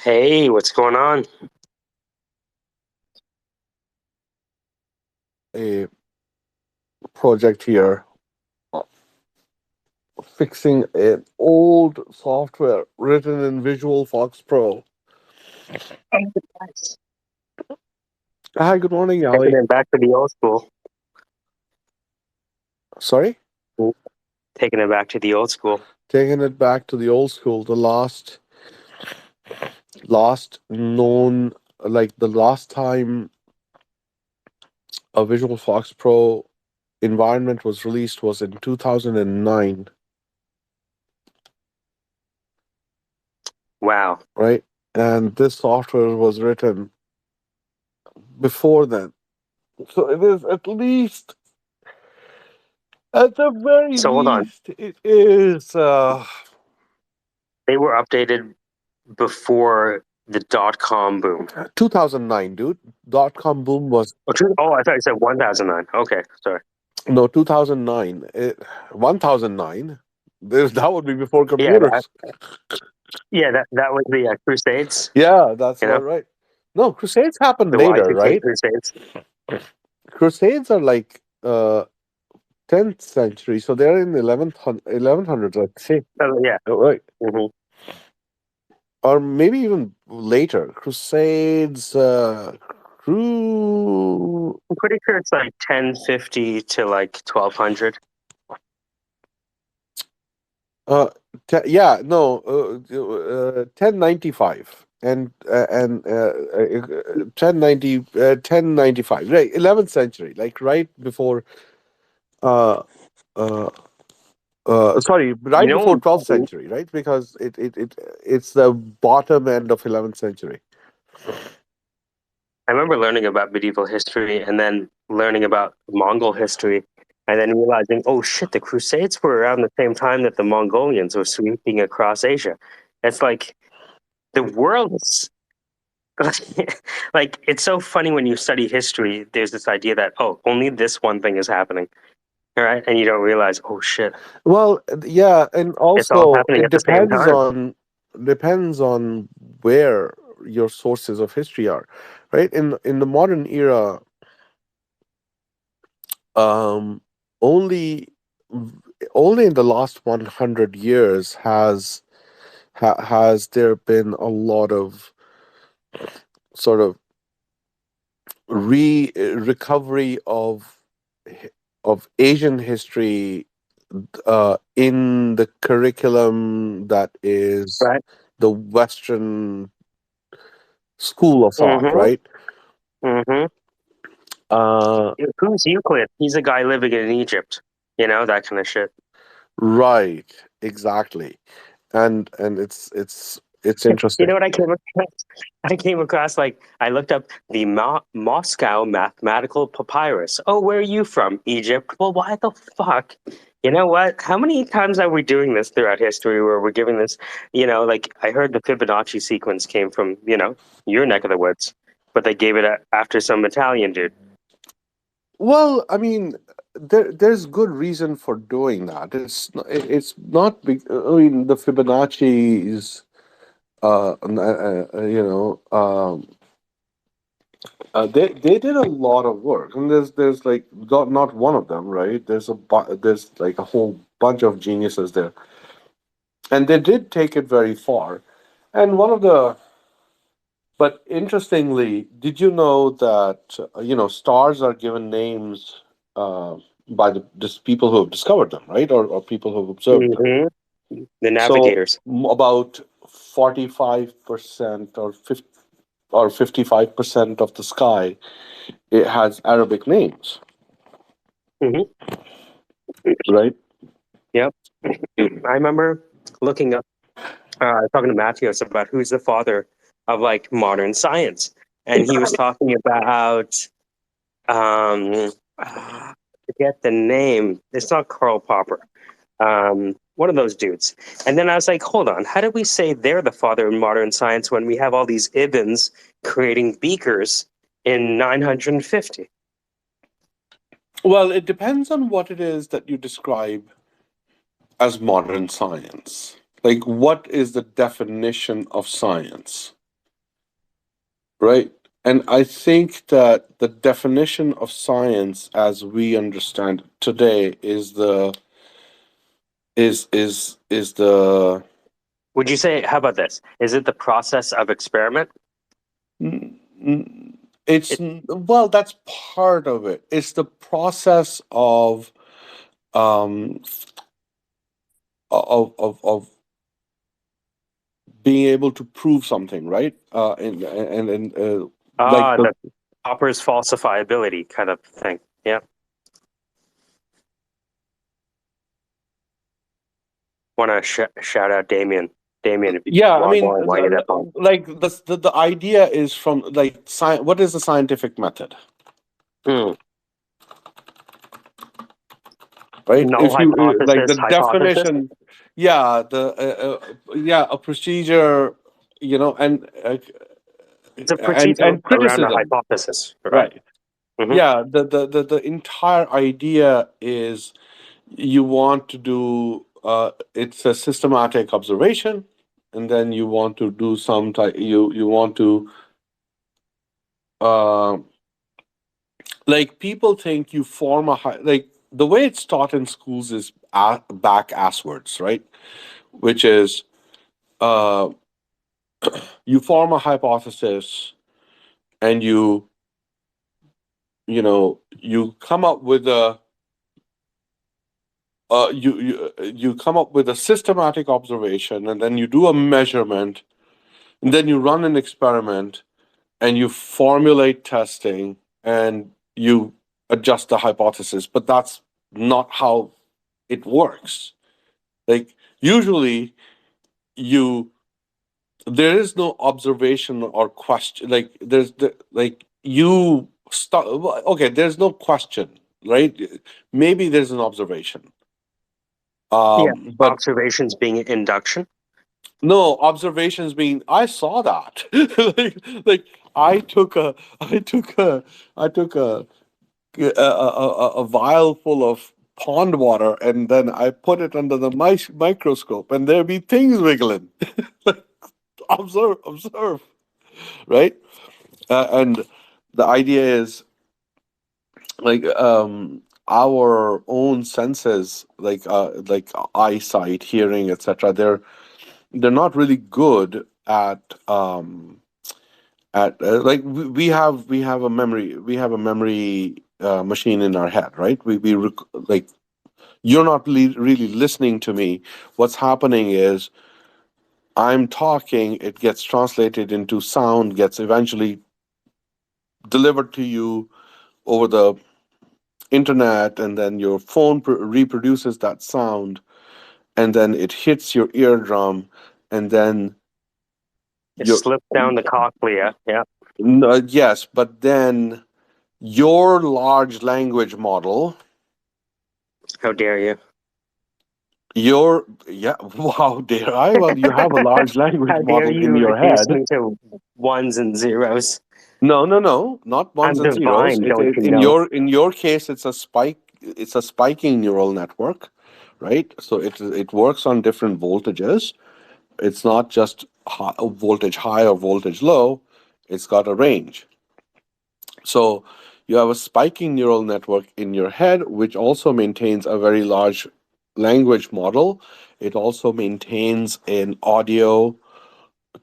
Hey, what's going on? A project here fixing an old software written in Visual Fox Pro. Oh, nice. Hi, good morning, Taking Ali. it back to the old school. Sorry? Mm. Taking it back to the old school. Taking it back to the old school, the last known, like the last time a Visual Fox Pro environment was released was in 2009, Wow. right? And this software was written before then. So it is at the very So hold on. least, it is. They were updated before the dot-com boom. 2009, dude. Dot com boom was Oh, I thought you said 1009. Okay, sorry. no 2009. 1009. That would be before Yeah, that computers. yeah, that was the Crusades, Yeah, that's you about know? right. No, Crusades happened The later, Y2K right? Crusades. Crusades are like 10th century, so they're in 1100s, let's say. Oh, yeah. Oh, right, hmm or maybe even later. Crusades, I'm pretty sure it's like 1050 to like 1200. Uh, yeah, no, 1095 and 1095, right? 11th century, like right before, uh, uh, You right before know, 12th century, right? Because it's the bottom end of 11th century. I remember learning about medieval history and then learning about Mongol history and then realizing, oh shit, the Crusades were around the same time that the Mongolians were sweeping across Asia. It's like the world is like it's so funny when you study history, there's this idea that oh, only this one thing is happening. All right. And you don't realize, oh shit, Well, yeah, and it's all also happening it at the same time. depends on where your sources of history are, right? In the modern era, um, only only in the last 100 years has there been a lot of sort of recovery of Asian history in the curriculum that is Right? the Western school of thought, Mm-hmm. right? Mm-hmm. Uh, Who's Euclid? He's a guy living in Egypt. You know, that kind of shit. right, exactly, and it's You know interesting. what I came across? I came across like I looked up the Moscow mathematical papyrus. Oh, where are you from? Egypt. Well, why the fuck? You know what? How many times are we doing this throughout history where we're giving this? You know, like I heard the Fibonacci sequence came from your neck of the woods, but they gave it after some Italian dude. Well, I mean, there's good reason for doing that. It's not big. I mean, the Fibonacci's, they did a lot of work, and there's like not one of them, right? There's like a whole bunch of geniuses there, and they did take it very far. And one of the But interestingly, did you know that stars are given names by the just people who have discovered them, right, or people who have observed them? hmm The So navigators. about 45% or 55% of the sky, it has Arabic names, hmm right? Yep. I remember looking up, talking to Matthias about who's the father of like modern science, and he was talking about I forget the name. It's not Karl Popper. One of those dudes. And then I was like, hold on, how do we say they're the father of modern science when we have all these Ibns creating beakers in 950? Well, it depends on what it is that you describe as modern science. Like, what is the definition of science? Right. And I think that the definition of science as we understand it today is the Would you say, how about this? Is it the process of experiment? n- it's It, well, that's part of it. It's the process um of being able to prove something, right? And like the the Popper's falsifiability kind of thing. Yeah. Want to shout out Damien. Damien, if you yeah, I mean, Wagwan, while you're there. like the idea is from like what is the scientific method, Hmm. right? Null If you like hypothesis, the hypothesis. definition, yeah, yeah, a procedure, and It's a procedure and around a criticism, hypothesis, right? right? Hmm. Yeah, the entire idea is you want to do it's a systematic observation, and then you want to do some type you want to uh, like people think you form like the way it's taught in schools is back asswards, right? Which is uh, you form a hypothesis and you come up with a you come up with a systematic observation, and then you do a measurement, and then you run an experiment, and you formulate testing, and you adjust the hypothesis. But that's not how it works. Like usually you there is no observation or question. Like like you start. Okay, there's no question, right? Maybe there's an observation. Yeah. But Observations being induction. no observations being I saw that. Like I took a I took a I took a vial full of pond water, and then I put it under the microscope, and there be things wiggling. Like, observe, right? And the idea is like our own senses, like eyesight, hearing, etc. They're not really good at like we have a memory machine in our head, right? Like you're not really listening to me. What's happening is I'm talking, it gets translated into sound, gets eventually delivered to you over the internet, and then your phone reproduces that sound, and then it hits your eardrum, and then It your slips down the cochlea. Yeah. yes, but then your large language model, How dare you? your yeah, wow, dare I? Well, you have a large language How dare model in you your reduce head. me to ones and zeros? No, not ones I'm and zeros. divine, don't you In know? your case, it's a spike. It's a spiking neural network, right? So it works on different voltages. It's not just voltage high or voltage low. It's got a range. So you have a spiking neural network in your head, which also maintains a very large language model. It also maintains an audio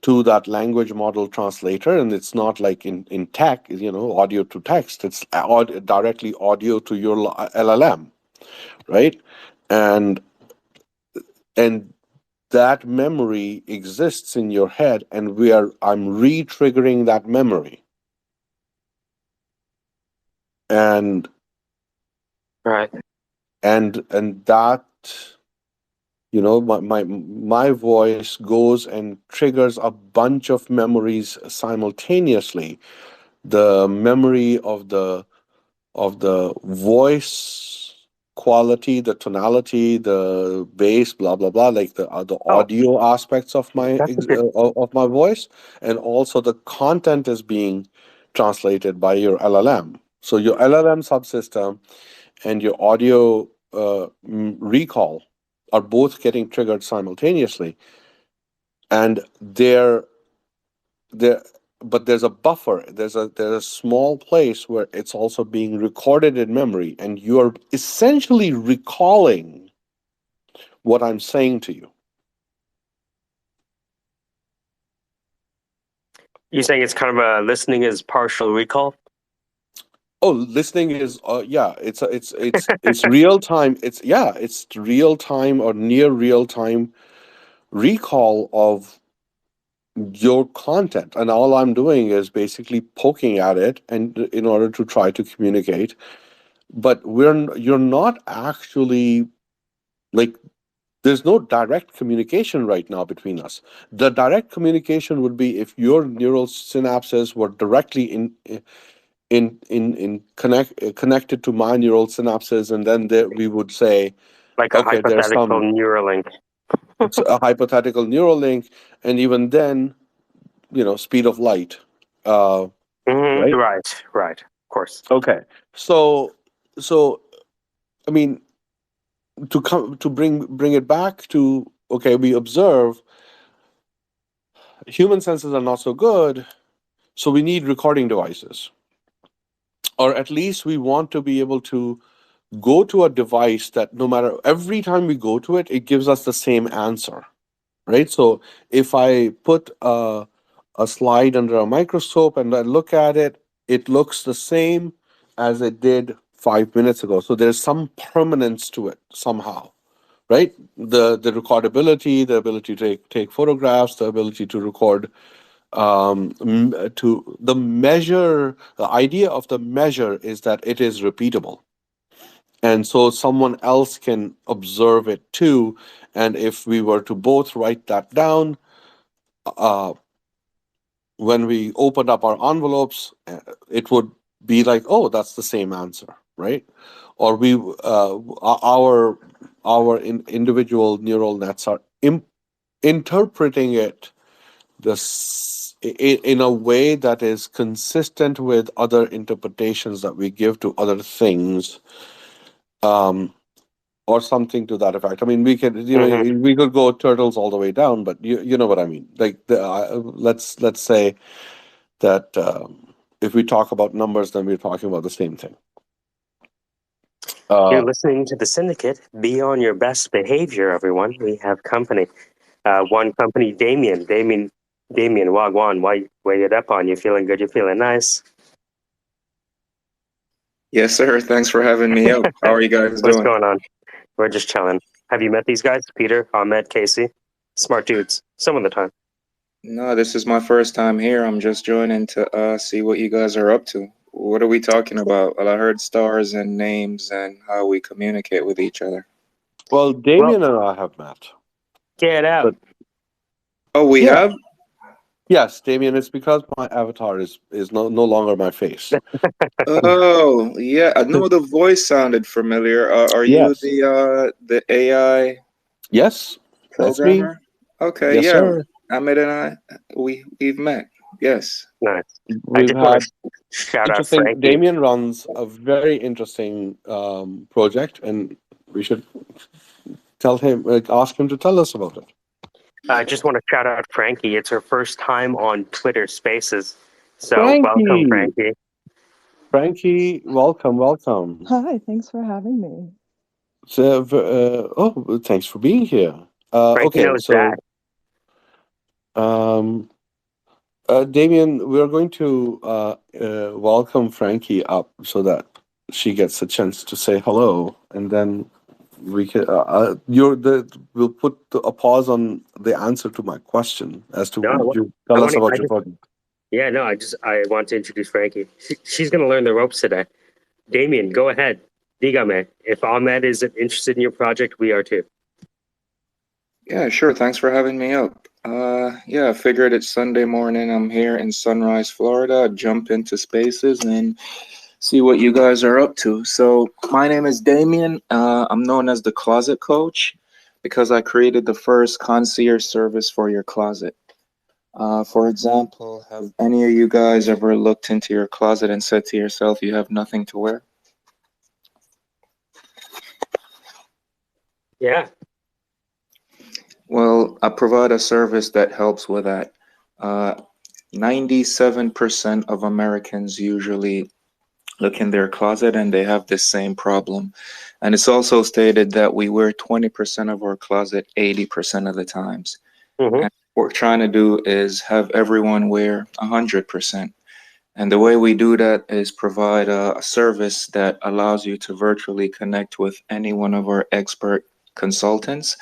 to that language model translator, and it's not like in tech, audio to text. It's directly audio to your LLM, right? And and that memory exists in your head, and I'm re-triggering that memory, and Right. that my voice goes and triggers a bunch of memories simultaneously. The memory of the voice quality, the tonality, the bass, blah blah blah, like the Oh, audio aspects of that's a good. of my voice, and also the content is being translated by your LLM. So your LLM subsystem and your audio recall are both getting triggered simultaneously, and they're but there's a buffer. There's a small place where it's also being recorded in memory, and you are essentially recalling what I'm saying to you. You're saying it's kind of a listening is partial recall? Oh, listening is yeah, it's real time. It's real time or near real time recall of your content, and all I'm doing is basically poking at it and in order to try to communicate. But you're not actually like there's no direct communication right now between us. The direct communication would be if your neural synapses were directly connected to my neural synapses, and then there, we would say, Like a okay, there's hypothetical some Neuralink. it's a hypothetical neural link, and even then, speed of light, right? Right, right. Of course. Okay, so so I mean, to bring it back to, okay, we observe human senses are not so good, so we need recording devices, or at least we want to be able to go to a device that no matter every time we go to it, it gives us the same answer, right? So if I put a slide under a microscope and I look at it, it looks the same as it did 5 minutes ago. So there's some permanence to it somehow, right? The recordability, the ability to take photographs, the ability to record, to the measure, the idea of the measure is that it is repeatable. And so someone else can observe it too. And if we were to both write that down, uh, when we opened up our envelopes, it would be like, oh, that's the same answer, right? Or our individual neural nets are interpreting it in a way that is consistent with other interpretations that we give to other things, um, or something to that effect. I mean, Hmm. we could go turtles all the way down, but you know what I mean. Like let's say that if we talk about numbers, then we're talking about the same thing. You're Uh, listening to the Syndicate. Be on your best behavior, everyone. We have company. One company, Damien. Damien, Wagwan, why it up on you? Feeling good? You feeling nice? Yes, sir. Thanks for having me up. How are you guys What's doing? going on? We're just chilling. Have you met these guys? Peter, Ahmed, Casey? Smart dudes. Some of the time. No, this is my first time here. I'm just joining to see what you guys are up to. What are we talking about? Well, I heard stars and names and how we communicate with each other. well, Well, Damien and I have met, get out. but Oh, we yeah, have? yes, Damien. It's because my avatar is no longer my face. Oh, yeah. I know the voice sounded familiar. Are you Yes, the AI yes, that's me. programmer? Okay, Yes, yeah. sir. Ahmed and I, we've met. Yes. Nice. I We've just want had to shout out interesting. Frankie. Damien runs a very interesting project, and we should tell him, like, ask him to tell us about it. I just want to shout out Frankie. It's her first time on Twitter Spaces. So welcome, Frankie, Frankie. Frankie, welcome, welcome. Hi, thanks for having me. So, oh, thanks for being here. Frankie Okay, knows that. so um, Damien, we're going to welcome Frankie up so that she gets a chance to say hello, and then we can. We'll put a pause on the answer to my question as to No, you I tell want us to. about I your just. project. Yeah, no. I want to introduce Frankie. She's going to learn the ropes today. Damien, go ahead. Dígame. If Ahmed is interested in your project, we are too. Yeah, sure. Thanks for having me up. Yeah, I figured it's Sunday morning. I'm here in Sunrise, Florida. I'd jump into spaces and see what you guys are up to. So, my name is Damien. I'm known as the Closet Coach because I created the first concierge service for your closet. For example, have any of you guys ever looked into your closet and said to yourself, you have nothing to wear? Yeah. Well, I provide a service that helps with that. Uh, 97% of Americans usually look in their closet and they have this same problem. And it's also stated that we wear 20% of our closet 80% of the times. Hmm. And what we're trying to do is have everyone wear 100%. And the way we do that is provide a service that allows you to virtually connect with any one of our expert consultants.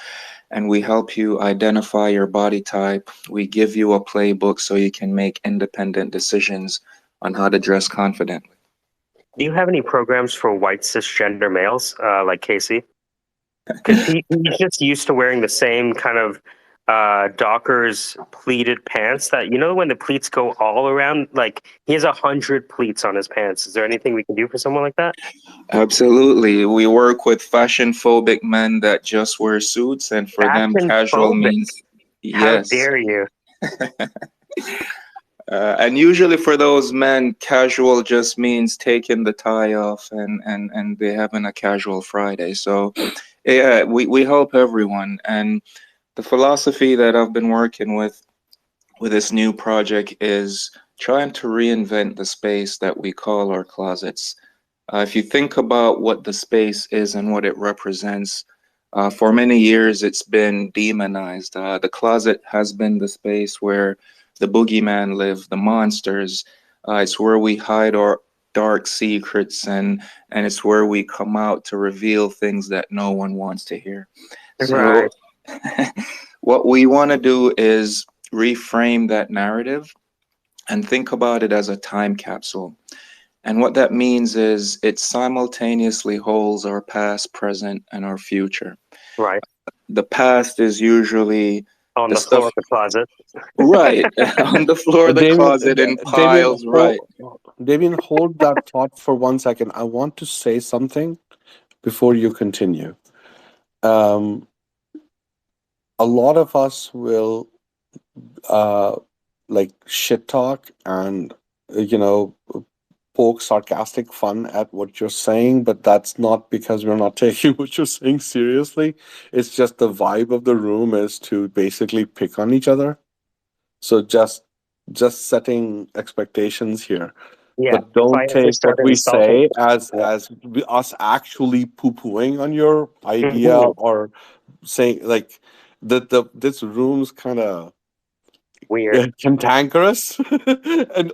And we help you identify your body type. We give you a playbook so you can make independent decisions on how to dress confidently. Do you have any programs for white cisgender males like Casey? Because he's just used to wearing the same kind of Dockers pleated pants that, you know, when the pleats go all around, like he has 100 pleats on his pants. Is there anything we can do for someone like that? Absolutely. We work with fashion phobic men that just wear suits, and for them, Fashion casual phobic. means How yes. dare you? And usually for those men, casual just means taking the tie off and they having a casual Friday. So, yeah, we help everyone. And the philosophy that I've been working with this new project is trying to reinvent the space that we call our closets. If you think about what the space is and what it represents, for many years it's been demonized. The closet has been the space where the boogeyman live, the monsters. It's where we hide our dark secrets, and it's where we come out to reveal things that no one wants to hear. So Right. what we want to do is reframe that narrative and think about it as a time capsule. And what that means is it simultaneously holds our past, present, and our future. Right. The past is usually On the the floor stuff, of the closet. right, on the floor of the closet in Damien, piles, right. Damien, hold that thought for 1 second. I want to say something before you continue. Um, a lot of us will uh, like shit talk and you know poke sarcastic fun at what you're saying, but that's not because we're not taking what you're saying seriously. It's just the vibe of the room is to basically pick on each other. So just setting expectations here. Yeah. But If I don't ever take what start we insulting, say yeah. as us actually poo-pooing on your idea Mhm. or saying like the this room's kind of Weird. cantankerous and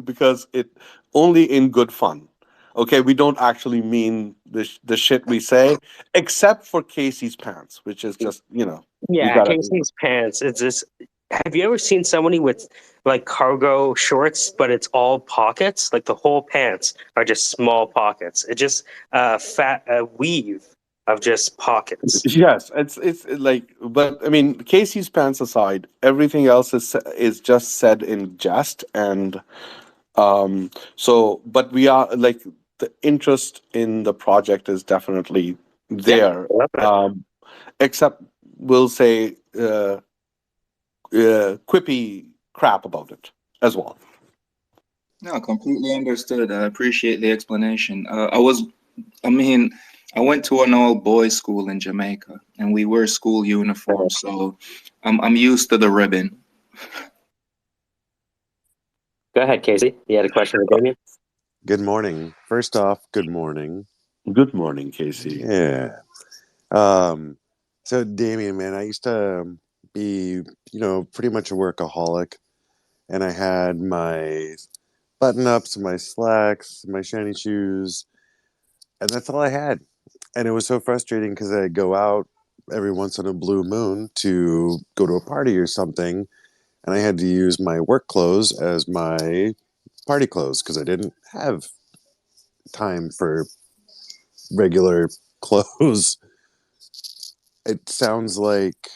because it only in good fun. Okay, we don't actually mean the shit we say, except for Casey's pants, which is just you Yeah, gotta. Casey's pants. It's just. Have you ever seen somebody with like cargo shorts, but it's all pockets? Like the whole pants are just small pockets. It just fat weave of just pockets. Yes, it's like, but I mean, Casey's pants aside, everything else is just said in jest, and but we are like the interest in the project is definitely Yeah, there. I love it. Except we'll say quippy crap about it as well. No, completely understood. I appreciate the explanation. I mean, I went to an all boys school in Jamaica, and we wear school uniforms, so I'm used to the ribbon. Go ahead, Casey. You had a question for Damien? Good morning. First off, good morning. Good morning, Casey. Yeah. Um, so Damien, man, I used to be, pretty much a workaholic, and I had my button ups, my slacks, my shiny shoes, and that's all I had. And it was so frustrating because I'd go out every once in a blue moon to go to a party or something, and I had to use my work clothes as my party clothes because I didn't have time for regular clothes. It sounds like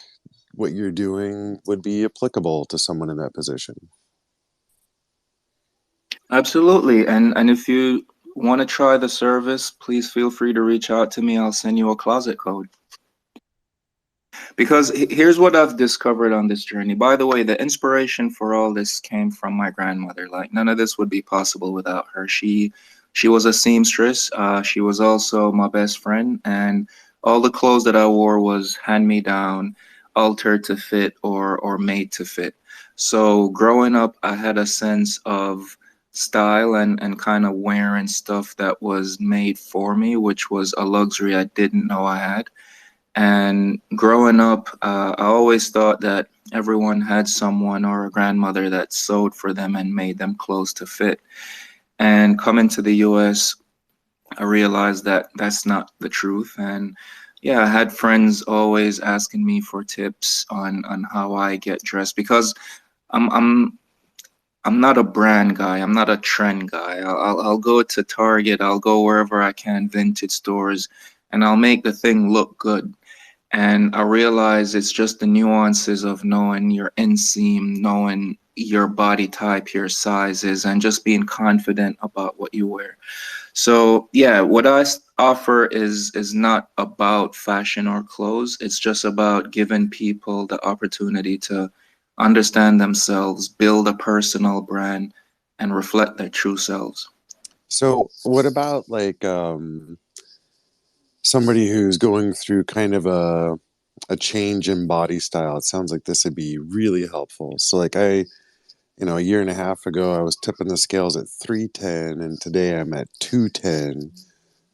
what you're doing would be applicable to someone in that position. Absolutely, and if you want to try the service, please feel free to reach out to me. I'll send you a closet code. Because here's what I've discovered on this journey. By the way, the inspiration for all this came from my grandmother. Like none of this would be possible without her. She was a seamstress. She was also my best friend, and all the clothes that I wore was hand me down, altered to fit or made to fit. So growing up, I had a sense of style and kind of wearing stuff that was made for me, which was a luxury I didn't know I had. And growing up, I always thought that everyone had someone or a grandmother that sewed for them and made them clothes to fit. And coming to the US, I realized that that's not the truth. And yeah, I had friends always asking me for tips on how I get dressed because I'm I'm I'm not a brand guy. I'm not a trend guy. I'll go to Target. I'll go wherever I can, vintage stores, and I'll make the thing look good. And I realize it's just the nuances of knowing your inseam, knowing your body type, your sizes, and just being confident about what you wear. So yeah, what offer is not about fashion or clothes. It's just about giving people the opportunity to understand themselves, build a personal brand, and reflect their true selves. So, what about like somebody who's going through kind of a change in body style? It sounds like this would be really helpful. So, like a year and a half ago, I was tipping the scales at 310, and today I'm at 210.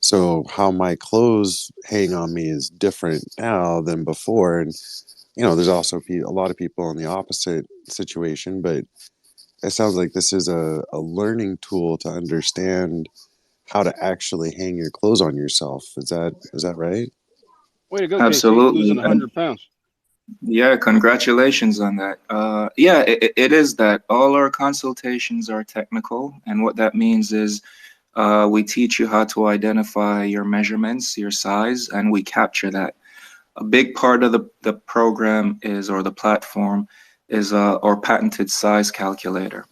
So, how my clothes hang on me is different now than before. And there's also a lot of people in the opposite situation, but it sounds like this is a learning tool to understand how to actually hang your clothes on yourself. Is that right? Way to go, Casey. Losing Absolutely. 100 pounds. Yeah, congratulations on that. Yeah, it is that. All our consultations are technical, and what that means is we teach you how to identify your measurements, your size, and we capture that. A big part of the program is, or the platform is, our patented size calculator.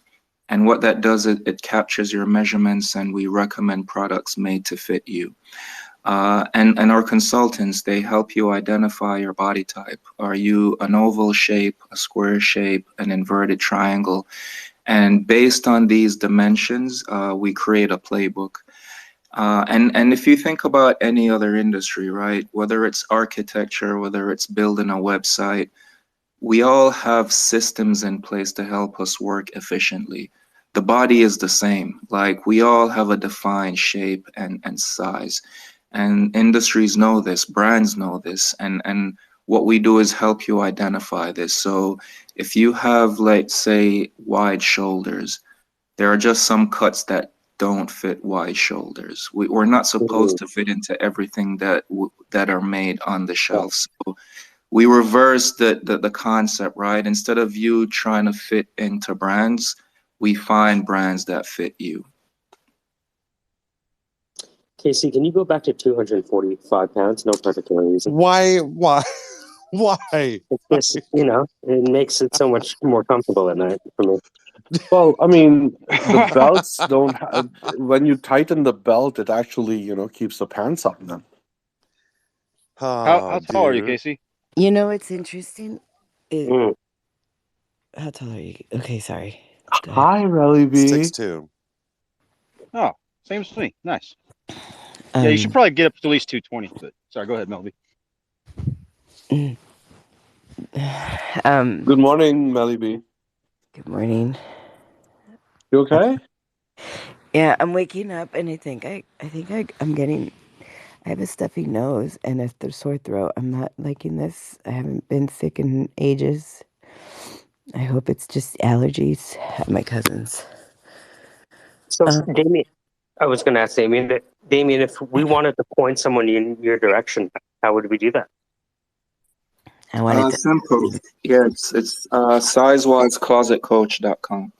And what that does, it captures your measurements, and we recommend products made to fit you. And our consultants, they help you identify your body type. Are you an oval shape, a square shape, an inverted triangle? And based on these dimensions, we create a playbook. And if you think about any other industry, right, whether it's architecture, whether it's building a website, we all have systems in place to help us work efficiently. The body is the same. Like we all have a defined shape and size. And industries know this, brands know this, and what we do is help you identify this. So if you have, let's say, wide shoulders, there are just some cuts that don't fit wide shoulders. We're not supposed Mhm. to fit into everything that are made on the shelf. So we reverse the concept, right? Instead of you trying to fit into brands, we find brands that fit you. Casey, can you go back to 245 pounds? No particular reason. Why? Why? It's just, it makes it so much more comfortable at night for me. Well, I mean, the belts don't. When you tighten the belt, it actually, keeps the pants up. Then. Oh, How tall are you, dude. Casey? You know what's interesting? Mm. How tall are you? Okay, sorry. Go ahead. Hi, Relly B. 6'2". Oh, same as me. Nice. Yeah, you should probably get up to at least 220. But sorry, go ahead, Melby. Good morning, Melly B. Good morning. You okay? Yeah, I'm waking up and I'm getting. I have a stuffy nose and a sore throat. I'm not liking this. I haven't been sick in ages. I hope it's just allergies at my cousin's. So, Uh, Damien, I was going to ask Damien, if we wanted to point someone in your direction, how would we do that? I wanted to. Simple. Yeah, it's sizewiseclosetcoach.com.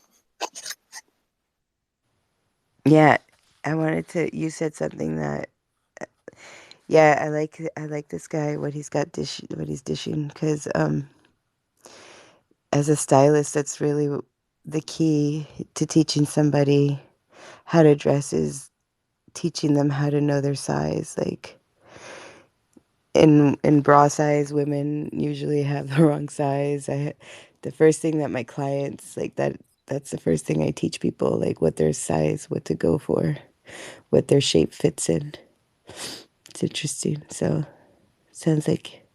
Yeah, I wanted to. You said something that. Yeah, I like this guy. What he's dishing because as a stylist, that's really the key to teaching somebody how to dress is teaching them how to know their size. Like in bra size, women usually have the wrong size. The first thing that my clients like that's the first thing I teach people, like what their size, what to go for, what their shape fits in. It's interesting. So sounds like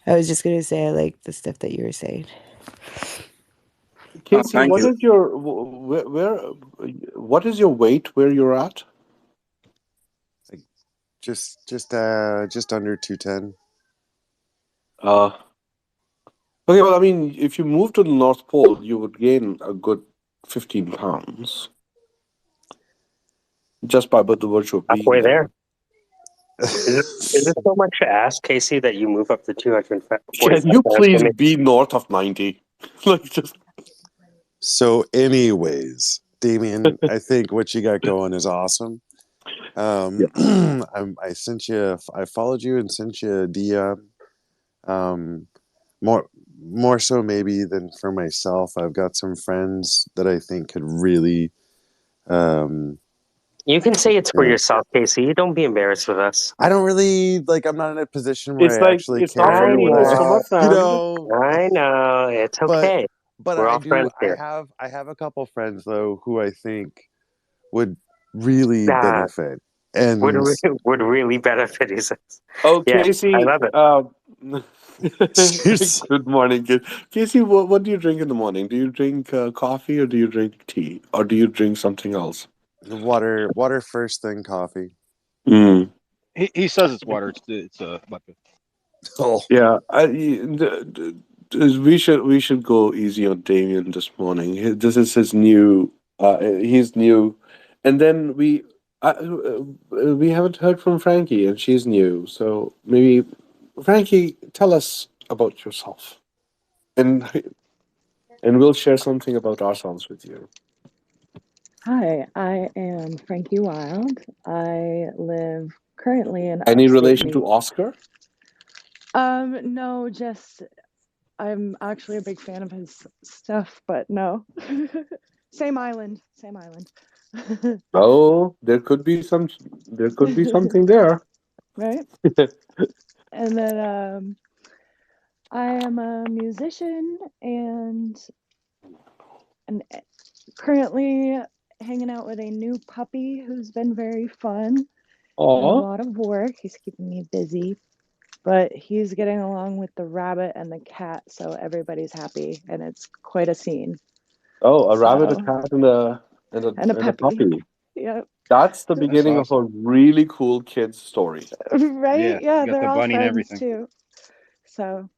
I was just gonna say I like the stuff that you were saying. Casey, thank what you. is your what is your weight where you're at? Just under 210. Uh, okay, well, I mean, if you move to the North Pole, you would gain a good 15 pounds just by the virtue of being Halfway there. there. Is it so much to ask, Casey, that you move up to 245 Can you pounds for please me? be north of 90? Like, just So, anyways, Damien, I think what you got going is awesome. yeah. I sent you, I followed you and sent you a DM. Um, more so maybe than for myself. I've got some friends that I think could really, um, You can say it's you for know, yourself, Casey. Don't be embarrassed with us. I don't really like. I'm not in a position It's where I like, actually it's not I from care you, it's what from a know. you friend. know. I know. It's But okay. but We're I all do. friends here. I have a couple friends though who I think would really Nah, benefit. would And would really benefit, he says. Oh, Yeah, I Casey, love it. good morning. Casey, what do you drink in the morning? Do you drink coffee or do you drink tea or do you drink something else? water first, then coffee. Mm. He says it's water. It's like a, Oh, Yeah, we should go easy on Damien this morning. This is his new. He's new, and then we haven't heard from Frankie, and she's new. So maybe Frankie, tell us about yourself, and and we'll share something about ourselves with you. Hi, I am Frankie Wild. I live currently in Any upstate relation New. to Oscar? No, just I'm actually a big fan of his stuff, but no. Same island, same island. Oh, there could be some. There could be something there. Right? And then I am a musician and currently hanging out with a new puppy who's been very fun. Doing a Oh, lot of work. He's keeping me busy, but he's getting along with the rabbit and the cat, so everybody's happy, and it's quite a scene. oh, a rabbit, a So, cat, and a and a puppy. puppy. Yep. That's the that's beginning of a awesome. really cool kid's story. Right? Yeah, Yeah, you got they're the all bunny and friends everything. too. So,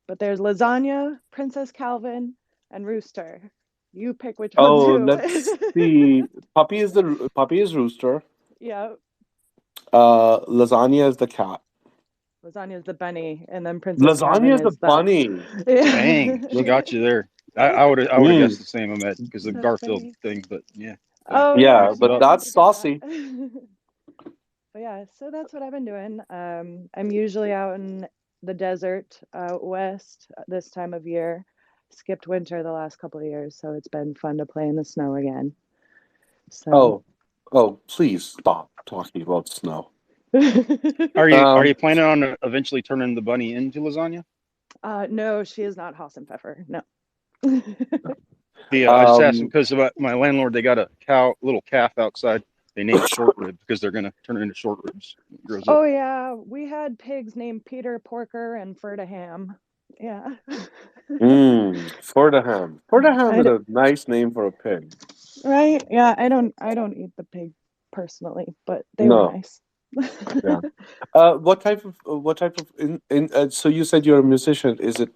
but there's Lasagna, Princess Calvin, and Rooster. You pick which one's Oh, who. let's see. Puppy is Rooster. Yep. Lasagna is the cat. Lasagna's the bunny, and then Princess Lasagna Calvin is the is the. bunny. Dang, she Yeah. got you there. I would have guessed Mm, the same. I'm at because the That's Garfield funny. thing, but yeah, that Oh yeah, yeah, mixed it but no, up. I that's did get that. saucy. But yeah, so that's what I've been doing. I'm usually out in the desert out west this time of year. Skipped winter the last couple of years, so it's been fun to play in the snow again. So, Oh, oh, please stop talking about snow. Are Um, you planning on eventually turning the bunny into lasagna? no, she is not Haas and Pfeffer. No. I just asked um, because about my landlord, they got a little calf outside. They named short rib because they're gonna turn it into short ribs. When it grows up. Oh yeah, we had pigs named Peter Porker and Ferda Ham. Yeah. Fordham. Fordham I is d- a nice name for a pig. right? Yeah, I don't eat the pig personally, but they were No, nice. yeah. What type of so you said you're a musician. Is it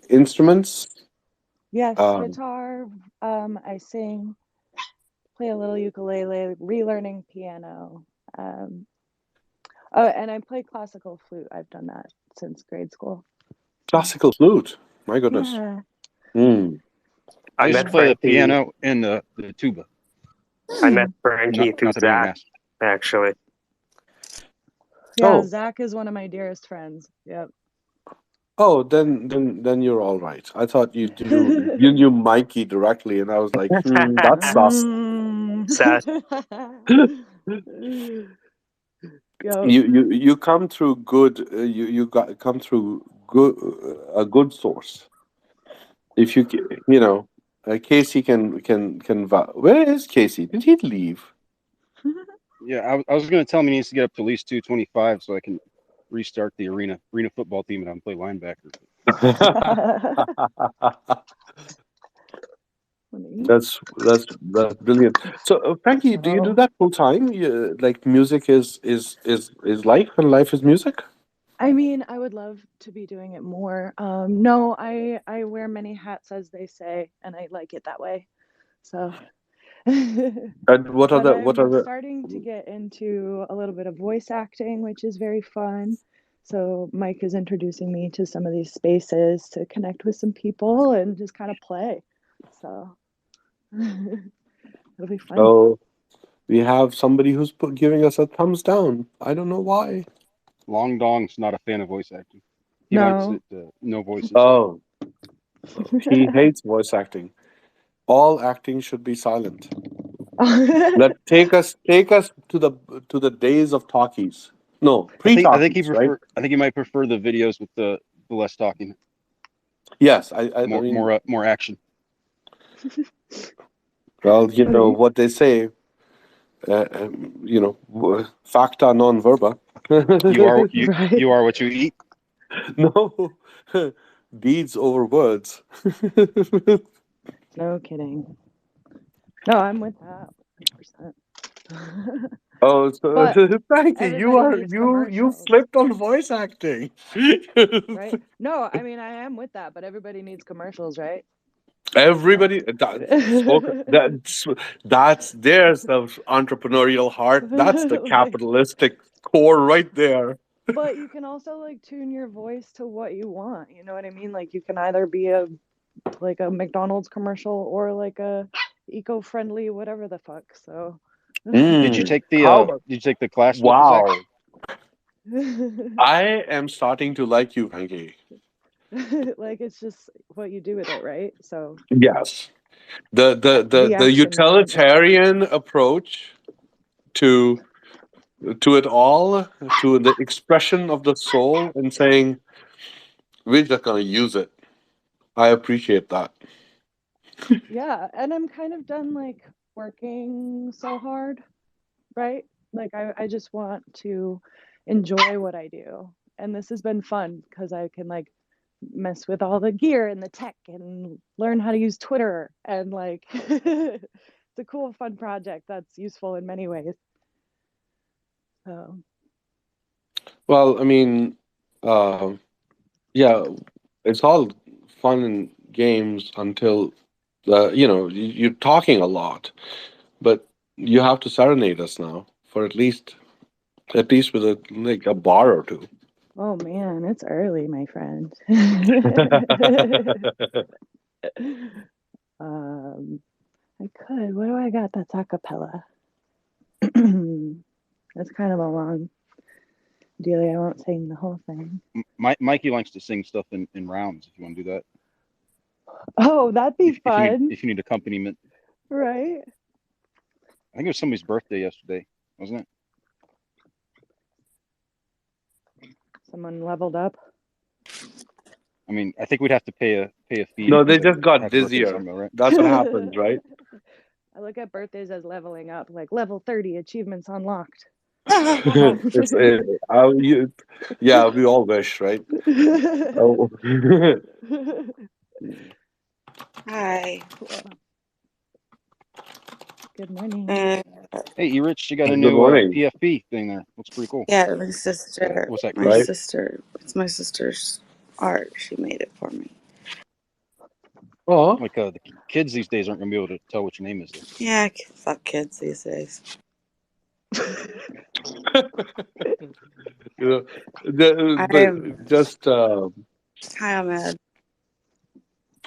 instruments? Yes, Um, guitar. I sing, play a little ukulele, relearning piano. Um, oh, and I play classical flute. I've done that since grade school. So, classical flute. My goodness. yeah. Mm. I I used to met play the Frankie. piano and the tuba. I met Frankie through Not the Zach, ringmaster. actually. Yeah, Oh, Zach is one of my dearest friends. Yep. oh, then you're all right. I thought you knew Mikey directly, and I was like, that's sus. Sad. Yep. You come through good. You got come through good a good source. If you know, Casey Where is Casey? Did he leave? Yeah, I was gonna tell him he needs to get up to at least 225 so I can restart the arena football team and I can play linebacker. That's brilliant. So, Frankie, do you do Oh, that full time? Like music is life, and life is music. I mean, I would love to be doing it more. No, I wear many hats, as they say, and I like it that way. So, And but what are I'm the starting to get into a little bit of voice acting, which is very fun. So Mike is introducing me to some of these spaces to connect with some people and just kind of play. So it'll be fun. oh, we have somebody who's giving us a thumbs down. I don't know why. Long Dong's not a fan of voice acting. He likes No. it no voices. Oh, he hates voice acting. All acting should be silent. Let take us to the days of talkies. No, I think he pre-talkies, right? prefer. I think he might prefer the videos with the less talking, Yes, I more mean, more action. well, you know Buddy. what they say. Facta non verba. You are Right. you are what you eat. No, deeds over words. No kidding. No, I'm with that 100%. Oh, so But Frankie, everybody needs you commercials, flipped on voice acting. right? No, I mean, I am with that, but everybody needs commercials, right? So. Everybody that's there's the entrepreneurial heart. That's the Like, capitalistic core right there. but you can also like tune your voice to what you want. You know what I mean? Like you can either be a McDonald's commercial or like a eco-friendly whatever the fuck. So Did you Mm, take the how about, Did you take the class with Zach? wow. I am starting to like you, Frankie. like it's just what you do with it, right? So Yes. the The action behind it. utilitarian approach to it all, to the expression of the soul and saying, we're just gonna use it. I appreciate that. Yeah, and I'm kind of done like working so hard, right? Like I just want to enjoy what I do. And this has been fun because I can like mess with all the gear and the tech and learn how to use Twitter and like it's a cool fun project that's useful in many ways. So Well, I mean, uh, yeah, it's all fun and games until you're talking a lot, but you have to serenade us now for at least with a bar or two. oh man, it's early, my friend. I could. What do I got that's a cappella? That's kind of a long dealie. I won't sing the whole thing. Mikey likes to sing stuff in rounds. If you want to do that, Oh, that'd be fun, if you need accompaniment. right? I think it was somebody's birthday yesterday, wasn't it? Someone leveled up. I mean, I think we'd have to pay a fee No, to they just got have a birthday dizzier. song, though, right? That's what happens, right? I look at birthdays as leveling up, like level 30 achievements unlocked. it's yeah, we all wish, right? Oh. Hi. Good morning. Hey, E Rich, you got a Good new morning, PFP thing there. Looks pretty cool. Yeah, my sister. What's that, My Chris? right? sister. It's my sister's art. She made it for me. Oh, Like the kids these days aren't gonna be able to tell what your name is, though. Yeah, fuck kids these days. I'm just hi, Ahmed.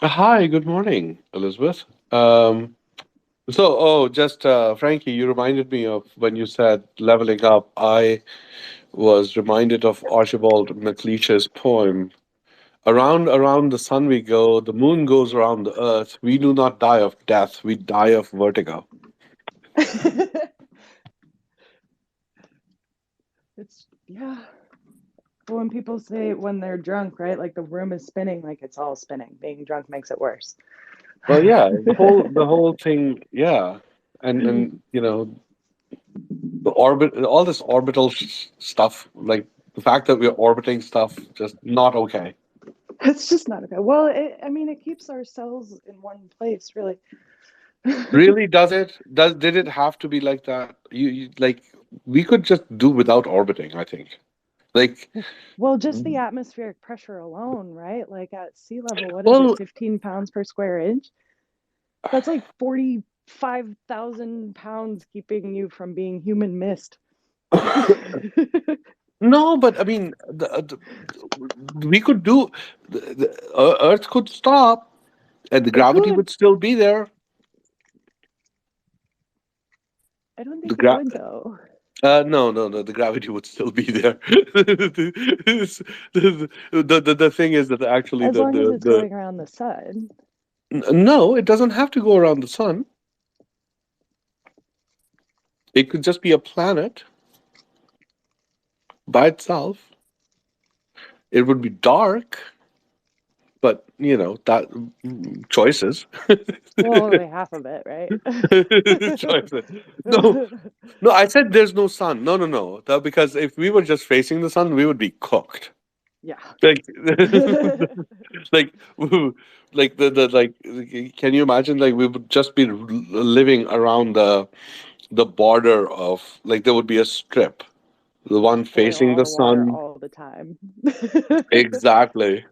hi, good morning, Elizabeth. Just Frankie, you reminded me of when you said leveling up. I was reminded of Archibald MacLeish's poem. Around the sun we go, the moon goes around the earth. We do not die of death, we die of vertigo. It's, yeah. Well, when people say when they're drunk, right? Like the room is spinning, like it's all spinning. Being drunk makes it worse. Well, yeah, the whole thing, yeah, and the orbit, all this orbital stuff, like the fact that we're orbiting stuff, just not okay. It's just not okay. Well, I mean, it keeps our cells in one place, really. Really? Does it? Did it have to be like that? You like we could just do without orbiting, I think. Like, Well, just the atmospheric pressure alone, right? Like at sea level, what is it, well, 15 pounds per square inch? That's like 45,000 pounds keeping you from being human mist. no, but I mean, we could do. Earth could stop, and the It gravity could. would still be there. I don't The think it gra- would though. no. The gravity would still be there. The thing is that actually As long as it's going around the sun. no, it doesn't have to go around the sun. It could just be a planet by itself. It would be dark, but that choices. Well, only half of it, right? Choices. No. I said there's no sun. No. Because if we were just facing the sun, we would be cooked. Yeah. Like, like, like like. Can you imagine? Like, we would just be living around the border of like there would be a strip, the one facing the Oil, water sun. all the time. Exactly.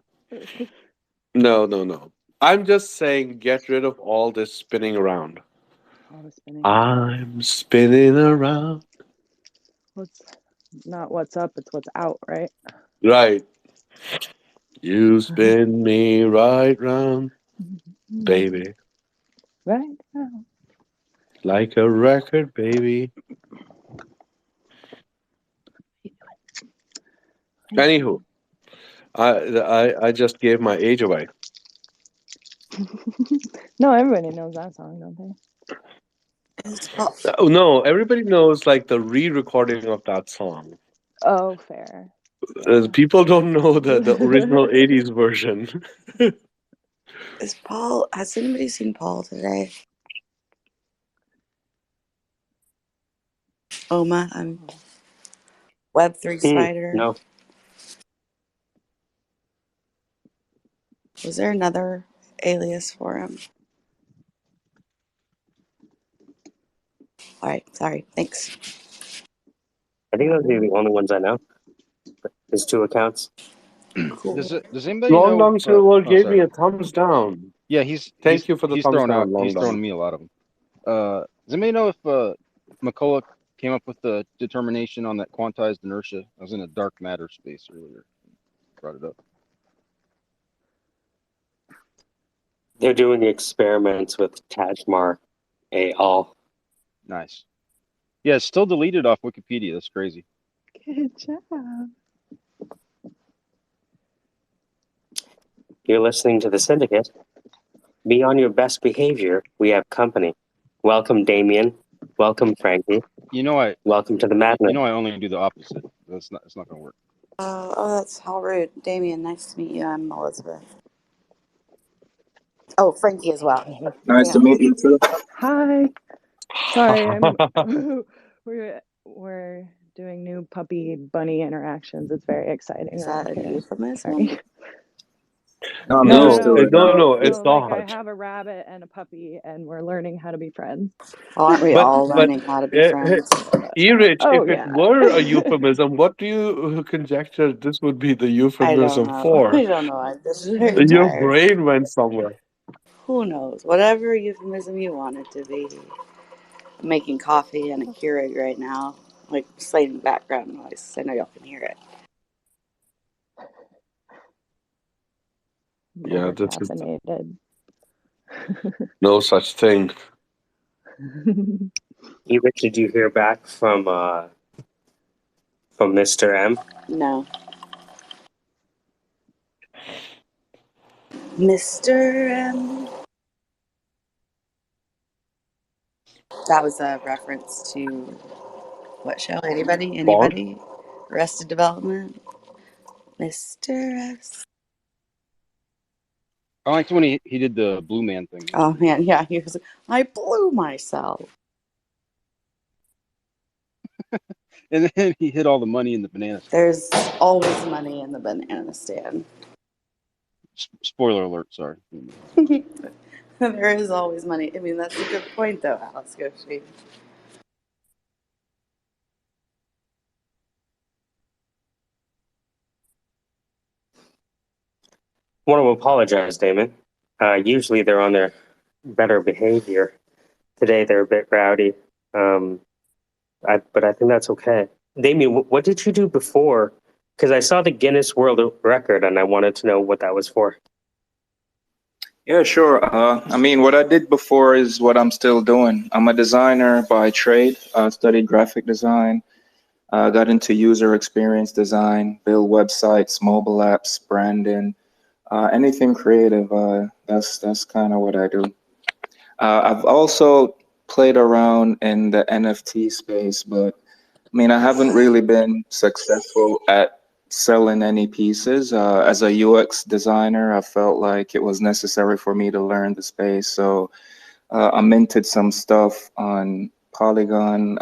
No. I'm just saying, get rid of all this spinning around. All the spinning. I'm spinning around. What's not what's up, it's what's out, right? Right. You spin me right round, baby. Right now. Like a record, baby. Anywho, I just gave my age away. No, everybody knows that song, don't they? Oh, no, everybody knows like the re-recording of that song. Oh, fair. Yeah. People don't know the original '80s version. Has anybody seen Paul today? Oma, I'm Web3 Spider. No. Was there another alias for him? All right, sorry. Thanks. I think those are the only ones I know. There's 2 accounts. Cool. Does anybody Long know? Long Silver gave me Sorry. a thumbs down. Yeah, Thank you for the thumbs down, Long he's throwing Long. me a lot of them. Does anybody know if McCulloch came up with the determination on that quantized inertia? I was in a dark matter space earlier. Brought it up. They're doing the experiments with Tajmar et al. Nice. Yeah, it's still deleted off Wikipedia. That's crazy. Good job. You're listening to the Syndicate. Be on your best behavior. We have company. Welcome, Damien. Welcome, Frankie. Welcome to the madness. I only do the opposite. It's not going to work. Oh, that's how rude. Damien, nice to meet you. I'm Elizabeth. Oh, Frankie as well. Nice to meet you too. Hi. Sorry, we're doing new puppy bunny interactions. It's very exciting. Is that a euphemism? Sorry. No, it's like not. I have a rabbit and a puppy, and we're learning how to be friends. Well, aren't we all learning how to be friends? E-Rich, Oh, if yeah. it were a euphemism, what do you conjecture this would be the euphemism for? I don't know. I'm just very Your tired. brain went somewhere. Who knows? Whatever euphemism you want it to be. I'm making coffee and a Keurig right now. Like slight background noise. I know y'all can hear it. Yeah, this is Caffeinated. no such thing. E-Rich, did you hear back from Mr. M? No. Mr. M. That was a reference to what show? Anybody? Arrested Development? Mr. S. I liked when he did the Blue Man thing. Oh man, yeah, he was. I blew myself. And then he hid all the money in the banana stand. There's always money in the banana stand. Spoiler alert, sorry. There is always money. I mean, that's a good point, though, Alice Goshi. Want to apologize, Damon. Usually they're on their better behavior. Today they're a bit rowdy. But I think that's okay. Damien, what did you do before? Because I saw the Guinness World Record and I wanted to know what that was for. Yeah, sure. I mean, what I did before is what I'm still doing. I'm a designer by trade. I studied graphic design. Got into user experience design, build websites, mobile apps, branding, anything creative. That's kind of what I do. I've also played around in the NFT space, but I mean, I haven't really been successful at selling any pieces. As a UX designer, I felt like it was necessary for me to learn the space. So I minted some stuff on Polygon,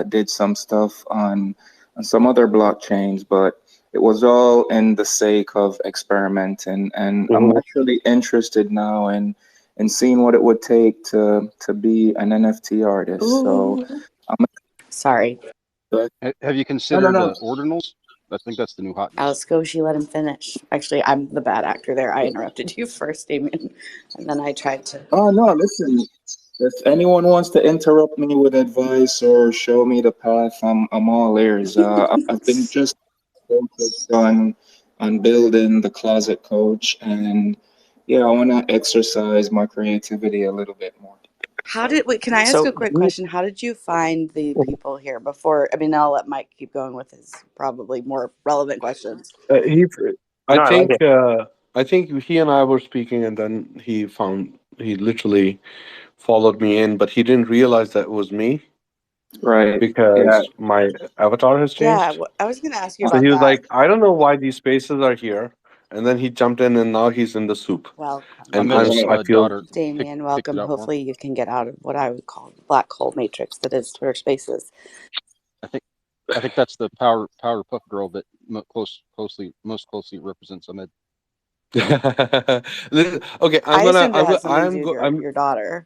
did some stuff on some other blockchains, but it was all in the sake of experimenting. And I'm Mm-hmm. actually interested now in seeing what it would take to be an NFT artist. So Ooh. I'm Sorry. Have you no, considered no. ordinals? I think that's the new hotness. Alice Goshi, let him finish. Actually, I'm the bad actor there. I interrupted you first, Damien. And then I tried to. Oh no, listen. If anyone wants to interrupt me with advice or show me the path, I'm all ears. I've been just focused on building the closet coach, and yeah, I want to exercise my creativity a little bit more. Wait, can I ask So a quick question? How did you find the people here before? I mean, I'll let Mike keep going with his probably more relevant questions. He, I no, I like think, it. I think he and I were speaking, and then he literally followed me in, but he didn't realize that it was me Right. Yeah. because my avatar has Yeah, changed. I was going to ask you So about he was that. like, I don't know why these spaces are here, and then he jumped in, and now he's in the soup. Welcome. And Ahmed's I feel daughter Damien, picked it welcome. out for him. Hopefully you can get out of what I would call the black hole matrix that is Twitter Spaces. I think that's the Powerpuff Girl that most closely represents Ahmed. okay. I assumed it had something to do with your daughter.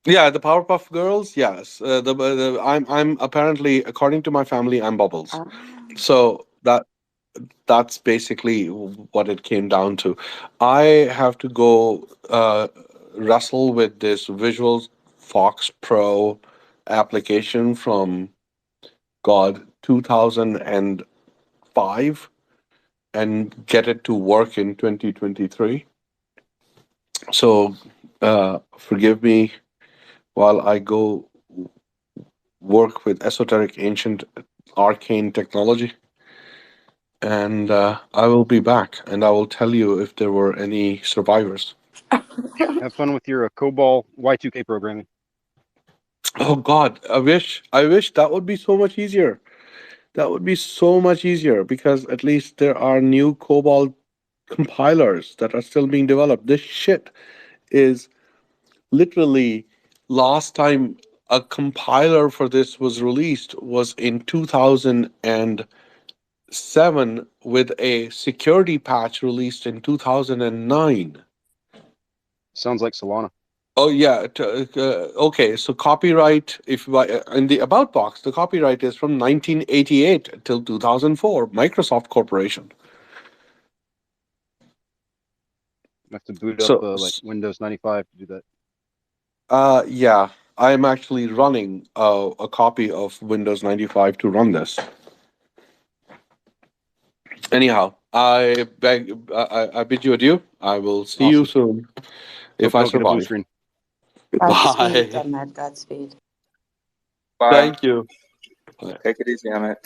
Yeah, the Powerpuff Girls. Yes, I'm apparently, according to my family, I'm Bubbles. Ah. So that's basically what it came down to. I have to go wrestle with this Visual Fox Pro application from God 2005 and get it to work in 2023. So forgive me while I go work with esoteric, ancient, arcane technology. And I will be back and I will tell you if there were any survivors. Have fun with your COBOL Y2K programming. Oh God, I wish that would be so much easier. That would be so much easier because at least there are new COBOL compilers that are still being developed. This shit is literally, last time a compiler for this was released was in 2007 with a security patch released in 2009. Sounds like Solana. Oh yeah. Okay. So copyright, if in the about box, the copyright is from 1988 till 2004. Microsoft Corporation. I have to boot up So like Windows 95 to do that. yeah, I'm actually running a copy of Windows 95 to run this. Anyhow, I bid you adieu. I will see you Awesome. soon if Hope you I don't get a blue survive. screen. Godspeed, Bye. Ahmed. Godspeed. Bye. Thank you. Take it easy, Amit.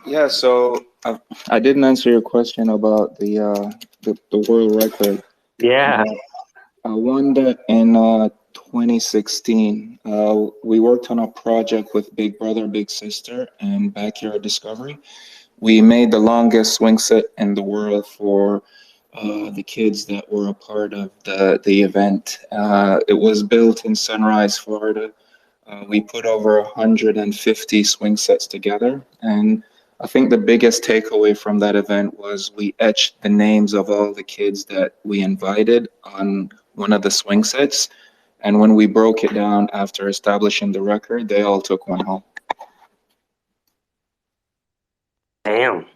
Yeah. So I didn't answer your question about the world record. Yeah. I won that in 2016. We worked on a project with Big Brother, Big Sister, and Backyard Discovery. We made the longest swing set in the world for the kids that were a part of the event. It was built in Sunrise, Florida. We put over 150 swing sets together, and I think the biggest takeaway from that event was we etched the names of all the kids that we invited on one of the swing sets. And when we broke it down after establishing the record, they all took one home. Damn.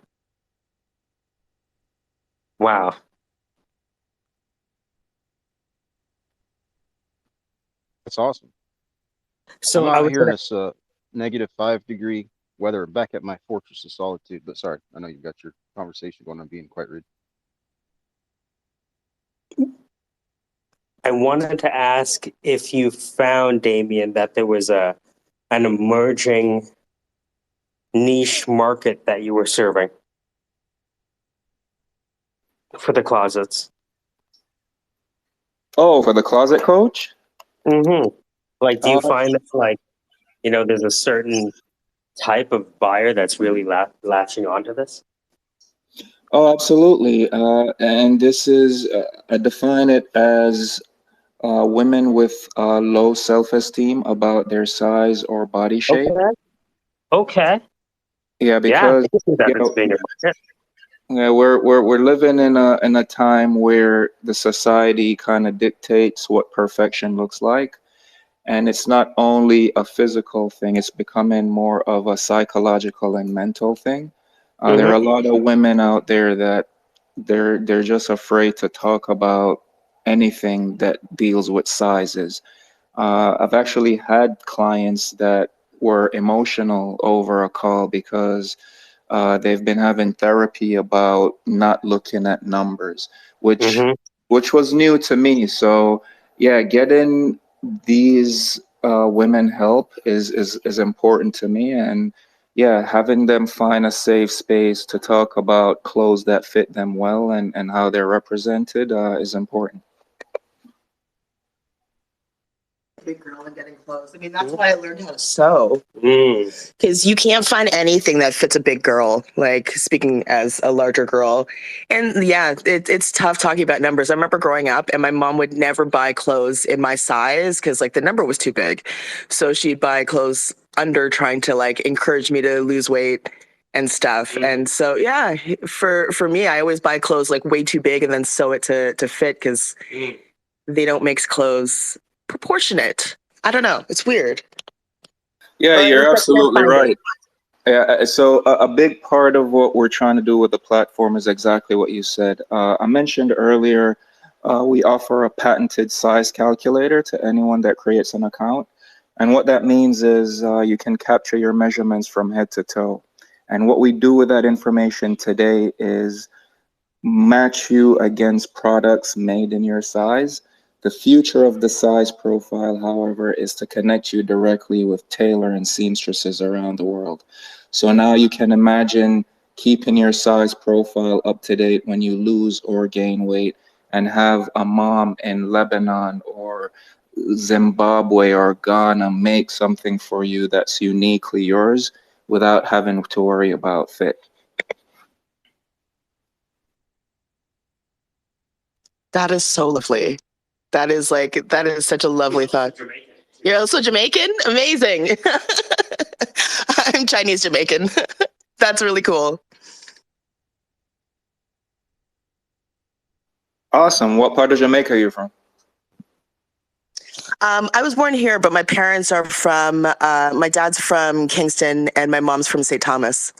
Wow. That's awesome. I'm So I out was here in gonna. this -5 degree weather back at my Fortress of Solitude. But sorry, I know you got your conversation going on being quite rude. I wanted to ask if you found, Damien, that there was an emerging niche market that you were serving for the closets. Oh, for the closet coach? Mm-hmm. Like, do you Uh, find that, like, there's a certain type of buyer that's really latching onto this? oh, absolutely. And this is, I define it as women with low self-esteem about their size or body shape. Okay. Okay. Yeah, Yeah, because I can see that you as know, being a market. yeah, we're living in a time where the society kind of dictates what perfection looks like. And it's not only a physical thing, it's becoming more of a psychological and mental thing. There are Mm-hmm. a lot of women out there that they're just afraid to talk about anything that deals with sizes. I've actually had clients that were emotional over a call because they've been having therapy about not looking at numbers, which Mm-hmm. which was new to me. So yeah, getting these women help is important to me, and yeah, having them find a safe space to talk about clothes that fit them well and how they're represented is important. Big girl and getting clothes. I mean, that's why I learned how to sew. Mm. Because you can't find anything that fits a big girl, like speaking as a larger girl. And yeah, it's tough talking about numbers. I remember growing up and my mom would never buy clothes in my size because like the number was too big. So she'd buy clothes under trying to like encourage me to lose weight and stuff. And so yeah, for me, I always buy clothes like way too big and then sew it to fit because they don't make clothes proportionate. I don't know. It's weird. Yeah, Or at you're least I can't absolutely find it. right. Yeah, so a big part of what we're trying to do with the platform is exactly what you said. I mentioned earlier, we offer a patented size calculator to anyone that creates an account. And what that means is you can capture your measurements from head to toe. And what we do with that information today is match you against products made in your size. The future of the size profile, however, is to connect you directly with tailor and seamstresses around the world. So now you can imagine keeping your size profile up to date when you lose or gain weight and have a mom in Lebanon or Zimbabwe or Ghana make something for you that's uniquely yours without having to worry about fit. That is so lovely. That is such a lovely thought. You're also Jamaican? Amazing. I'm Chinese Jamaican. That's really cool. Awesome. What part of Jamaica are you from? I was born here, but my parents are from, my dad's from Kingston and my mom's from St. Thomas.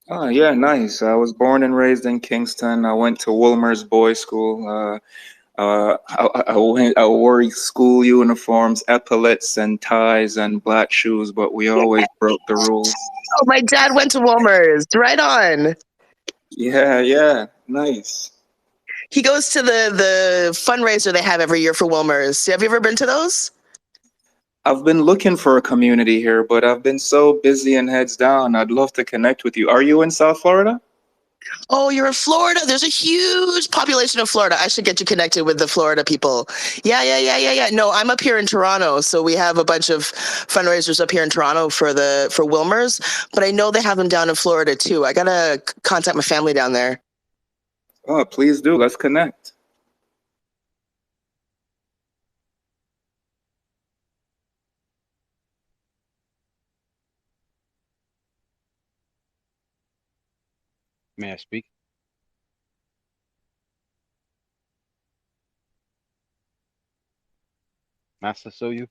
Oh, yeah, nice. I was born and raised in Kingston. I went to Wilmer's Boys School. I wore school uniforms, epaulets and ties and black shoes, but we always broke the rules. Oh, my dad went to Wolmer's. Right on. Yeah, yeah, nice. He goes to the fundraiser they have every year for Wolmer's. Have you ever been to those? I've been looking for a community here, but I've been so busy and heads down. I'd love to connect with you. Are you in South Florida? Oh, you're in Florida. There's a huge population of Florida. I should get you connected with the Florida people. Yeah. No, I'm up here in Toronto, so we have a bunch of fundraisers up here in Toronto for Wilmer's, but I know they have them down in Florida too. I gotta contact my family down there. Oh, please do. Let's connect. May I speak? Massa Soyu?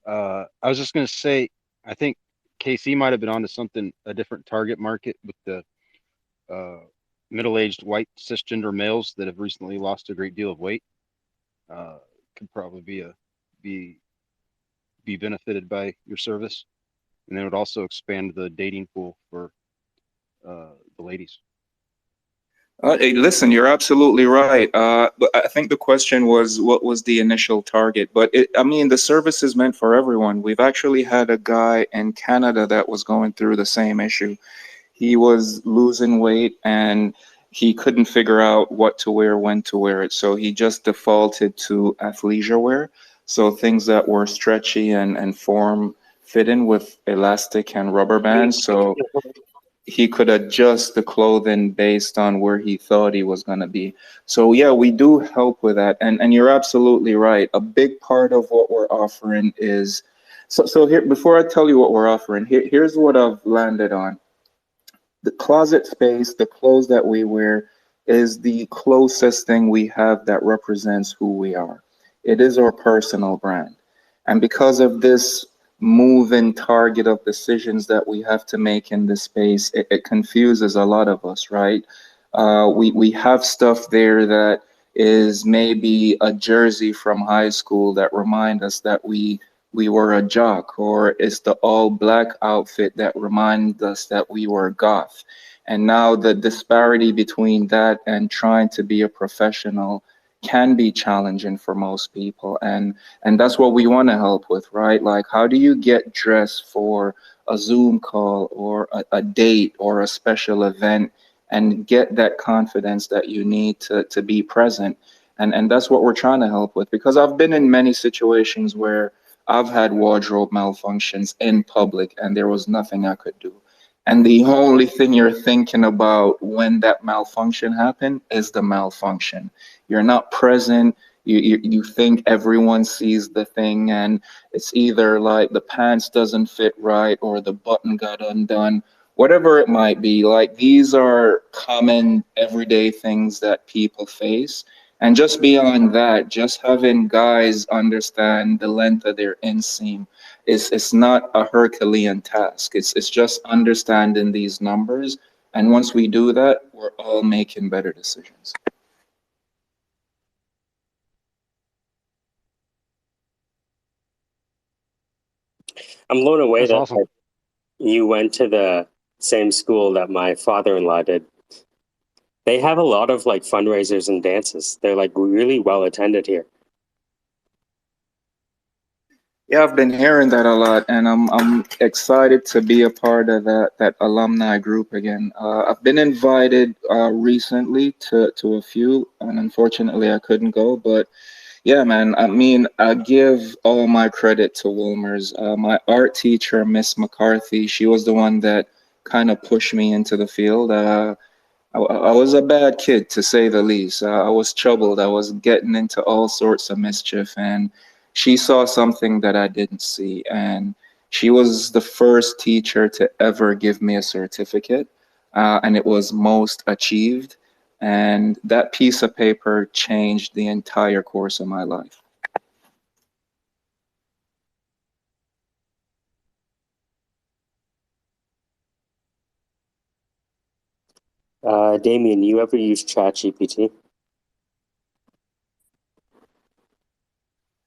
I was just gonna say, I think KC might have been onto something, a different target market with the uh, middle-aged white cisgender males that have recently lost a great deal of weight. Could probably be be benefited by your service, and it would also expand the dating pool for the ladies. Hey, listen, you're absolutely right. But I think the question was, what was the initial target? But I mean, the service is meant for everyone. We've actually had a guy in Canada that was going through the same issue. He was losing weight and he couldn't figure out what to wear, when to wear it. So he just defaulted to athleisure wear. So things that were stretchy and form fitting with elastic and rubber bands. So he could adjust the clothing based on where he thought he was going to be. So yeah, we do help with that. And you're absolutely right. A big part of what we're offering is so here, before I tell you what we're offering, here's what I've landed on. The closet space, the clothes that we wear, is the closest thing we have that represents who we are. It is our personal brand. And because of this moving target of decisions that we have to make in this space, it confuses a lot of us, right? We have stuff there that is maybe a jersey from high school that remind us that we were a jock, or it's the all black outfit that reminds us that we were goth. And now the disparity between that and trying to be a professional can be challenging for most people. And that's what we want to help with, right? Like, how do you get dressed for a Zoom call or a date or a special event and get that confidence that you need to be present? And that's what we're trying to help with, because I've been in many situations where I've had wardrobe malfunctions in public and there was nothing I could do. And the only thing you're thinking about when that malfunction happened is the malfunction. You're not present. You think everyone sees the thing, and it's either like the pants doesn't fit right or the button got undone, whatever it might be. Like, these are common everyday things that people face. And just beyond that, just having guys understand the length of their inseam is it's not a Herculean task. It's just understanding these numbers. And once we do that, we're all making better decisions. I'm blown away That's that awesome. you went to the same school that my father-in-law did. They have a lot of like fundraisers and dances. They're like really well attended here. Yeah, I've been hearing that a lot, and I'm excited to be a part of that alumni group again. I've been invited recently to a few, and unfortunately I couldn't go. But yeah, man, I mean, I give all my credit to Wilmer's. My art teacher, Miss McCarthy, she was the one that kind of pushed me into the field. I was a bad kid, to say the least. I was troubled. I was getting into all sorts of mischief, and she saw something that I didn't see. And she was the first teacher to ever give me a certificate, and it was most achieved. And that piece of paper changed the entire course of my life. Damien, you ever use ChatGPT?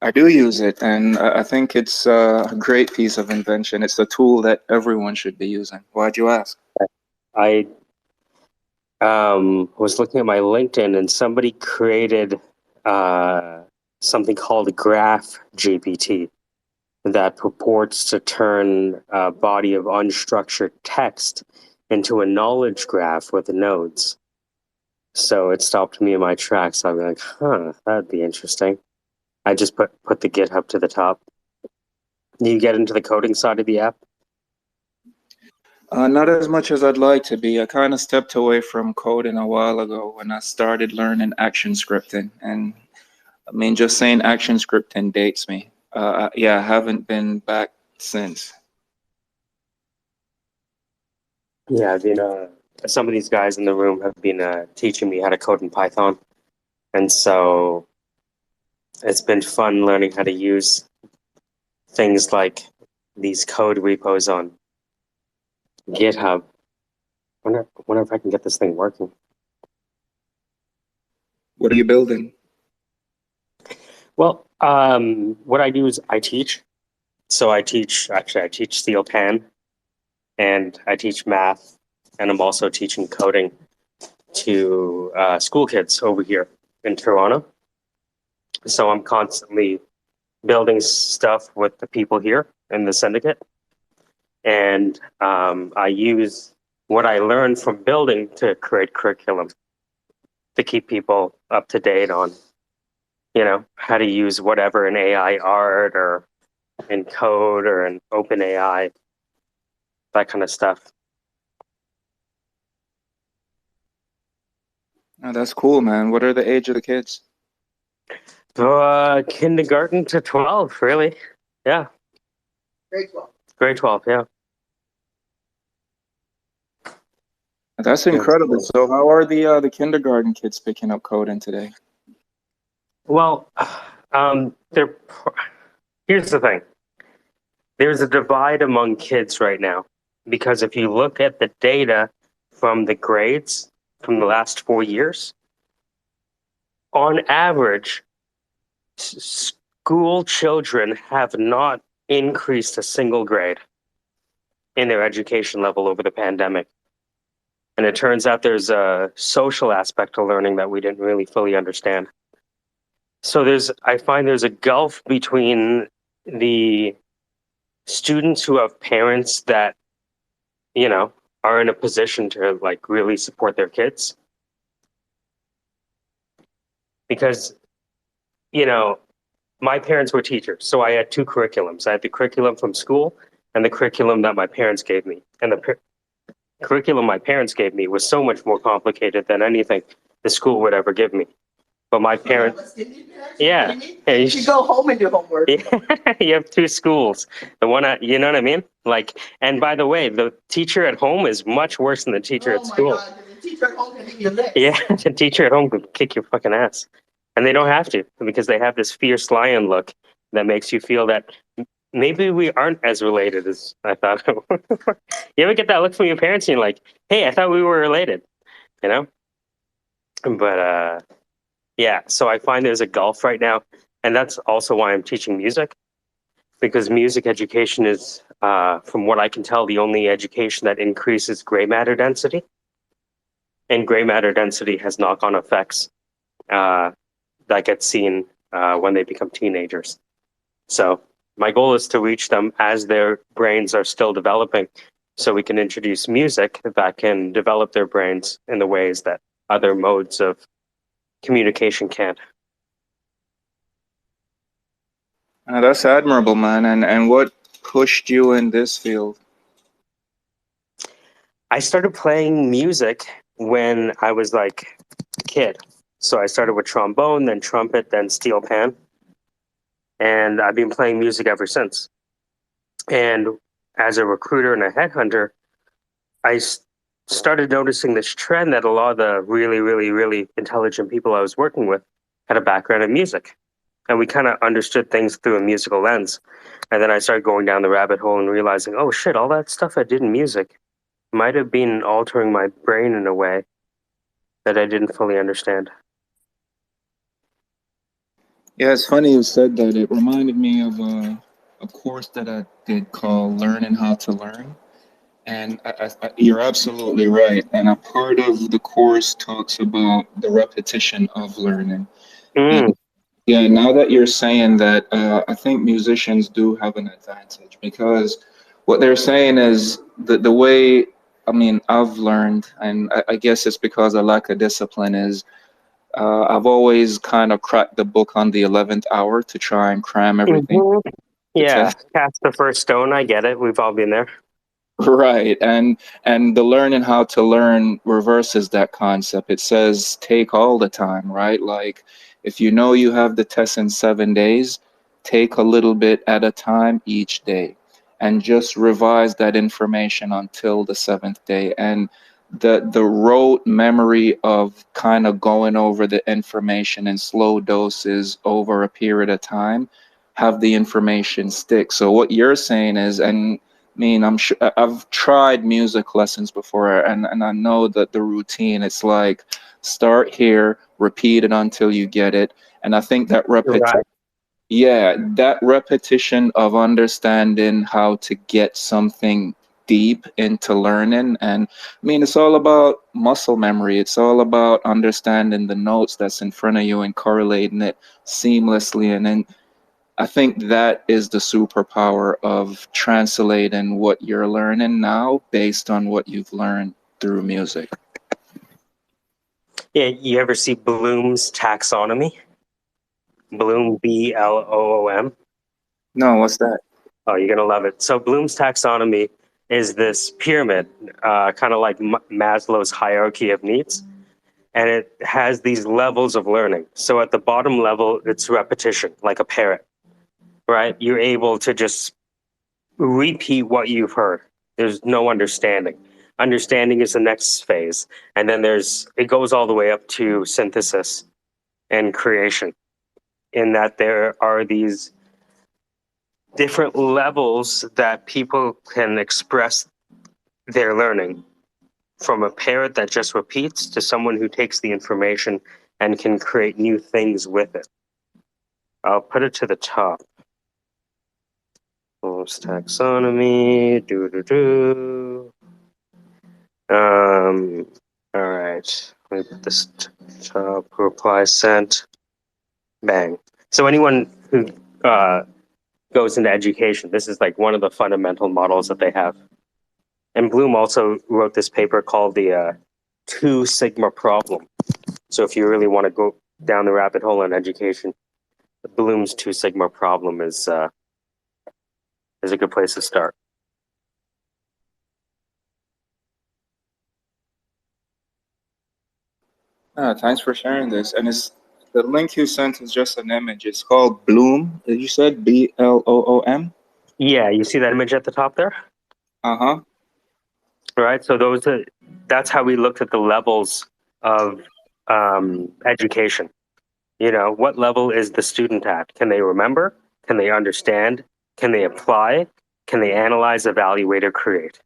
I do use it, and I think it's a great piece of invention. It's a tool that everyone should be using. Why'd you ask? I was looking at my LinkedIn and somebody created something called Graph GPT that purports to turn a body of unstructured text into a knowledge graph with nodes. So it stopped me in my tracks. I'm like, huh, that'd be interesting. I just put the GitHub to the top. Do you get into the coding side of the app? Not as much as I'd like to be. I kind of stepped away from coding a while ago when I started learning action scripting. And I mean, just saying action scripting dates me. Yeah, I haven't been back since. Yeah, I've been some of these guys in the room have been teaching me how to code in Python, and so it's been fun learning how to use things like these code repos on GitHub. Wonder if I can get this thing working. What are you building? Well, what I do is I teach. So I teach steel pan, and I teach math, and I'm also teaching coding to school kids over here in Toronto. So I'm constantly building stuff with the people here in the syndicate, and I use what I learned from building to create curriculum to keep people up to date on, how to use whatever in AI art or in code or in open AI, that kind of stuff. Oh, that's cool, man. What are the age of the kids? Kindergarten to 12, really. Yeah. Grade 12. Grade 12, yeah. That's incredible. So how are the kindergarten kids picking up coding today? Well, here's the thing. There's a divide among kids right now, because if you look at the data from the grades from the last 4 years, on average, school children have not increased a single grade in their education level over the pandemic. And it turns out there's a social aspect to learning that we didn't really fully understand. So I find there's a gulf between the students who have parents that, are in a position to like really support their kids. Because, my parents were teachers, so I had two curriculums. I had the curriculum from school and the curriculum that my parents gave me. And the curriculum my parents gave me was so much more complicated than anything the school would ever give me. But my parents, yeah, You should go home and do homework. yeah, you have two schools. The one you know what I mean? Like, and by the way, the teacher at home is much worse than the teacher at school. God, the teacher at home can hit your lips. Yeah, the teacher at home could kick your fucking ass. And they don't have to, because they have this fierce lion look that makes you feel that maybe we aren't as related as I thought. You ever get that look from your parents and you're like, hey, I thought we were related, you know? But yeah, so I find there's a gulf right now. And that's also why I'm teaching music, because music education is, from what I can tell, the only education that increases gray matter density. And gray matter density has knock-on effects that get seen when they become teenagers. So my goal is to reach them as their brains are still developing, so we can introduce music that can develop their brains in the ways that other modes of communication can't. That's admirable, man. And what pushed you in this field? I started playing music when I was like a kid. So I started with trombone, then trumpet, then steel pan. And I've been playing music ever since. And as a recruiter and a headhunter, I started noticing this trend that a lot of the really, really, really intelligent people I was working with had a background in music. And we kind of understood things through a musical lens. And then I started going down the rabbit hole and realizing, oh shit, all that stuff I did in music might have been altering my brain in a way that I didn't fully understand. Yeah, it's funny you said that. It reminded me of a course that I did called Learning How to Learn. And you're absolutely right. And a part of the course talks about the repetition of learning. And Mm. yeah, now that you're saying that, I think musicians do have an advantage, because what they're saying is the way, I mean, I've learned, and I guess it's because I lack a discipline, is I've always kind of cracked the book on the 11th hour to try and cram everything Hmm. to Yeah, test. cast the first stone. I get it. We've all been there. Right. And the learning how to learn reverses that concept. It says take all the time, right? Like if you know you have the test in 7 days, take a little bit at a time each day. and just revise that information until the seventh day. And the rote memory of kind of going over the information in slow doses over a period of time, have the information stick. So what you're saying is, and I mean, I'm sure I've tried music lessons before, and I know that the routine, it's like start here, repeat it until you get it. And I think that Right. yeah, that repetition of understanding how to get something deep into learning. And I mean, it's all about muscle memory. It's all about understanding the notes that's in front of you and correlating it seamlessly. And then I think that is the superpower of translating what you're learning now based on what you've learned through music. Yeah, you ever see Bloom's taxonomy? Bloom, Bloom. No, what's that? Oh, you're gonna love it. So Bloom's taxonomy is this pyramid, kind of like Maslow's hierarchy of needs, and it has these levels of learning. So at the bottom level, it's repetition, like a parrot, right? You're able to just repeat what you've heard. There's no understanding. Understanding is the next phase, and then it goes all the way up to synthesis and creation. In that there are these different levels that people can express their learning, from a parrot that just repeats to someone who takes the information and can create new things with it. I'll put it to the top. Bloom's taxonomy. All right. Let me put this to the top. Reply sent. Bang. So anyone who goes into education, this is like one of the fundamental models that they have. And Bloom also wrote this paper called the Two Sigma problem. So if you really want to go down the rabbit hole in education, Bloom's Two Sigma problem is a good place to start. Thanks for sharing this. And it's the link you sent is just an image. It's called Bloom. You said Bloom? Yeah, you see that image at the top there? Uh-huh. Right. So that's how we looked at the levels of education. You know, what level is the student at? Can they remember? Can they understand? Can they apply? Can they analyze, evaluate, or create?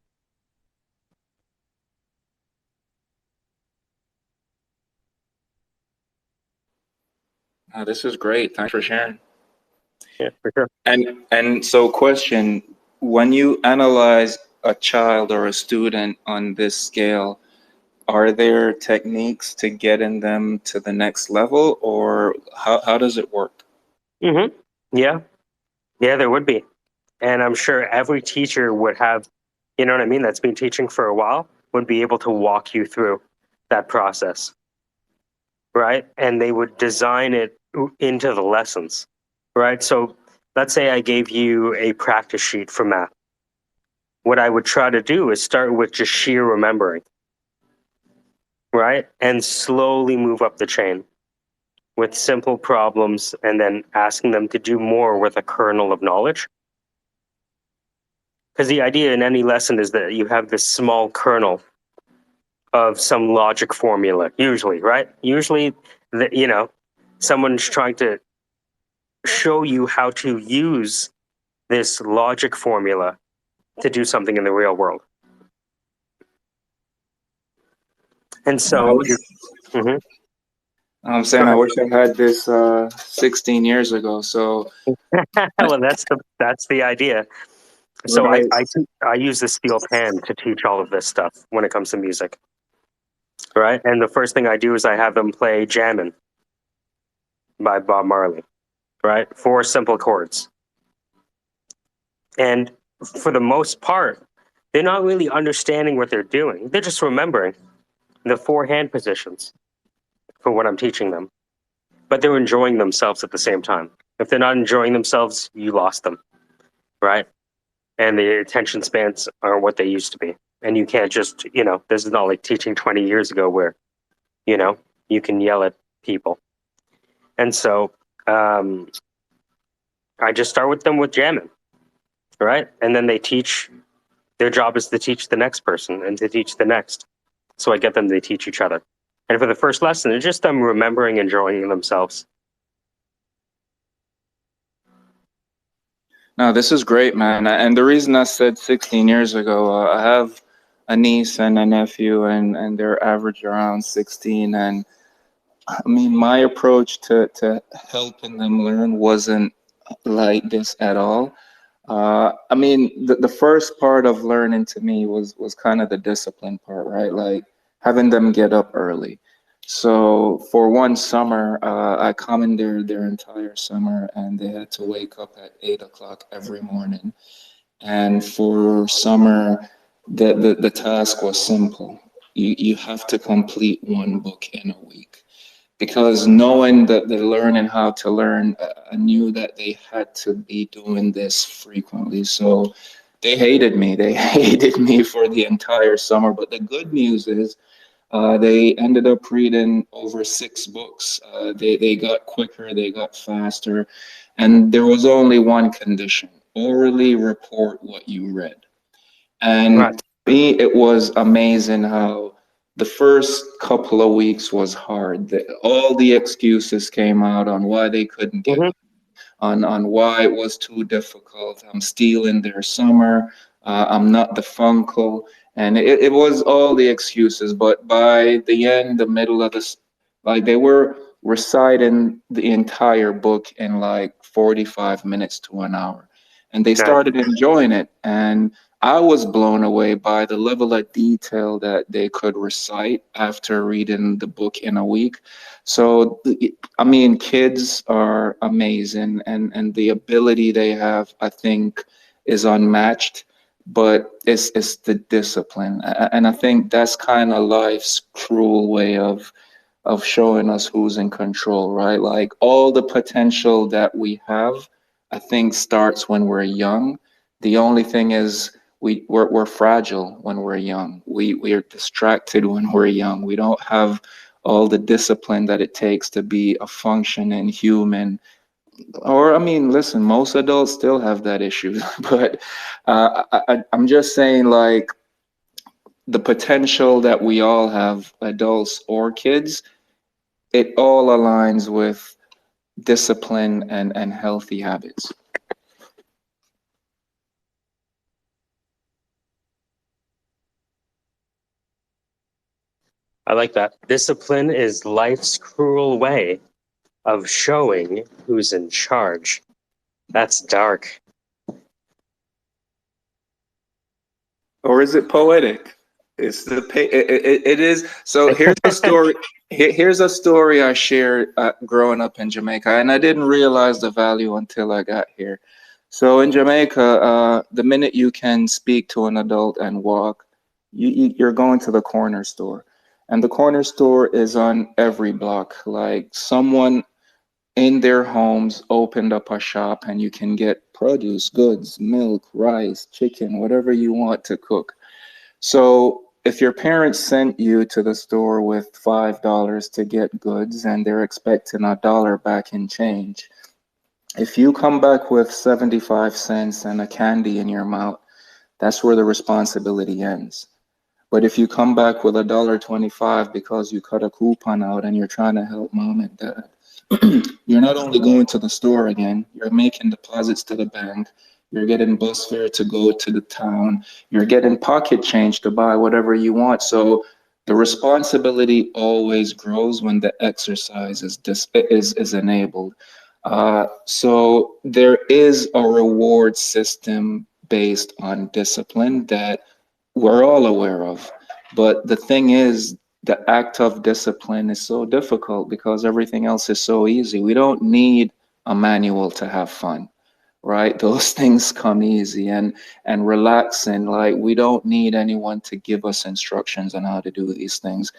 This is great. Thanks for sharing. Yeah, for sure. And so question, when you analyze a child or a student on this scale, are there techniques to getting them to the next level, or how does it work? Mm-hmm. Yeah. Yeah, there would be. And I'm sure every teacher would have, you know what I mean, that's been teaching for a while, would be able to walk you through that process, right? And they would design it into the lessons, right? So let's say I gave you a practice sheet for math. What I would try to do is start with just sheer remembering, right? And slowly move up the chain with simple problems and then asking them to do more with a kernel of knowledge. Because the idea in any lesson is that you have this small kernel of some logic formula, usually, right? Usually, someone's trying to show you how to use this logic formula to do something in the real world. And I so, wish, Mhm. I'm Go saying I ahead. wish I had this 16 years ago. So, Well, that's the idea. So right. I use the steel pen to teach all of this stuff when it comes to music, right? And the first thing I do is I have them play "Jammin'" by Bob Marley, right? Four simple chords, and for the most part, they're not really understanding what they're doing. They're just remembering the four hand positions for what I'm teaching them, but they're enjoying themselves at the same time. If they're not enjoying themselves, you lost them, right? And the attention spans aren't what they used to be. And you can't just, this is not like teaching 20 years ago where, you know, you can yell at people. And so I just start with them with jamming. right? And then they teach. Their job is to teach the next person and to teach the next. So I get them to teach each other. And for the first lesson, it's just them remembering and enjoying themselves. No, this is great, man. And the reason I said 16 years ago, I have a niece and a nephew, and they're average around 16. And I mean, my approach to helping them learn wasn't like this at all. I mean, the first part of learning to me was kind of the discipline part, right? Like having them get up early. So for one summer, I commandeered their entire summer, and they had to wake up at 8 o'clock every morning. And for summer, the task was simple. You have to complete one book in a week, because knowing that they're learning how to learn, I knew that they had to be doing this frequently. So they hated me. They hated me for the entire summer. But the good news is they ended up reading over 6 books. They got quicker, they got faster. And there was only one condition: orally report what you read. And Right. to me, it was amazing how the first couple of weeks was hard. All the excuses came out on why they couldn't get, Mm-hmm. on why it was too difficult. I'm stealing their summer. I'm not the funkle. And it was all the excuses. But by the end, the middle of this, like they were reciting the entire book in like 45 minutes to an hour. And they Right. started enjoying it. And I was blown away by the level of detail that they could recite after reading the book in a week. So, I mean, kids are amazing, and the ability they have, I think, is unmatched. But it's the discipline, and I think that's kind of life's cruel way of showing us who's in control, right? Like all the potential that we have, I think starts when we're young. The only thing is we're fragile when we're young. We are distracted when we're young. We don't have all the discipline that it takes to be a functioning human. Or I mean, listen, most adults still have that issue, but I'm just saying, like the potential that we all have, adults or kids, it all aligns with discipline and healthy habits. I like that. Discipline is life's cruel way of showing who's in charge. That's dark. Or is it poetic? It's the it is. So here's a story. Here's a story I shared growing up in Jamaica, and I didn't realize the value until I got here. So in Jamaica, the minute you can speak to an adult and walk, you're going to the corner store, and the corner store is on every block. Like someone in their homes opened up a shop, and you can get produce, goods, milk, rice, chicken, whatever you want to cook. So if your parents sent you to the store with $5 to get goods and they're expecting $1 back in change, if you come back with 75 cents and a candy in your mouth, that's where the responsibility ends. But if you come back with $1.25 because you cut a coupon out and you're trying to help mom and dad, you're not only going to the store again, you're making deposits to the bank, you're getting bus fare to go to the town, you're getting pocket change to buy whatever you want. So the responsibility always grows when the exercise is enabled. So there is a reward system based on discipline that we're all aware of. But the thing is, the act of discipline is so difficult because everything else is so easy. We don't need a manual to have fun, right? Those things come easy, and relaxing. Like we don't need anyone to give us instructions on how to do these things.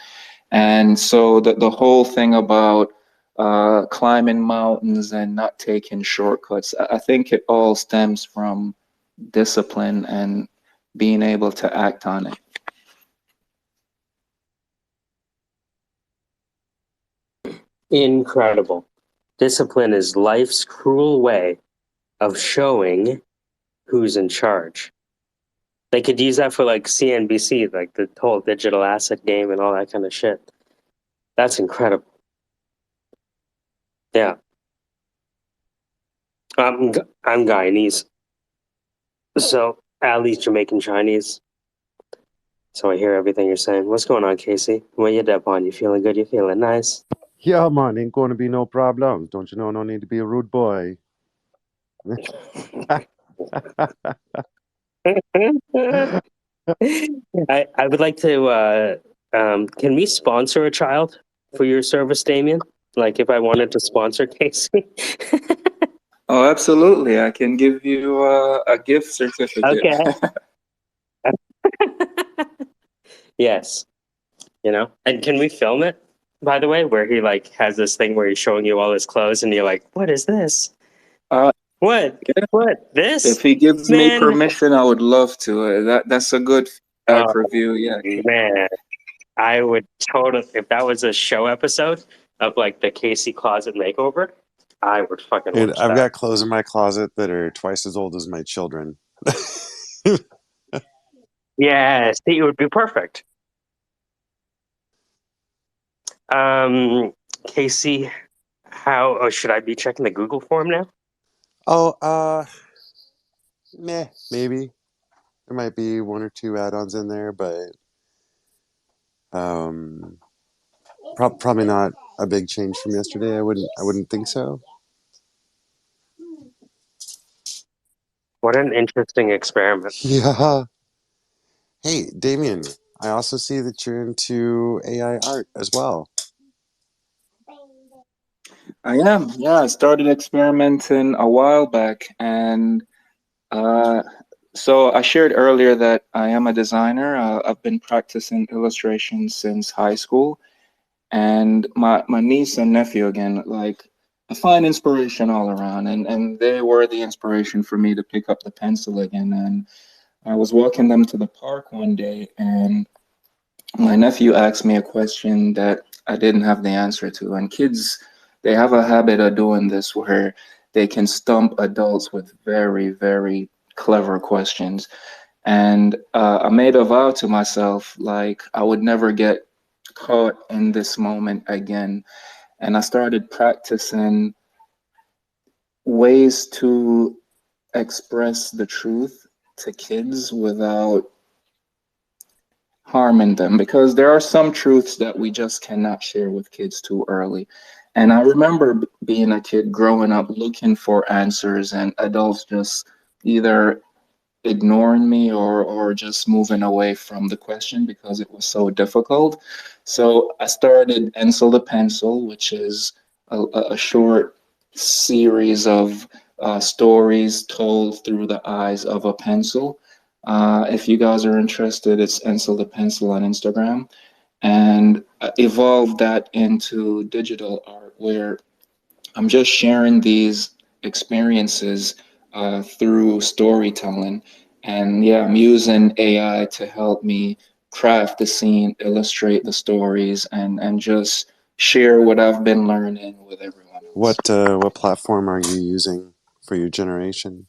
And so the whole thing about climbing mountains and not taking shortcuts, I think it all stems from discipline and being able to act on it. Incredible. Discipline is life's cruel way of showing who's in charge. They could use that for like CNBC, like the whole digital asset game and all that kind of shit. That's incredible. Yeah. I'm Guyanese. So at least Jamaican Chinese. So I hear everything you're saying. What's going on, Casey? What you up on? You feeling good? You feeling nice? Yeah, man, ain't going to be no problems. Don't you know? No need to be a rude boy. I would like to. Can we sponsor a child for your service, Damien? Like, if I wanted to sponsor Casey. Oh, absolutely. I can give you a gift certificate. Okay. Yes. And can we film it? By the way, where he like has this thing where he's showing you all his clothes, and you're like, "What is this? Uh, What? yeah, What? This? if he gives me Man, permission, I would love to. That's a good feedback oh review. Yeah. man, I would totally if that was a show episode of like the Casey Closet Makeover, I would fucking Dude, watch I've that. got clothes in my closet that are twice as old as my children. Yeah, see, it would be perfect. Um, Casey, how should I be checking the Google form now? Oh, meh, maybe. There might be one or two add-ons in there, but um, probably not a big change from yesterday. I wouldn't think so. What an interesting experiment. Yeah. Hey, Damien, I also see that you're into AI art as well. I am. Yeah, I started experimenting a while back, and uh, so I shared earlier that I am a designer. I've been practicing illustration since high school, and my niece and nephew again, like I find inspiration all around, and they were the inspiration for me to pick up the pencil again. And I was walking them to the park one day, and my nephew asked me a question that I didn't have the answer to. And kids, they have a habit of doing this where they can stump adults with very, very clever questions. And I made a vow to myself, like I would never get caught in this moment again. And I started practicing ways to express the truth to kids without harming them, because there are some truths that we just cannot share with kids too early. And I remember being a kid growing up looking for answers and adults just either ignoring me or just moving away from the question because it was so difficult. So I started Ensel the Pencil, which is a short series of stories told through the eyes of a pencil. If you guys are interested, it's Ensel the Pencil on Instagram, and evolved that into digital art where I'm just sharing these experiences through storytelling. And yeah, I'm using AI to help me craft the scene, illustrate the stories, and just share what I've been learning with everyone else. What platform are you using for your generation?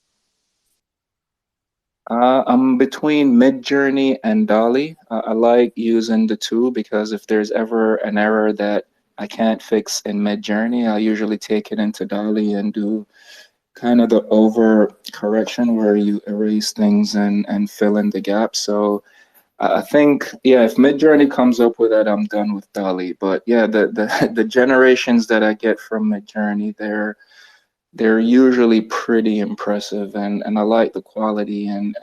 I'm between Midjourney and Dolly. I like using the two because if there's ever an error that I can't fix in Midjourney, I'll usually take it into Dolly and do kind of the over correction where you erase things and fill in the gaps. So I think, yeah, if Midjourney comes up with it, I'm done with Dolly. But yeah, the the generations that I get from Midjourney, they're usually pretty impressive, and I like the quality, and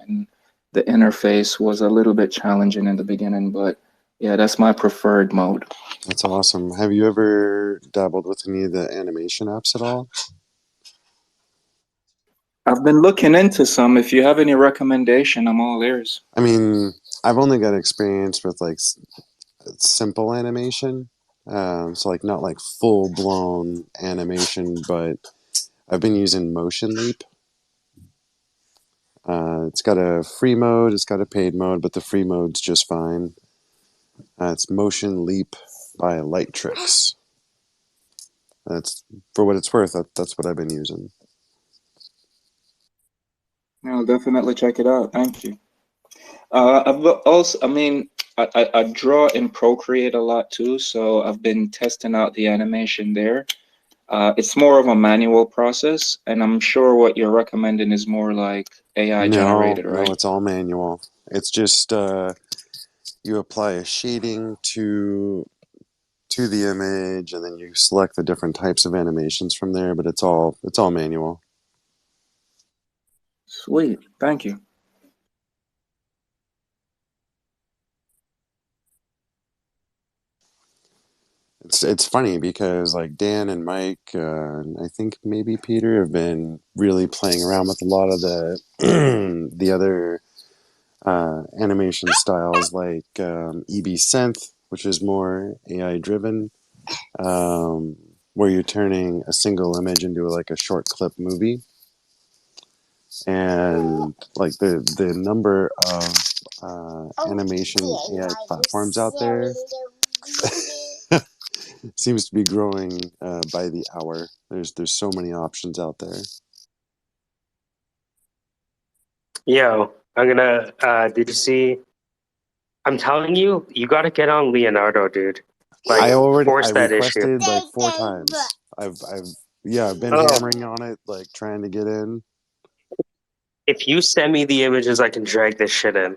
the interface was a little bit challenging in the beginning, but yeah, that's my preferred mode. That's awesome. Have you ever dabbled with any of the animation apps at all? I've been looking into some. If you have any recommendation, I'm all ears. I mean, I've only got experience with like simple animation. So like not like full blown animation, but I've been using Motion Leap. It's got a free mode, it's got a paid mode, but the free mode's just fine. It's Motion Leap by Light Tricks. That's for what it's worth. That's what I've been using. I'll definitely check it out. Thank you. I've also, I mean, I draw in Procreate a lot too, so I've been testing out the animation there. It's more of a manual process, and I'm sure what you're recommending is more like AI No, generated, no, right? it's all manual. It's just you apply a shading to the image, and then you select the different types of animations from there. But it's all manual. Sweet. Thank you. It's funny because like Dan and Mike, and I think maybe Peter have been really playing around with a lot of the the other animation styles like EB Synth, which is more AI driven, where you're turning a single image into like a short clip movie, and like the number of animation AI platforms out there seems to be growing by the hour. There's so many options out there. Yo, I'm gonna. Did you see? I'm telling you, you got to get on Leonardo, dude. Like, I force that issue. requested like 4 times. I've been Oh, hammering on it, like trying to get in. if you send me the images, I can drag this shit in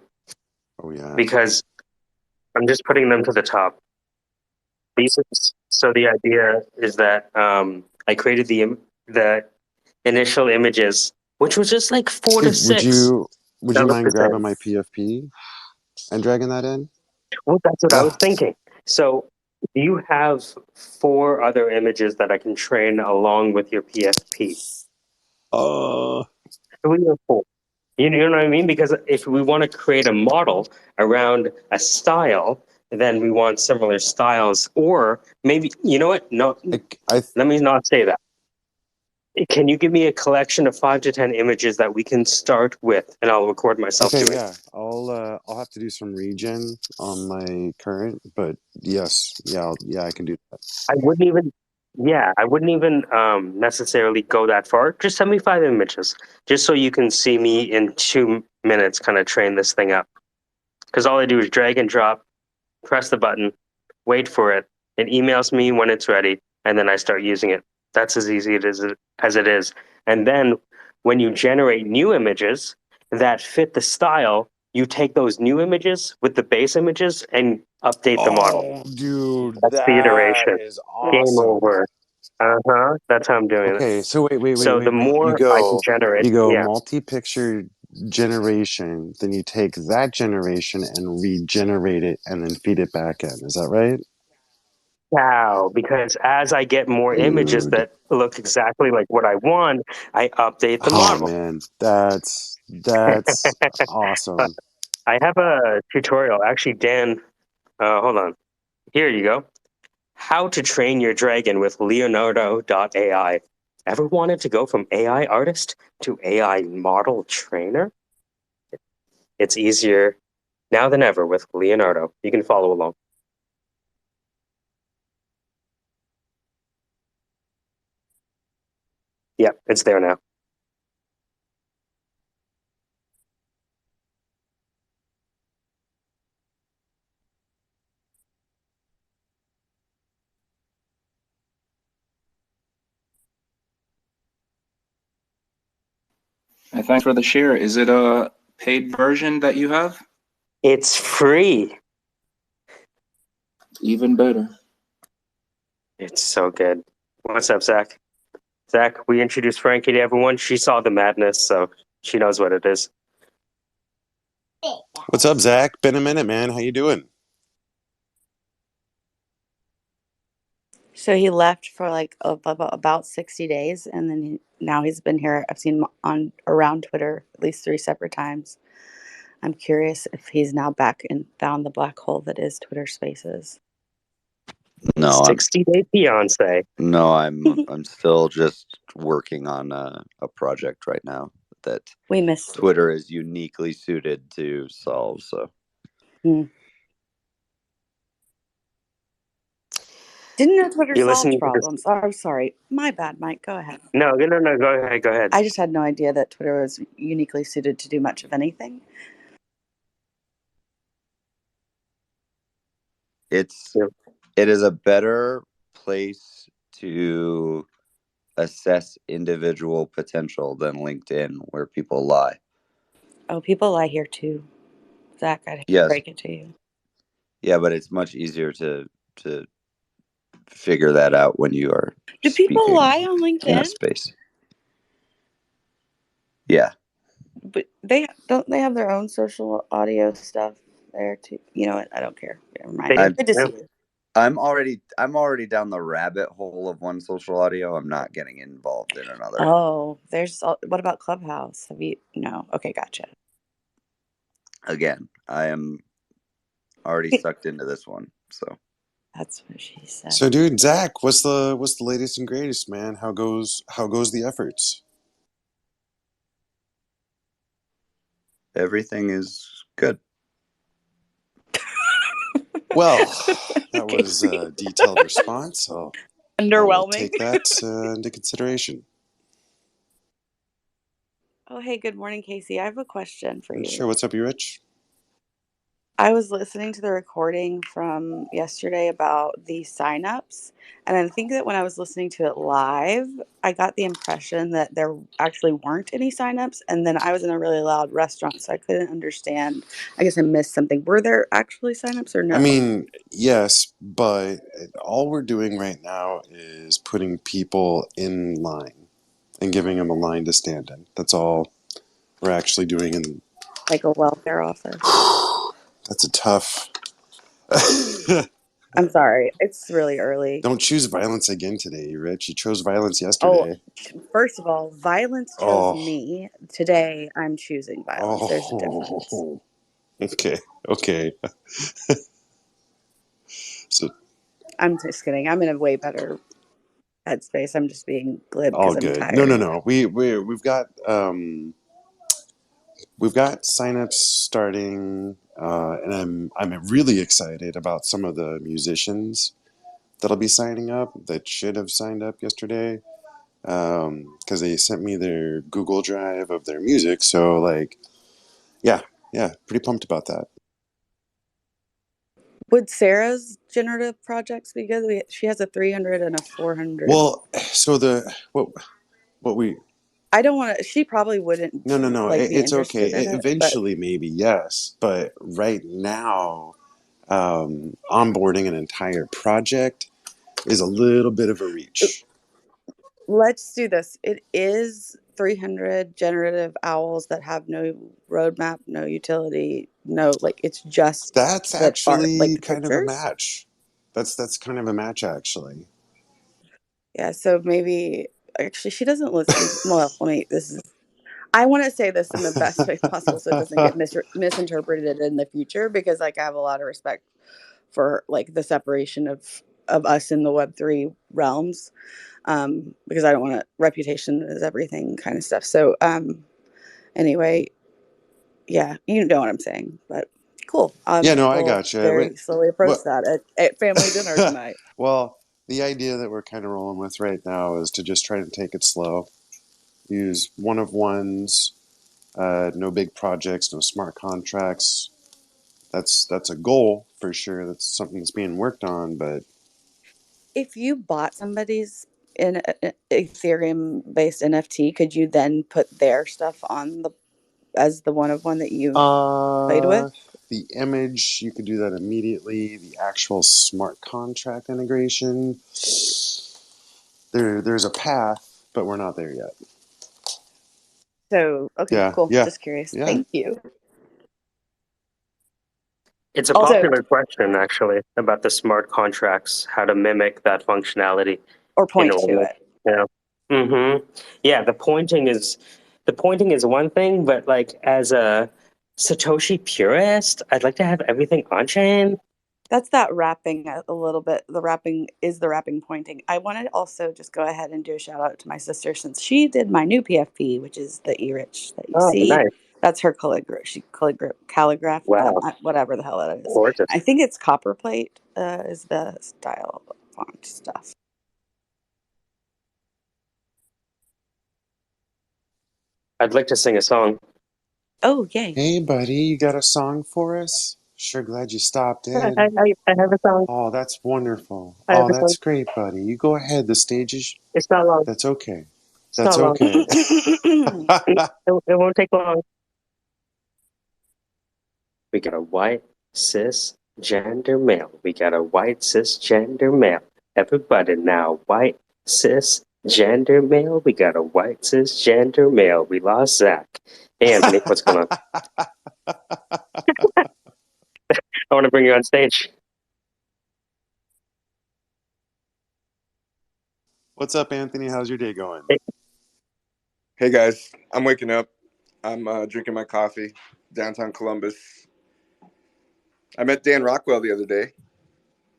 Oh yeah. because I'm just putting them to the top. So the idea is that I created the initial images, which was just like four to Dude, six. would That you was mind the grabbing thing. my PFP and dragging that in? Well, that's what I was Ugh. thinking. So you have four other images that I can train along with your PFP. Uh, 3 or 4. You know what I mean? Because if we want to create a model around a style, then we want similar styles. Or maybe, you know what? No, I let me not say that. Can you give me a collection of 5 to 10 images that we can start with, and I'll record myself okay, doing it? yeah. I'll have to do some regen on my current, but yes, yeah, I can do that. I wouldn't even, yeah, I wouldn't even necessarily go that far. Just send me 5 images, just so you can see me in 2 minutes kind of train this thing up. Because all I do is drag and drop, press the button, wait for it. It emails me when it's ready, and then I start using it. That's as easy as it is. And then when you generate new images that fit the style, you take those new images with the base images and update the model. Oh, dude, That's the that iteration. is Game awesome. over. Uh-huh. That's how I'm doing it. Okay, so So the wait. more I can generate, You go yeah. multi-picture generation, then you take that generation and regenerate it and then feed it back in. Is that right? Wow, because as I get more images Dude. that look exactly like what I want, I update the Oh model. man, that's awesome. I have a tutorial. Actually, Dan, hold on. Here you go. How to train your dragon with Leonardo.ai. Ever wanted to go from AI artist to AI model trainer? It's easier now than ever with Leonardo. You can follow along. Yep, it's there now. And thanks for the share. Is it a paid version that you have? It's free. Even better. It's so good. What's up, Zach? Zach, we introduced Frankie to everyone. She saw the madness, so she knows what it is. What's up, Zach? Been a minute, man. How you doing? So he left for like about 60 days, and then now he's been here. I've seen him on around Twitter at least 3 separate times. I'm curious if he's now back and found the black hole that is Twitter Spaces. No, 60-day fiance. I'm still just working on a project right now that We missed you. Twitter is uniquely suited to solve. So Did Didn't know Twitter You're solved listening to this. problems. Oh, sorry. My bad, Mike. Go ahead. No, go ahead, go ahead. I just had no idea that Twitter was uniquely suited to do much of anything. It is a better place to assess individual potential than LinkedIn, where people lie. Oh, people lie here too. Zach, I'd hate to Yes. break it to you. Yeah, but it's much easier to figure that out when you are Do people speaking lie on in a LinkedIn? space. Yeah. But they have their own social audio stuff there too. You know what? I don't care. Never mind. They- Good to yeah. see you. I'm already down the rabbit hole of one social audio. I'm not getting involved in another. Oh, what about Clubhouse? No. Okay, gotcha. Again, I am already sucked into this one. So That's what she said. So, dude, Zach, what's the latest and greatest, man? How goes the efforts? everything is good. Well, that was a detailed response. I'll Underwhelming. take that into consideration. Oh, hey, good morning, Casey. I have a question for you. Sure. What's up, you Rich? I was listening to the recording from yesterday about the signups, and I think that when I was listening to it live, I got the impression that there actually weren't any signups, and then I was in a really loud restaurant, so I couldn't understand. I guess I missed something. Were there actually signups or no? I mean, yes, but all we're doing right now is putting people in line and giving them a line to stand in. That's all we're actually doing. And like a welfare office. that's a tough. I'm sorry. It's really early. Don't choose violence again today, Rich. You chose violence yesterday. First of all, violence chose me. Today, I'm choosing violence. There's a difference. Okay. So I'm just kidding. I'm in a way better headspace. I'm just being glib all because I'm good. tired. No. We've got signups starting, and I'm really excited about some of the musicians that'll be signing up that should have signed up yesterday, because they sent me their Google Drive of their music. So yeah, pretty pumped about that. Would Sarah's generative projects be good? She has a 300 and a 400. Well, so what we. I don't want to. She probably wouldn't. No. It's okay. In Eventually, maybe yes, but right now, onboarding an entire project is a little bit of a reach. Let's do this. It is 300 generative owls that have no roadmap, no utility, it's just that's the actually art, the kind of a pictures. match. That's kind of a match, actually. Yeah, so maybe actually she doesn't listen. Well, I want to say this in the best way possible so it doesn't get misinterpreted in the future, because I have a lot of respect for the separation of us in the Web3 realms, because I don't want reputation is everything kind of stuff. So anyway, yeah, you know what I'm saying, but cool. Yeah, no, I we'll gotcha. very slowly approach What- that at family dinner tonight. Well, the idea that we're kind of rolling with right now is to just try to take it slow. Use one of ones, no big projects, no smart contracts. That's a goal for sure. That's something that's being worked on. But If you bought somebody's in Ethereum based NFT, could you then put their stuff on as the one of one that you played with? The image, you could do that immediately. The actual smart contract integration, there's a path, but we're not there yet. So, okay, Yeah, cool. yeah, Just curious. yeah. Thank you. It's a popular question, actually, about the smart contracts, how to mimic that functionality. Or point to it. Yeah. Mm-hmm. Yeah, the pointing is one thing, but as a Satoshi purist, I'd like to have everything on chain. That's that wrapping a little bit. The wrapping is the wrapping pointing. I want to also just go ahead and do a shout out to my sister, since she did my new PFP, which is the E-Rich that you see. Nice. That's her calligraph. Wow. Whatever the hell that is. Gorgeous. I think it's copperplate is the style. font stuff. I'd like to sing a song. Oh, yay. Hey, buddy, you got a song for us? Sure glad you stopped I, in. I have a song. Oh, that's wonderful. I have Oh, a song. that's great, buddy. You go ahead. The stage is. It's not long. That's okay. It's That's not long. okay. It won't take long. We got a white cisgender male. We got a white cisgender male. Everybody now, white cisgender male. We got a white cisgender male. We lost Zach. Hey, Anthony, what's going on? I want to bring you on stage. What's up, Anthony? How's your day going? Hey, Hey guys, I'm waking up. I'm drinking my coffee downtown Columbus. I met Dan Rockwell the other day.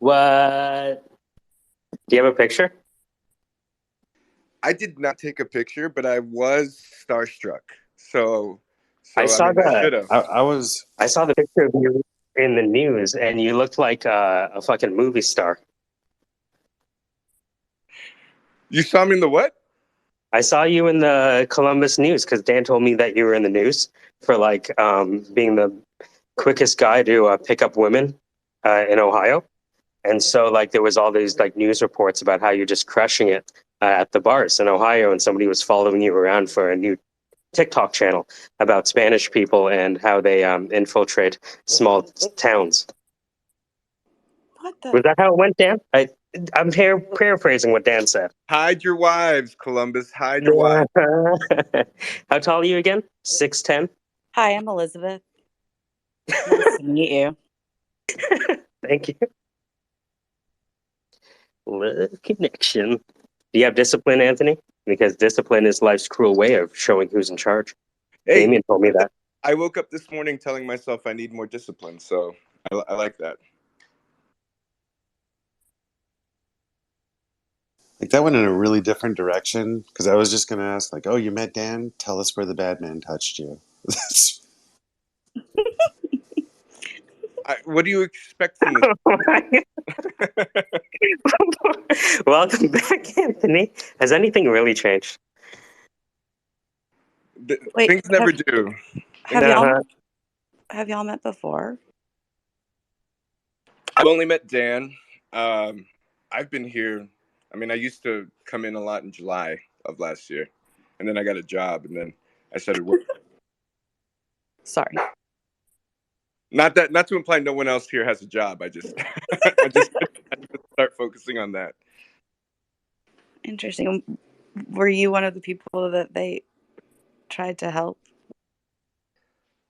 what? Do you have a picture? I did not take a picture, but I was starstruck. So I I saw mean, I the should have. I was. I saw the picture of you in the news, and you looked like a fucking movie star. You saw me in the what? I saw you in the Columbus news because Dan told me that you were in the news for like being the quickest guy to pick up women in Ohio. And so like there was all these like news reports about how you're just crushing it at the bars in Ohio, and somebody was following you around for a new TikTok channel about Spanish people and how they infiltrate small towns. What the? Was that how it went, Dan? I'm paraphrasing what Dan said. Hide your wives, Columbus. Hide your wives. How tall are you again? 6'10"? Hi, I'm Elizabeth. Nice to meet you. Thank you. Love connection. Do you have discipline, Anthony? Because discipline is life's cruel way of showing who's in charge. Hey, Damien told me that. I woke up this morning telling myself I need more discipline, so I like that. Like that went in a really different direction because I was just gonna ask, like, "Oh, you met Dan? Tell us where the bad man touched you." What do you expect from this? Welcome back, Anthony. Has anything really changed? Wait, Things never do. Have y'all met before? I've only met Dan. I've been here. I mean, I used to come in a lot in July of last year, and then I got a job, and then I started working. Sorry. Not to imply no one else here has a job. I just, I just start focusing on that. Interesting. Were you one of the people that they tried to help?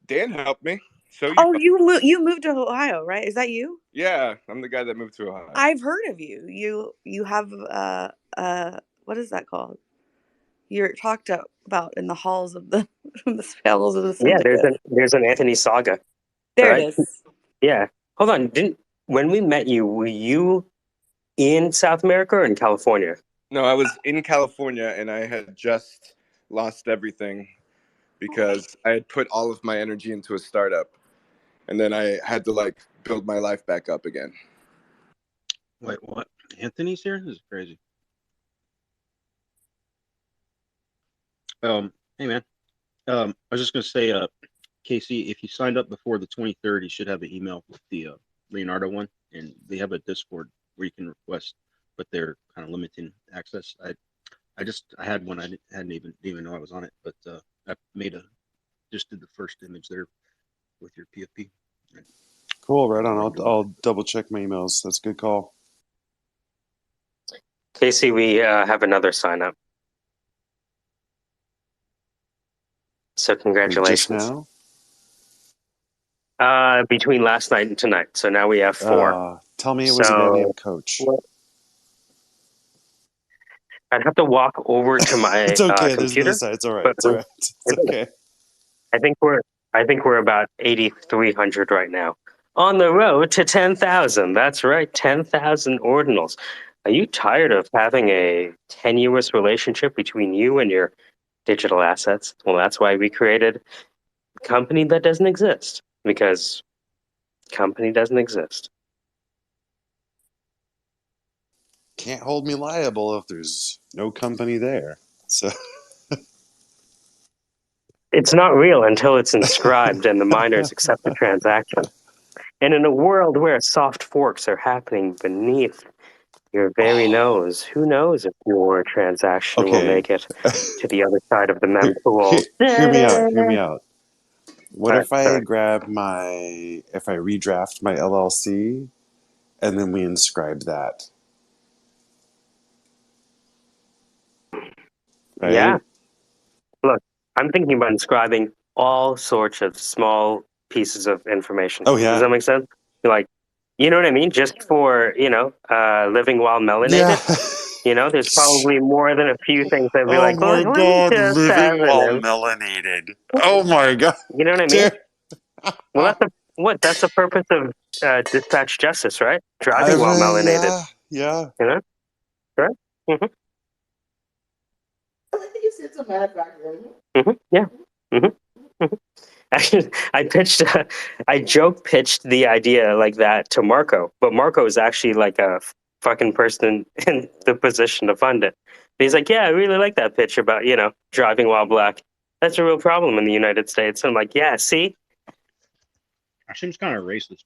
Dan helped me. So You moved to Ohio, right? Is that you? Yeah, I'm the guy that moved to Ohio. I've heard of you. You have what is that called? You're talked about in the halls of the the halls of the Syndicate. Yeah, there's an Anthony saga. There right? it is. Yeah. Hold on. When we met you, were you in South America or in California? No, I was in California, and I had just lost everything because I had put all of my energy into a startup, and then I had to like build my life back up again. Wait, what? Anthony's here? This is crazy. Hey man. I was just gonna say, Casey, if you signed up before the 23rd, you should have an email with the Leonardo one, and they have a Discord where you can request, but they're kind of limiting access. I had one. I didn't even know I was on it, but I just did the first image there with your PFP. Cool, right on. I'll double check my emails. That's a good call. Casey, we have another sign up. So congratulations. Just now? Between last night and tonight. So now we have 4. Tell me it was a guy named Coach. I'd have to walk over to my It's okay. computer. There's no side. It's all right. It's all right. It's okay. I think we're about 8,300 right now. On the road to 10,000. That's right, 10,000 ordinals. Are you tired of having a tenuous relationship between you and your digital assets? Well, that's why we created a company that doesn't exist. Because company doesn't exist. can't hold me liable if there's no company there. So It's not real until it's inscribed and the miners accept the transaction. And in a world where soft forks are happening beneath your very nose, who knows if your transaction will okay, make it to the other side of the mempool. hear me out. Hear me All out. What right, if all I right. grab if I redraft my LLC and then we inscribe that, Yeah, right? look, I'm thinking about inscribing all sorts of small pieces of information. Oh Does yeah, that make sense? Like, you know what I mean? Just for, living while yeah. melanated. There's probably more than a few things that'd be Oh like, my let me god, just have living while an, melanated. Oh my god, you know what I mean? dude. Well, that's the purpose of dispatch justice, right? I Driving while mean, melanated, yeah, yeah. you know, right? Hmm. Yeah. Hmm. Hmm. Actually, I joke pitched the idea like that to Marco, but Marco is actually like a fucking person in the position to fund it. And he's like, yeah, I really like that pitch about, driving while black. That's a real problem in the United States. And I'm like, yeah, see? That seems kind of racist.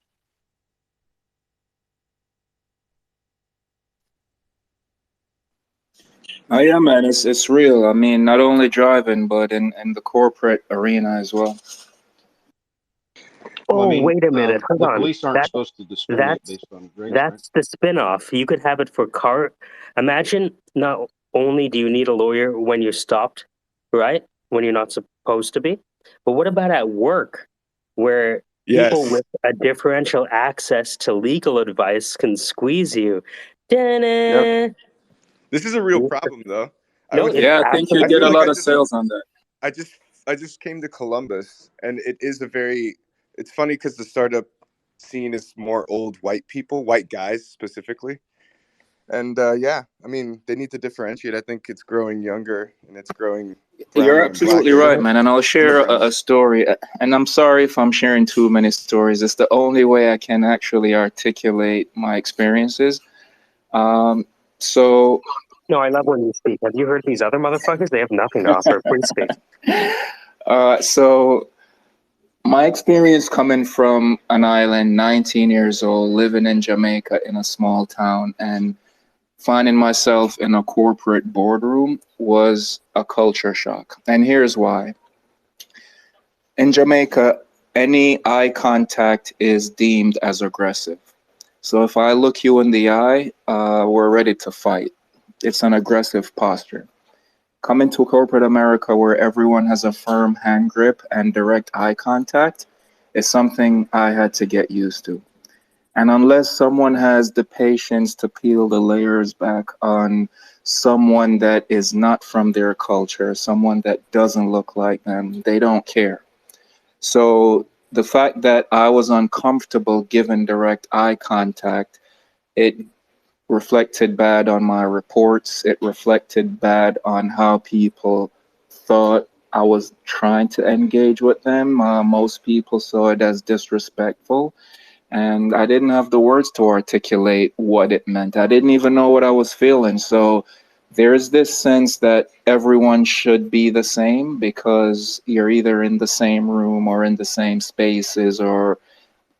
Oh yeah, man, it's real. I mean, not only driving, but in the corporate arena as well. Well, I Oh, mean, wait a minute. Hold the on. police aren't That supposed to discriminate that's based on race, right? that's the spin-off. You could have it for car. Imagine not only do you need a lawyer when you're stopped, right? When you're not supposed to be, but what about at work where people Yes. with a differential access to legal advice can squeeze you? Yep. Da-na. This is a real problem, though. I No, was. it's Yeah, I think you I get feel a absolutely. like lot of sales on that. I just, I just came to Columbus, and it is a very. It's funny because the startup scene is more old white people, white guys specifically, and yeah, I mean they need to differentiate. I think it's growing younger and it's growing You're browner and absolutely blacker right, man. And I'll share a immigrants. story. And I'm sorry if I'm sharing too many stories. It's the only way I can actually articulate my experiences. Um, so, No, I love when you speak. Have you heard these other motherfuckers? They have nothing to offer. Please speak. so my experience coming from an island, 19 years old, living in Jamaica in a small town, and finding myself in a corporate boardroom was a culture shock. And here's why. In Jamaica, any eye contact is deemed as aggressive. So if I look you in the eye, we're ready to fight. It's an aggressive posture. Coming to corporate America, where everyone has a firm hand grip and direct eye contact, is something I had to get used to. And unless someone has the patience to peel the layers back on someone that is not from their culture, someone that doesn't look like them, they don't care. So the fact that I was uncomfortable given direct eye contact, it reflected bad on my reports. It reflected bad on how people thought I was trying to engage with them. Most people saw it as disrespectful, and I didn't have the words to articulate what it meant. I didn't even know what I was feeling. So there's this sense that everyone should be the same because you're either in the same room or in the same spaces or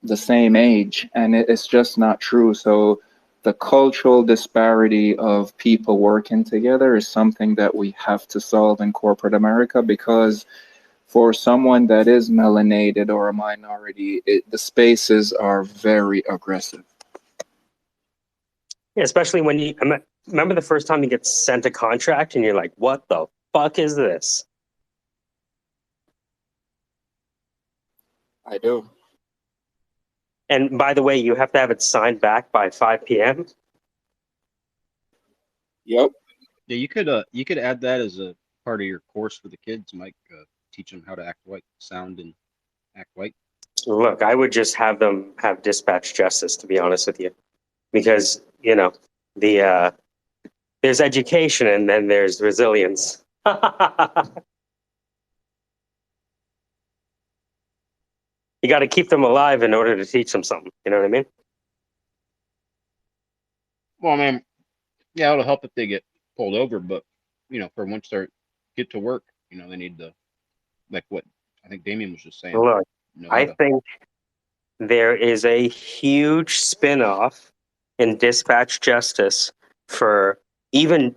the same age, and it's just not true. So the cultural disparity of people working together is something that we have to solve in corporate America, because for someone that is melanated or a minority, the spaces are very aggressive. Yeah, especially when remember the first time you get sent a contract and you're like, what the fuck is this? I do. And by the way, you have to have it signed back by 5 p.m. Yep. Yeah, you could add that as a part of your course for the kids, Mike. Teach them how to act white, sound and act white. Look, I would just have them have dispatch justice, to be honest with you, because the there's education and then there's resilience. You got to keep them alive in order to teach them something. You know what I mean? Well, man, Yeah, it'll help if they get pulled over, but for once they get to work, they need to, like what I think Damien was just saying, Look, know how I to. think there is a huge spin-off in dispatch justice for even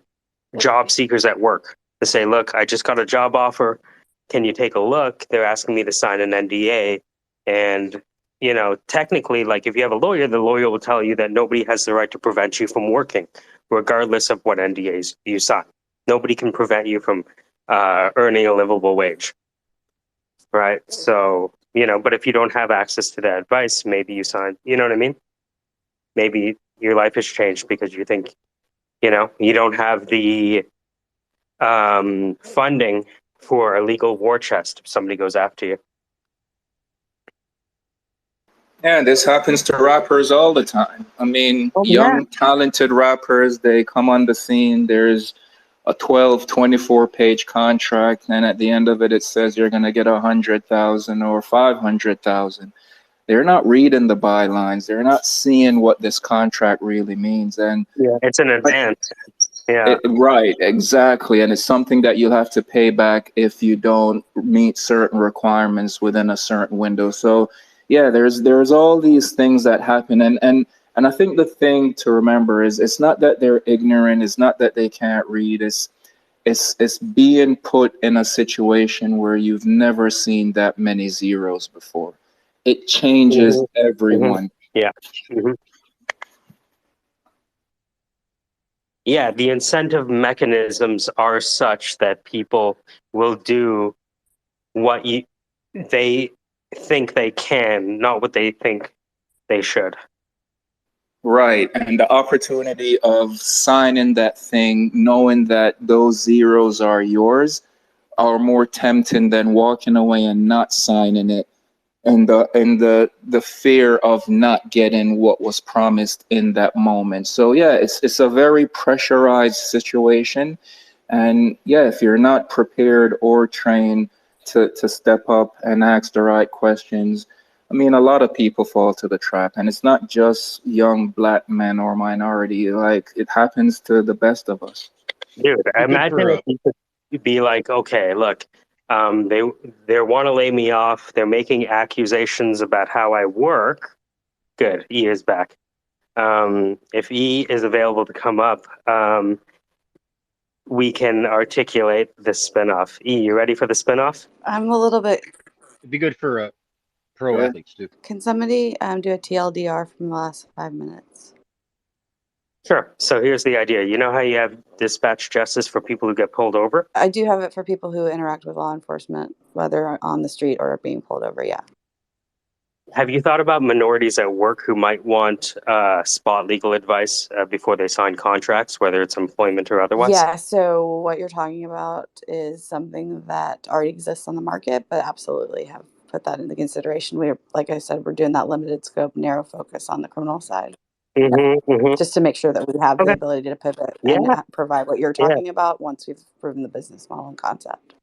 job seekers at work to say, look, I just got a job offer. Can you take a look? They're asking me to sign an NDA. And, technically, like if you have a lawyer, the lawyer will tell you that nobody has the right to prevent you from working, regardless of what NDAs you sign. Nobody can prevent you from earning a livable wage. Right. So, but if you don't have access to that advice, maybe you sign, you know what I mean? Maybe your life has changed because you think, you don't have the funding for a legal war chest if somebody goes after you. Yeah, this happens to rappers all the time. I mean, Oh, yeah. young, talented rappers, they come on the scene. There's a 12, 24-page contract, and at the end of it, it says you're going to get 100,000 or 500,000. They're not reading the bylines. They're not seeing what this contract really means. And Yeah, it's an advance. Yeah. right, exactly. And it's something that you'll have to pay back if you don't meet certain requirements within a certain window. So yeah, there's all these things that happen. And I think the thing to remember is it's not that they're ignorant, it's not that they can't read, it's being put in a situation where you've never seen that many zeros before. It changes Mm-hmm. everyone. Yeah. Mm-hmm. Yeah, the incentive mechanisms are such that people will do what they think they can, not what they think they should. Right. And the opportunity of signing that thing, knowing that those zeros are yours, are more tempting than walking away and not signing it. And the fear of not getting what was promised in that moment. So yeah, it's a very pressurized situation. And yeah, if you're not prepared or trained to step up and ask the right questions, I mean, a lot of people fall to the trap, and it's not just young black men or minority. Like, it happens to the best of us. Dude, Be good imagine for if you could be like, okay, look, they want to lay me off. They're making accusations about how I work. Good, E is back. If E is available to come up, we can articulate the spinoff. E, you ready for the spinoff? I'm a little bit. It'd be good for pro Yeah. athletes too. Can somebody do a TLDR from the last 5 minutes? Sure. So here's the idea. You know how you have dispatch justice for people who get pulled over? I do have it for people who interact with law enforcement, whether on the street or being pulled over. Yeah. Have you thought about minorities at work who might want spot legal advice before they sign contracts, whether it's employment or otherwise? Yeah. So what you're talking about is something that already exists on the market, but absolutely have put that into consideration. We're, like I said, we're doing that limited scope, narrow focus on the criminal side, Mm-hmm, mm-hmm. just to make sure that we have the Okay. ability to pivot Yeah. and provide what you're Yeah. talking about once we've proven the business model and concept.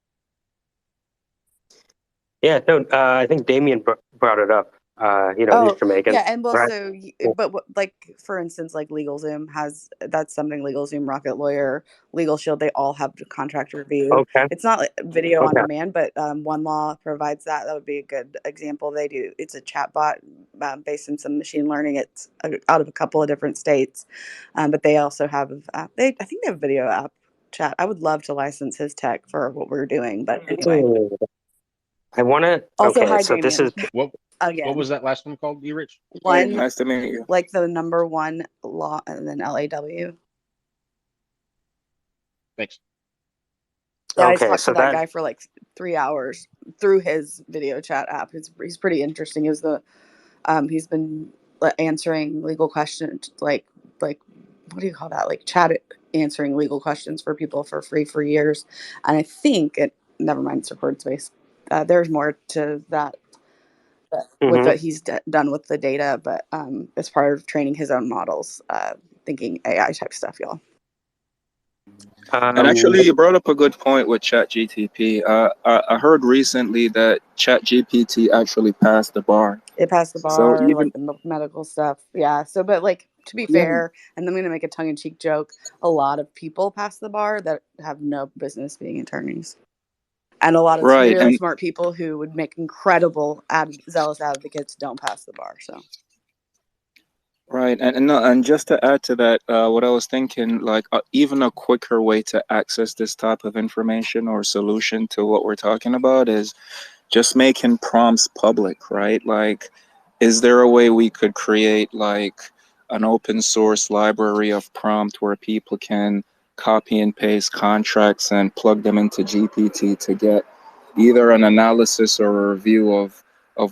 Yeah. No, I think Damien brought it up. He's Jamaican. yeah, and Right? also, but like for instance, like LegalZoom has that's something. LegalZoom, Rocket Lawyer, Legal Shield, they all have contract review. Okay. It's not like video on Okay. demand, but One Law provides that. That would be a good example. They do. It's a chatbot based in some machine learning. It's out of a couple of different states, but they also have. I think they have a video app chat. I would love to license his tech for what we're doing, but anyway. Ooh. I want to. Also, Okay. hi, So this is. Damien. What Again, was that last one called, Rich? Hey, one nice to meet you. like the number one law and then LAW. Thanks. Yeah, I Okay. talked So to that that. guy for like 3 hours through his video chat app. He's pretty interesting. He's been answering legal questions like what do you call that? Like chat answering legal questions for people for free for years. And I think it. Never mind, it's record space. There's more to that. With Mm-hmm. what he's done with the data, but as part of training his own models, thinking AI type stuff, y'all. And actually, you brought up a good point with ChatGPT. I heard recently that ChatGPT actually passed the bar. It passed the So bar, even like the medical stuff. Yeah. So, but like to be Yeah. fair, and I'm going to make a tongue-in-cheek joke, a lot of people pass the bar that have no business being attorneys. And a lot of Right. really And smart people who would make incredible zealous advocates don't pass the bar. So right, and no, and just to add to that, what I was thinking, like even a quicker way to access this type of information or solution to what we're talking about is just making prompts public, right? Like, is there a way we could create like an open source library of prompt where people can copy and paste contracts and plug them into GPT to get either an analysis or a review of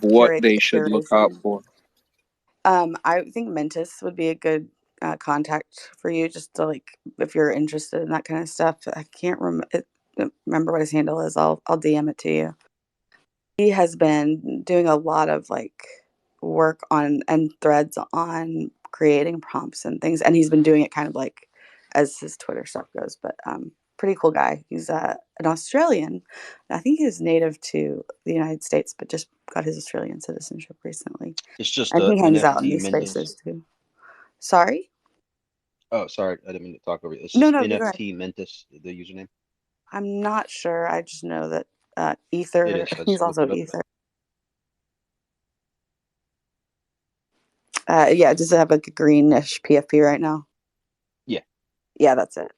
what they should look out curation. for? I think Mentis would be a good contact for you, just to like if you're interested in that kind of stuff. I can't remember what his handle is. I'll DM it to you. He has been doing a lot of like work on and threads on creating prompts and things, and he's been doing it kind of like as his Twitter stuff goes. But pretty cool guy. He's an Australian. I think he's native to the United States, but just got his Australian citizenship recently. It's just And he hangs out in NFT these Mentis. spaces too. Sorry? Oh, sorry, I didn't mean to talk over you. It's No, just no, go ahead. NFT Mentis, the username. I'm not sure. I just know that It Ether, is. I he's just looked also it up. Ether. Yeah, does it have like a greenish PFP right now? Yeah. Yeah, that's it.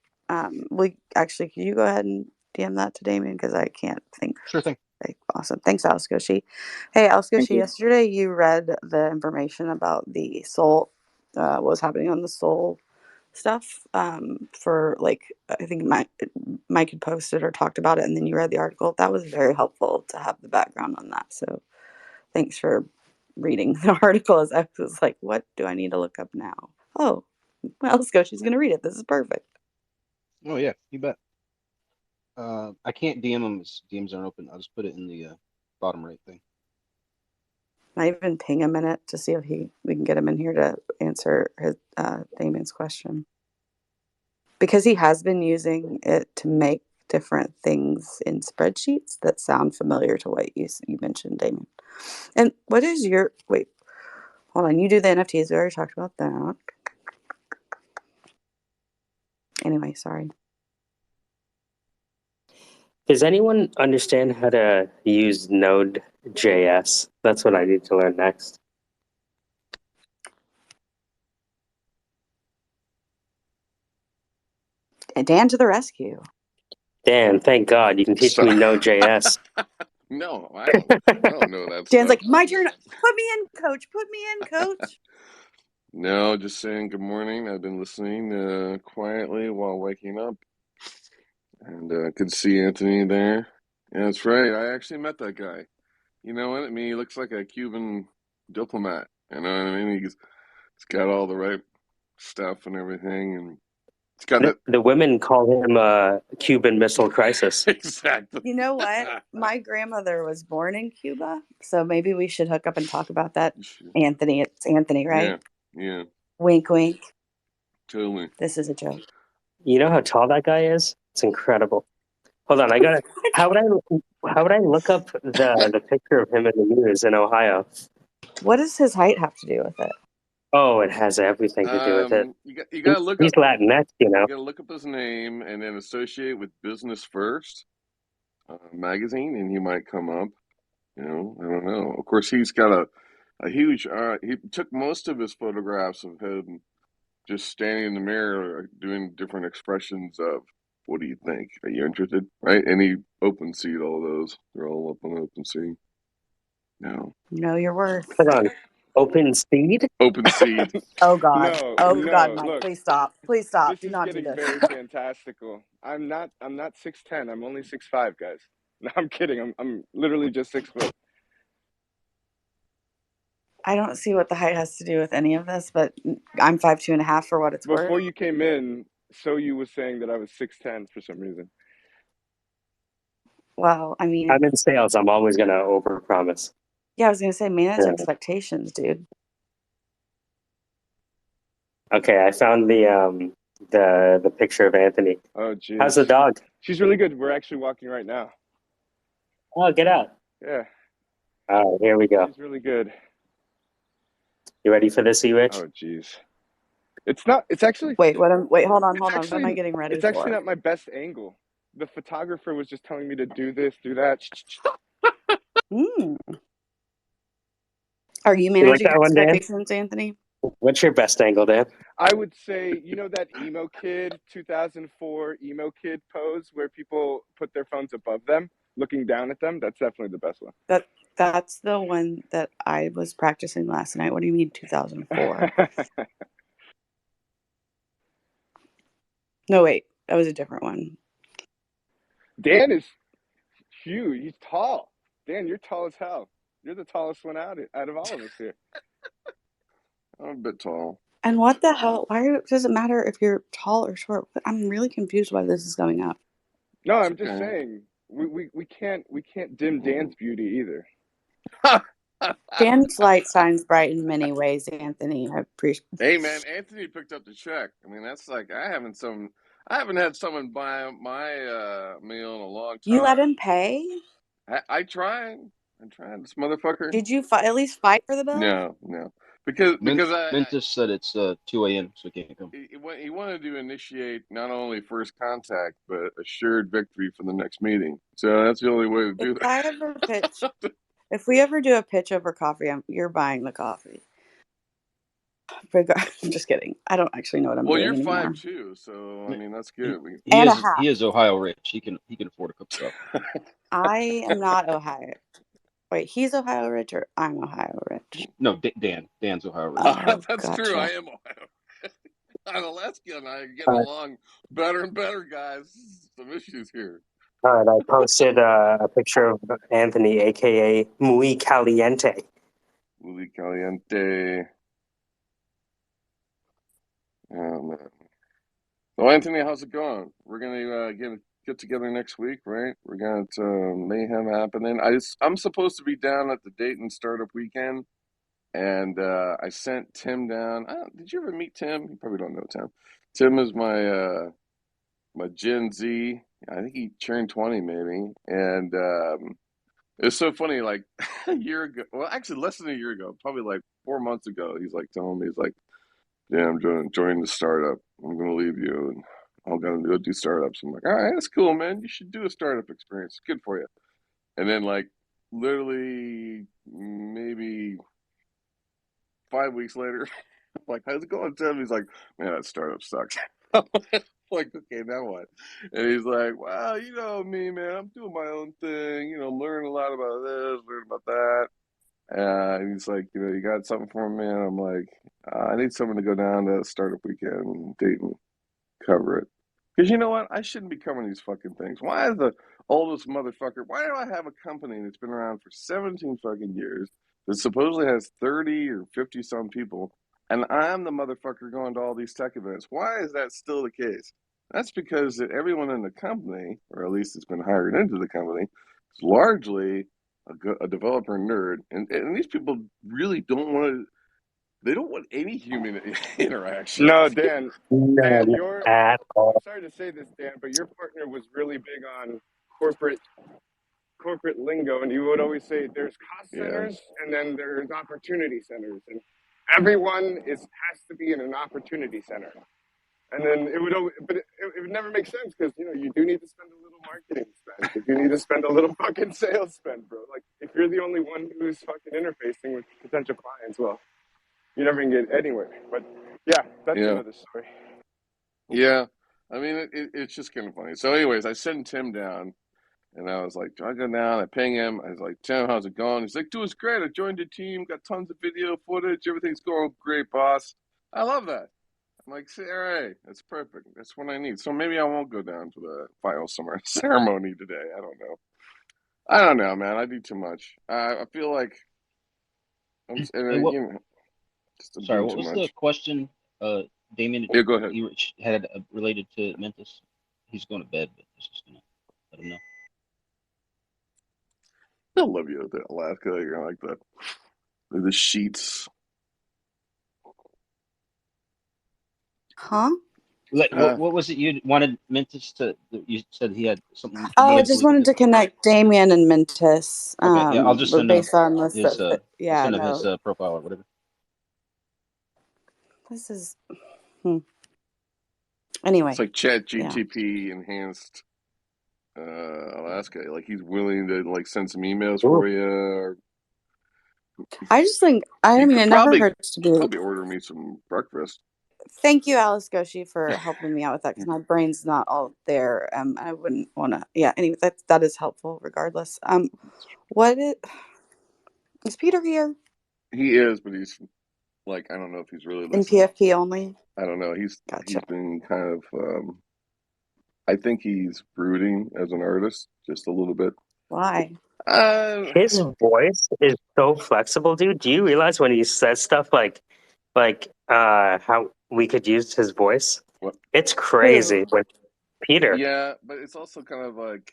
We actually, can you go ahead and DM that to Damien because I can't think. Sure thing. Okay, awesome. Thanks, Aliskoshi. Hey, Thank Aliskoshi, you. yesterday you read the information about the soul, what was happening on the soul stuff for like, I think Mike had posted or talked about it, and then you read the article. That was very helpful to have the background on that. So thanks for reading the article as I was like, what do I need to look up now? Oh, well, Scotia's going to read it. This is perfect. Oh yeah, you bet. I can't DM him. His DMs aren't open. I'll just put it in the bottom right thing. I even ping him in it to see if we can get him in here to answer his Damien's question, because he has been using it to make different things in spreadsheets that sound familiar to what you mentioned, Damien. And what is your wait? Hold on, you do the NFTs. We already talked about that. Anyway, sorry. Does anyone understand how to use Node.js? That's what I need to learn next. And Dan to the rescue. Dan, thank God you can teach me Node.js. No, I don't know that Dan's stuff. like, my turn. Put me in, coach. Put me in, coach. No, just saying good morning. I've been listening quietly while waking up, and could see Anthony there. Yeah, that's right. I actually met that guy. You know what? I mean, he looks like a Cuban diplomat. You know what I mean? He's got all the right stuff and everything, and he's got that. The women call him Cuban Missile Crisis. Exactly. You know what? My grandmother was born in Cuba, so maybe we should hook up and talk about that. Anthony, it's Anthony, right? Yeah. Wink, wink. Totally. This is a joke. You know how tall that guy is? It's incredible. Hold on, I gotta. How would I look up the picture of him in the news in Ohio? What does his height have to do with it? Oh, it has everything to do with it. You gotta look He's up. Latinx, you know. You gotta look up his name and then associate with Business First magazine, and he might come up. You know, I don't know. Of course, he's got a huge. He took most of his photographs of him just standing in the mirror, doing different expressions of, "What do you think? Are you interested?" Right? And he open seed all those. They're all up on open seed. No. Know your worth. Hold on. Open seed? Open seed. Oh God. No, Oh God, no. Mike. Look, Please stop. Please stop. this Do is not do getting this. very fantastical. I'm not 6'10". I'm only 6'5", guys. No, I'm kidding. I'm literally just 6 foot. I don't see what the height has to do with any of this, but I'm 5'2.5" for what it's worth. Before you came in, So you was saying that I was 6'10" for some reason. Well, I mean, I'm in sales. I'm always gonna overpromise. yeah, I was gonna say manage Yeah. expectations, dude. Okay, I found the picture of Anthony. Oh, jeez. How's the dog? She's really good. We're actually walking right now. Oh, get out. Yeah. All right, here we go. She's really good. You ready for this, E-Rich? Oh, jeez. It's not. It's actually. Wait, wait, hold on, It's hold on. What am I actually. getting ready It's actually for? not my best angle. The photographer was just telling me to do this, do that. Mm. Are you You like managing that one, Dan? expectations, Anthony? What's your best angle, Dan? I would say, that emo kid 2004 emo kid pose where people put their phones above them, looking down at them. That's definitely the best one. That's the one that I was practicing last night. What do you mean 2004? No, wait, that was a different one. Dan is huge. He's tall. Dan, you're tall as hell. You're the tallest one out of all of us here. I'm a bit tall. And what the hell? Why does it matter if you're tall or short? I'm really confused why this is going up. No, It's I'm just okay. saying we can't dim Dan's beauty either. Dan's light shines bright in many ways, Anthony. I appreciate. Hey man, Anthony picked up the check. I mean, that's like I haven't had someone buy my meal in a long You let time. him pay? I tried. This motherfucker. Did you at least fight for the bill? No, because Mentis said it's 2 a.m. so he can't come. he wanted to initiate not only first contact but assured victory for the next meeting. So that's the only way to do If we ever do a pitch over coffee, you're buying the coffee. I'm just kidding. I don't actually know what I'm Well, doing you're anymore. 5'2", so I mean that's good. He is Ohio rich. He can afford a cup of coffee. I am not Ohio. Wait, he's Ohio rich or I'm Ohio rich? No, Dan's Ohio rich. Oh, That's gotcha. true. I am Ohio. Alaska and I are getting along better and better, guys. Some issues here. All right, I posted a picture of Anthony, aka Muy Caliente. Muy caliente. Oh man. Well, Anthony, how's it going? We're gonna get together next week, right? We're gonna mayhem happening. I'm supposed to be down at the Dayton Startup Weekend, and I sent Tim down. Did you ever meet Tim? You probably don't know Tim. Tim is my Gen Z. I think he turned 20 maybe, and it's so funny. Like a year ago, well, actually less than a year ago, probably like 4 months ago, he's like telling me, he's like, "Yeah, I'm joining the startup. I'm gonna leave you, and I'm gonna go do startups." I'm like, "All right, that's cool, man. You should do a startup experience. It's good for you." And then like literally maybe 5 weeks later, I'm like, "How's it going, Tim?" He's like, "Man, that startup sucks." Like, okay, now what? And he's like, "Well, you know me, man. I'm doing my own thing. Learn a lot about this, learn about that." And he's like, "You got something for me?" And I'm like, "I need someone to go down to Startup Weekend and Dayton, cover it. Because you know what? I shouldn't be covering these fucking things. Why is the oldest motherfucker? Why do I have a company that's been around for 17 fucking years that supposedly has 30 or 50 some people, and I'm the motherfucker going to all these tech events? Why is that still the case? That's because everyone in the company, or at least it's been hired into the company, is largely a developer nerd, and these people really don't want to. They don't want any human interaction. No, Dan, None at all. I'm sorry to say this, Dan, but your partner was really big on corporate lingo, and you would always say there's cost centers and then there's opportunity centers, and everyone has to be in an opportunity center. And then it would always, but it would never make sense because you do need to spend a little marketing spend. If you need to spend a little fucking sales spend, bro. Like if you're the only one who's fucking interfacing with potential clients, well, you never can get anywhere. But yeah, that's another story. Yeah, I mean it's just kind of funny. So, anyways, I sent Tim down, and I was like, "Do I go down?" I ping him. I was like, "Tim, how's it going?" He's like, "Doing great. I joined the team. Got tons of video footage. Everything's going great, boss. I love that." I'm like, "See, all right, that's perfect. That's what I need." So maybe I won't go down for the final summer ceremony today. I don't know, man. I do too much. I feel like I'm, Hey, and, what? just Sorry, doing what too was much. the question, Damien? Yeah, go ahead. You had related to Mentis. He's going to bed, but this is gonna let him know. I love you, Alaska. You're like the sheets. Huh? What was it you wanted Mentis to? You said he had something. Oh, I just wanted to connect Damien and Mentis. Okay, yeah, I'll just send him based on this. his Yeah, I'll send him no. his profile or whatever. This is Anyway, It's like Chat GTP enhanced Alaska. Like he's willing to like send some emails Ooh. for you. Or I just think I you mean could it never probably hurts to be. probably order me some breakfast. Thank you, Alice Goshi, for helping me out with that because my brain's not all there. I wouldn't want to. Yeah. Anyway, that is helpful regardless. What is Peter here He is, but he's like I don't know if he's really in listening. PFP only? I don't know. Gotcha. He's been kind of. I think he's brooding as an artist just a little bit. Why? His voice is so flexible, dude. Do you realize when he says stuff like how we could use his voice? What? It's crazy. Who? With Peter, Yeah, but it's also kind of like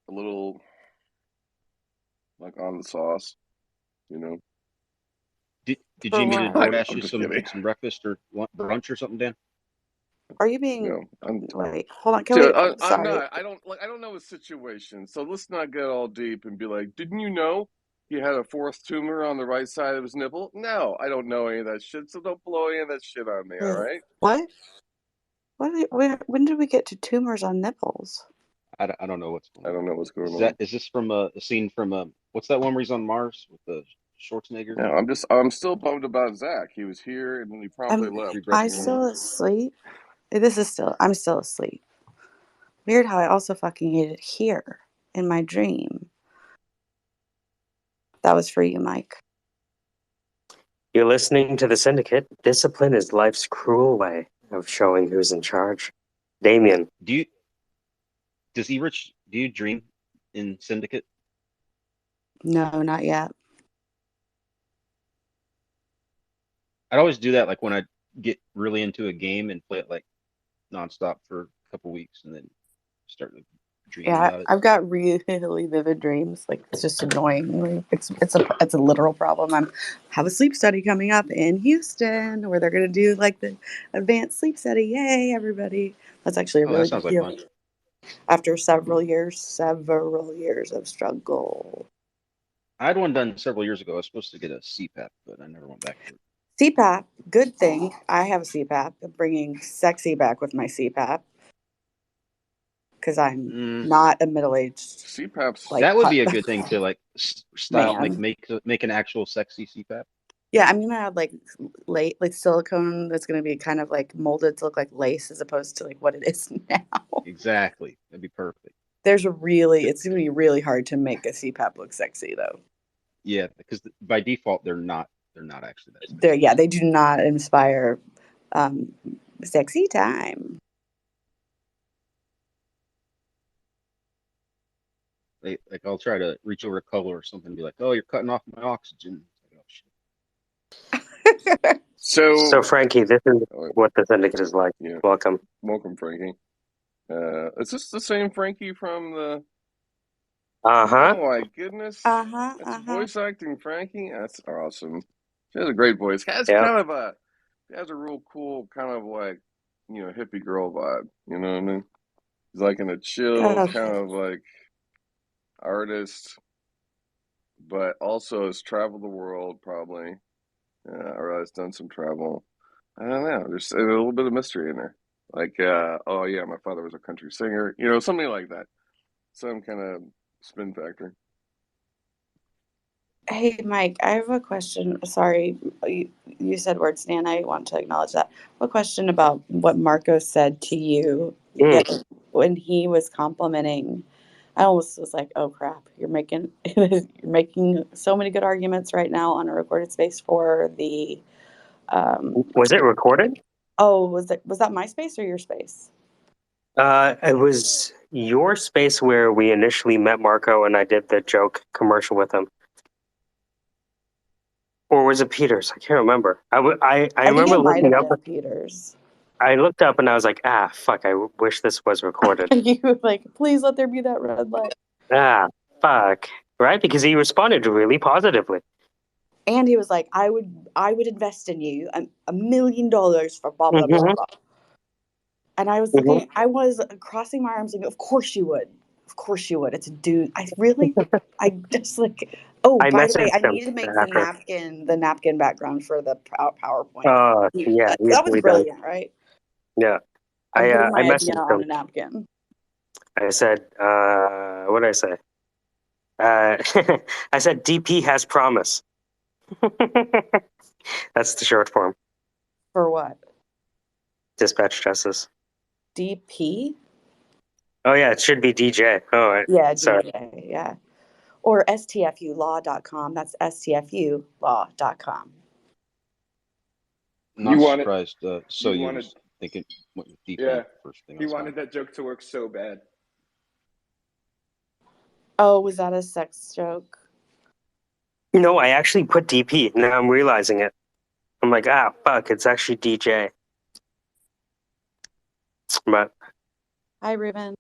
a little like on the sauce, you know. Did For you need to what? DoorDash I'm you just some kidding. breakfast or brunch or something, Dan? Are you being? No, Wait, hold on. Can dude, we? I'm Sorry. not. I don't know his situation. So let's not get all deep and be like, didn't you know he had a fourth tumor on the right side of his nipple? No, I don't know any of that shit. So don't blow any of that shit on me. All right? What? When did we get to tumors on nipples? I don't know what's going I on. don't know what's going on. Is this from a scene from what's that one where he's on Mars with the Schwarzenegger? No, I'm still bummed about Zach. He was here and then he promptly left. I Regretting it. still asleep. I'm still asleep. Weird how I also fucking ate it here in my dream. That was for you, Mike. you're listening to the Syndicate. Discipline is life's cruel way of showing who's in charge. Damien, Do you dream in Syndicate? No, not yet. I'd always do that like when I get really into a game and play it like nonstop for a couple weeks and then start like, dreaming Yeah, about it. I've got really vivid dreams. Like it's just annoying. It's a literal problem. I have a sleep study coming up in Houston where they're gonna do like the advanced sleep study. Yay, everybody! That's actually a Oh, that really sounds big like deal. fun. After several years of struggle. I had one done several years ago. I was supposed to get a CPAP, but I never went back to it. CPAP, good thing. I have a CPAP. I'm bringing sexy back with my CPAP because I'm not a middle-aged CPAP's like That would be a good thing to like style man. make an actual sexy CPAP. Yeah, I'm gonna have like silicone that's gonna be kind of like molded to look like lace as opposed to like what it is now. Exactly. That'd be perfect. It's gonna be really hard to make a CPAP look sexy though. Yeah, because by default they're not actually that sexy. They do not inspire sexy time. Like I'll try to reach over a color or something and be like, "Oh, you're cutting off my oxygen." Like, oh, shit. so Frankie, this is what the Syndicate is like. Yeah. Welcome. Welcome, Frankie. Is this the same Frankie from the? Uh-huh. Oh my goodness! That's voice acting Frankie. That's awesome. She has a great voice. Has Yeah. kind of a, has a real cool kind of like, hippie girl vibe. You know what I mean? He's like in a chill kind of like artist, but also has traveled the world probably, or has done some travel. I don't know. There's a little bit of mystery in there. Like, oh yeah, my father was a country singer. Something like that. Some kind of spin factor. Hey, Mike, I have a question. Sorry, you said words, Dan. I want to acknowledge that. A question about what Marco said to you when he was complimenting. I almost was like, "Oh crap, you're making you're making so many good arguments right now on a recorded space for the." Was it recorded? Oh, was that my space or your space? It was your space where we initially met Marco and I did the joke commercial with him. Or was it Peter's? I can't remember. I I think remember it might looking have up. been Peter's. I looked up and I was like, fuck, I wish this was recorded. You were like, please let there be that red light. Fuck. Right? Because he responded really positively. And he was like, I would invest in you $1 million for blah, blah, blah, blah. And I was looking, I was crossing my arms like, of course you would. Of course you would. It's a dude. I just like, Oh, I by the way, messaged I him need to make after. the napkin background for the PowerPoint. Yeah, That was easily done. brilliant, right? Yeah, I'm putting I my idea messaged on him. a napkin. I said, what did I say? I said DP has promise. That's the short form. For what? Dispatch justice. DP? Oh yeah, it should be DJ. Oh, right. Yeah, Sorry. DJ, yeah. Or stfulaw.com. That's stfulaw.com. Not wanted, surprised. So you you wanted, was thinking what with yeah, DP first thing. he That's fine. wanted that joke to work so bad. Oh, was that a sex joke? No, I actually put DP. Now I'm realizing it. I'm like, fuck, it's actually DJ. But Hi, Ruben.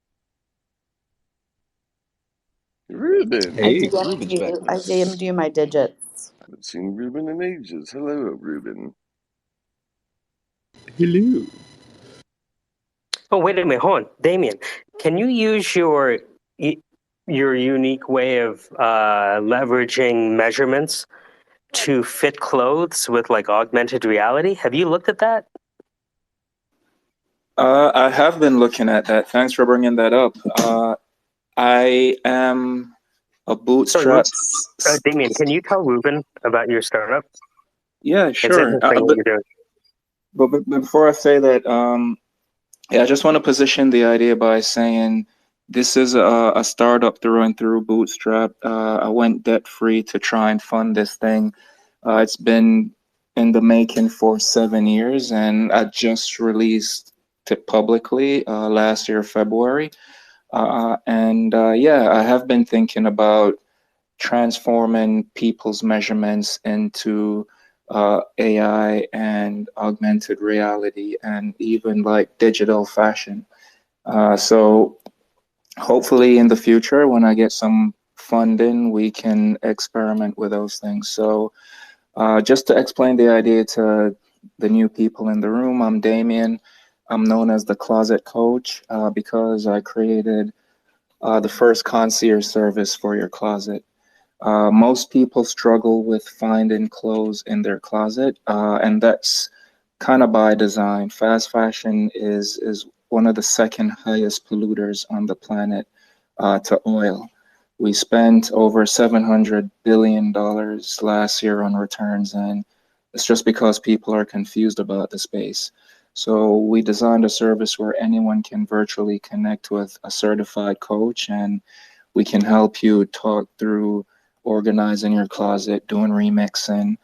Ruben. I Hey, Ruben's back now. DM'd you my digits. Haven't seen Ruben in ages. Hello, Ruben. hello. oh, wait a minute, hold on, Damien. Can you use your unique way of leveraging measurements to fit clothes with like augmented reality? Have you looked at that? I have been looking at that. Thanks for bringing that up. I am a Sorry, bootstrap. Damien, can you tell Ruben about your startup? Yeah, It's sure. interesting what you're doing. But before I say that, yeah, I just want to position the idea by saying this is a startup through and through, bootstrap. I went debt free to try and fund this thing. It's been in the making for 7 years, and I just released it publicly last year, February. Yeah, I have been thinking about transforming people's measurements into AI and augmented reality and even like digital fashion. So hopefully in the future, when I get some funding, we can experiment with those things. So just to explain the idea to the new people in the room, I'm Damien. I'm known as the Closet Coach because I created the first concierge service for your closet. Most people struggle with finding clothes in their closet, and that's kind of by design. Fast fashion is one of the second highest polluters on the planet to oil. We spent over $700 billion last year on returns, and it's just because people are confused about the space. So we designed a service where anyone can virtually connect with a certified coach, and we can help you talk through organizing your closet, doing remixing.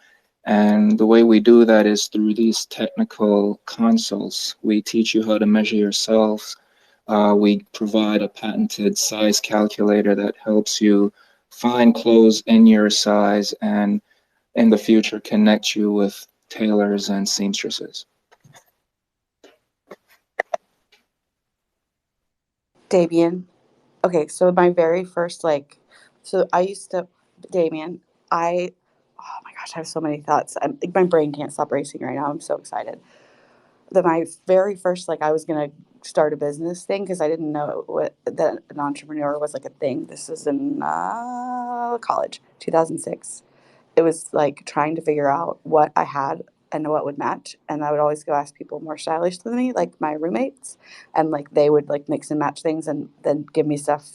And the way we do that is through these technical consults. We teach you how to measure yourself. We provide a patented size calculator that helps you find clothes in your size and in the future connect you with tailors and seamstresses. Damien. Okay, so my very first so I used to Damien. Oh my gosh, I have so many thoughts. Like my brain can't stop racing right now. I'm so excited. My very first I was gonna start a business thing because I didn't know that an entrepreneur was like a thing. This was in college, 2006. It was like trying to figure out what I had and what would match. And I would always go ask people more stylish than me, like my roommates, and they would mix and match things and then give me stuff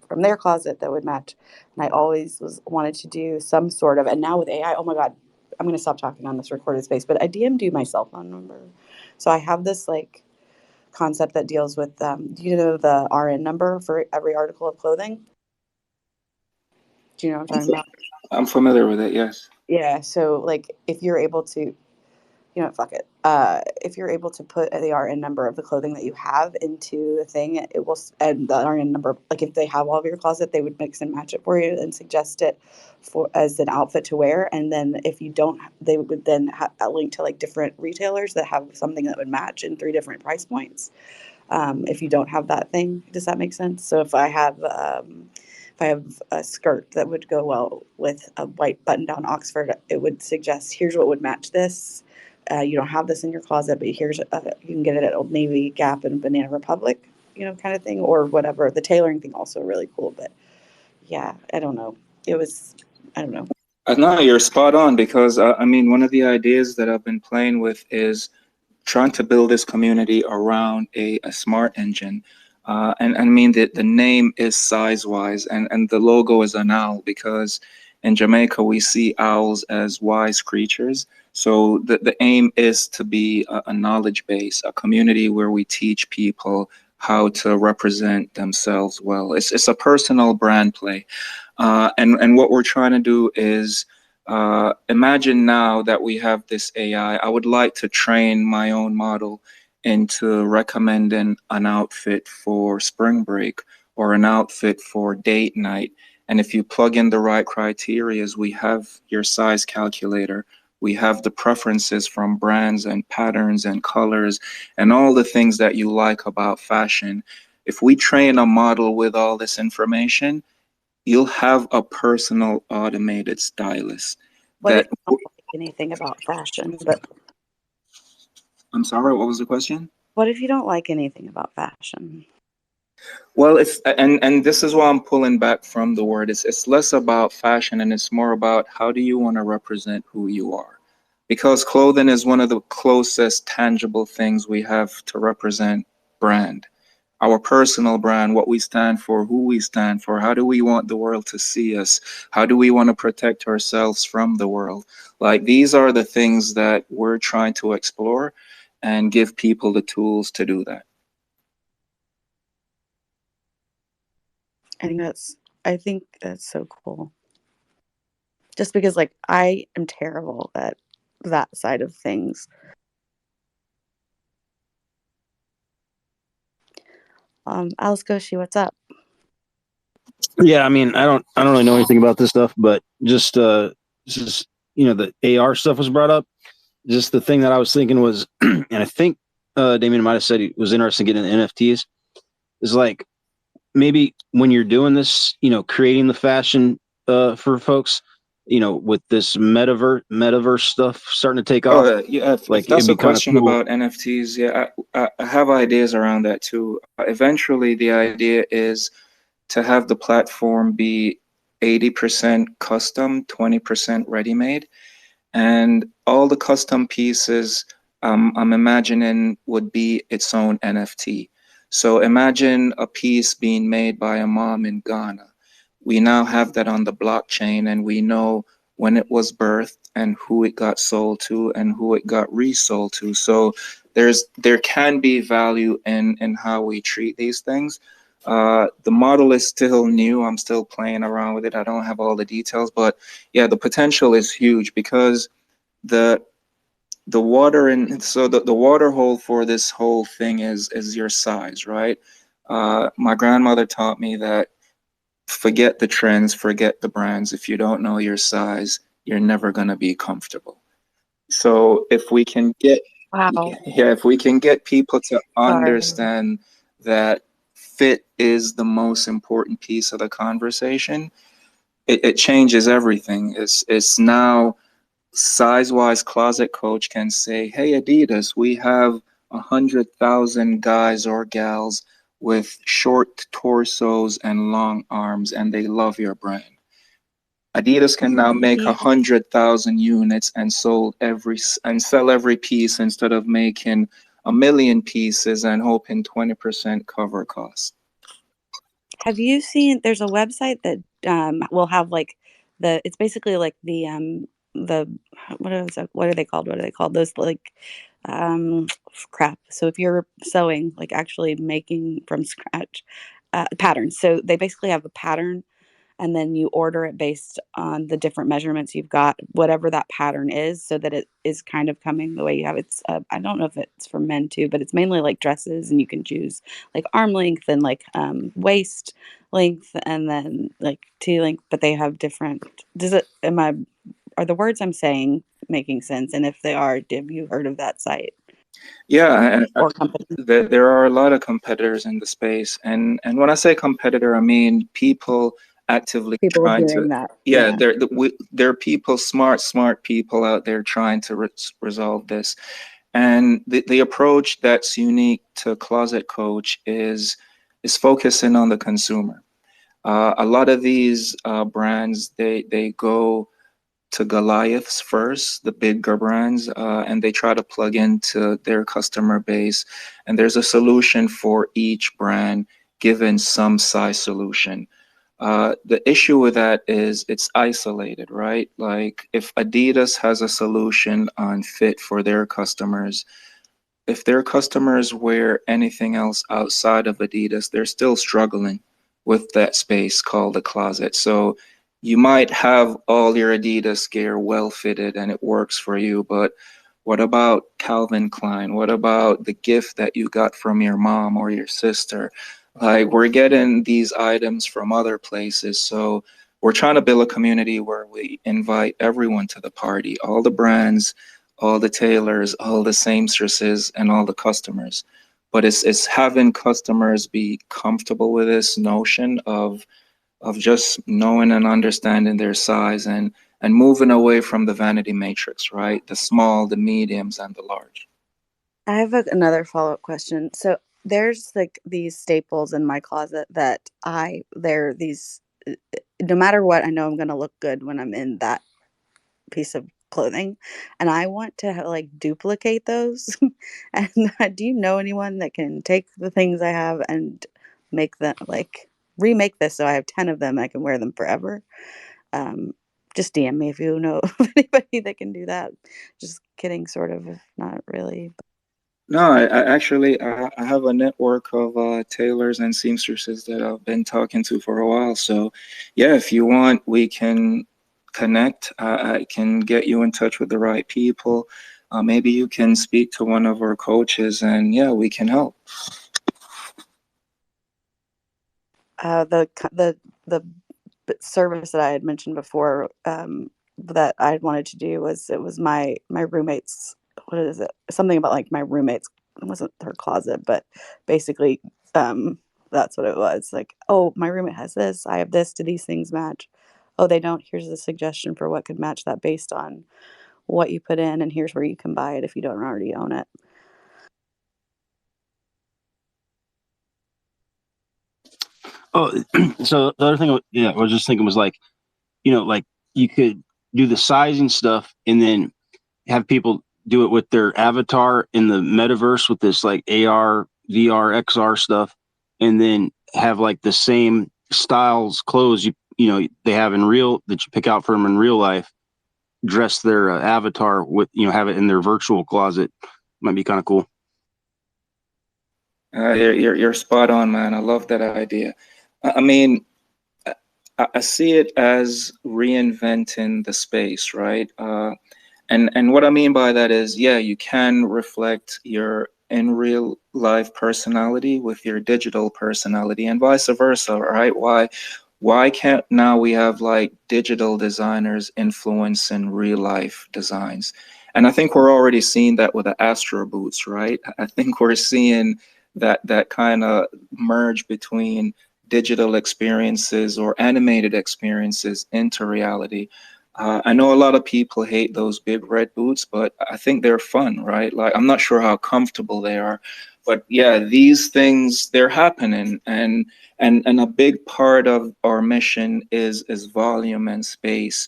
from their closet that would match. And I always wanted to do some sort of. And now with AI, oh my god, I'm gonna stop talking on this recorded space. But I DM'd you my cell phone number, so I have this concept that deals with. Do you know the RN number for every article of clothing? Do you know what I'm talking about? I'm familiar with it, yes. Yeah. So if you're able to, fuck it. If you're able to put the RN number of the clothing that you have into the thing, it will, and the RN number, if they have all of your closet, they would mix and match it for you and suggest it for as an outfit to wear. And then if you don't, they would then a link to different retailers that have something that would match in 3 different price points. If you don't have that thing, does that make sense? So if I have a skirt that would go well with a white button-down Oxford, it would suggest here's what would match this. You don't have this in your closet, but you can get it at Old Navy, Gap, and Banana Republic, kind of thing, or whatever. The tailoring thing also really cool, but yeah, I don't know. It was I don't know. No, you're spot on because I mean, one of the ideas that I've been playing with is trying to build this community around a smart engine. And I mean, the name is size wise, and the logo is an owl because in Jamaica we see owls as wise creatures. So the aim is to be a knowledge base, a community where we teach people how to represent themselves well. It's a personal brand play. And what we're trying to do is imagine now that we have this AI. I would like to train my own model into recommending an outfit for spring break or an outfit for date night. And if you plug in the right criterias, we have your size calculator. We have the preferences from brands and patterns and colors and all the things that you like about fashion. If we train a model with all this information, you'll have a personal automated stylist What if that, you don't like anything about fashion? But I'm sorry, what was the question? what if you don't like anything about fashion? Well, it's and this is why I'm pulling back from the word. It's less about fashion and it's more about how do you want to represent who you are. Because clothing is one of the closest tangible things we have to represent brand. Our personal brand, what we stand for, who we stand for, how do we want the world to see us? How do we want to protect ourselves from the world? Like these are the things that we're trying to explore and give people the tools to do that. I think that's so cool. Just because like I am terrible at that side of things. Alice Goshi, what's up? Yeah, I mean, I don't really know anything about this stuff, but just the AR stuff was brought up. Just the thing that I was thinking was, and I think Damien might have said he was interested in getting NFTs. Is like maybe when you're doing this, creating the fashion for folks, with this metaverse stuff starting to take off. Yeah, if Like it'd that's a be kind of question cool. about NFTs, yeah, I have ideas around that too. Eventually, the idea is to have the platform be 80% custom, 20% ready-made. And all the custom pieces I'm imagining would be its own NFT. So imagine a piece being made by a mom in Ghana. We now have that on the blockchain and we know when it was birthed and who it got sold to and who it got resold to. So there can be value in how we treat these things. The model is still new. I'm still playing around with it. I don't have all the details, but yeah, the potential is huge because the the water in so the water hole for this whole thing is your size, right? My grandmother taught me that forget the trends, forget the brands. If you don't know your size, you're never gonna be comfortable. So if we can get Wow. yeah, if we can get people to Sorry. understand that fit is the most important piece of the conversation, it changes everything. It's now size-wise closet coach can say, hey, Adidas, we have 100,000 guys or gals with short torsos and long arms, and they love your brand. Adidas can now make Yeah. 100,000 units and sell every piece instead of making a million pieces and hoping 20% cover costs. Have you seen? There's a website that will have like it's basically like the what are they called? What are they called? Those like um crap. So if you're sewing, like actually making from scratch patterns. So they basically have a pattern and then you order it based on the different measurements you've got, whatever that pattern is, so that it is kind of coming the way you have. It's I don't know if it's for men too, but it's mainly like dresses, and you can choose like arm length and like waist length, and then like T length. But they have different. Does it? Are the words I'm saying making sense? And if they are, have you heard of that site Yeah, or company? there are a lot of competitors in the space, and when I say competitor, I mean people actively People trying to. doing that? Yeah, Yeah. there are people, smart people out there trying to resolve this, and the approach that's unique to Closet Coach is focusing on the consumer. A lot of these brands, they go to Goliaths first, the bigger brands, and they try to plug into their customer base. And there's a solution for each brand given some size solution. The issue with that is it's isolated, right? Like if Adidas has a solution on fit for their customers, if their customers wear anything else outside of Adidas, they're still struggling with that space called a closet. So you might have all your Adidas gear well fitted and it works for you, but what about Calvin Klein? What about the gift that you got from your mom or your sister? Like we're getting these items from other places. So we're trying to build a community where we invite everyone to the party, all the brands, all the tailors, all the seamstresses, and all the customers. But it's having customers be comfortable with this notion of just knowing and understanding their size and moving away from the vanity matrix, right? The small, the mediums, and the large. I have another follow-up question. So there's like these staples in my closet that they're these, no matter what, I know I'm going to look good when I'm in that piece of clothing, and I want to like duplicate those. And do you know anyone that can take the things I have and make them like remake this so I have 10 of them, I can wear them forever? Um, just DM me if you know of anybody that can do that. Just kidding, sort of, if not really. No, I have a network of tailors and seamstresses that I've been talking to for a while. So, yeah, if you want, we can connect. I can get you in touch with the right people. Maybe you can speak to one of our coaches, and yeah, we can help. The service that I had mentioned before, that I wanted to do was, it was my roommate's, what is it? Something about like my roommate's, it wasn't her closet, but basically, that's what it was. Like, oh, my roommate has this, I have this. Do these things match? Oh, they don't. Here's a suggestion for what could match that based on what you put in, and here's where you can buy it if you don't already own it. Oh, so the other thing, yeah, I was just thinking was like, like you could do the sizing stuff and then have people do it with their avatar in the metaverse with this like AR, VR, XR stuff, and then have like the same styles clothes they have in real that you pick out for them in real life, dress their avatar with, have it in their virtual closet. Might be kind of cool. You're spot on, man. I love that idea. I mean, I see it as reinventing the space, right? And what I mean by that is, yeah, you can reflect your in real life personality with your digital personality and vice versa, right? Why can't now we have like digital designers influencing real life designs? And I think we're already seeing that with the Astro boots, right? I think we're seeing that kind of merge between digital experiences or animated experiences into reality. I know a lot of people hate those big red boots, but I think they're fun, right? Like, I'm not sure how comfortable they are, but yeah, these things, they're happening. And a big part of our mission is volume and space,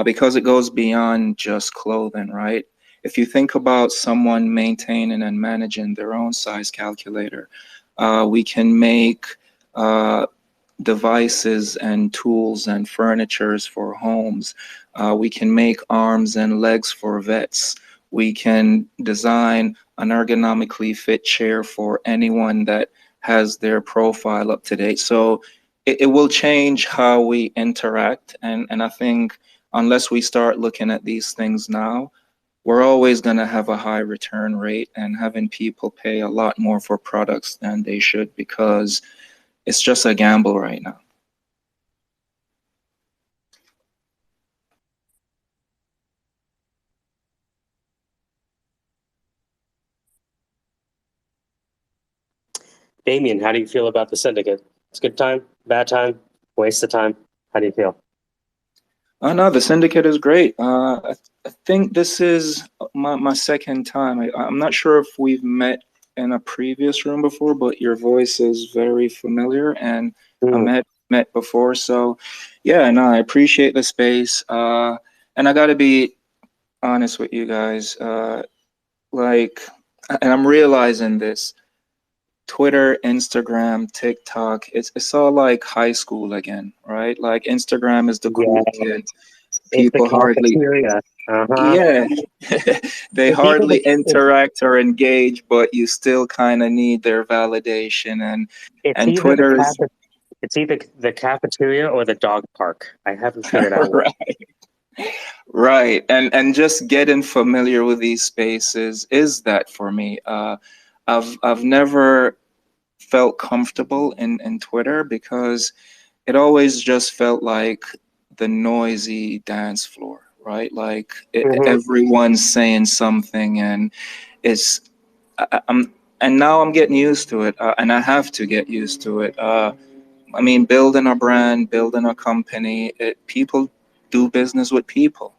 because it goes beyond just clothing, right? If you think about someone maintaining and managing their own size calculator, we can make uh, devices and tools and furnitures for homes. We can make arms and legs for vets. We can design an ergonomically fit chair for anyone that has their profile up to date. So it will change how we interact. And I think unless we start looking at these things now, we're always going to have a high return rate and having people pay a lot more for products than they should, because it's just a gamble right now. Damien, how do you feel about the Syndicate? It's a good time, bad time, waste of time. How do you feel? No, the Syndicate is great. I think this is my second time. I'm not sure if we've met in a previous room before, but your voice is very familiar. And I met met before. So, yeah, no, I appreciate the space. And I got to be honest with you guys. Like, and I'm realizing this. Twitter, Instagram, TikTok, it's all like high school again, right? Like Instagram is the Yeah, cool kid. it's the People hardly, cafeteria. Uh-huh. yeah, they It's either hardly the interact or engage, but you still kind of need their validation. it's And either Twitter is it's either the cafeteria or the dog park. I haven't figured out what. right, right. And just getting familiar with these spaces is that for me. I've never felt comfortable in Twitter because it always just felt like the noisy dance floor, right? Like Hmm. everyone's saying something, and it's I'm and now I'm getting used to it, and I have to get used to it. I mean, building a brand, building a company, people do business with people.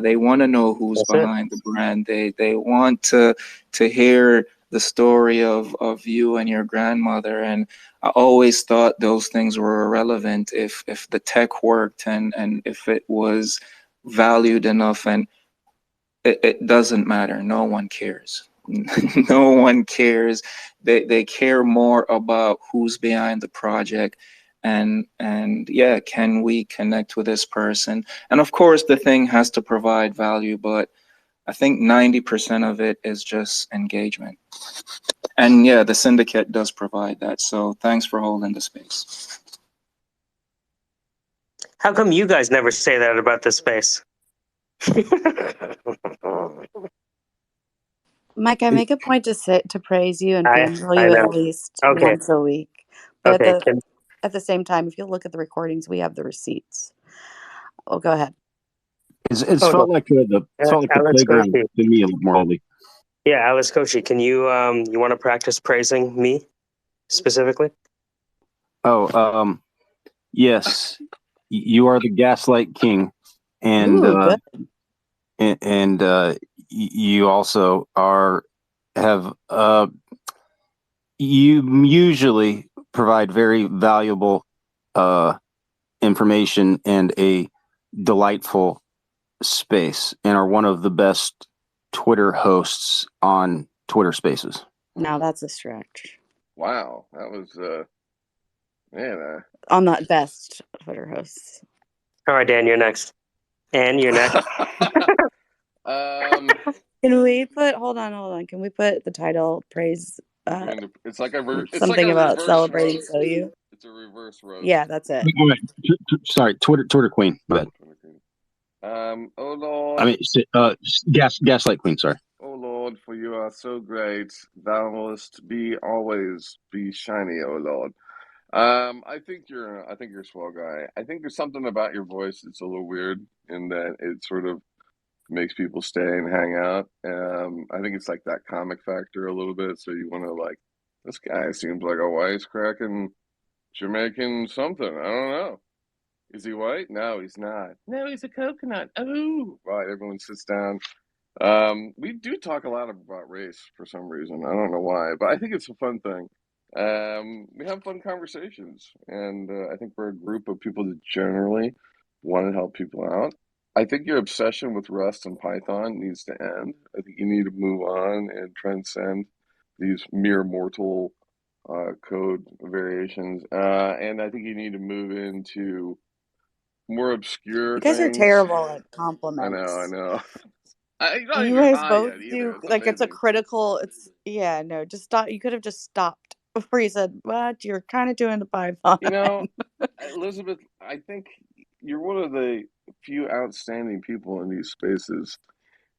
They want to know who's That's it. behind the brand. They want to hear the story of you and your grandmother. And I always thought those things were irrelevant if the tech worked and if it was valued enough. And it doesn't matter. No one cares. No one cares. They care more about who's behind the project and yeah, can we connect with this person? And of course the thing has to provide value, but I think 90% of it is just engagement. And yeah, the syndicate does provide that. So thanks for holding the space. How come you guys never say that about this space? Mike, I make a point to praise you and I fangirl I you at know. least Okay. once a week. But Okay. Can, at the same time, if you look at the recordings, we have the receipts. Oh, go ahead. It's oh, felt like the Alex playground Koshi. to me a little more lately. Yeah, Alex Koshi. Can you want to practice praising me specifically? Oh, yes, you are the gaslight king, and Ooh, good. you also have you usually provide very valuable information and a delightful space, and are one of the best Twitter hosts on Twitter Spaces. Now that's a stretch. Wow, that was man. On that best Twitter hosts. All right, Dan, you're next. And you're next. Um, Can we hold on. Can we put the title praise it's like a something about reverse celebrating roast. Soyu? It's a reverse roast. Yeah, that's it. All right. Sorry, Twitter Queen. Go ahead. Oh Lord. I mean, Gaslight Queen. Sorry. Oh Lord, for you are so great. Thou must always be shiny, oh Lord. I think you're a swell guy. I think there's something about your voice that's a little weird in that it sort of makes people stay and hang out. I think it's like that comic factor a little bit. So you want to like, this guy seems like a wisecracking Jamaican something. I don't know. Is he white? No, he's not. No, he's a coconut. Oh, right. Everyone sits down. We do talk a lot about race for some reason. I don't know why, but I think it's a fun thing. We have fun conversations, and I think we're a group of people that generally want to help people out. I think your obsession with Rust and Python needs to end. I think you need to move on and transcend these mere mortal code variations, and I think you need to move into more obscure You guys are things. terrible at I know, I compliments. know. You're not You even guys high both yet either. do It's like it's a amazing. critical. It's yeah, no, just stop. You could have just stopped before you said what you're kind of doing the Python. You know, Elizabeth, I think you're one of the few outstanding people in these spaces.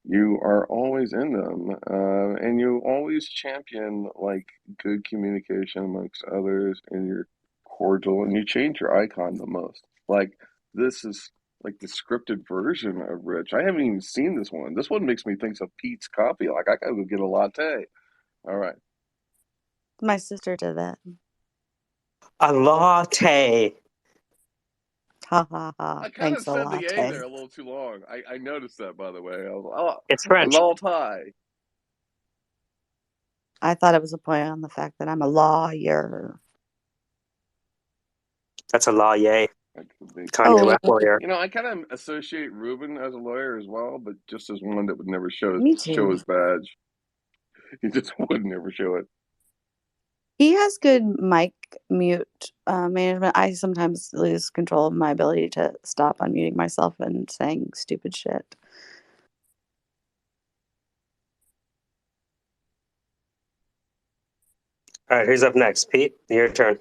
You are always in them, and you always champion like good communication amongst others, and you're cordial, and you change your icon the most. Like this is like the scripted version of Rich. I haven't even seen this one. This one makes me think of Pete's Coffee. Like I gotta go get a latte. All right. My sister did that. A latte. Ha ha ha. I kind of Thanks a said the A latte. there a little too long. I noticed that, by the way. I was, It's a French. latte. I thought it was a point on the fact that I'm a lawyer. That's a law, yay. That could be. Kanye Oh, West lawyer. You know, I kind of associate Ruben as a lawyer as well, but just as one that would never me show too. his badge. He just would never show it. He has good mic mute management. I sometimes lose control of my ability to stop unmuting myself and saying stupid shit. All right, who's up next? Pete, your turn.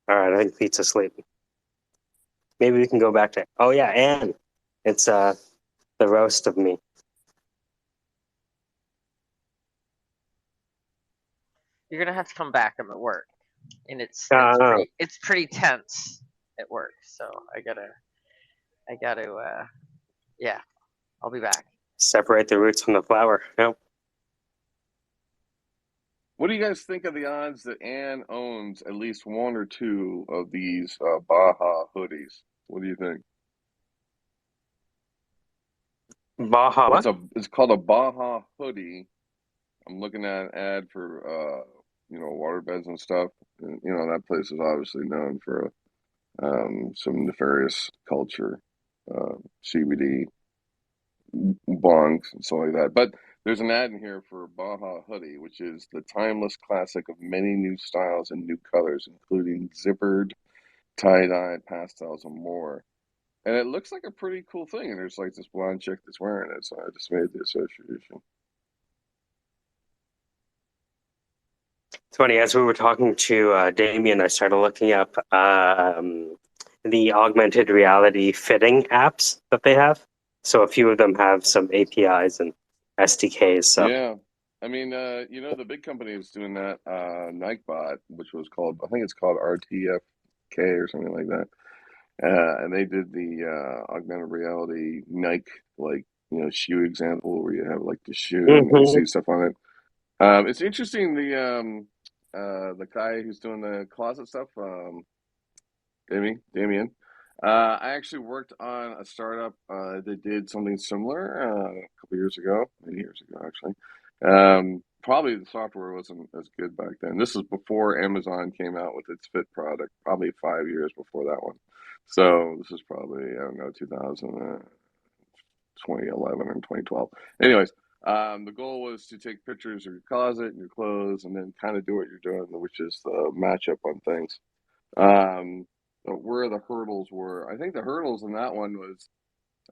All right, I think Pete's asleep. Maybe we can go back to. Oh yeah, Anne. It's the roast of me. You're gonna have to come back. I'm at work, and it's Oh, pretty tense at work. So I gotta yeah, I'll be back. separate the roots from the flower. Nope. What do you guys think of the odds that Anne owns at least one or two of these Baja hoodies? What do you think? Baja. What? It's called a Baja hoodie. I'm looking at an ad for water beds and stuff. And, that place is obviously known for some nefarious culture, CBD bongs and stuff like that. But there's an ad in here for Baja hoodie, which is the timeless classic of many new styles and new colors, including zippered, tie-dye, pastels, and more. And it looks like a pretty cool thing. And there's like this blonde chick that's wearing it, so I just made the association. It's funny, as we were talking to Damien, I started looking up the augmented reality fitting apps that they have. So a few of them have some APIs and SDKs. So Yeah. I mean, the big company is doing that, Nikebot, which was called, I think it's called RTFK or something like that. And they did the augmented reality Nike, like, shoe example where you have like the shoe and you can see stuff on it. It's interesting, the guy who's doing the closet stuff, Damien. I actually worked on a startup that did something similar a couple years ago, many years ago actually. Probably the software wasn't as good back then. This is before Amazon came out with its Fit product, probably 5 years before that one. So this is probably, I don't know, 2011 and 2012. Anyways, the goal was to take pictures of your closet and your clothes and then kind of do what you're doing, which is the matchup on things. But where the hurdles were, I think the hurdles in that one was,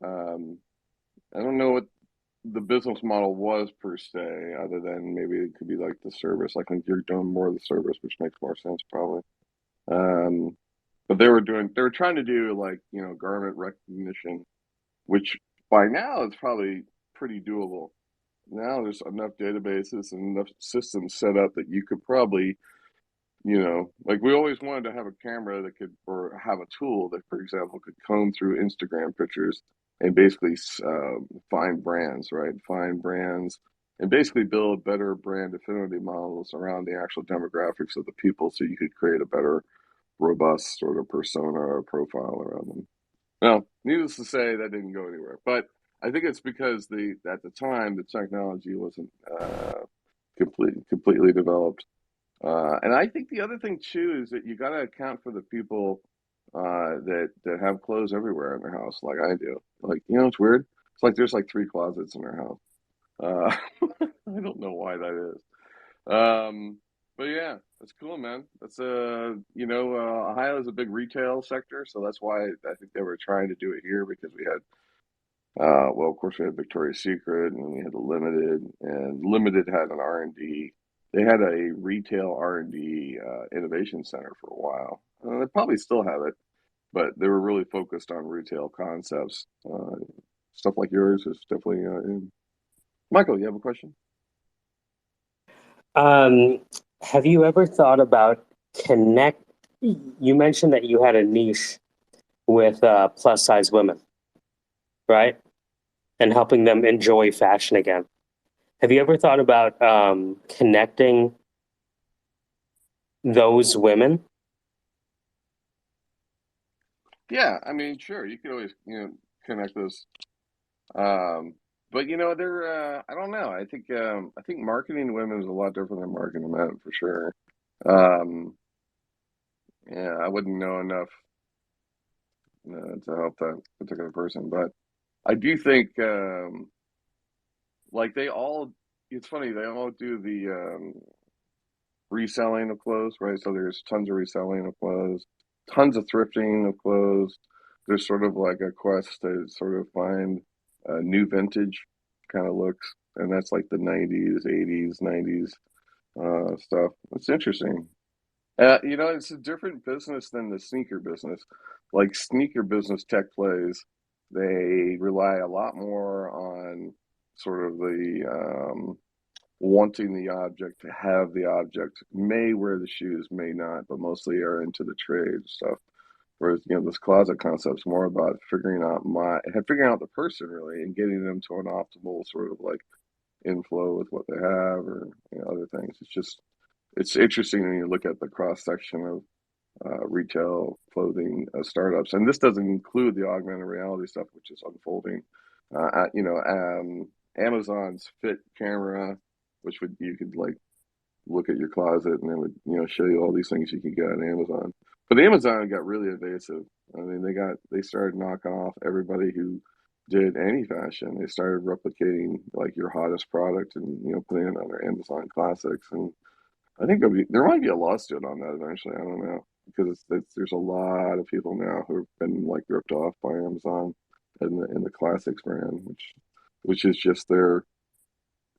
I don't know what the business model was per se, other than maybe it could be like the service. I think you're doing more of the service, which makes more sense probably. But they were trying to do like, garment recognition, which by now it's probably pretty doable. Now there's enough databases and enough systems set up that you could probably, like we always wanted to have a camera that could, or have a tool that, for example, could comb through Instagram pictures and basically find brands, right? Find brands and basically build better brand affinity models around the actual demographics of the people so you could create a better, robust sort of persona or profile around them. Well, needless to say, that didn't go anywhere. But I think it's because at the time the technology wasn't completely developed. And I think the other thing too is that you got to account for the people that have clothes everywhere in their house, like I do. Like, it's weird. It's like there's like 3 closets in their house. I don't know why that is. But yeah, that's cool, man. That's Ohio is a big retail sector, so that's why I think they were trying to do it here because we had, well, of course we had Victoria's Secret and we had the Limited, and Limited had an R&D. They had a retail R&D innovation center for a while. They probably still have it, but they were really focused on retail concepts. Stuff like yours is definitely in. Michael, you have a question? have you ever thought about connect? You mentioned that you had a niche with plus size women, right? And helping them enjoy fashion again. Have you ever thought about connecting those women? Yeah, I mean, sure, you could always, connect those. But you know, they're I don't know. I think marketing to women is a lot different than marketing to men for sure. Um, yeah, I wouldn't know enough to help that particular person, but I do think like they all. It's funny they all do the reselling of clothes, right? So there's tons of reselling of clothes, tons of thrifting of clothes. There's sort of like a quest to sort of find new vintage kind of looks, and that's like the '90s, '80s, '90s stuff. It's interesting. You know, it's a different business than the sneaker business. Like sneaker business tech plays, they rely a lot more on sort of the wanting the object, to have the object, may wear the shoes, may not, but mostly are into the trade stuff. Whereas, you know, this closet concept's more about figuring out the person really and getting them to an optimal sort of like inflow with what they have or you know, other things. It's interesting when you look at the cross section of retail clothing startups, and this doesn't include the augmented reality stuff, which is unfolding. You know, Amazon's Fit camera, which would you could like look at your closet and it would you know show you all these things you could get on Amazon. But Amazon got really evasive. I mean, they started knocking off everybody who did any fashion. They started replicating like your hottest product and you know putting it on their Amazon Classics. And I think there might be a lawsuit on that eventually. I don't know because there's a lot of people now who have been like ripped off by Amazon in the Classics brand, which is just their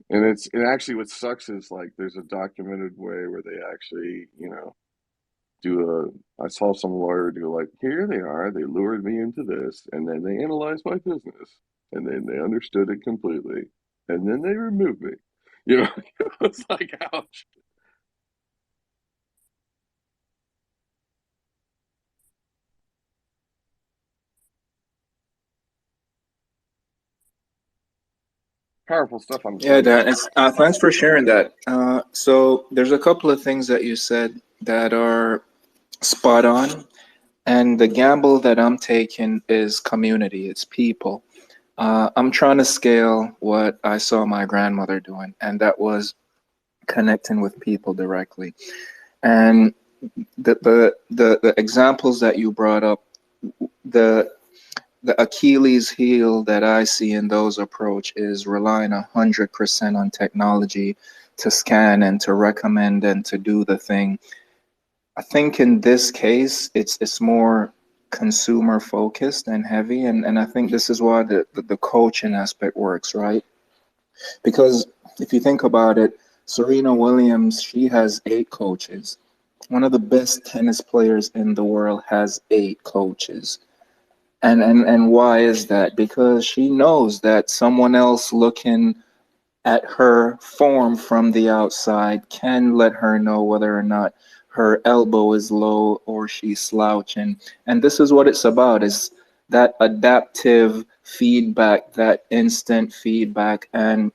and and actually what sucks is like there's a documented way where they actually you know do I saw some lawyer do like here they are they lured me into this and then they analyzed my business and then they understood it completely and then they removed me. You know, it's like ouch. Powerful stuff on the Yeah, stage. Dan, thanks for sharing that. So there's a couple of things that you said that are spot on, and the gamble that I'm taking is community, it's people. I'm trying to scale what I saw my grandmother doing, and that was connecting with people directly. And the examples that you brought up, the the Achilles heel that I see in those approach is relying 100% on technology to scan and to recommend and to do the thing. I think in this case, it's more consumer focused and heavy, and I think this is why the coaching aspect works, right? Because if you think about it, Serena Williams, she has 8 coaches. One of the best tennis players in the world has 8 coaches. And why is that? Because she knows that someone else looking at her form from the outside can let her know whether or not her elbow is low or she's slouching. And this is what it's about, is that adaptive feedback, that instant feedback. And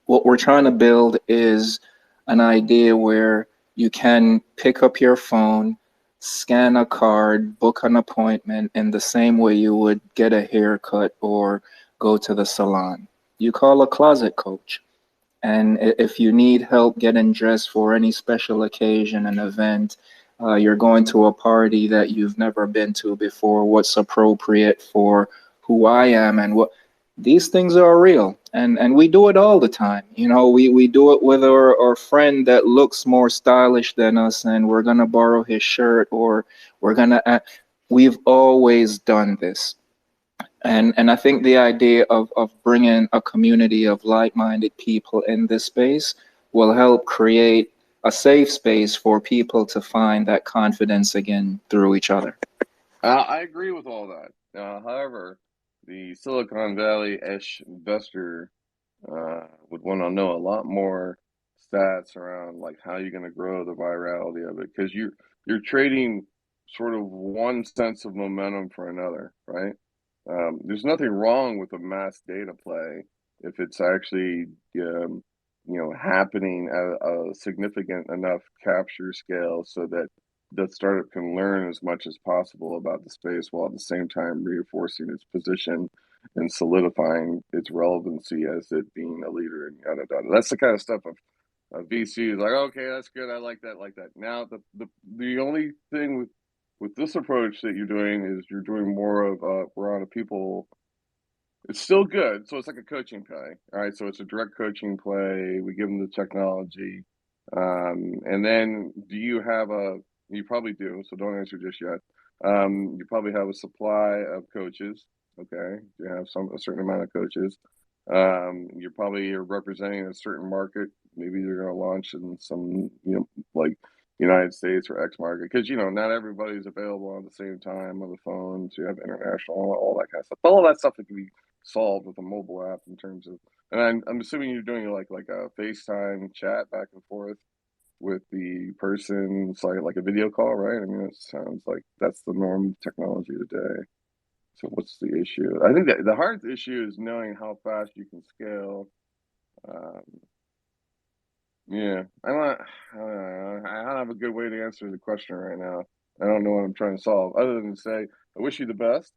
what we're trying to build is an idea where you can pick up your phone, scan a card, book an appointment in the same way you would get a haircut or go to the salon. You call a closet coach. And if you need help getting dressed for any special occasion, an event, you're going to a party that you've never been to before, what's appropriate for who I am and what these things are real. And we do it all the time. You know, we do it with our friend that looks more stylish than us and we're going to borrow his shirt or we're going to, we've always done this. And I think the idea of bringing a community of like-minded people in this space will help create a safe space for people to find that confidence again through each other. I agree with all that. However, the Silicon Valley-ish investor would want to know a lot more stats around like how you're going to grow the virality of it because you're trading sort of one sense of momentum for another, right? There's nothing wrong with a mass data play if it's actually you know happening at a significant enough capture scale so that the startup can learn as much as possible about the space while at the same time reinforcing its position and solidifying its relevancy as it being a leader and yada yada. That's the kind of stuff of VC is like, okay, that's good. I like that, like that. Now the only thing with this approach that you're doing is you're doing more of we're on a people. It's still good. So it's like a coaching play. All right. So it's a direct coaching play. We give them the technology. And then do you have you probably do. So don't answer just yet. You probably have a supply of coaches. Okay. You have a certain amount of coaches. You're representing a certain market. Maybe you're going to launch in some, like United States or X market, because not everybody's available at the same time on the phone. So you have international, all that kind of stuff. All that stuff that can be solved with a mobile app in terms of, and I'm assuming you're doing like a FaceTime chat back and forth with the person. It's like a video call, right? I mean, it sounds like that's the norm of technology today. So what's the issue? I think that the hard issue is knowing how fast you can scale. Um, yeah, I don't have a good way to answer the question right now. I don't know what I'm trying to solve, other than to say I wish you the best.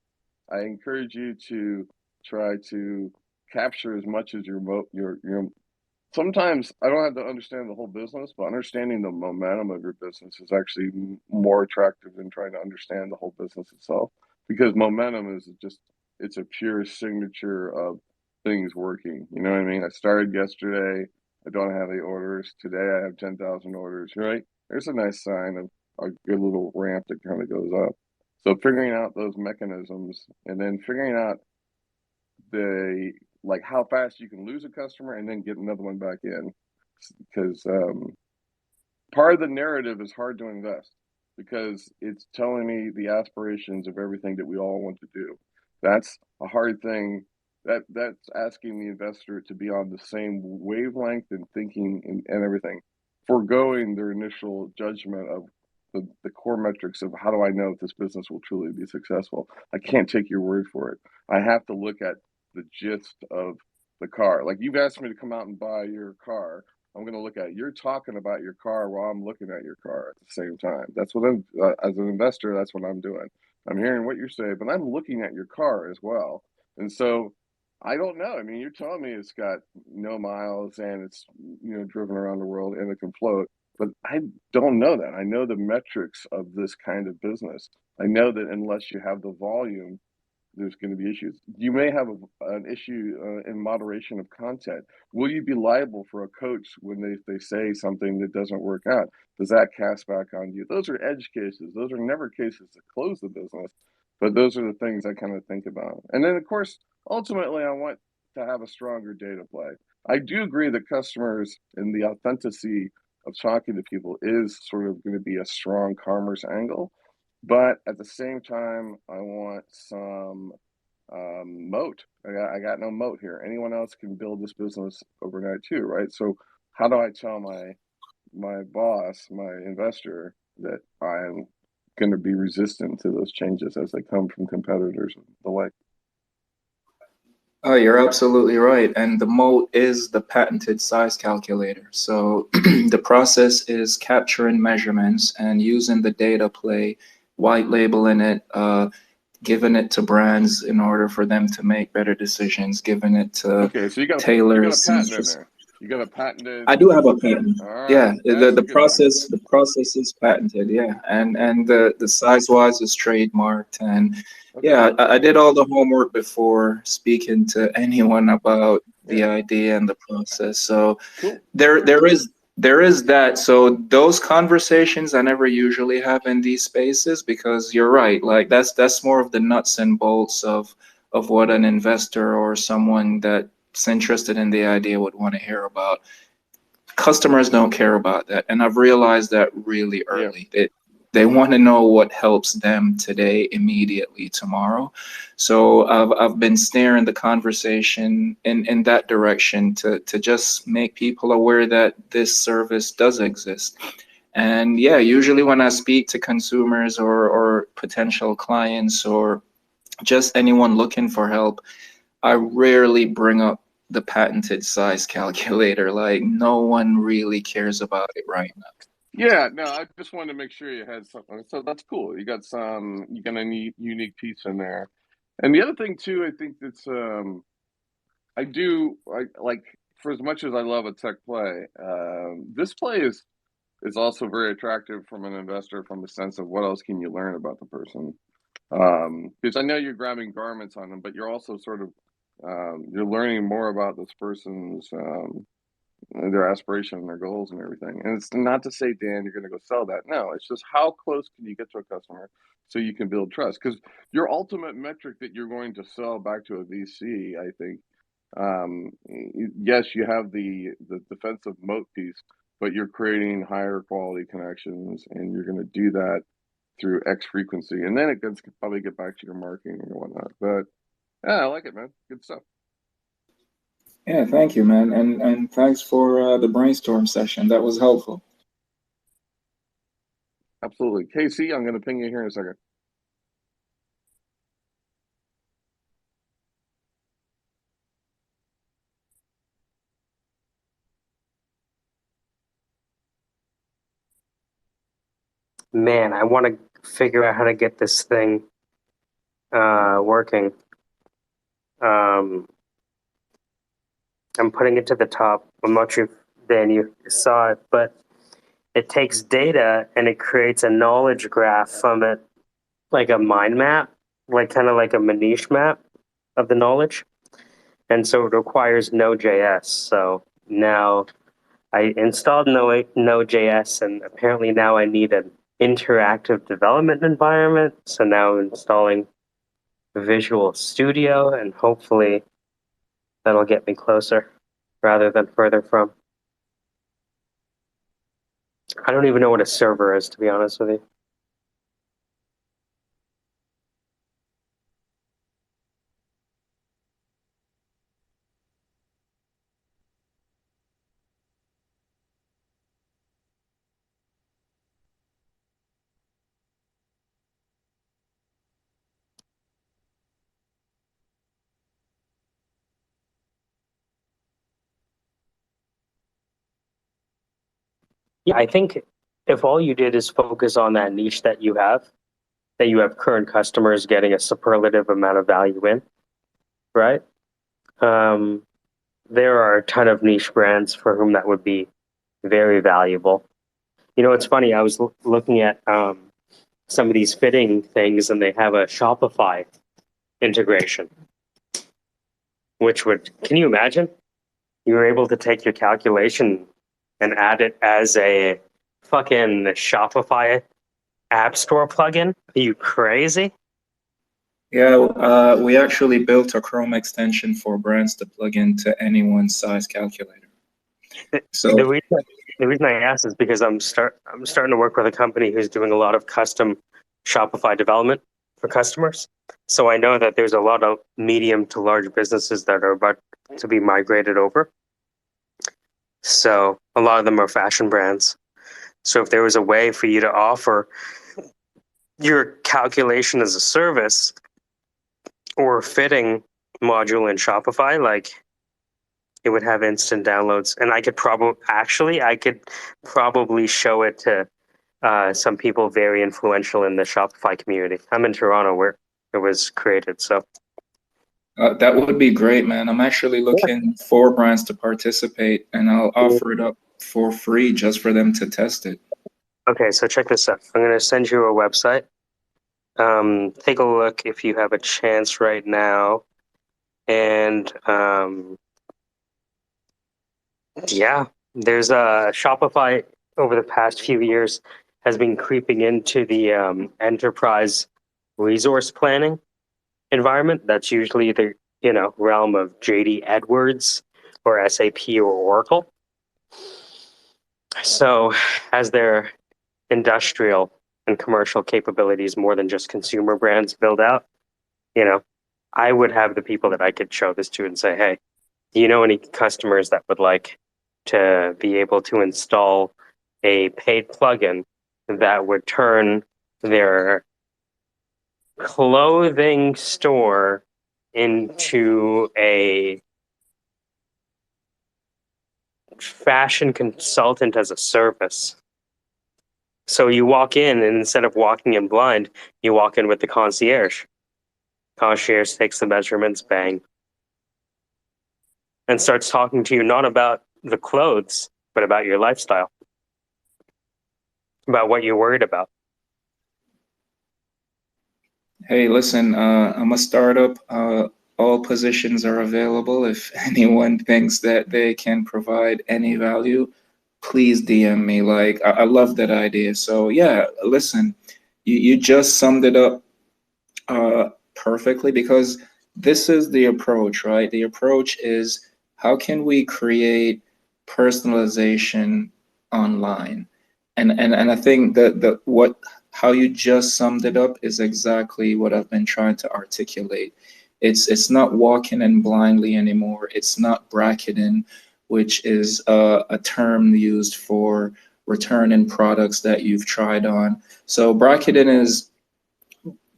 I encourage you to try to capture as much as your. Sometimes I don't have to understand the whole business, but understanding the momentum of your business is actually more attractive than trying to understand the whole business itself, because momentum is just, it's a pure signature of things working. You know what I mean? I started yesterday. I don't have any orders. Today I have 10,000 orders, right? There's a nice sign of a good little ramp that kind of goes up. So figuring out those mechanisms and then figuring out the like how fast you can lose a customer and then get another one back in, because part of the narrative is hard to invest because it's telling me the aspirations of everything that we all want to do. That's a hard thing. That's asking the investor to be on the same wavelength and thinking and everything, foregoing their initial judgment of the core metrics of how do I know if this business will truly be successful. I can't take your word for it. I have to look at the gist of the car. Like, you've asked me to come out and buy your car. I'm going to look at, you're talking about your car while I'm looking at your car at the same time. That's what I'm, as an investor, that's what I'm doing. I'm hearing what you're saying, but I'm looking at your car as well. And so I don't know. I mean, you're telling me it's got no miles and it's, driven around the world and it can float, but I don't know that. I know the metrics of this kind of business. I know that unless you have the volume, there's going to be issues. You may have an issue in moderation of content. Will you be liable for a coach when they say something that doesn't work out? Does that cast back on you? Those are edge cases. Those are never cases that close the business, but those are the things I kind of think about. And then, of course, ultimately, I want to have a stronger data play. I do agree that customers and the authenticity of talking to people is sort of going to be a strong commerce angle. But at the same time, I want some moat. I got no moat here. Anyone else can build this business overnight too, right? So how do I tell my boss, my investor, that I'm going to be resistant to those changes as they come from competitors and the like? Oh, you're absolutely right. And the moat is the patented size calculator. So the process is capturing measurements and using the data play, white labeling it, giving it to brands in order for them to make better decisions, giving it to Okay, so you got a tailors. patent in there. You got a patented. I do have a patent. All right, Yeah, that's the a good thing. process is patented. Yeah, and the size wise is trademarked. And Okay. yeah, I did all the homework before speaking to anyone about the Yeah. idea and the process. So Cool. there is that. So those conversations I never usually have in these spaces, because you're right. Like that's more of the nuts and bolts of what an investor or someone that's interested in the idea would want to hear about. Customers don't care about that, and I've realized that really early. They want to know what helps them today, immediately, tomorrow. So I've been steering the conversation in that direction to just make people aware that this service does exist. And yeah, usually when I speak to consumers or potential clients or just anyone looking for help, I rarely bring up the patented size calculator. Like, no one really cares about it right now. Yeah, no, I just wanted to make sure you had something. So that's cool. You got a unique piece in there. And the other thing too, I think that's I like, for as much as I love a tech play, this play is also very attractive from an investor from the sense of what else can you learn about the person. Because I know you're grabbing garments on them, but you're also sort of you're learning more about this person's their aspiration and their goals and everything. And it's not to say, Dan, you're going to go sell that. No, it's just how close can you get to a customer so you can build trust? Because your ultimate metric that you're going to sell back to a VC, I think, yes, you have the defensive moat piece, but you're creating higher quality connections, and you're going to do that through X frequency, and then it can probably get back to your marketing and whatnot. But yeah, I like it, man. Good stuff. Yeah, thank you, man, and thanks for the brainstorm session. That was helpful. Absolutely. Casey, I'm going to ping you here in a second. Man, I want to figure out how to get this thing working. I'm putting it to the top. I'm not sure if Dan, you saw it, but it takes data and it creates a knowledge graph from it, like a mind map, like kind of like a Manish map of the knowledge. And so it requires Node.js. So now I installed Node.js, and apparently now I need an interactive development environment. So now I'm installing Visual Studio, and hopefully that'll get me closer rather than further from. I don't even know what a server is, to be honest with you. Yeah, I think if all you did is focus on that niche that you have current customers getting a superlative amount of value in, right? Um, there are a ton of niche brands for whom that would be very valuable. You know, it's funny. I was looking at some of these fitting things, and they have a Shopify integration, which would, can you imagine? You were able to take your calculation and add it as a fucking Shopify App Store plugin? Are you crazy? Yeah, we actually built a Chrome extension for brands to plug into anyone's size calculator. So The reason I ask is because I'm starting to work with a company who's doing a lot of custom Shopify development for customers. So I know that there's a lot of medium to large businesses that are about to be migrated over. So a lot of them are fashion brands. So if there was a way for you to offer your calculation as a service or fitting module in Shopify, like it would have instant downloads, and I could probably show it to some people very influential in the Shopify community. I'm in Toronto where it was created, so that would be great, man. I'm actually looking for brands to participate, and I'll offer it up for free just for them to test it. Okay, so check this out. I'm going to send you a website. Take a look if you have a chance right now. And yeah, there's a Shopify over the past few years has been creeping into the enterprise resource planning environment. That's usually the realm of JD Edwards or SAP or Oracle. So as their industrial and commercial capabilities more than just consumer brands build out, I would have the people that I could show this to and say, hey, do you know any customers that would like to be able to install a paid plugin that would turn their clothing store into a fashion consultant as a service? So you walk in, and instead of walking in blind, you walk in with the concierge. Concierge takes the measurements, bang, and starts talking to you not about the clothes, but about your lifestyle, about what you're worried about. Hey, listen, I'm a startup. All positions are available. If anyone thinks that they can provide any value, please DM me. Like, I love that idea. So yeah, listen, you just summed it up perfectly, because this is the approach, right? The approach is, how can we create personalization online? And I think that what how you just summed it up is exactly what I've been trying to articulate. It's not walking in blindly anymore. It's not bracketing, which is a term used for returning products that you've tried on. So bracketing is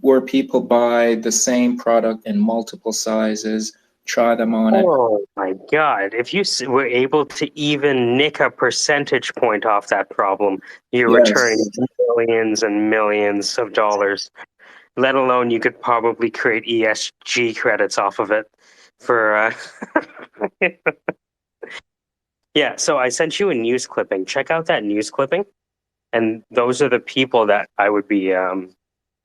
where people buy the same product in multiple sizes, try them on it. Oh my God. If you were able to even nick a percentage point off that problem, you're returning Yes. millions and millions of dollars. Let alone you could probably create ESG credits off of it for. Yeah, so I sent you a news clipping. Check out that news clipping. And those are the people that I would be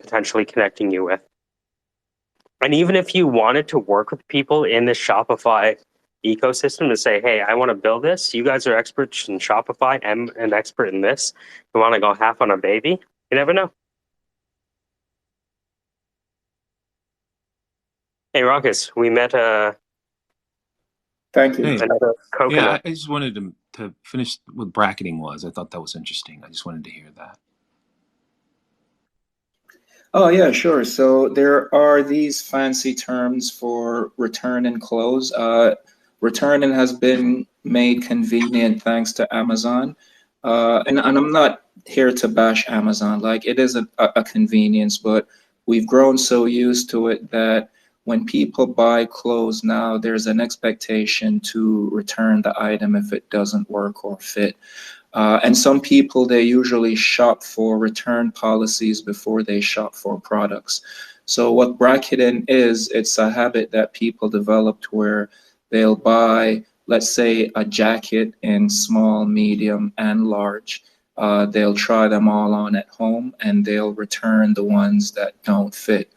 potentially connecting you with. And even if you wanted to work with people in the Shopify ecosystem to say, hey, I want to build this. You guys are experts in Shopify. I'm an expert in this. You want to go half on a baby? You never know. Hey, Ruckus, we met Thank you. Hey, another yeah, coconut. I just wanted to finish what bracketing was. I thought that was interesting. I just wanted to hear that. Oh, yeah, sure. So there are these fancy terms for return and close. Returning has been made convenient thanks to Amazon. And I'm not here to bash Amazon. Like, it is a convenience, but we've grown so used to it that when people buy clothes now, there's an expectation to return the item if it doesn't work or fit. And some people, they usually shop for return policies before they shop for products. So what bracketing is, it's a habit that people developed where they'll buy, let's say, a jacket in small, medium, and large. They'll try them all on at home and they'll return the ones that don't fit.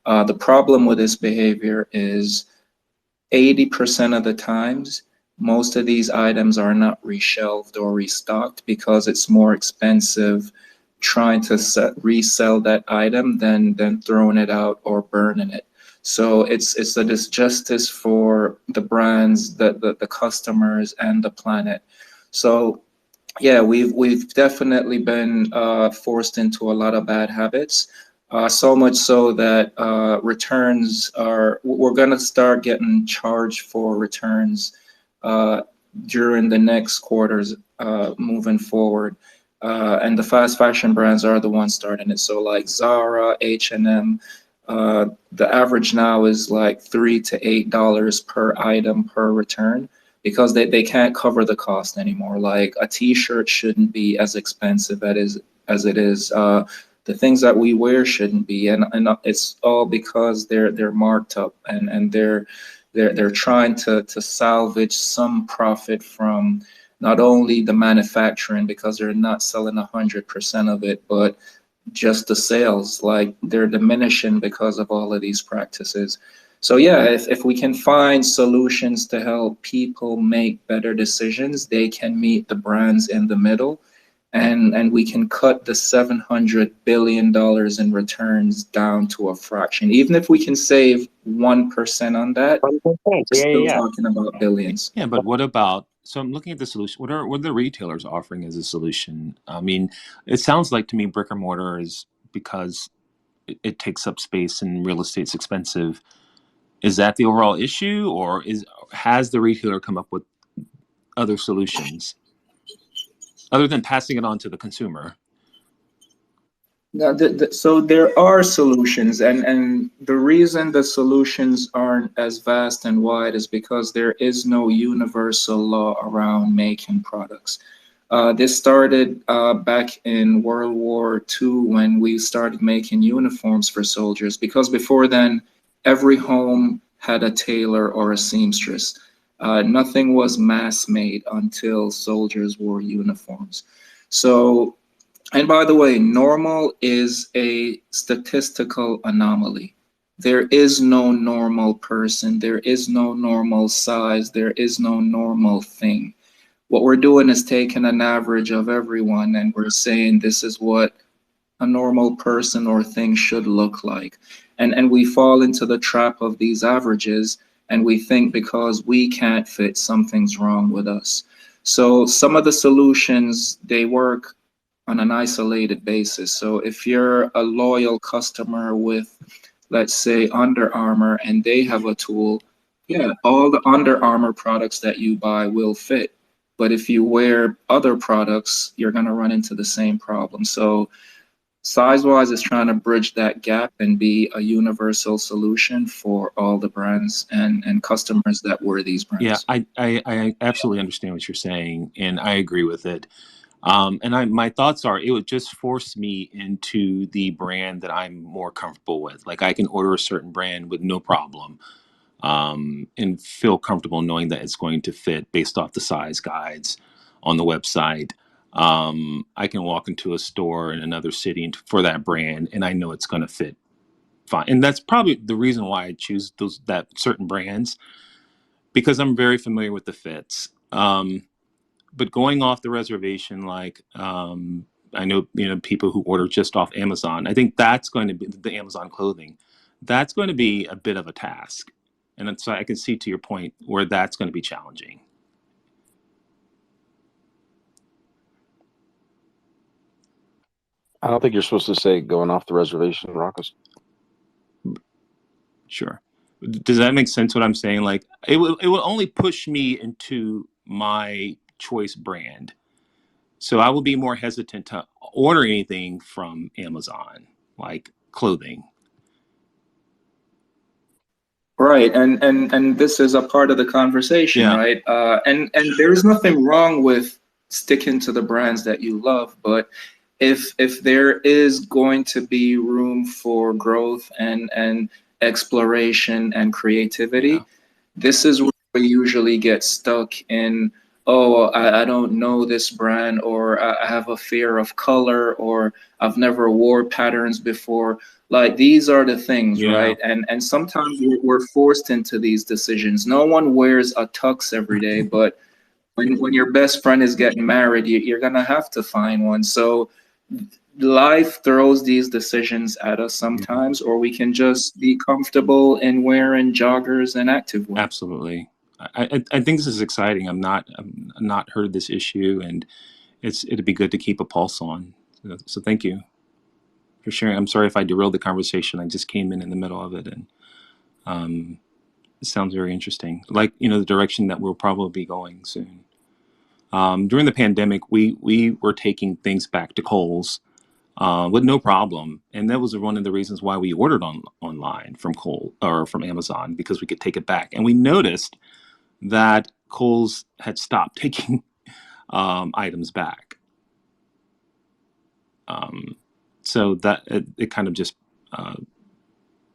The problem with this behavior is 80% of the times, most of these items are not reshelved or restocked because it's more expensive trying to resell that item than throwing it out or burning it. So it's a disjustice for the brands, the customers, and the planet. So yeah, we've definitely been forced into a lot of bad habits. So much so that returns are, we're going to start getting charged for returns uh, during the next quarters moving forward. And the fast fashion brands are the ones starting it. So like Zara, H&M, the average now is like $3 to $8 per item per return, because they can't cover the cost anymore. Like a t-shirt shouldn't be as expensive as it is. The things that we wear shouldn't be, and it's all because they're marked up, and they're trying to salvage some profit from not only the manufacturing, because they're not selling 100% of it, but just the sales. Like, they're diminishing because of all of these practices. So yeah, if we can find solutions to help people make better decisions, they can meet the brands in the middle, and we can cut the $700 billion in returns down to a fraction. Even if we can save 1% on that, 1%. we're Yeah, still yeah, talking about billions. Yeah, but what about? So I'm looking at the solution. What are the retailers offering as a solution? I mean, it sounds like to me brick and mortar is because it takes up space and real estate's expensive. Is that the overall issue, or has the retailer come up with other solutions other than passing it on to the consumer? Now, so there are solutions, and the reason the solutions aren't as vast and wide is because there is no universal law around making products. This started back in World War II when we started making uniforms for soldiers, because before then, every home had a tailor or a seamstress. Nothing was mass made until soldiers wore uniforms. So, and by the way, normal is a statistical anomaly. There is no normal person, there is no normal size, there is no normal thing. What we're doing is taking an average of everyone and we're saying this is what a normal person or thing should look like. And we fall into the trap of these averages and we think because we can't fit, something's wrong with us. So some of the solutions, they work on an isolated basis. So if you're a loyal customer with, let's say, Under Armour, and they have a tool, yeah, all the Under Armour products that you buy will fit. But if you wear other products, you're going to run into the same problem. So size-wise is trying to bridge that gap and be a universal solution for all the brands and customers that wear these Yeah, brands. I absolutely understand what you're saying, and I agree with it. My thoughts are it would just force me into the brand that I'm more comfortable with. Like I can order a certain brand with no problem, and feel comfortable knowing that it's going to fit based off the size guides on the website. I can walk into a store in another city for that brand, and I know it's going to fit fine. And that's probably the reason why I choose that certain brands, because I'm very familiar with the fits. But going off the reservation, like I know people who order just off Amazon. I think that's going to be the Amazon clothing. That's going to be a bit of a task, and so I can see to your point where that's going to be challenging. I don't think you're supposed to say going off the reservation, Ruckus. Sure. Does that make sense what I'm saying? Like it will only push me into my choice brand. So I will be more hesitant to order anything from Amazon, like clothing. Right, and this is a part of the conversation, Yeah. right? And there's nothing wrong with sticking to the brands that you love, but if there is going to be room for growth and exploration and creativity, Yeah. this is where we usually get stuck in, oh, I don't know this brand, or I have a fear of color, or I've never wore patterns before. Like these are the things, Yeah. right? And sometimes we're forced into these decisions. No one wears a tux every day, but when your best friend is getting married, you're gonna have to find one. So life throws these decisions at us sometimes, or we can just be comfortable in wearing joggers and activewear. Absolutely. I think this is exciting. I'm not heard this issue, and it'd be good to keep a pulse on. So thank you for sharing. I'm sorry if I derailed the conversation. I just came in the middle of it, and it sounds very interesting. Like the direction that we'll probably be going soon. During the pandemic, we were taking things back to Kohl's with no problem, and that was one of the reasons why we ordered online from Kohl or from Amazon, because we could take it back. And we noticed that Kohl's had stopped taking items back. So that it kind of just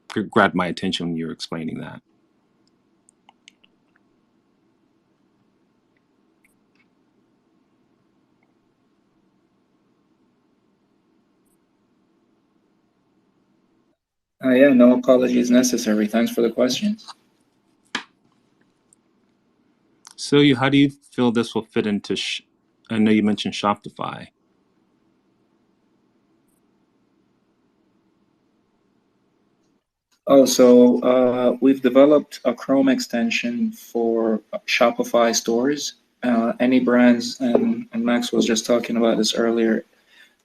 grabbed my attention when you were explaining that. Yeah, no apologies necessary. Thanks for the question. So how do you feel this will fit into? I know you mentioned Shopify. Oh, so we've developed a Chrome extension for Shopify stores. Any brands, and Max was just talking about this earlier,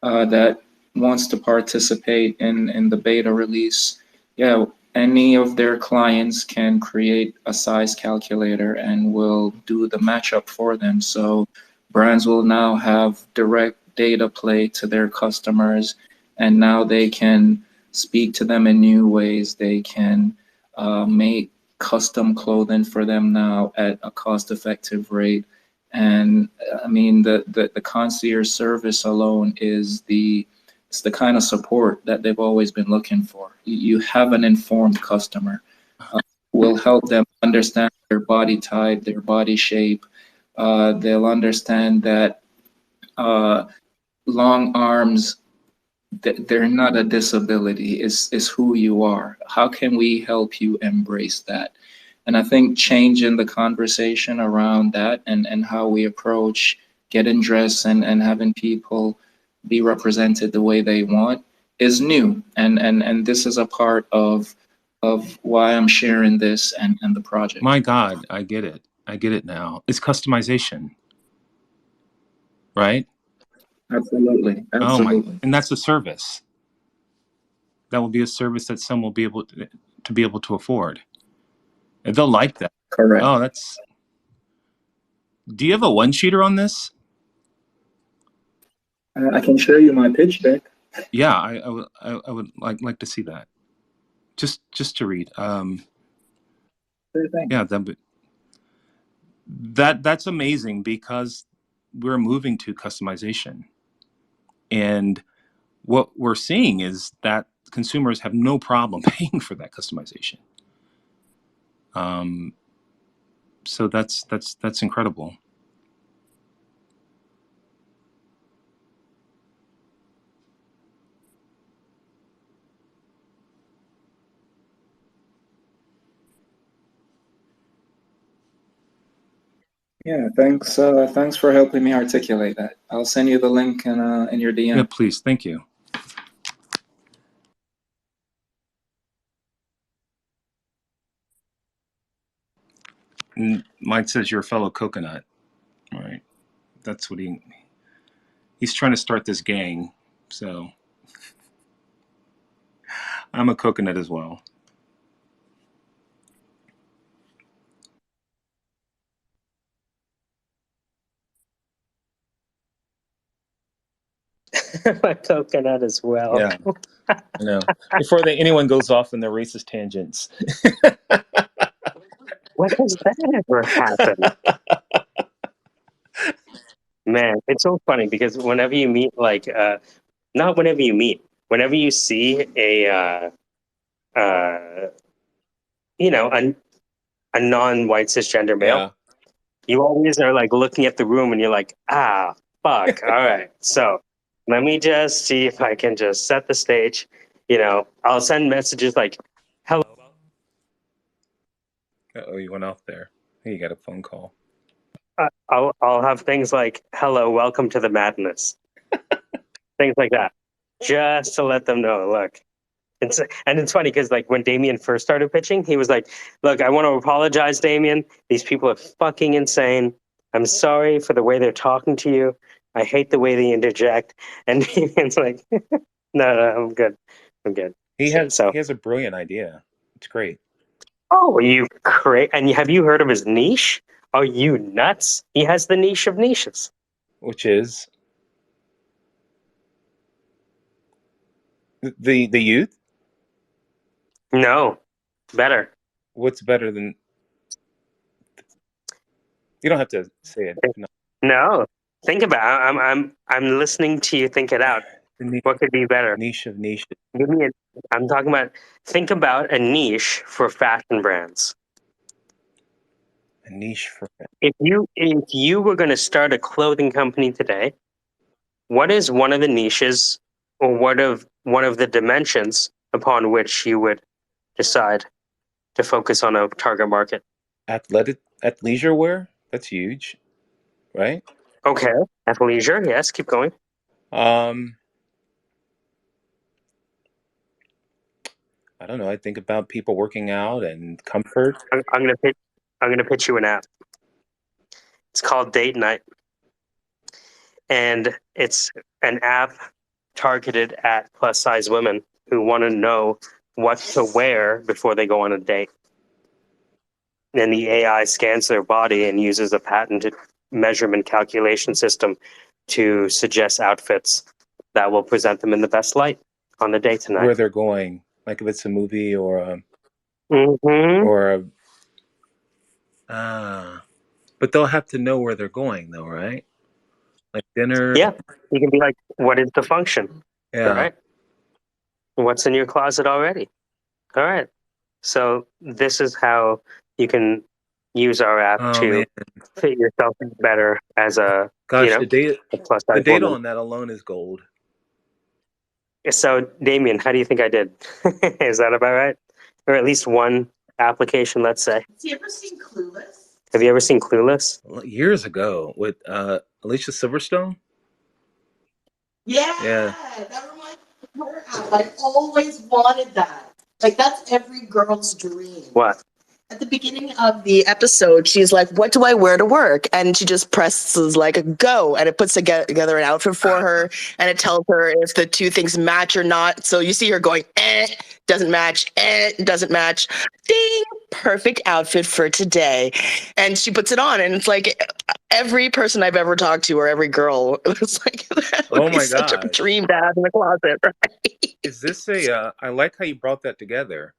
that wants to participate in the beta release, yeah, any of their clients can create a size calculator and will do the matchup for them. So brands will now have direct data play to their customers, and now they can speak to them in new ways. They can make custom clothing for them now at a cost-effective rate. And I mean, the concierge service alone is it's the kind of support that they've always been looking for. You have an informed customer. will help them understand their body type, their body shape. They'll understand that long arms, they're not a disability, is who you are. How can we help you embrace that? And I think changing the conversation around that and how we approach getting dressed and having people be represented the way they want is new. And this is a part of why I'm sharing this and the project. My God, I get it. I get it now. It's customization, right? Absolutely. Oh my, Absolutely. and that's a service. That will be a service that some will be able to be able to afford. And they'll like that. Correct. Oh, that's. Do you have a one-sheeter on this? I can show you my pitch deck. Yeah, I would like to see that. Just to read. Sure thing. Yeah, that's amazing because we're moving to customization. And what we're seeing is that consumers have no problem paying for that customization. So that's incredible. Yeah, thanks for helping me articulate that. I'll send you the link in your DM. Yeah, please, thank you. And Mike says you're a fellow coconut. All right, that's what he's trying to start this gang. So I'm a coconut as well. My coconut as well. Yeah, I know. Before anyone goes off in their racist tangents. When has that ever happened? Man, it's so funny because whenever you meet, like, not whenever you meet, whenever you see uh, you know, a non-white cisgender male, Yeah. you always are like looking at the room and you're like, ah, fuck. All right. So let me just see if I can just set the stage. I'll send messages like, hello. Oh, you went off there. Hey, you got a phone call. I'll have things like, hello, welcome to the madness. Things like that. Just to let them know, look. And it's funny because like when Damien first started pitching, he was like, look, I want to apologize, Damien. These people are fucking insane. I'm sorry for the way they're talking to you. I hate the way they interject. And Damien's like, no, I'm good. I'm good. He has So, a brilliant idea. It's great. oh, you crazy. And have you heard of his niche? Are you nuts? He has the niche of niches. Which is the youth? No, better. What's better than? You don't have to say it. No. No, think about it. I'm listening to you think it out. What could be better? Niche of niches. Give me I'm talking about. Think about a niche for fashion brands. A niche for. If you were going to start a clothing company today, what is one of the niches, or one of the dimensions upon which you would decide to focus on a target market? Athleisure wear. That's huge, right? Okay, athleisure. Yes, keep going. I don't know. I think about people working out and comfort. I'm gonna pitch you an app. It's called Date Night, and it's an app targeted at plus size women who want to know what to wear before they go on a date. And the AI scans their body and uses a patented measurement calculation system to suggest outfits that will present them in the best light on the date tonight. Where they're going, like if it's a movie or a Mm-hmm. or but they'll have to know where they're going though, right? Like dinner. Yeah, you can be like, what is the function? Yeah. Right? What's in your closet already? All right. So this is how you can use our app Oh man, to fit yourself better as a, gosh, the data, a plus the size data woman. on that alone is gold. So Damien, how do you think I did? Is that about right? Or at least one application, let's say. Have you ever seen Clueless? Have you ever seen Clueless? Years ago with Alicia Silverstone. Yeah, Yeah. that reminds me of her app. I always wanted that. Like that's every girl's dream. What? At the beginning of the episode, she's like, "What do I wear to work?" And she just presses like a go, and it puts together an outfit for her, and it tells her if the two things match or not. So you see her going, doesn't match, doesn't match. Ding, perfect outfit for today. And she puts it on, and it's like every person I've ever talked to, or every girl, it's like that would Oh be my such a gosh. dream to have in the closet, right? Is this a? I like how you brought that together.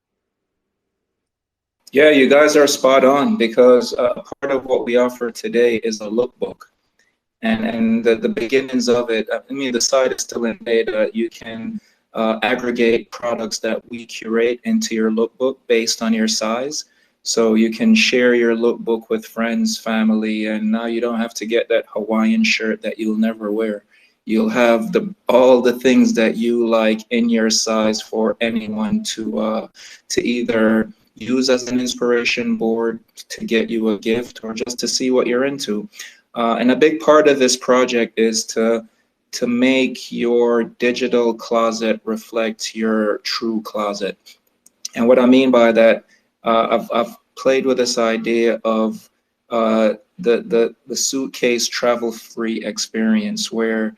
Yeah, you guys are spot on because part of what we offer today is a lookbook. And the beginnings of it, I mean, the site is still in beta. You can aggregate products that we curate into your lookbook based on your size. So you can share your lookbook with friends, family, and now you don't have to get that Hawaiian shirt that you'll never wear. You'll have all the things that you like in your size for anyone to either use as an inspiration board to get you a gift or just to see what you're into. And a big part of this project is to make your digital closet reflect your true closet. And what I mean by that, I've played with this idea of the suitcase travel free experience where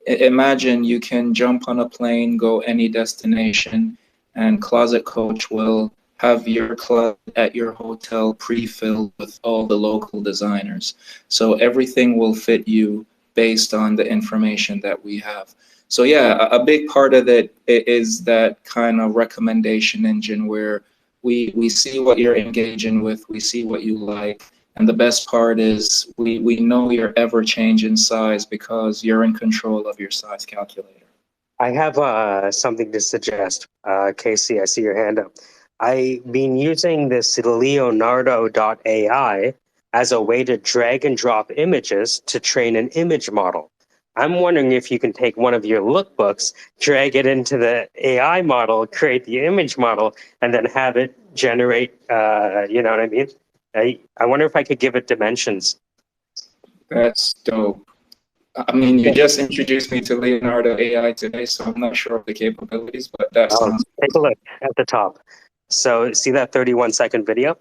imagine you can jump on a plane, go any destination, and Closet Coach will have your closet at your hotel pre-filled with all the local designers. So everything will fit you based on the information that we have. So yeah, a big part of it is that kind of recommendation engine where we see what you're engaging with, we see what you like, and the best part is we know your ever changing size because you're in control of your size calculator. I have something to suggest. Casey, I see your hand up. I've been using this Leonardo.ai as a way to drag and drop images to train an image model. I'm wondering if you can take one of your lookbooks, drag it into the AI model, create the image model, and then have it generate, you know what I mean? I wonder if I could give it dimensions. That's dope. I mean, you just introduced me to Leonardo AI today, so I'm not sure of the capabilities, but that sounds Take a look at the top. So see that 31-second video?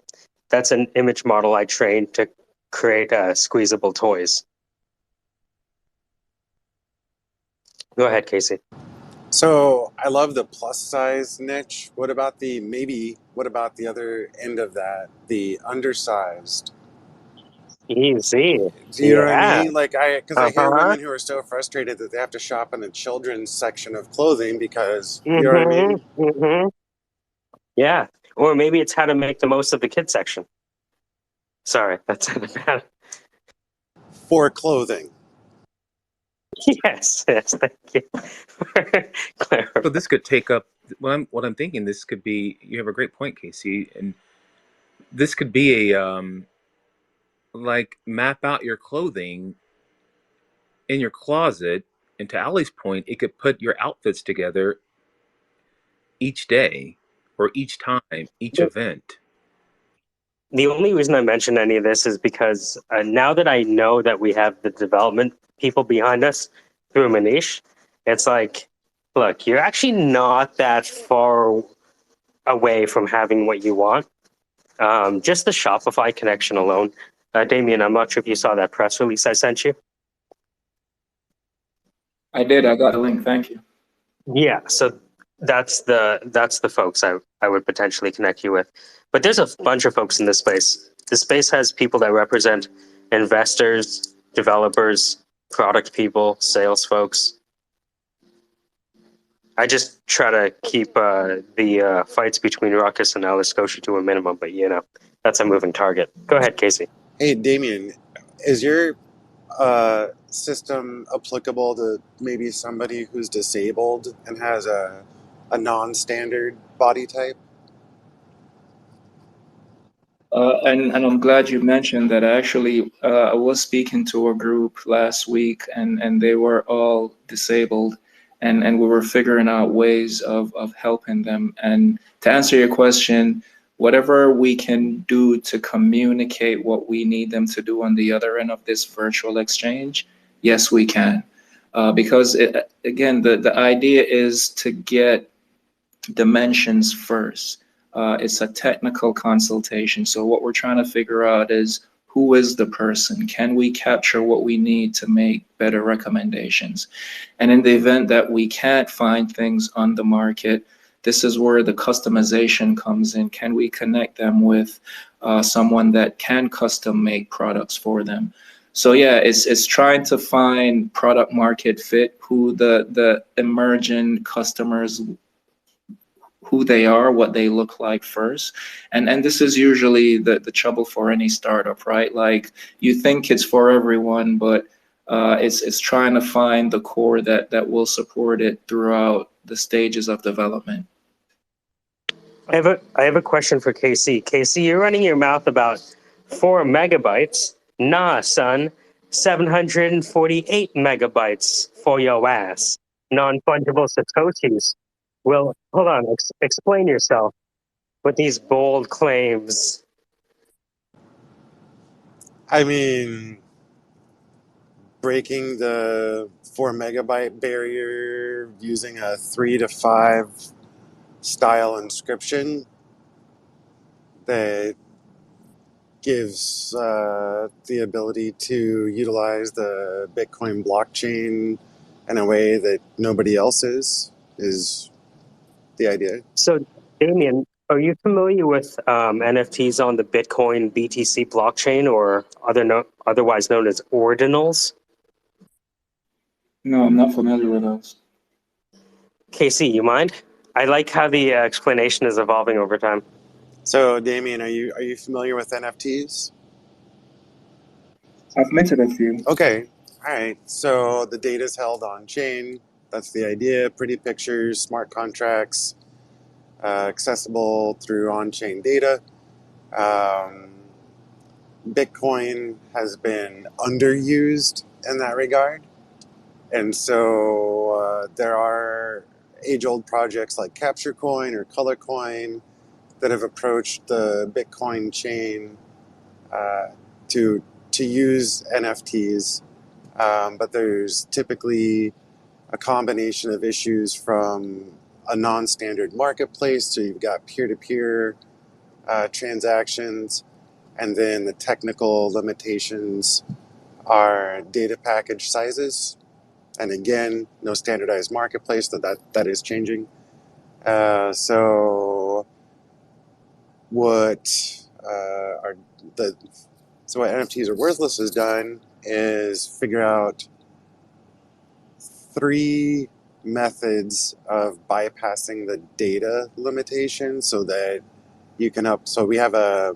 That's an image model I trained to create squeezable toys. Go ahead, Casey. So I love the plus size niche. What about the other end of that, the undersized? Easy. Do you know what I Yeah. mean? Because I hear Uh-huh. women who are so frustrated that they have to shop in the children's section of clothing because, you know what I Mm-hmm. mean? Mm-hmm. Yeah. Or maybe it's how to make the most of the kids section. Sorry, that's bad. For clothing. Yes, thank you. So this could take up what I'm thinking. This could be. You have a great point, Casey, and this could be a like map out your clothing in your closet. And to Ali's point, it could put your outfits together each day or each time, each event. The only reason I mention any of this is because now that I know that we have the development people behind us through Manish, it's like, look, you're actually not that far away from having what you want. Just the Shopify connection alone. Damien, I'm not sure if you saw that press release I sent you. I did. I got a link. Thank you. Yeah, so that's the folks I would potentially connect you with. But there's a bunch of folks in this space. This space has people that represent investors, developers, product people, sales folks. I just try to keep the fights between Ruckus and Nova Scotia to a minimum, but you know, that's a moving target. Go ahead, Casey. Hey, Damien, is your system applicable to maybe somebody who's disabled and has a non-standard body type? And I'm glad you mentioned that. Actually, I was speaking to a group last week, and they were all disabled, and we were figuring out ways of helping them. And to answer your question, whatever we can do to communicate what we need them to do on the other end of this virtual exchange, yes, we can. Because again, the idea is to get dimensions first. It's a technical consultation. So what we're trying to figure out is who is the person? Can we capture what we need to make better recommendations? And in the event that we can't find things on the market, this is where the customization comes in. Can we connect them with someone that can custom make products for them? So yeah, it's trying to find product market fit, who the emerging customers, who they are, what they look like first. And this is usually the trouble for any startup, right? Like you think it's for everyone, but it's trying to find the core that will support it throughout the stages of development. I have a question for KC. KC, you're running your mouth about 4 megabytes. Nah, son, 748 megabytes for your ass. Non-fungible satoshis. Well, hold on. Explain yourself with these bold claims. I mean, breaking the 4 megabyte barrier using a 3 to 5 style inscription that gives the ability to utilize the Bitcoin blockchain in a way that nobody else is the idea. So, Damien, are you familiar with NFTs on the Bitcoin BTC blockchain, or otherwise known as ordinals? No, I'm not familiar with those. Casey, you mind? I like how the explanation is evolving over time. So, Damien, are you familiar with NFTs? I've minted a few. Okay, all right. So the data is held on chain. That's the idea. Pretty pictures, smart contracts, accessible through on-chain data. Bitcoin has been underused in that regard. And so there are age-old projects like Capture Coin or Color Coin that have approached the Bitcoin chain to use NFTs, but there's typically a combination of issues from a non-standard marketplace. So you've got peer-to-peer transactions, and then the technical limitations are data package sizes. And again, no standardized marketplace, so that is changing. So what what NFTs are worthless has done is figure out 3 methods of bypassing the data limitation so that you can so we have a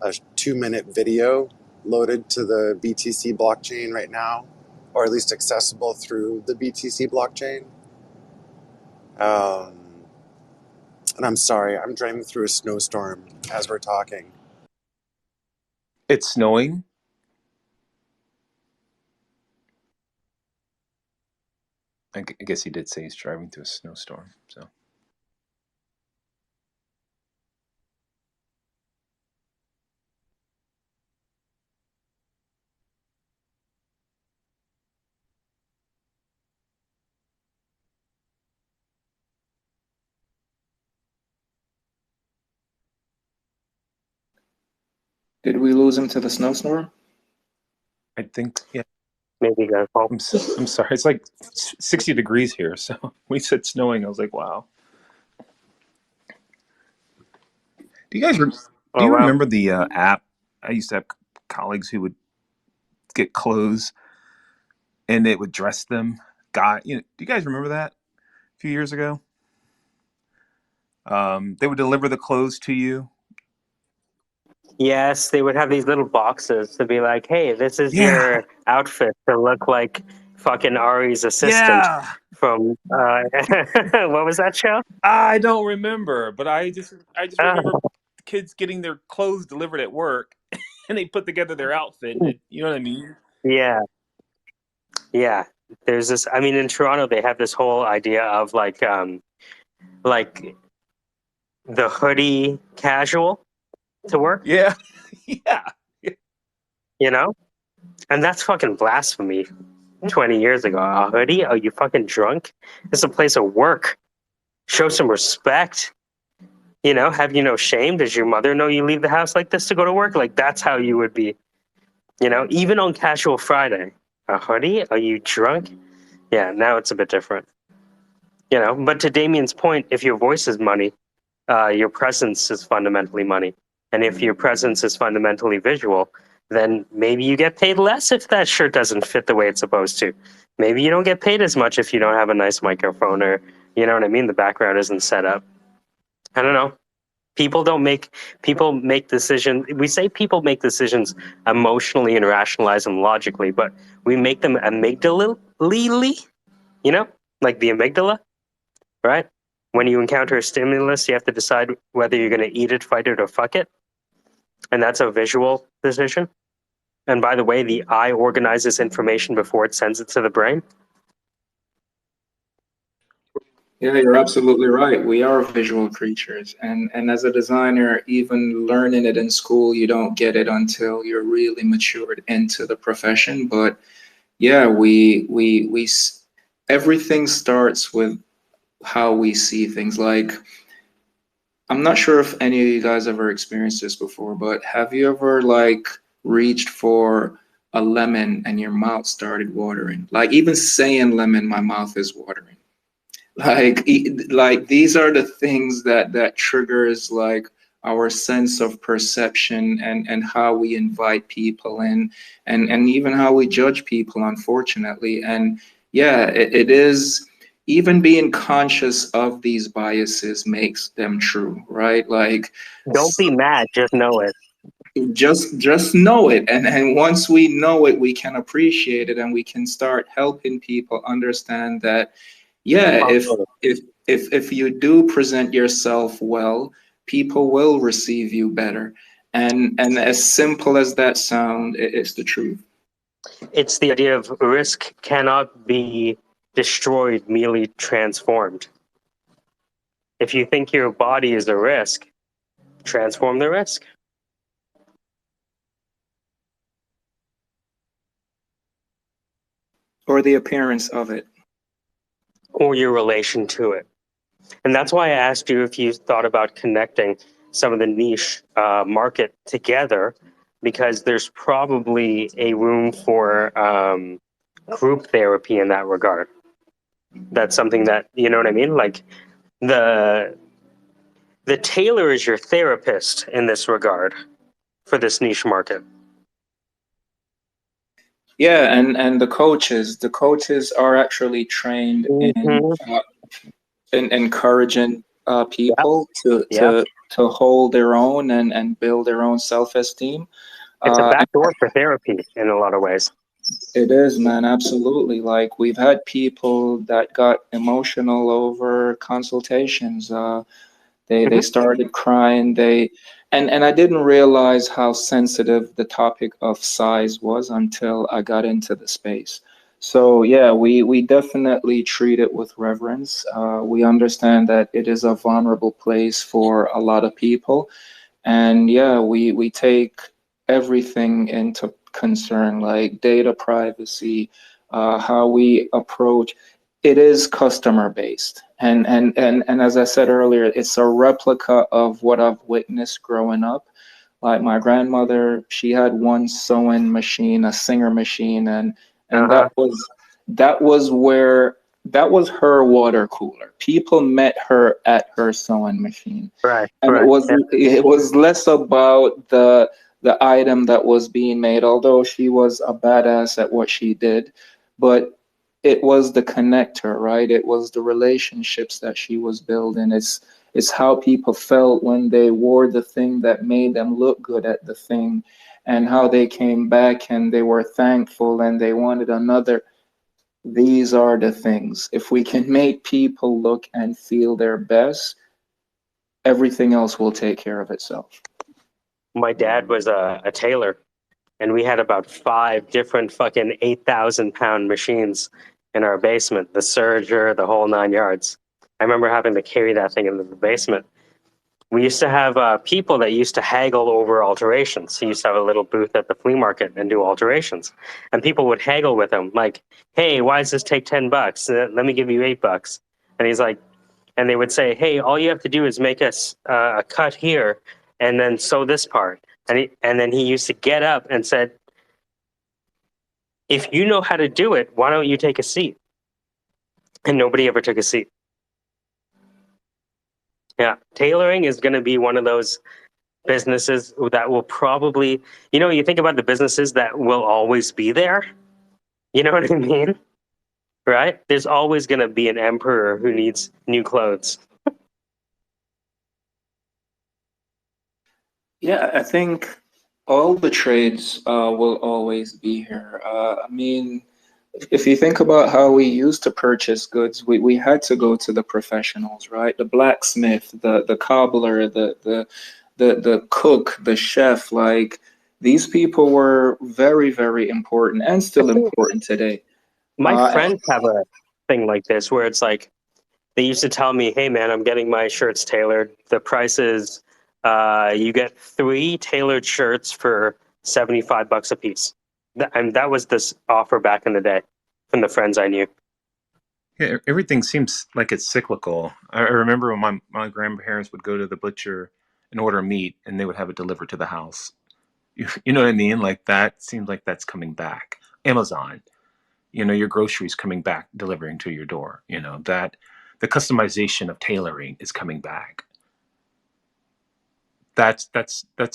2-minute video loaded to the BTC blockchain right now, or at least accessible through the BTC blockchain. And I'm sorry, I'm driving through a snowstorm as we're talking. It's snowing. I guess he did say he's driving through a snowstorm. So Did we lose him to the snowstorm? I think, yeah. Maybe that's all. I'm sorry. It's like 60 degrees here. So when he said snowing, I was like, wow. Do you guys Oh, wow. remember the app? I used to have colleagues who would get clothes and it would dress them. Do you guys remember that a few years ago? They would deliver the clothes to you. Yes, they would have these little boxes to be like, hey, this is Yeah. your outfit to look like fucking Ari's assistant Yeah. from, what was that show? I don't remember, but I just remember kids getting their clothes delivered at work, and they put together their outfit, and you know what I mean? Yeah, yeah. There's this. I mean, in Toronto, they have this whole idea of like the hoodie casual to work. Yeah, yeah. You know, and that's fucking blasphemy. 20 years ago, a hoodie? Are you fucking drunk? It's a place of work. Show some respect. You know, have you no shame? Does your mother know you leave the house like this to go to work? Like that's how you would be. You know, even on casual Friday, a hoodie? Are you drunk? Yeah, now it's a bit different. You know, but to Damien's point, if your voice is money, your presence is fundamentally money. And if your presence is fundamentally visual, then maybe you get paid less if that shirt doesn't fit the way it's supposed to. Maybe you don't get paid as much if you don't have a nice microphone or, you know what I mean? The background isn't set up. I don't know. People make decisions. We say people make decisions emotionally and rationalize them logically, but we make them amygdala, you know, like the amygdala, right? When you encounter a stimulus, you have to decide whether you're going to eat it, fight it, or fuck it. And that's a visual decision. And by the way, the eye organizes information before it sends it to the brain. Yeah, you're absolutely right. We are visual creatures, and as a designer, even learning it in school, you don't get it until you're really matured into the profession. But yeah, everything starts with how we see things. Like, I'm not sure if any of you guys ever experienced this before, but have you ever like reached for a lemon and your mouth started watering? Like even saying lemon, my mouth is watering. Like these are the things that triggers like our sense of perception and how we invite people in and even how we judge people, unfortunately. And yeah, it is, even being conscious of these biases makes them true, right? Like Don't be mad, just know it. just know it, and once we know it, we can appreciate it, and we can start helping people understand that yeah, if you do present yourself well, people will receive you better. And as simple as that sound, it's the truth. It's the idea of risk cannot be destroyed, merely transformed. If you think your body is a risk, transform the risk. Or the appearance of it. Or your relation to it. And that's why I asked you if you thought about connecting some of the niche market together, because there's probably a room for group therapy in that regard. That's something that, you know what I mean? Like the tailor is your therapist in this regard for this niche market. Yeah, and the coaches are actually trained in encouraging people to hold their own and build their own self-esteem. It's a backdoor for therapy in a lot of ways. It is, man, absolutely. Like we've had people that got emotional over consultations. They started crying. And I didn't realize how sensitive the topic of size was until I got into the space. So yeah, we definitely treat it with reverence. We understand that it is a vulnerable place for a lot of people, and yeah, we take everything into concern, like data privacy, how we approach. It is customer based, and as I said earlier, it's a replica of what I've witnessed growing up. Like my grandmother, she had one sewing machine, a Singer machine, and that was her water cooler. People met her at her sewing machine, and it was less about the item that was being made, although she was a badass at what she did, but it was the connector, right? It was the relationships that she was building. It's how people felt when they wore the thing that made them look good at the thing, and how they came back and they were thankful and they wanted another. These are the things. If we can make people look and feel their best, everything else will take care of itself. My dad was a tailor, and we had about 5 different fucking 8,000 pound machines in our basement, the serger, the whole 9 yards. I remember having to carry that thing into the basement. We used to have people that used to haggle over alterations. He used to have a little booth at the flea market and do alterations, and people would haggle with him, like, "Hey, why does this take $10? Let me give you $8." And he's like, and they would say, "Hey, all you have to do is make us a cut here, and then sew this part." And then he used to get up and said, "If you know how to do it, why don't you take a seat?" And nobody ever took a seat. Yeah, tailoring is going to be one of those businesses that will probably, you think about the businesses that will always be there. You know what I mean? Right? There's always going to be an emperor who needs new clothes. Yeah, I think all the trades will always be here. I mean, if you think about how we used to purchase goods, we had to go to the professionals, right? The blacksmith, the cobbler, the cook, the chef, like these people were very, very important and still important today. My friends have a thing like this where it's like they used to tell me, "Hey man, I'm getting my shirts tailored. The price is you get 3 tailored shirts for $75 a piece." And that was this offer back in the day from the friends I knew. Yeah, everything seems like it's cyclical. I remember when my grandparents would go to the butcher and order meat, and they would have it delivered to the house. You know what I mean? Like that seems like that's coming back. Amazon, your groceries coming back, delivering to your door. That the customization of tailoring is coming back. That's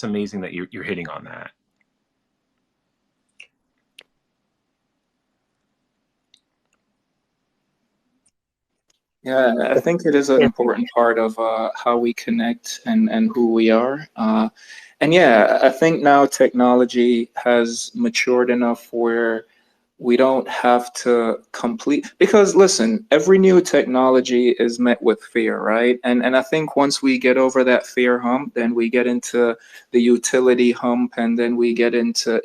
amazing that you're hitting on that. Yeah, I think it is an important part of how we connect and who we are. And yeah, I think now technology has matured enough where we don't have to complete, because listen, every new technology is met with fear, right? And I think once we get over that fear hump, then we get into the utility hump, and then we get into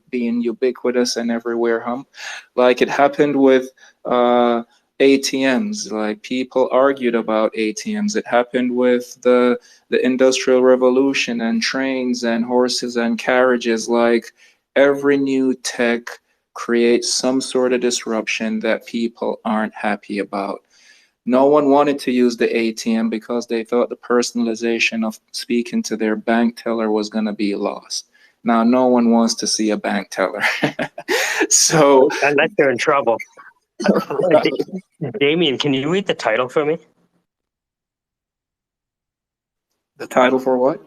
being ubiquitous and everywhere hump. Like it happened with ATMs. Like people argued about ATMs. It happened with the Industrial Revolution and trains and horses and carriages. Like every new tech creates some sort of disruption that people aren't happy about. No one wanted to use the ATM because they thought the personalization of speaking to their bank teller was going to be lost. Now, no one wants to see a bank teller. So, unless they're in trouble. Damien, can you read the title for me? The title for what?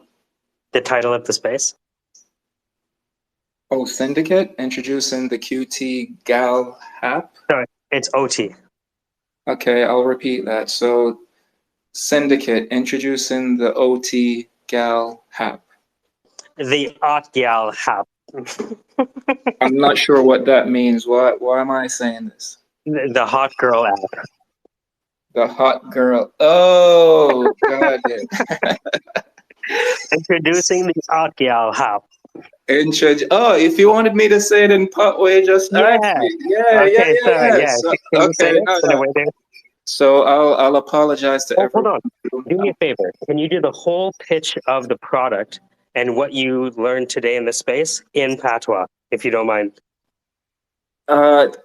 The title of the space. Oh, Syndicate, introducing the QT Gal app. Sorry, it's OT. Okay, I'll repeat that. So, Syndicate, introducing the OT Gal app. The Ot Gal app. I'm not sure what that means. Why am I saying this? The hot girl app. The hot girl. Oh, got it. Introducing the Ot Gal app. Oh, if you wanted me to say it in Patway, just ask me. Yeah, okay, yeah, yeah, yeah. So, Can you say okay, it no, in a no. way there? So I'll apologize to Hold everyone. on. Do me a favor. Can you do the whole pitch of the product and what you learned today in the space in patois, if you don't mind? And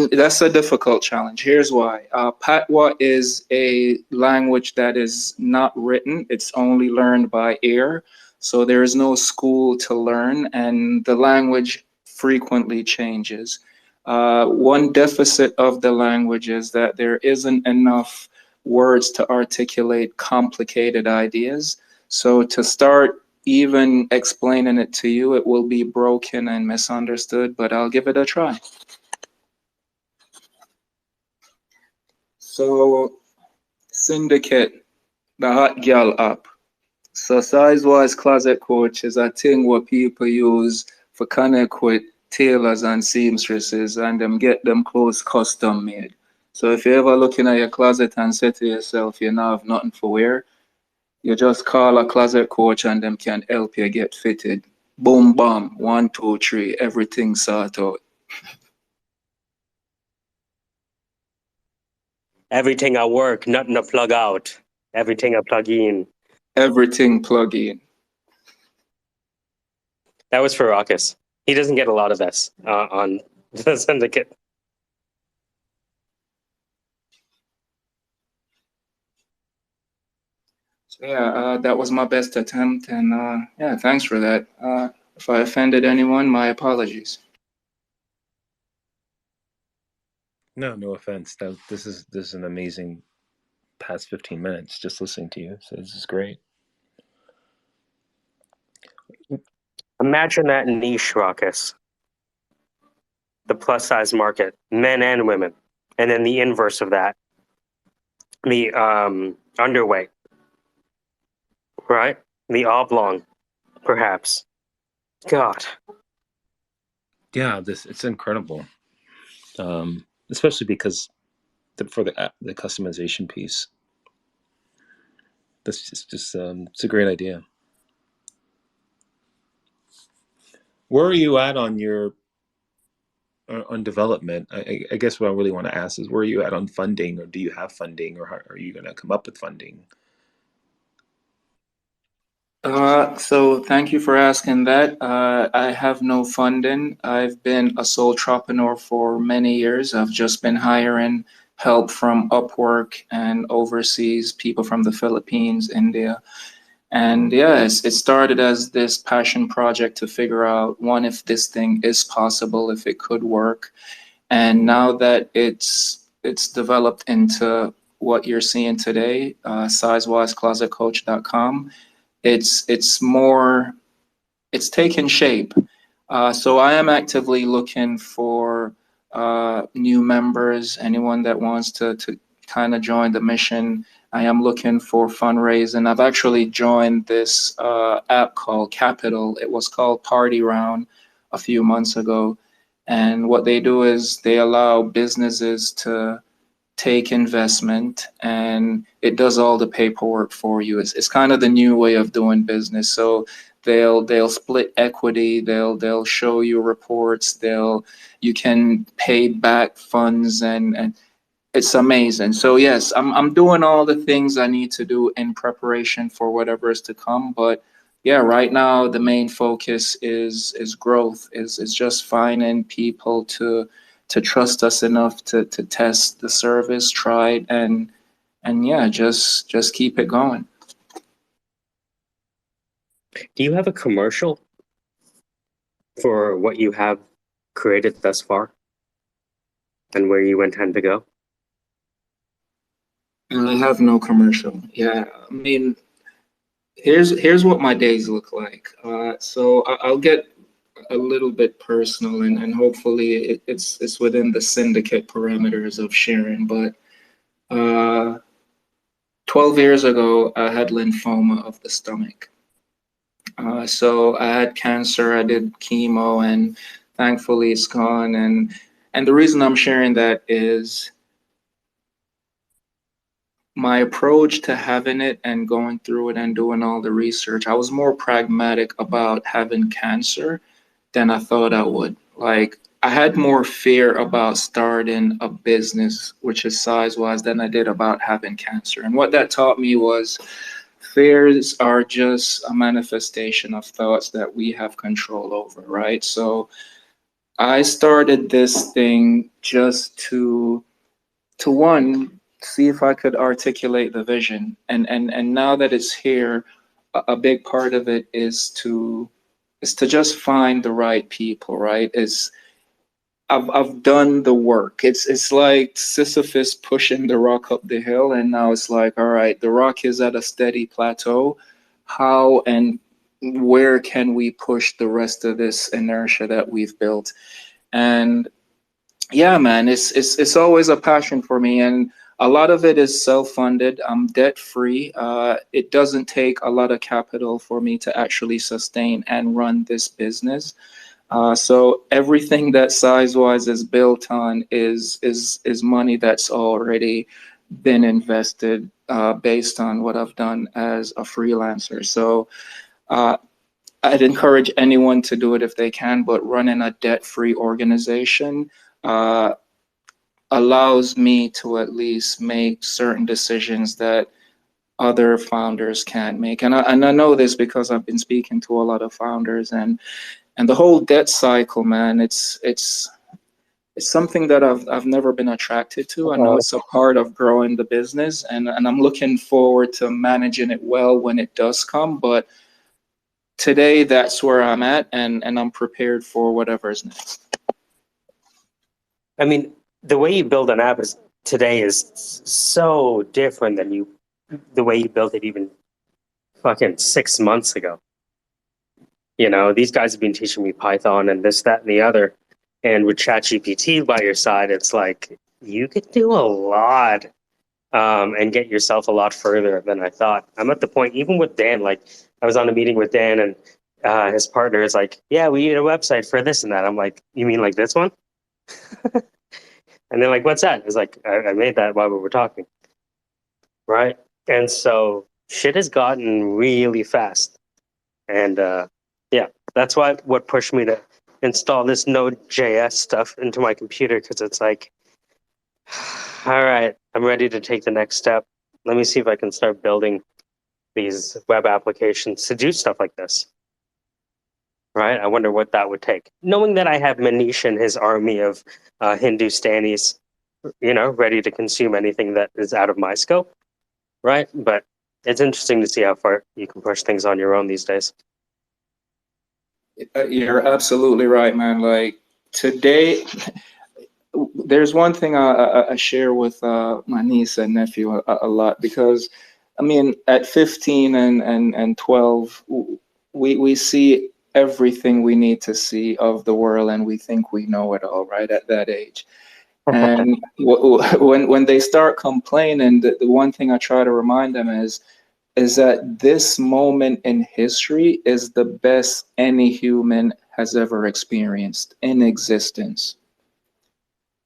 that's a difficult challenge. Here's why. Patois is a language that is not written. It's only learned by ear. So there is no school to learn, and the language frequently changes. One deficit of the language is that there isn't enough words to articulate complicated ideas. So to start even explaining it to you, it will be broken and misunderstood, but I'll give it a try. So, Syndicate, the hot girl app. So, size-wise closet coach is a thing where people use for connect with tailors and seamstresses and them get them clothes custom made. So, if you're ever looking at your closet and say to yourself, you now have nothing for wear, You just call a closet coach and them can help you get fitted. Boom, bam, 1, 2, 3, everything sort out. Everything I work, nothing to plug out. Everything I plug in. Everything plug in. That was for Raucus. He doesn't get a lot of this on the Syndicate. So yeah, that was my best attempt, and yeah, thanks for that. If I offended anyone, my apologies. No, no offense. This is an amazing past 15 minutes just listening to you. So this is great. Imagine that niche, Raucus. The plus size market, men and women. And then the inverse of that, the underweight, right? The oblong, perhaps. God. Yeah, it's incredible. Especially because for the customization piece, that's just it's a great idea. Where are you at on your on development? I guess what I really want to ask is where are you at on funding, or do you have funding, or how are you going to come up with funding? So thank you for asking that. I have no funding. I've been a sole entrepreneur for many years. I've just been hiring help from Upwork and overseas people from the Philippines, India. And yeah, it started as this passion project to figure out, one, if this thing is possible, if it could work. And now that it's developed into what you're seeing today, sizewiseclosetcoach.com, it's more, it's taken shape. So I am actively looking for new members, anyone that wants to kind of join the mission. I am looking for fundraising. I've actually joined this app called Capital. It was called Party Round a few months ago. And what they do is they allow businesses to take investment, and it does all the paperwork for you. It's kind of the new way of doing business. So they'll split equity, they'll show you reports, you can pay back funds, and it's amazing. So yes, I'm doing all the things I need to do in preparation for whatever is to come. But yeah, right now the main focus is growth, is just finding people to trust us enough to test the service, try it, and yeah, just keep it going. Do you have a commercial for what you have created thus far and where you intend to go? I have no commercial. Yeah, I mean, here's what my days look like. So I'll get a little bit personal, and hopefully it's within the syndicate parameters of sharing. But 12 years ago, I had lymphoma of the stomach. So I had cancer. I did chemo, and thankfully it's gone. And the reason I'm sharing that is my approach to having it and going through it and doing all the research. I was more pragmatic about having cancer than I thought I would. Like, I had more fear about starting a business, which is size wise, than I did about having cancer. And what that taught me was fears are just a manifestation of thoughts that we have control over, right? So I started this thing just to one, see if I could articulate the vision. And now that it's here, a big part of it is to just find the right people, right? I've done the work. It's like Sisyphus pushing the rock up the hill, and now it's like, all right, the rock is at a steady plateau. How and where can we push the rest of this inertia that we've built? And yeah, man, it's always a passion for me, and a lot of it is self-funded. I'm debt-free. It doesn't take a lot of capital for me to actually sustain and run this business. So everything that Sizewise is built on is money that's already been invested based on what I've done as a freelancer. So I'd encourage anyone to do it if they can, but running a debt-free organization allows me to at least make certain decisions that other founders can't make. And I know this because I've been speaking to a lot of founders, and the whole debt cycle, man, it's something that I've never been attracted to. I know it's a part of growing the business, and I'm looking forward to managing it well when it does come. But today, that's where I'm at, and I'm prepared for whatever's next. I mean, the way you build an app today is so different than the way you built it even fucking 6 months ago. You know, these guys have been teaching me Python and this, that, and the other. And with ChatGPT by your side, it's like you could do a lot and get yourself a lot further than I thought. I'm at the point, even with Dan, like I was on a meeting with Dan and his partner is like, yeah, we need a website for this and that. I'm like, you mean like this one? And they're like, what's that? It's like, I made that while we were talking. Right. And so shit has gotten really fast. And yeah, that's what pushed me to install this Node.js stuff into my computer, because it's like, all right, I'm ready to take the next step. Let me see if I can start building these web applications to do stuff like this. Right? I wonder what that would take. Knowing that I have Manish and his army of Hindustanis, you know, ready to consume anything that is out of my scope. Right? But it's interesting to see how far you can push things on your own these days. You're absolutely right, man. Like today, there's one thing I share with my niece and nephew a lot, because I mean, at 15 and 12, we see everything we need to see of the world, and we think we know it all, right, at that age. And when they start complaining, the one thing I try to remind them is that this moment in history is the best any human has ever experienced in existence.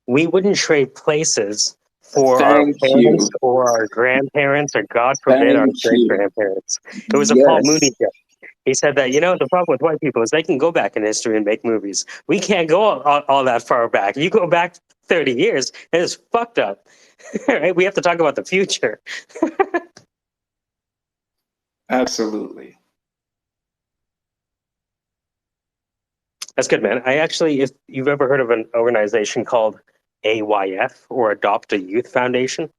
We wouldn't trade places for our Thank parents you. or our grandparents or, God forbid, our Thank great you. grandparents. It was a Paul Mooney Yes, joke. He said that, you know, the problem with white people is they can go back in history and make movies. We can't go all that far back. You go back 30 years and it's fucked up. Right? We have to talk about the future. absolutely. That's good, man. I actually, if you've ever heard of an organization called AYF, or Adopt a Youth Foundation,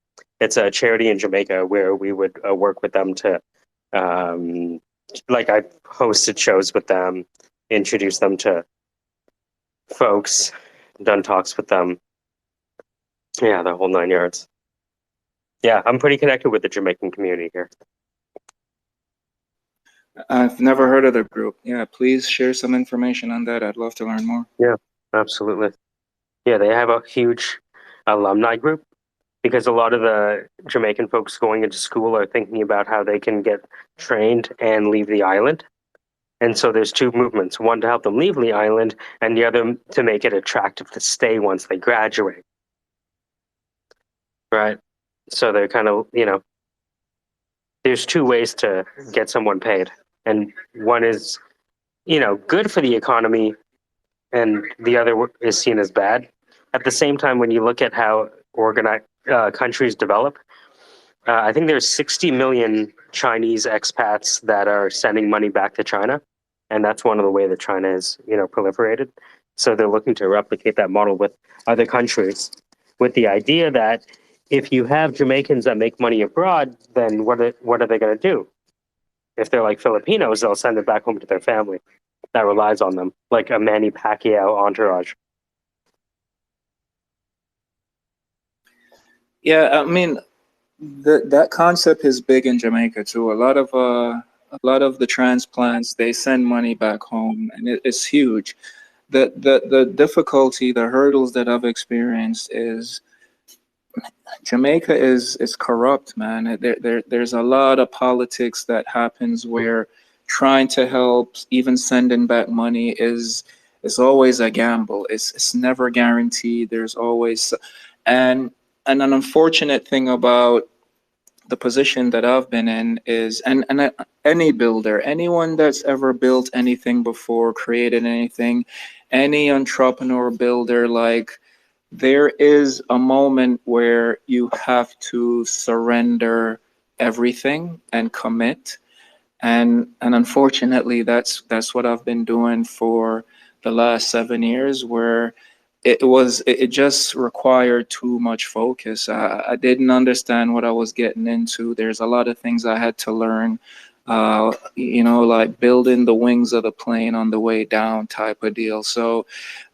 it's a charity in Jamaica where we would work with them to, like, I hosted shows with them, introduced them to folks, done talks with them. Yeah, the whole 9 yards. Yeah, I'm pretty connected with the Jamaican community here. I've never heard of the group. Yeah, please share some information on that. I'd love to learn more. Yeah, absolutely. Yeah, they have a huge alumni group, because a lot of the Jamaican folks going into school are thinking about how they can get trained and leave the island. And so there's two movements, one to help them leave the island and the other to make it attractive to stay once they graduate. Right? So they're kind of, you know, there's two ways to get someone paid. And one is, you know, good for the economy, and the other is seen as bad. At the same time, when you look at how organized countries develop, I think there's 60 million Chinese expats that are sending money back to China, and that's one of the way that China is, you know, proliferated. So they're looking to replicate that model with other countries, with the idea that if you have Jamaicans that make money abroad, then what are they going to do? If they're like Filipinos, they'll send it back home to their family that relies on them, like a Manny Pacquiao entourage. Yeah, I mean, that concept is big in Jamaica too. A lot of the transplants, they send money back home, and it's huge. The difficulty, the hurdles that I've experienced is Jamaica is corrupt, man. There's a lot of politics that happens where trying to help, even sending back money is always a gamble. It's never guaranteed. There's always, and an unfortunate thing about the position that I've been in is, and any builder, anyone that's ever built anything before, created anything, any entrepreneur builder, like there is a moment where you have to surrender everything and commit. And unfortunately, that's what I've been doing for the last 7 years, where it just required too much focus. I didn't understand what I was getting into. There's a lot of things I had to learn, like building the wings of the plane on the way down type of deal. So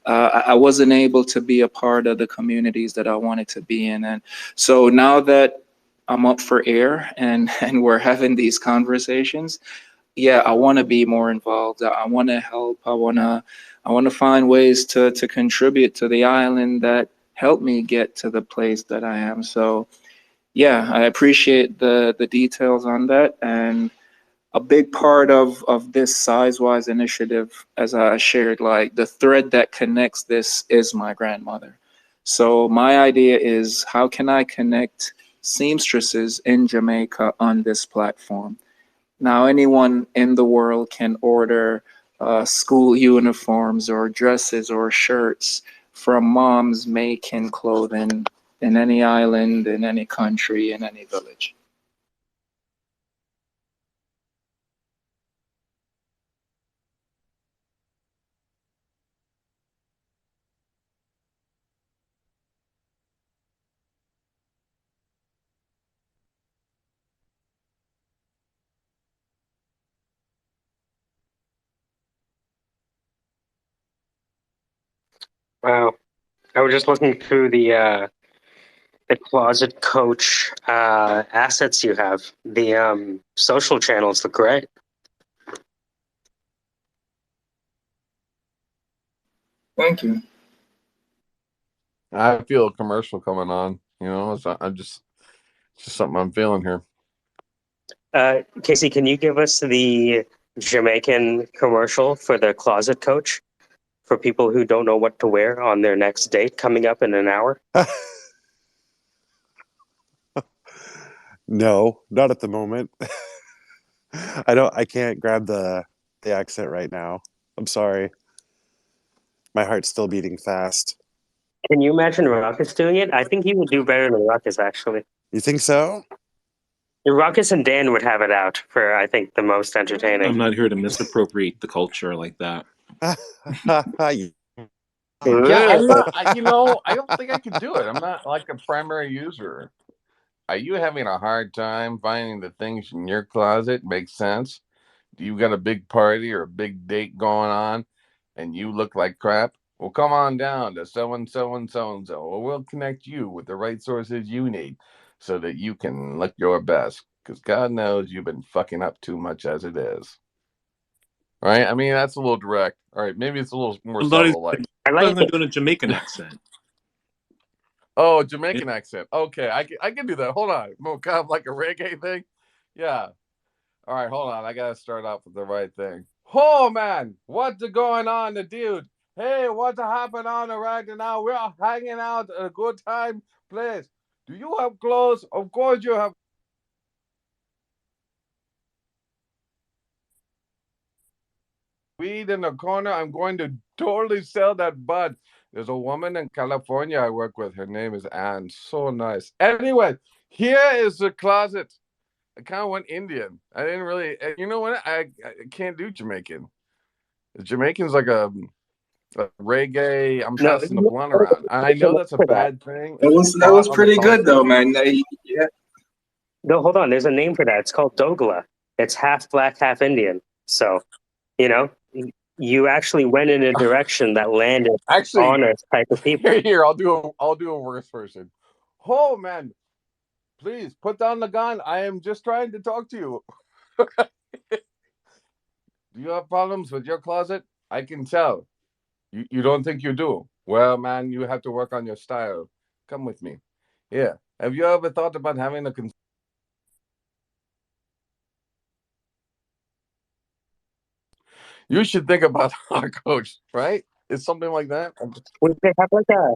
I wasn't able to be a part of the communities that I wanted to be in. And so now that I'm up for air and, and we're having these conversations, yeah, I want to be more involved. I want to help. I want to find ways to contribute to the island that helped me get to the place that I am. So yeah, I appreciate the details on that. And a big part of this size-wise initiative, as I shared, like the thread that connects this is my grandmother. So my idea is, how can I connect seamstresses in Jamaica on this platform? Now, anyone in the world can order school uniforms or dresses or shirts from moms making clothing in any island, in any country, in any village. Wow. I was just looking through the closet coach assets you have. The social channels look great. Thank you. I feel a commercial coming on. I'm just it's just something I'm feeling here. Casey, can you give us the Jamaican commercial for the closet coach for people who don't know what to wear on their next date coming up in an hour? No, not at the moment. I can't grab the accent right now. I'm sorry. My heart's still beating fast. Can you imagine Ruckus doing it? I think he would do better than Ruckus, actually. You think so? Ruckus and Dan would have it out for, I think, the most I'm entertaining. not here to misappropriate the culture like that. Yeah, I'm not. I don't think I could do it. I'm not like a primary user. Are you having a hard time finding the things in your closet make sense? Do you got a big party or a big date going on and you look like crap? Well, come on down to so and so and so and so, or we'll connect you with the right sources you need so that you can look your best. Because God knows you've been fucking up too much as it is. Right? I mean, that's a little direct. All right, maybe it's a little more I thought he's, subtle. Like, I I thought he like was it. doing a Jamaican accent. oh, Jamaican accent. Okay, I can do that. Hold on. More kind of like a reggae thing. Yeah. All right, hold on. I gotta start off with the right thing. Oh man, what's going on, the dude? Hey, what's happening on right now? We're hanging out at a good time place. Do you have clothes? Of course you have. Weed in the corner. I'm going to totally sell that bud. There's a woman in California I work with. Her name is Anne. So nice. Anyway, here is the closet. I kind of went Indian. I didn't really. You know what? I can't do Jamaican. Jamaican's like a reggae. I'm No, passing the blunt around. And I there's a know name that's a for that. bad thing. That It's was that spot was on the pretty good though, culture. man. Yeah. No, hold on. There's a name for that. It's called Dogla. It's half black, half Indian. So, you know, you actually went in a direction that landed Actually, on a type of people. here I'll do a worse version. Oh man, please put down the gun. I am just trying to talk to you. Do you have problems with your closet? I can tell. You don't think you do. Well, man, you have to work on your style. Come with me. Yeah. Have you ever thought about having a you should think about our coach, right? It's something like that. We should have like a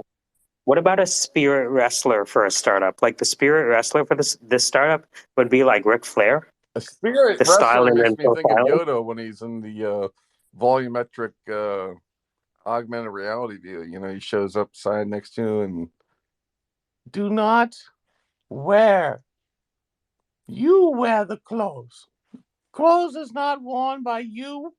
What about a spirit wrestler for a startup? Like the spirit wrestler for this startup would be like Ric Flair. A spirit The style wrestler and makes then me think of profiling. Yoda when he's in the volumetric augmented reality view. You know, he shows up side next to you and do not wear. You wear the clothes. Clothes is not worn by you.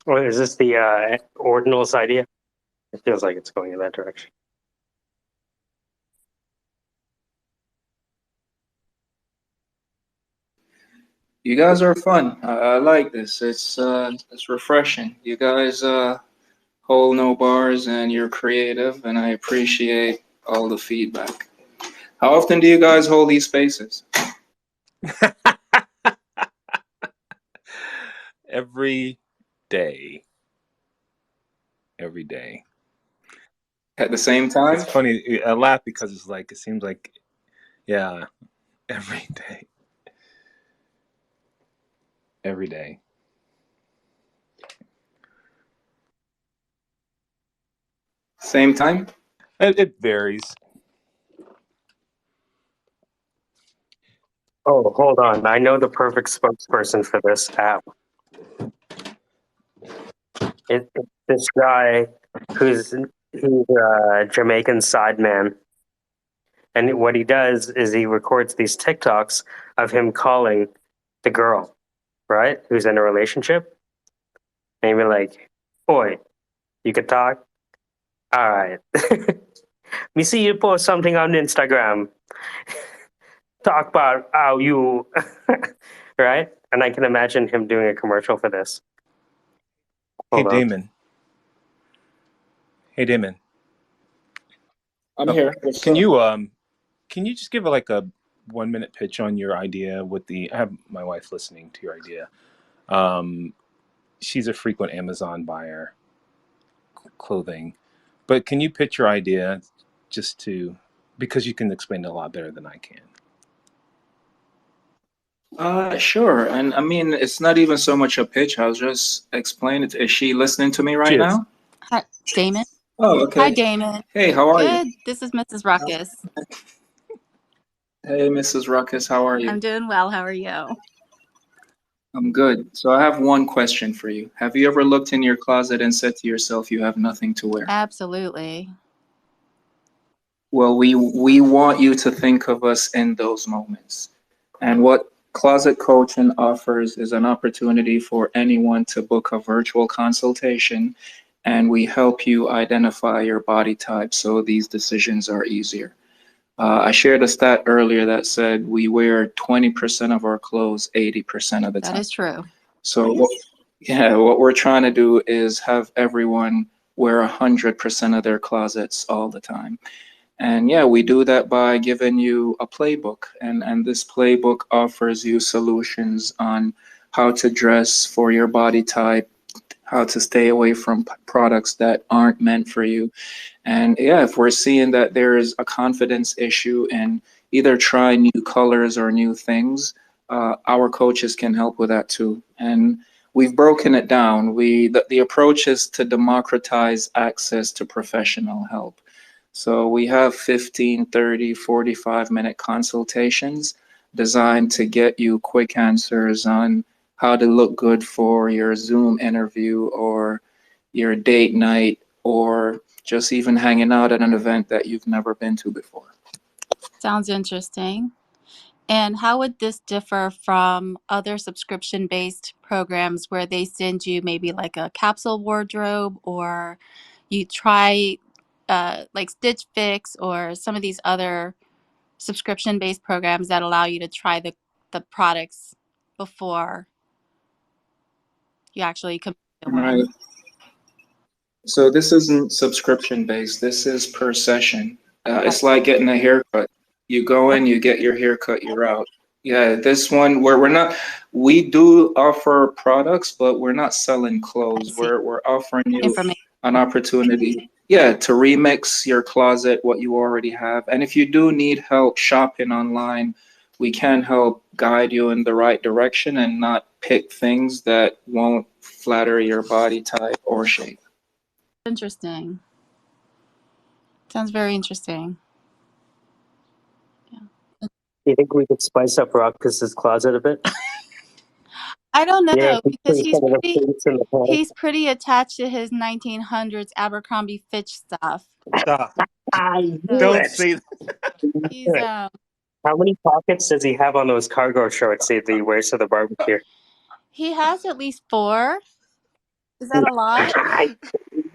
Or is this the Ordinal's idea? It feels like it's going in that direction. You guys are fun. I like this. It's refreshing. You guys hold no bars and you're creative, and I appreciate all the feedback. How often do you guys hold these spaces? Every day. Every day. At the same time? It's funny. I laugh because it's like it seems like, yeah, every day. Every day. Same time? It varies. Oh, hold on. I know the perfect spokesperson for this app. It's this guy who's a Jamaican sideman. And what he does is he records these TikToks of him calling the girl, right? Who's in a relationship. And he'd be like, "Oi, you could talk? All right. Me see you post something on Instagram. Talk about how you," right? And I can imagine him doing a commercial for this. Hey, Hold on. Damon. Hey, Damon. I'm here. What's Can up? you just give like a 1-minute pitch on your idea with the? I have my wife listening to your idea. She's a frequent Amazon buyer, clothing, but can you pitch your idea just to because you can explain it a lot better than I can. Sure. And I mean, it's not even so much a pitch. I'll just explain it. Is she listening to me She right is. now? Hi, Damon. Oh, Hi, okay. Damon. Hey, how are you? Good. This is Mrs. Ruckus. Hey, Mrs. Ruckus, how are I'm you? doing well. How are you? I'm good. So I have one question for you. Have you ever looked in your closet and said to yourself, you have nothing to wear? Absolutely. Well, we want you to think of us in those moments. And what Closet Coaching offers is an opportunity for anyone to book a virtual consultation, and we help you identify your body type so these decisions are easier. I shared a stat earlier that said we wear 20% of our clothes 80% of the That time. is true. So, what we're trying to do is have everyone wear 100% of their closets all the time. And yeah, we do that by giving you a playbook. And this playbook offers you solutions on how to dress for your body type, how to stay away from products that aren't meant for you. And yeah, if we're seeing that there is a confidence issue and either try new colors or new things, our coaches can help with that too. And we've broken it down. The approach is to democratize access to professional help. So we have 15, 30, 45-minute consultations designed to get you quick answers on how to look good for your Zoom interview or your date night or just even hanging out at an event that you've never been to before. Sounds interesting. And how would this differ from other subscription-based programs where they send you maybe like a capsule wardrobe, or you try like Stitch Fix or some of these other subscription-based programs that allow you to try the products before you actually commit to Right. one? So this isn't subscription based. This is per session. It's like getting a haircut. You go in, you get your haircut, you're out. Yeah, this one where we do offer products, but we're not selling I clothes. see. We're offering you Information. an opportunity, yeah, to remix your closet, what you already have. And if you do need help shopping online, we can help guide you in the right direction and not pick things that won't flatter your body type or shape. Interesting. Sounds very interesting. You think we could spice up Ruckus's closet a bit? I don't Yeah, know if we because put some of the fruits in the pan. he's pretty attached to his 1900s Abercrombie Fitch stuff. Stop. I knew So Don't it. say that. he's How many pockets does he have on those cargo shorts that he wears to the barbecue? he has at least 4. Is that a lot? I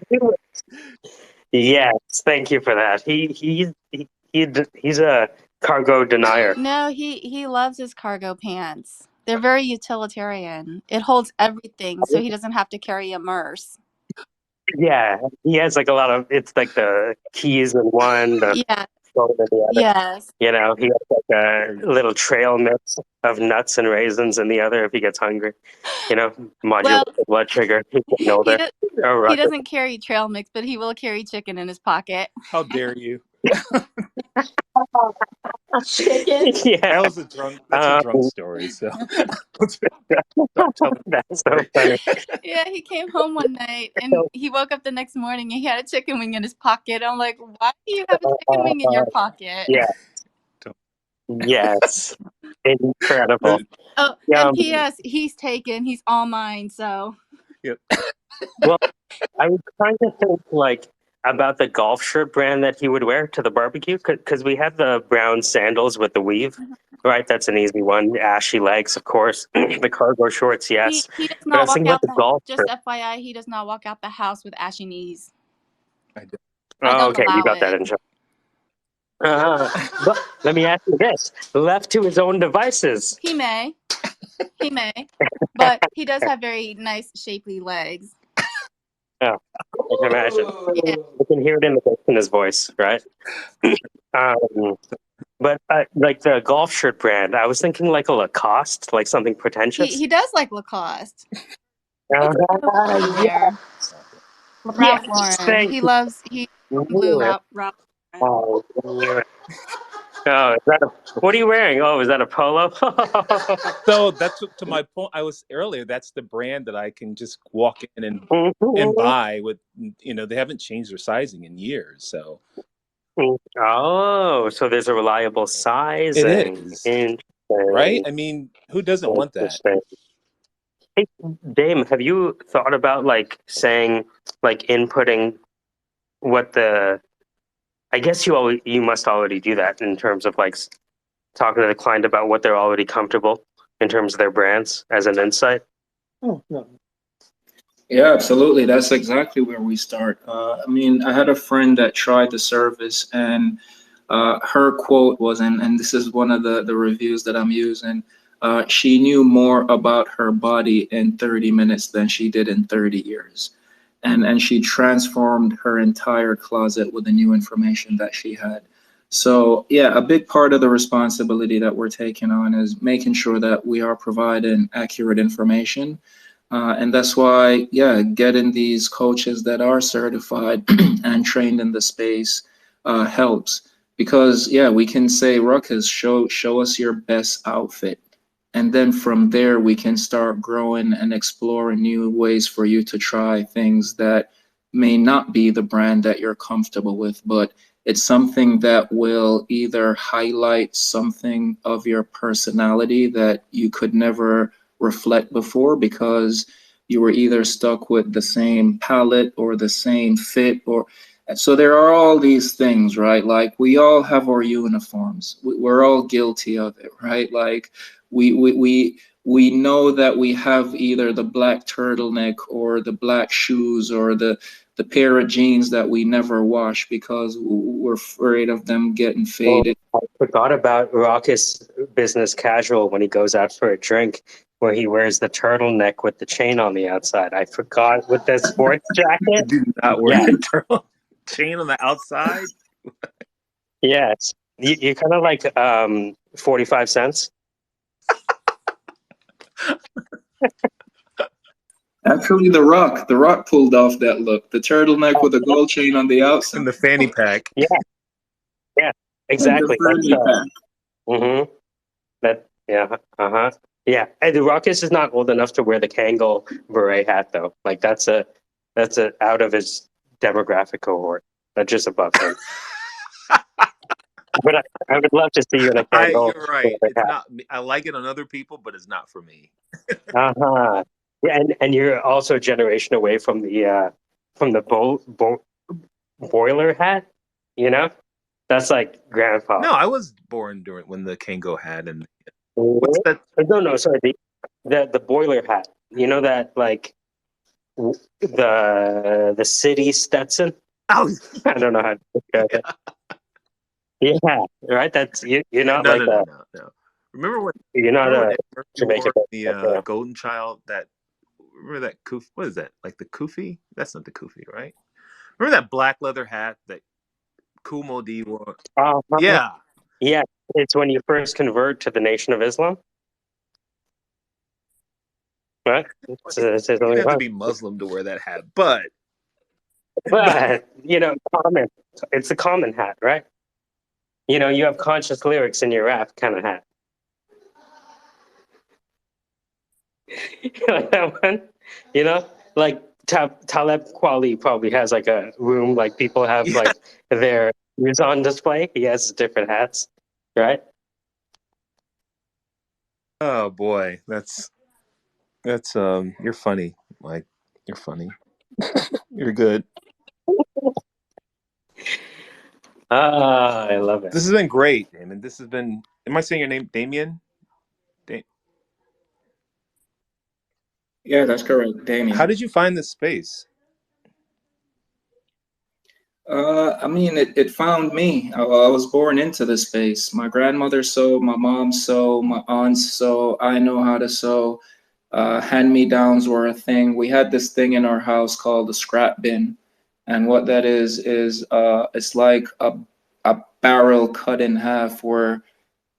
knew it. Yes, thank you for that. He's a cargo denier. No, he loves his cargo pants. They're very utilitarian. It holds everything, so he doesn't have to carry a purse. Yeah, he has like a lot of. It's like the keys in one, the Yeah. phone in the other. Yes. You know, he has like a little trail mix of nuts and raisins in the other if he gets hungry. You know, modulate Well, the blood sugar. He's getting he older. does, Oh, he Ruckus. doesn't carry trail mix, but he will carry chicken in his pocket. How dare you? Chicken. Yeah. That was a drunk. That's a drunk story. So stop telling the That's so story. funny. Yeah, he came home one night and So, he woke up the next morning and he had a chicken wing in his pocket. I'm like, why do you have a chicken wing in your pocket? yeah, Don't- yes, incredible. Oh, Yeah. and P.S. He's taken. He's all mine. So Yep. Well, I was trying to think like about the golf shirt brand that he would wear to the barbecue because we had the brown sandals with the weave, right? That's an easy one. Ashy legs, of course. The cargo shorts, yes. he does But I not was walk thinking about out the the. golf Just shirt. FYI, he does not walk out the house with ashy knees. I did. I Oh, don't okay, you allow got that it. in. But let me ask you this: left to his own devices. He may, but he does have very nice, shapely legs. Oh, I can imagine. Yeah, I can hear it in the bass in his voice, right? Um, but like the golf shirt brand, I was thinking like a Lacoste, like something pretentious. he does like Lacoste. Uh, What's another one you wear? Ralph yes, Lauren. thank He you. loves blue Knew it. Ralph Lauren. Oh, knew it. Oh, is that what are you wearing? Oh, is that a polo? So that's to my point. I was earlier. That's the brand that I can just walk in and Mhm. buy with. They haven't changed their sizing in years, so Oh, so there's a reliable it sizing. is right. Interesting. I mean, who doesn't want that? Interesting. Hey, Dame, have you thought about like saying, like inputting what the? I guess you must already do that in terms of like talking to the client about what they're already comfortable in terms of their brands as an insight. Oh, no. Yeah, absolutely. That's exactly where we start. I mean, I had a friend that tried the service, and her quote was, and this is one of the reviews that I'm using. She knew more about her body in 30 minutes than she did in 30 years. And she transformed her entire closet with the new information that she had. So, yeah, a big part of the responsibility that we're taking on is making sure that we are providing accurate information, and that's why, yeah, getting these coaches that are certified and trained in the space helps. Because, yeah, we can say, Ruckus, show us your best outfit. And then from there, we can start growing and exploring new ways for you to try things that may not be the brand that you're comfortable with, but it's something that will either highlight something of your personality that you could never reflect before because you were either stuck with the same palette or the same fit or so there are all these things, right? Like we all have our uniforms. We're all guilty of it, right? Like we know that we have either the black turtleneck or the black shoes or the pair of jeans that we never wash because we're afraid of them getting Oh, faded. I forgot about Raucous business casual when he goes out for a drink, where he wears the turtleneck with the chain on the outside. I forgot with the sports jacket. Do not wear Yeah, a turtle chain on the outside. yes. You kind of like 45 cents. Actually, The Rock pulled off that look. The turtleneck with a gold chain on the outside. And the fanny pack. Yeah, yeah, And the exactly. That's fanny pack. mm-hmm. That yeah, uh-huh. Yeah. Hey, the Ruckus is not old enough to wear the Kangol beret hat though. Like that's a out of his demographic cohort. That's just above him. But I would love to see you in a Kangol. You're right. It's not. I like it on other people, but it's not for me. Uh-huh. Yeah, and you're also a generation away from the boiler hat. You know, that's like grandpa. No, I was born during when the Kango had, and what's What? that? No, sorry. The boiler hat. You know that like the city Stetson. Oh, I don't know how to describe it. Yeah, right. That's you. You're not no, like no, no, a. no, no. Remember when? You're not Remember when a Ed Murphy Jamaican. wore the Golden Child? That remember that koof? What is that? Like the kufi? That's not the kufi, right? Remember that black leather hat that Kumo D wore? Uh-huh. Yeah. Yeah, it's when you first convert to the Nation of Islam, right? You didn't have to be Muslim to wear that hat, but But you know, common. It's a common hat, right? You know, you have conscious lyrics in your rap kind of hat. Like that one, you know, like Taleb Kweli probably has like a room like people have yeah. like their views on display. He has different hats, right? Oh boy, that's you're funny, Mike. You're funny. You're good. Ah, I love it. This has been great, Damon. This has been. Am I saying your name, Damien? Da- Yeah, that's correct, How Damien. did you find this space? I mean, it found me. I was born into the space. My grandmother sewed, my mom sewed, my aunts sew. I know how to sew. Hand-me-downs were a thing. We had this thing in our house called the scrap bin, and what that is it's like a barrel cut in half where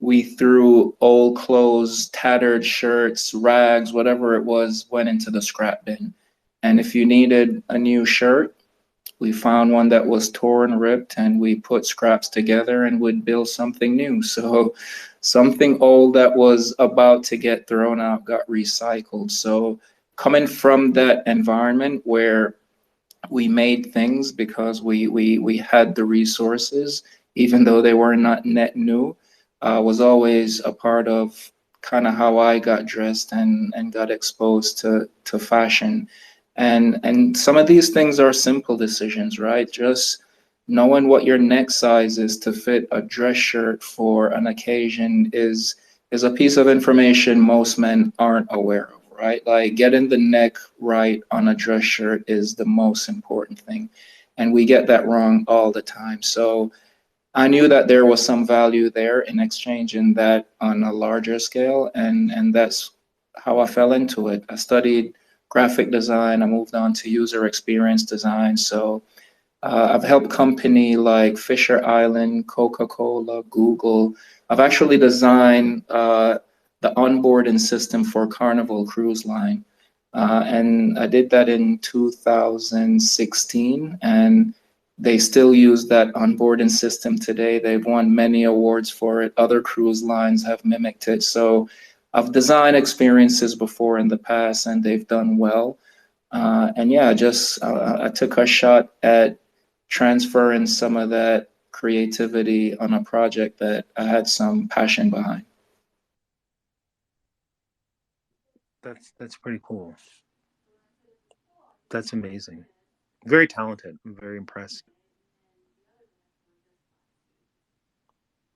we threw old clothes, tattered shirts, rags, whatever it was, went into the scrap bin. And if you needed a new shirt, we found one that was torn, ripped, and we put scraps together and would build something new. So something old that was about to get thrown out got recycled. So coming from that environment where we made things because we had the resources, even though they were not net new, was always a part of kind of how I got dressed and got exposed to fashion. And some of these things are simple decisions, right? Just knowing what your neck size is to fit a dress shirt for an occasion is a piece of information most men aren't aware of, right? Like getting the neck right on a dress shirt is the most important thing. And we get that wrong all the time. So I knew that there was some value there in exchanging that on a larger scale. And that's how I fell into it. I studied graphic design. I moved on to user experience design. So I've helped company like Fisher Island, Coca-Cola, Google. I've actually designed the onboarding system for Carnival Cruise Line. And I did that in 2016, and they still use that onboarding system today. They've won many awards for it. Other cruise lines have mimicked it. So I've designed experiences before in the past, and they've done well. And yeah, just I took a shot at transferring some of that creativity on a project that I had some passion behind. That's pretty cool. That's amazing. Very talented. I'm very impressed.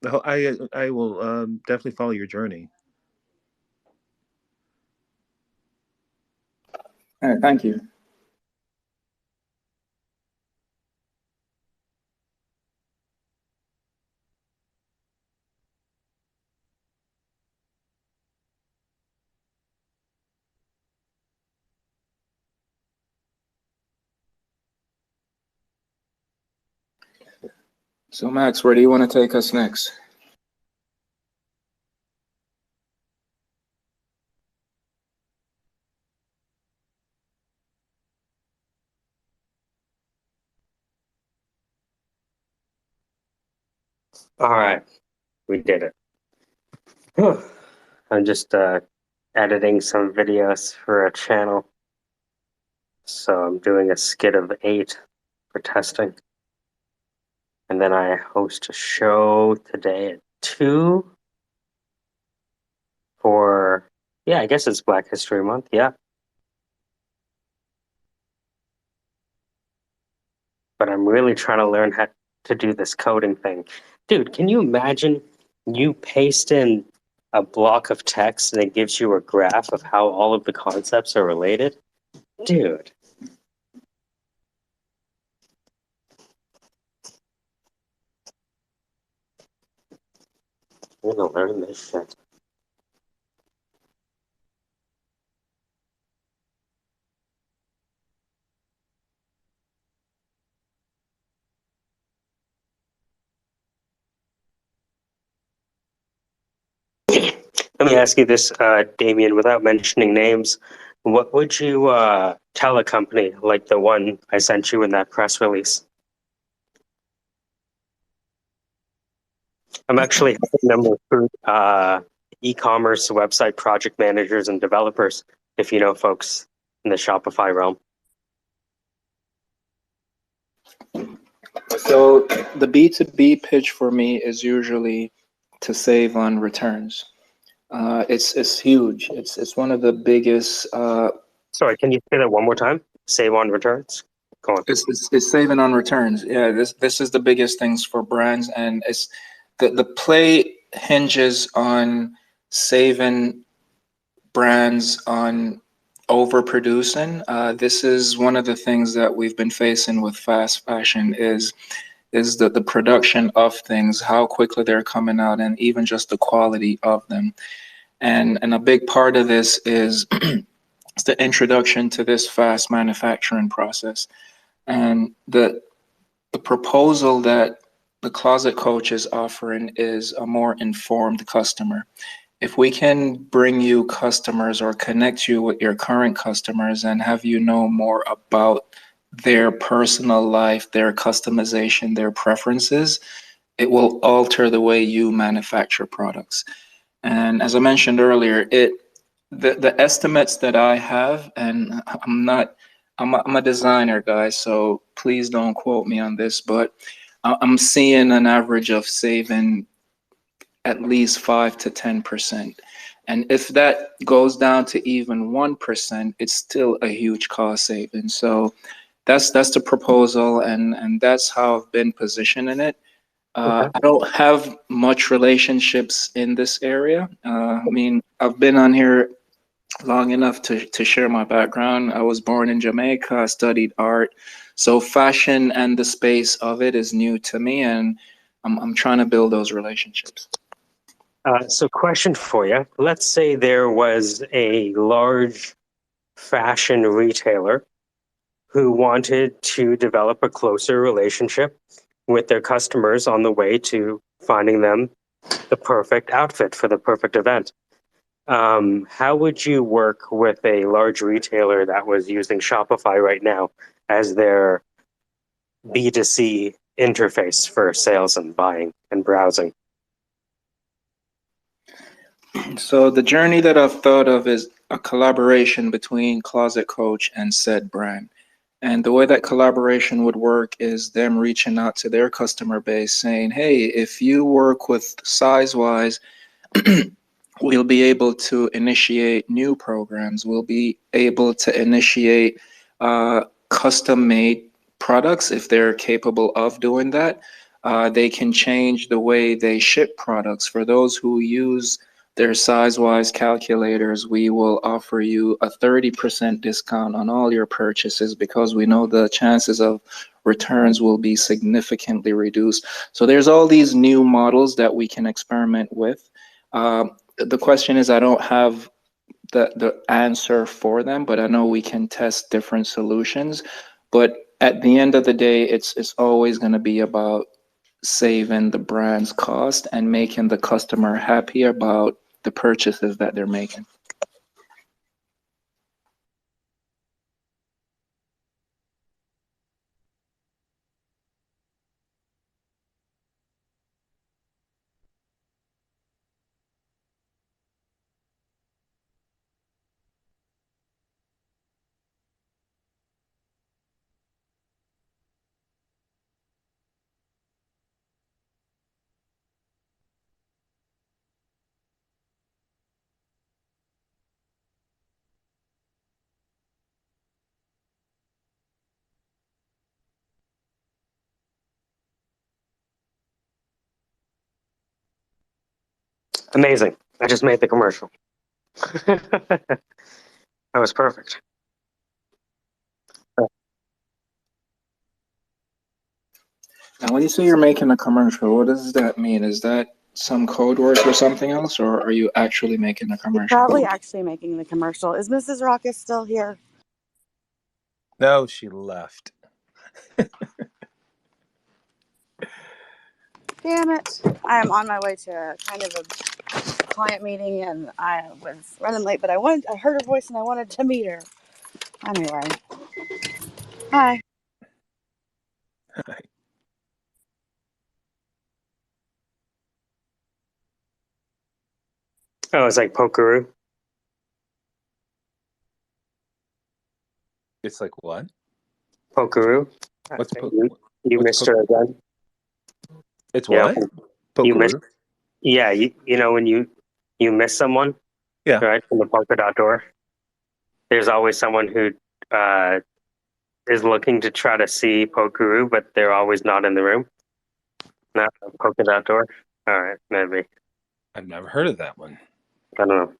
I will definitely follow your journey. All right, thank you. So Max, where do you want to take us next? All right, we did it. Whew. I'm just editing some videos for a channel, so I'm doing a skit of 8. for testing. And then I host a show today at 2 for, yeah, I guess it's Black History Month. Yeah. But I'm really trying to learn how to do this coding thing. Dude, can you imagine you paste in a block of text and it gives you a graph of how all of the concepts are related? Dude. I'm gonna learn this shit. Let me ask you this, Damien, without mentioning names. What would you tell a company like the one I sent you in that press release? I'm actually helping them recruit e-commerce website project managers and developers, if you know folks in the Shopify realm. So the B2B pitch for me is usually to save on returns. It's huge. It's one of the biggest. Sorry, can you say that one more time? Save on returns. Go on. It's saving on returns. Yeah, this is the biggest things for brands, and it's the play hinges on saving brands on overproducing. This is one of the things that we've been facing with fast fashion is the production of things, how quickly they're coming out, and even just the quality of them. And a big part of this is the introduction to this fast manufacturing process. And the proposal that the Closet Coach is offering is a more informed customer. If we can bring you customers or connect you with your current customers and have you know more about their personal life, their customization, their preferences, it will alter the way you manufacture products. And as I mentioned earlier, the estimates that I have, and I'm a designer, guys, so please don't quote me on this, but I'm seeing an average of saving at least 5 to 10%. And if that goes down to even 1%, it's still a huge cost saving. So that's the proposal, and that's how I've been positioning it. I don't have much relationships in this area. I mean, I've been on here long enough to share my background. I was born in Jamaica, I studied art. So fashion and the space of it is new to me, and I'm trying to build those relationships. So question for you. Let's say there was a large fashion retailer who wanted to develop a closer relationship with their customers on the way to finding them the perfect outfit for the perfect event. How would you work with a large retailer that was using Shopify right now as their B2C interface for sales and buying and browsing? So the journey that I've thought of is a collaboration between Closet Coach and said brand. And the way that collaboration would work is them reaching out to their customer base saying, hey, if you work with Sizewise, we'll be able to initiate new programs. We'll be able to initiate custom made products if they're capable of doing that. They can change the way they ship products. For those who use their Sizewise calculators, we will offer you a 30% discount on all your purchases because we know the chances of returns will be significantly reduced. So there's all these new models that we can experiment with. The question is, I don't have the answer for them, but I know we can test different solutions. But at the end of the day, it's always going to be about saving the brand's cost and making the customer happy about the purchases that they're making. Amazing. I just made the commercial. That was perfect. Now, when you say you're making a commercial, what does that mean? Is that some code word for something else, or are you actually making a commercial? Probably actually making the commercial. Is Mrs. Rockus still here? No, she left. Damn it. I am on my way to kind of a client meeting, and I was running late, but I heard her voice and I wanted to meet her. Anyway. Hi. Oh, it's like Pokeroo. It's like what? Pokeroo. What's You missed her again. It's You know, what? you missed. Pokeroo? Yeah, you know when you miss someone. Yeah. Right from the polka dot door. There's always someone who is looking to try to see Pokeroo, but they're always not in the room. Not polka dot door. All right, maybe. I've never heard of that one. I don't know.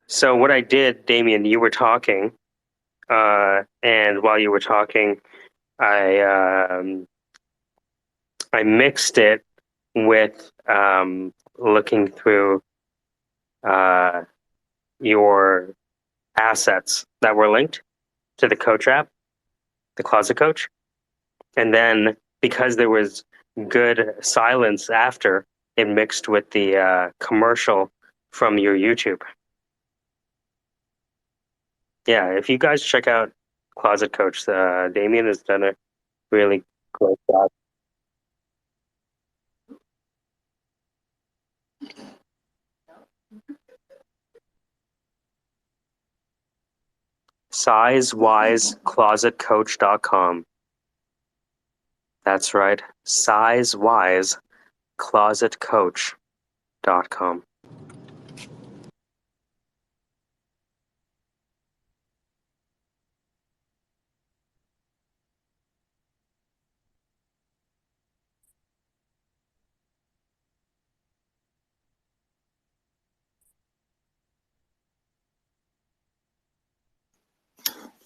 So what I did, Damien, you were talking, and while you were talking, I mixed it with looking through your assets that were linked to the coach app, the Closet Coach, and then because there was good silence after, it mixed with the commercial from your YouTube. Yeah, if you guys check out Closet Coach, Damien has done a really great job. SizeWiseClosetCoach.com. That's right, SizeWiseClosetCoach.com.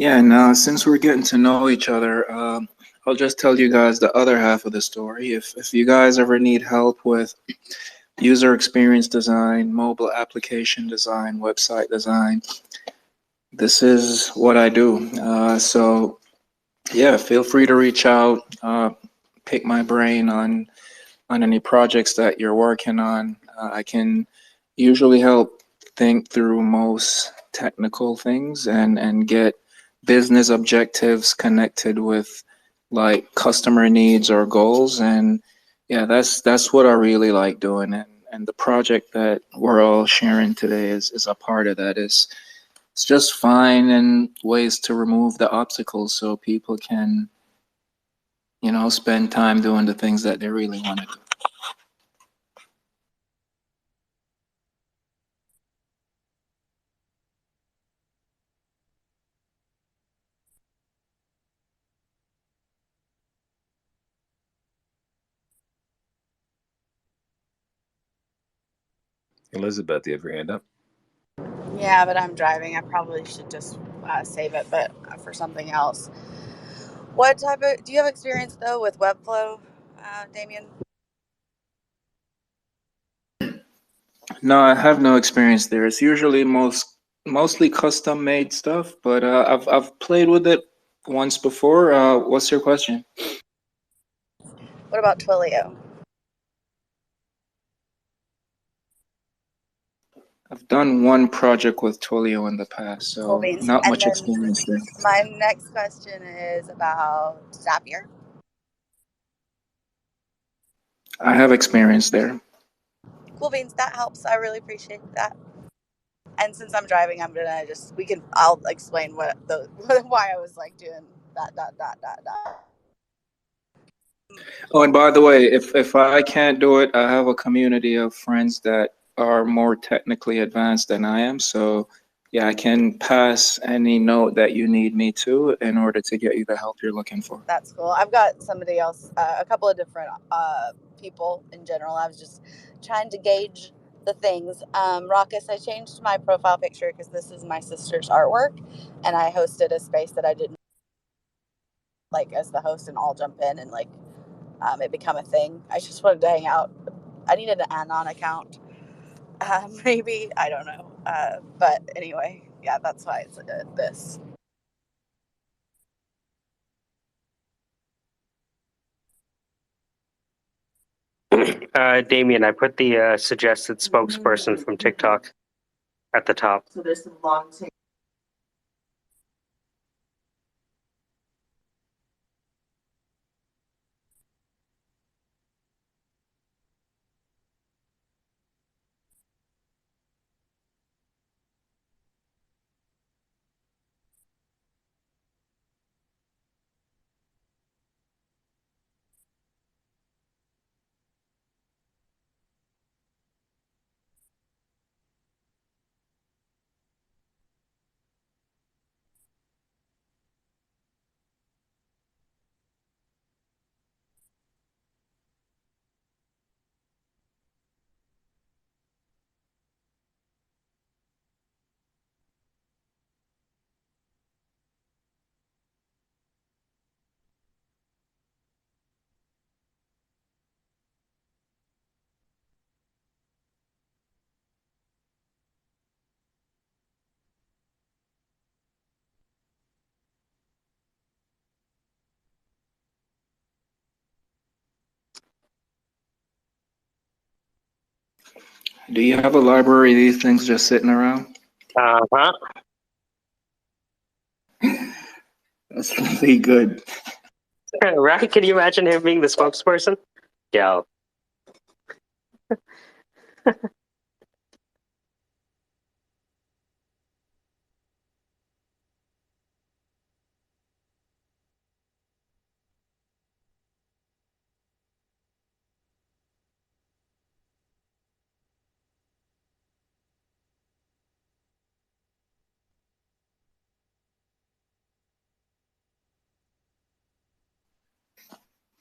Yeah, now since we're getting to know each other, I'll just tell you guys the other half of the story. If you guys ever need help with user experience design, mobile application design, website design, this is what I do. So yeah, feel free to reach out, pick my brain on any projects that you're working on. I can usually help think through most technical things and get business objectives connected with like customer needs or goals. And yeah, that's what I really like doing. And the project that we're all sharing today is a part of that. It's just finding ways to remove the obstacles so people can, spend time doing the things that they really want to do. Elizabeth, you have your hand up? Yeah, but I'm driving. I probably should just save it, but for something else. What type of, do you have experience though with Webflow, Damien? No, I have no experience there. It's usually mostly custom made stuff, but I've played with it once before. What's your question? What about Twilio? I've done one project with Twilio in the past, Cool so beans. not And much then experience there. my next question is about Zapier. I have experience there. Cool beans. That helps. I really appreciate that. And since I'm driving, I'll explain why I was like doing that. Oh, and by the way, if I can't do it, I have a community of friends that are more technically advanced than I am, so yeah, I can pass any note that you need me to in order to get you the help you're looking for. That's cool. I've got somebody else, a couple of different people in general. I was just trying to gauge the things. Raucus, I changed my profile picture because this is my sister's artwork, and I hosted a space that I didn't like as the host and all jump in and like it become a thing. I just wanted to hang out. I needed an anon account, maybe, I don't know. But anyway, yeah, that's why it's this. Damien, I put the suggested spokesperson from TikTok at the top. So there's some long tail. Do you have a library of these things just sitting around? Uh-huh. That's really good. Right? Can you imagine him being the spokesperson? Yeah.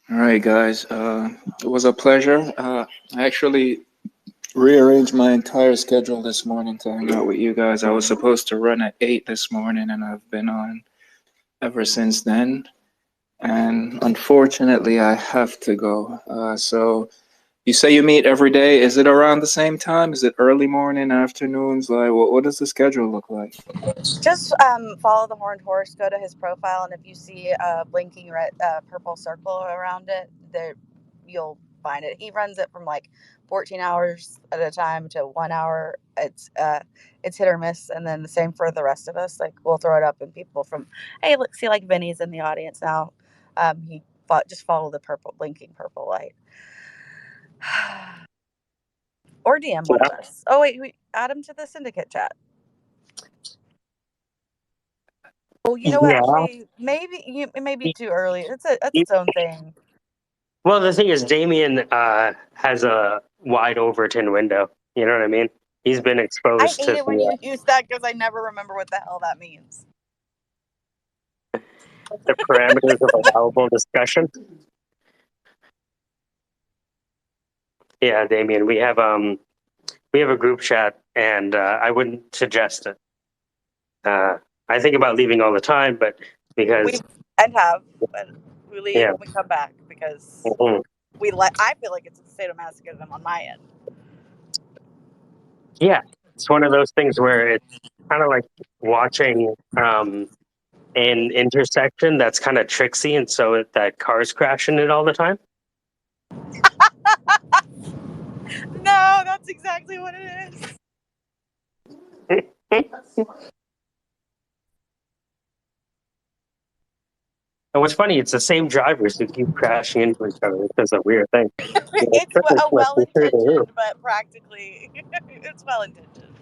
All right, guys. It was a pleasure. I actually rearranged my entire schedule this morning to hang out with you guys. I was supposed to run at 8 this morning, and I've been on ever since then. And unfortunately, I have to go. So you say you meet every day. Is it around the same time? Is it early morning, afternoons? Like, what does the schedule look like? Just follow the horned horse, go to his profile, and if you see a blinking red, purple circle around it, there you'll find it. He runs it from like 14 hours at a time to 1 hour. It's hit or miss, and then the same for the rest of us. Like we'll throw it up, and people from hey, look, see like Vinny's in the audience now. Just follow the purple blinking purple light, or DM one of us. Oh wait, we add him to the syndicate chat. Oh, you know what? Yeah. Hey, it may be too early. That's its own thing. Well, the thing is, Damien has a wide Overton window. You know what I mean? He's been I exposed hate to it when you use that because I never remember what the hell that means. the parameters of allowable discussion. Yeah, Damien, we have a group chat, and I wouldn't suggest it. I think about leaving all the time, but because But we leave yeah, and we come back because mhm. I feel like it's a sadomasochism on my end. Yeah, it's one of those things where it's kind of like watching an intersection that's kind of tricksy, and so that cars crash in it all the time. No, that's exactly what it is. And what's funny, it's the same drivers who keep crashing into each other. It's a weird thing. It's a well-intentioned, but practically, it's well-intentioned.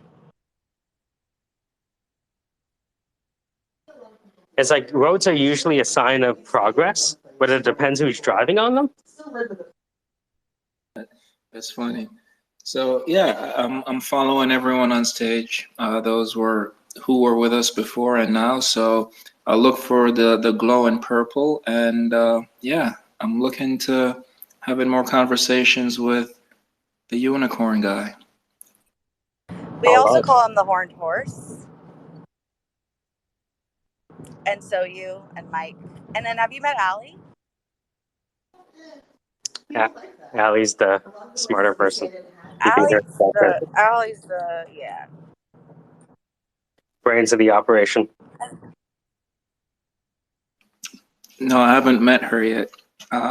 It's like roads are usually a sign of progress, but it depends who's driving on them. That's funny. So yeah, I'm following everyone on stage. Those were who were with us before and now. So I look for the glow in purple, and yeah, I'm looking to having more conversations with the unicorn guy. We also call him the horned horse. And so you and Mike. And then have you met Allie? Yeah, Allie's the smarter person. You can hear her. Allie's the yeah. Brains of the operation. No, I haven't met her yet.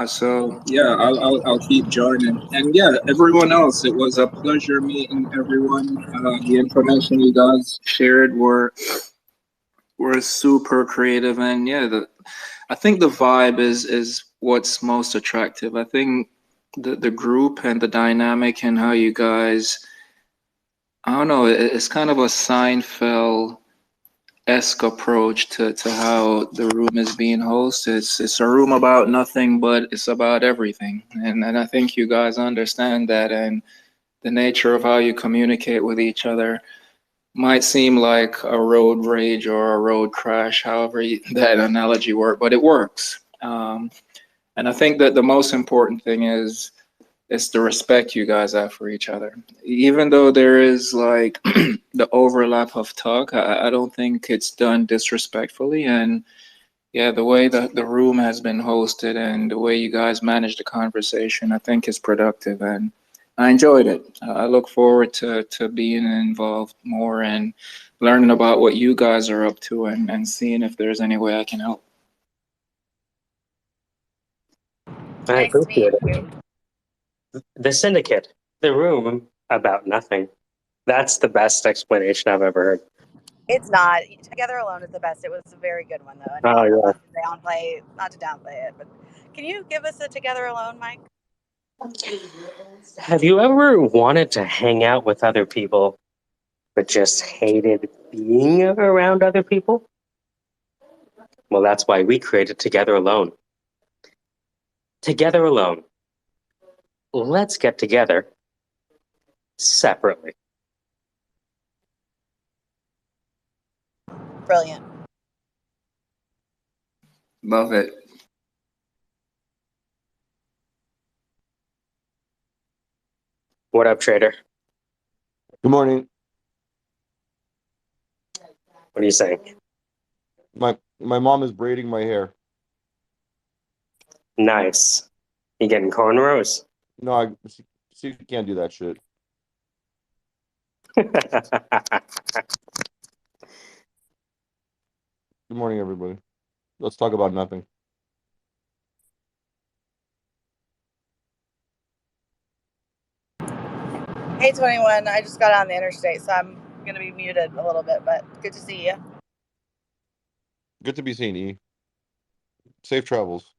So yeah, I'll keep joining. And yeah, everyone else, it was a pleasure meeting everyone. The information you guys shared were super creative, and yeah, I think the vibe is what's most attractive. I think the group and the dynamic and how you guys, I don't know, it's kind of a Seinfeld esque approach to how the room is being hosted. It's a room about nothing, but it's about everything. And I think you guys understand that, and the nature of how you communicate with each other might seem like a road rage or a road crash, however that analogy works, but it works. And I think that the most important thing is it's the respect you guys have for each other. Even though there is like the overlap of talk, I don't think it's done disrespectfully. And yeah, the way that the room has been hosted and the way you guys manage the conversation, I think is productive. And I enjoyed it. I look forward to being involved more and learning about what you guys are up to and seeing if there's any way I can help. I appreciate it. The Syndicate, the room about nothing. That's the best explanation I've ever heard. It's not. Together Alone is the best. It was a very good one though. And Oh yeah. not to downplay it, but can you give us a Together Alone, Mike? Have you ever wanted to hang out with other people, but just hated being around other people? Well, that's why we created Together Alone. Together Alone. Let's get together separately. Brilliant. Love it. What up, Trader? Good morning. What are you saying? My mom is braiding my hair. Nice. You getting cornrows? No, she can't do that shit. Good morning, everybody. Let's talk about nothing. Hey, 21. I just got on the interstate, so I'm going to be muted a little bit, but good to see you. Good to be seen, E. Safe travels.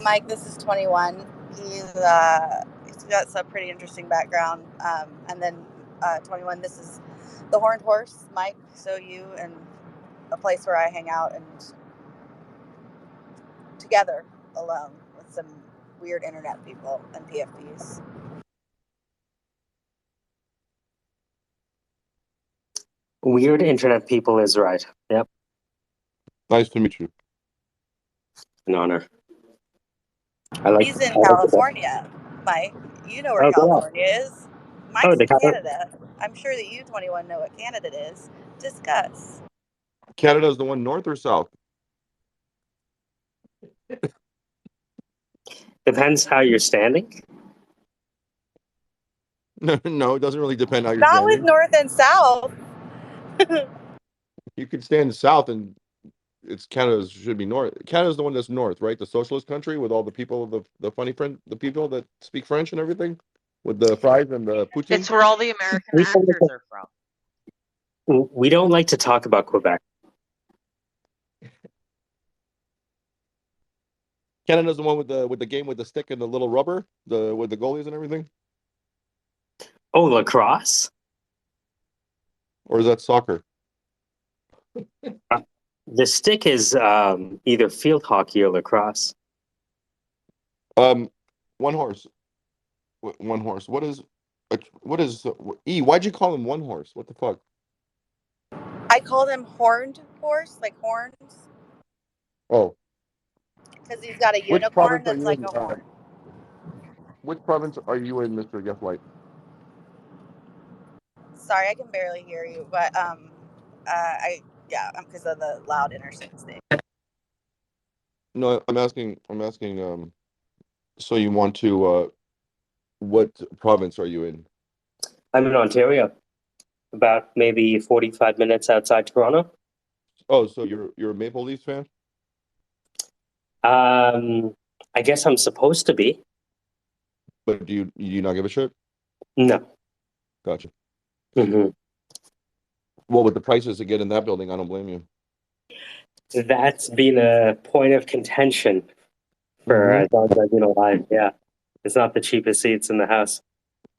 Mike, this is 21. He's got some pretty interesting background. And then 21, this is the Horned Horse, Mike. So you and a place where I hang out and together alone with some weird internet people and PFPs. Weird internet people is right. Yep. Nice to meet you. An honor. He's in California, Mike. You know where California is. Mike's in Canada. I'm sure that you, 21, know what Canada is. Discuss. Canada is the one north or south? Depends how you're standing. No, it doesn't really depend how you're Not standing. with north and south. You could stand south and it's Canada should be north. Canada's the one that's north, right? The socialist country with all the people, the funny friend, the people that speak French and everything, with the fries and the poutine. It's where all the American actors are from. We don't like to talk about Quebec. Canada's the one with the game with the stick and the little rubber, with the goalies and everything. Oh, lacrosse? Or is that soccer? The stick is either field hockey or lacrosse. One horse. One horse. What is E? Why'd you call him one horse? What the fuck? I call them horned horse, like horns, Oh, because he's got a which unicorn province are that's you like in? a horn. Which province are you in, Mr. Gaslight? Sorry, I can barely hear you, but because of the loud interstates thing. No, I'm asking. I'm asking. So you want to? What province are you in? I'm in Ontario, about maybe 45 minutes outside Toronto. Oh, so you're a Maple Leafs fan? I guess I'm supposed to be. But do you not give a shit? No. Gotcha. Hmm. Well, with the prices to get in that building, I don't blame you. That's been a point of contention for Mm-hmm. as long as I've been alive. Yeah, it's not the cheapest seats in the house.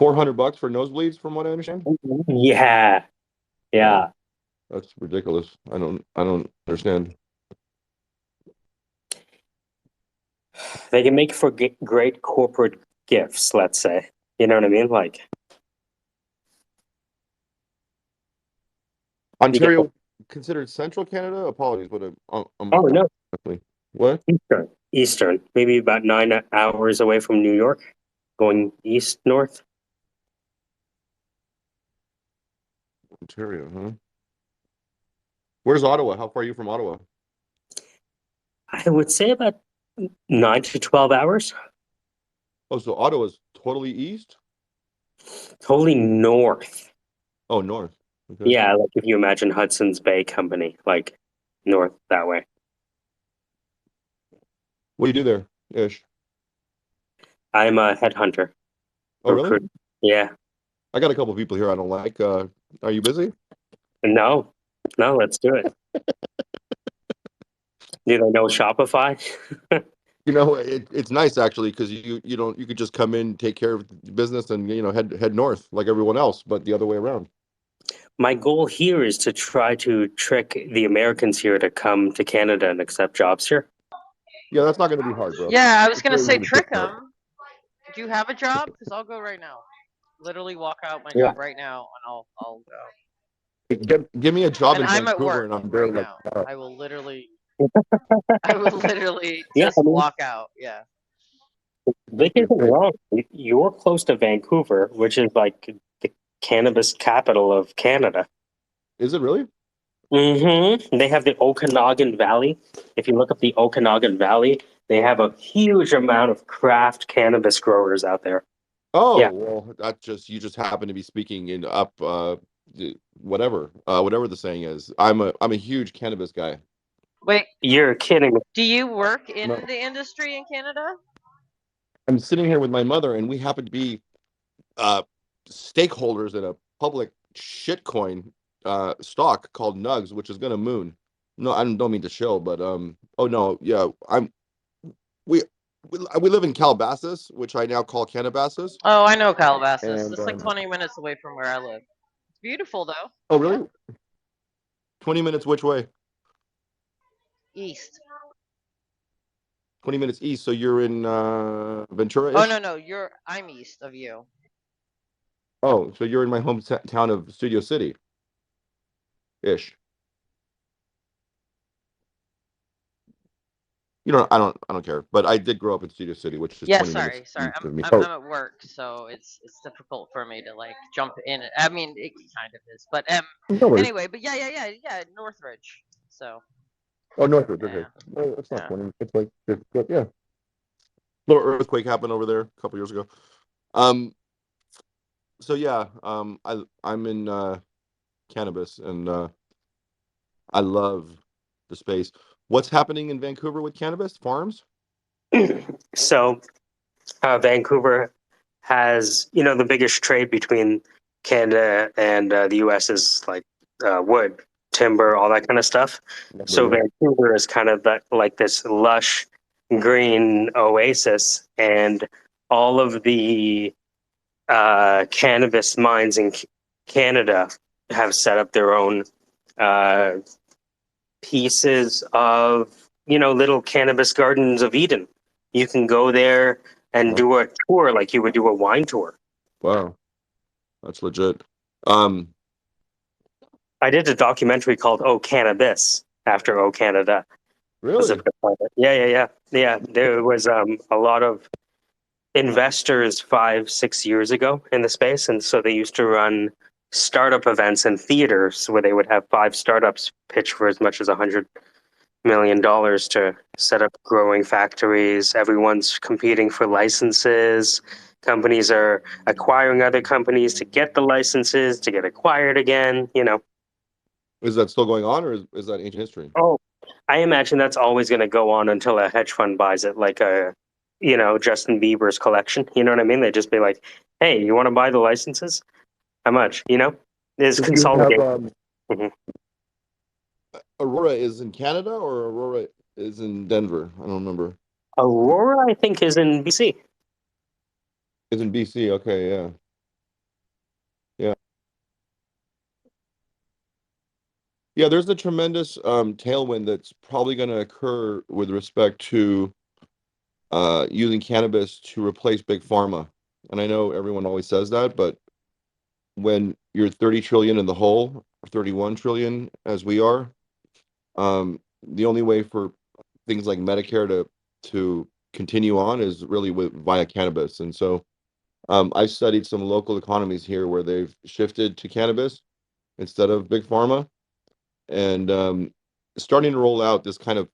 $400 for nosebleeds, from what I understand. Yeah, Wow, yeah. that's ridiculous. I don't understand. They can make for great corporate gifts. Let's say, you know what I mean? Like you get. Ontario considered central Canada? Apologies, but I'm Oh no, what? Eastern. Eastern, maybe about 9 hours away from New York, going east north. Ontario, huh? Where's Ottawa? How far are you from Ottawa? I would say about 9 to 12 hours. Oh, so Ottawa's totally east? Totally north. Oh, north. Okay. Yeah, like if you imagine Hudson's Bay Company, like north that way. What do you do there, Ish? I'm a headhunter. Oh, really? Recruit. Yeah. I got a couple people here I don't like. Are you busy? No, no, let's do it. Do they know Shopify? You know, it's nice actually because you could just come in, take care of the business, and head north like everyone else, but the other way around. My goal here is to try to trick the Americans here to come to Canada and accept jobs here. Yeah, that's not going to be hard, bro. Yeah, I was It's gonna very say easy to trick figure out. him. Do you have a job? Because I'll go right now. Literally walk out my Yeah. job right now, and I'll go. Give me a job And in I'm at Vancouver, work and I'm right barely like, now. I will literally Yeah, just I mean, walk out. Yeah. Vic isn't wrong. You're close to Vancouver, which is like the cannabis capital of Canada. Is it really? They have the Okanagan Valley. If you look up the Okanagan Valley, they have a huge amount of craft cannabis growers out there. Oh, Yeah. well, you just happen to be speaking in up whatever the saying is. I'm a huge cannabis guy. Wait, You're kidding. do you work in No, the industry in Canada? I'm sitting here with my mother, and we happen to be uh, stakeholders in a public shitcoin stock called Nugs, which is going to moon. No, I don't mean to show, but oh no, yeah, we we live in Calabasas, which I now call Calabasas, Oh, I know Calabasas. and It's like 20 minutes away from where I live. It's beautiful though. oh Yeah. really? 20 minutes which way? East. 20 minutes east. So you're in Oh Ventura-ish? no, I'm east of you. Oh, so you're in my hometown of Studio City ish. I don't care. But I did grow up in Studio City, which is Yeah, 20 minutes sorry. east of me. I'm Oh, at work, so it's difficult for me to like jump in. I mean, it kind of is, but no worries. anyway, but yeah, Northridge. So Oh, Northridge. Okay. yeah, No, it's not yeah. 20. It's like, but yeah. Little earthquake happened over there a couple years ago. Um. So yeah. I'm in cannabis, and I love the space. What's happening in Vancouver with cannabis farms? So, Vancouver has, the biggest trade between Canada and the US is like wood, timber, all that kind of stuff. Lumber, So, yeah. Vancouver is kind of like this lush green oasis, and all of the cannabis mines in Canada have set up their own pieces of, little cannabis gardens of Eden. You can go there and do a tour like you would do a wine tour. Wow, that's legit. I did a documentary called "Oh Cannabis" after "Oh Canada." Really? Yeah. There was a lot of investors 5-6 years ago in the space, and so they used to run startup events in theaters where they would have 5 startups pitch for as much as $100 million to set up growing factories. Everyone's competing for licenses. Companies are acquiring other companies to get the licenses to get acquired again. Is that still going on, or is that ancient history? Oh, I imagine that's always going to go on until a hedge fund buys it, like Justin Bieber's collection. You know what I mean? They just be like, "Hey, you want to buy the licenses? How much?" There's If you have consolidation. Mhm. Aurora is in Canada, or Aurora is in Denver? I don't remember. Aurora, I think, is in BC. It's in BC. Okay, yeah, yeah, yeah. There's a tremendous tailwind that's probably going to occur with respect to using cannabis to replace big pharma. And I know everyone always says that, but when you're 30 trillion in the hole, or 31 trillion as we are, the only way for things like Medicare to continue on is really via cannabis. And so I've studied some local economies here where they've shifted to cannabis instead of big pharma, and starting to roll out this kind of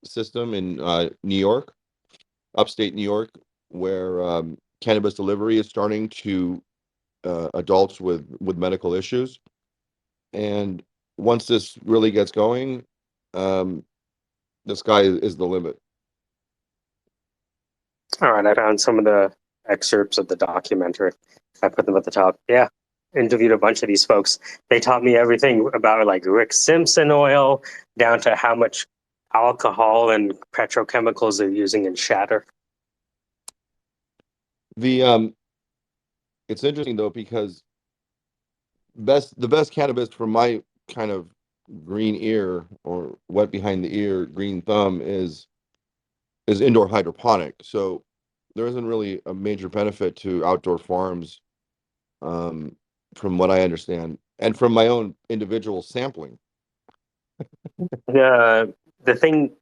system in New York, upstate New York, where cannabis delivery is starting to adults with medical issues. And once this really gets going, um, the sky is the limit. All right, I found some of the excerpts of the documentary. I put them at the top. Yeah, interviewed a bunch of these folks. They taught me everything about like Rick Simpson oil down to how much alcohol and petrochemicals they're using in shatter. The it's interesting though, because the best cannabis for my kind of green ear, or wet behind the ear green thumb, is indoor hydroponic. So there isn't really a major benefit to outdoor farms, um, from what I understand, and from my own individual sampling. The thing,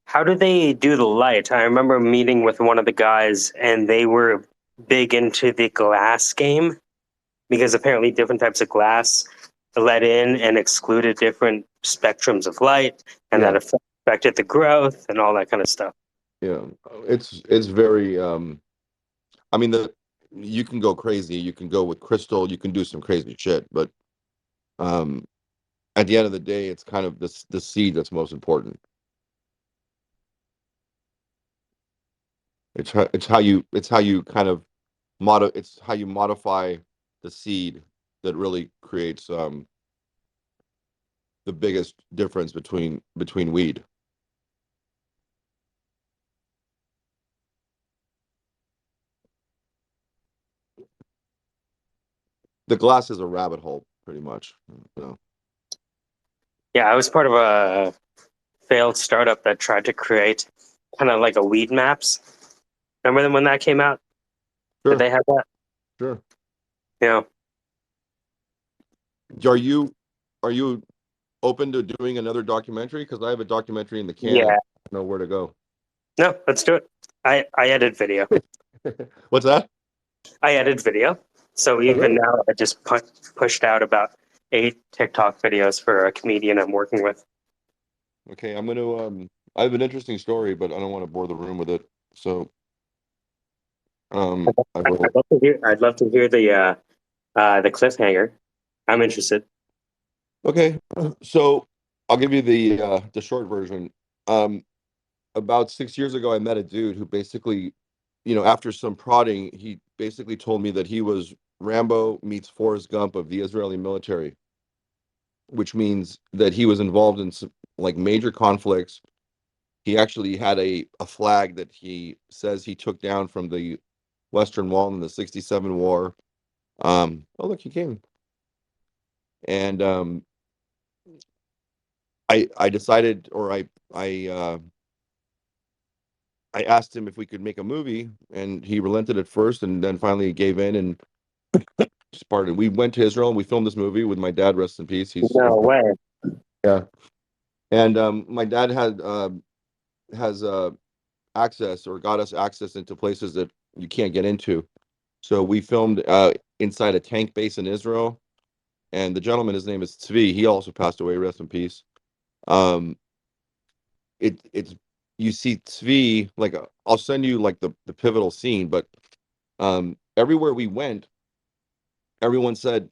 how do they do the light? I remember meeting with one of the guys, and they were big into the glass game because apparently different types of glass let in and excluded different spectrums of light, and that Yeah, affected the growth and all that kind of stuff. yeah, it's very. I mean, the you can go crazy. You can go with crystal. You can do some crazy shit, but um, at the end of the day, it's kind of the seed that's most important. It's how you kind of it's how you modify the seed that really creates the biggest difference between weed. The glass is a rabbit hole, pretty much. You know. Yeah, I was part of a failed startup that tried to create kind of like a weed maps. Remember when that came out? Did Sure, they have that? sure. Yeah. Are you are you open to doing another documentary? Because I have a documentary in the can. Yeah. I don't know where to go. No, let's do it. I edit video. What's that? I edit video. So Oh, even really? now, I just pushed out about 8 TikTok videos for a comedian I'm working with. Okay, I'm gonna I have an interesting story, but I don't want to bore the room with it. So I will. I'd love to hear the cliffhanger. I'm interested. Okay, so I'll give you the short version. Um, about 6 years ago, I met a dude who basically, after some prodding, he basically told me that he was Rambo meets Forrest Gump of the Israeli military, which means that he was involved in some like major conflicts. He actually had a flag that he says he took down from the Western Wall in the '67 war. Oh, look, he came. And I decided, or I asked him if we could make a movie, and he relented at first, and then finally gave in. And pardon, we went to Israel and we filmed this movie with my dad. Rest in peace. No way. Yeah, and my dad has access, or got us access into places that you can't get into. So we filmed inside a tank base in Israel, and the gentleman, his name is Tzvi. He also passed away. Rest in peace. Um, it's you see Tzvi, like I'll send you like the pivotal scene, but everywhere we went, everyone said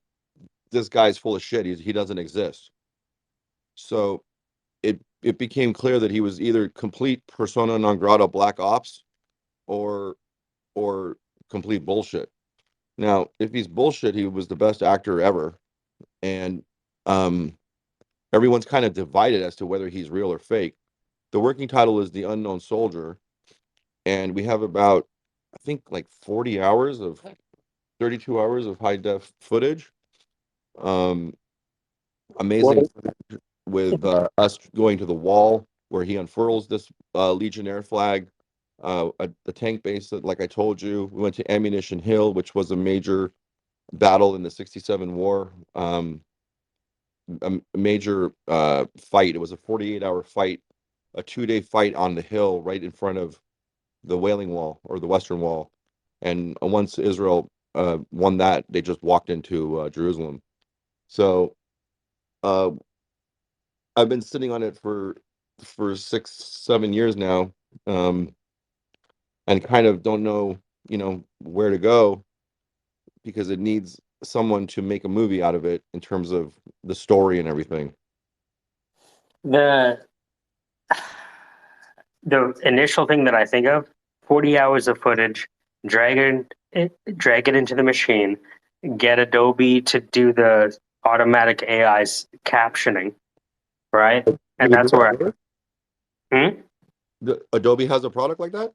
this guy's full of shit. He doesn't exist. So it became clear that he was either complete persona non grata black ops, or or complete bullshit. Now, if he's bullshit, he was the best actor ever, and um, everyone's kind of divided as to whether he's real or fake. The working title is The Unknown Soldier, and we have about, I think, like 40 hours of 32 hours of high def footage. Um, Well, amazing footage with us going to the wall where he unfurls this Legionnaire flag. The tank base that, like I told you, we went to Ammunition Hill, which was a major battle in the '67 war. A major fight. It was a 48-hour fight, a 2-day fight on the hill right in front of the Wailing Wall, or the Western Wall. And once Israel won that, they just walked into Jerusalem. So uh, I've been sitting on it for 6, 7 years now, um, and kind of don't know, where to go, because it needs someone to make a movie out of it in terms of the story and everything. the the initial thing that I think of, 40 hours of footage, drag it into the machine, get Adobe to do the automatic AI's captioning, right? You And can do that's that, where, really? hmm? Adobe has a product like that?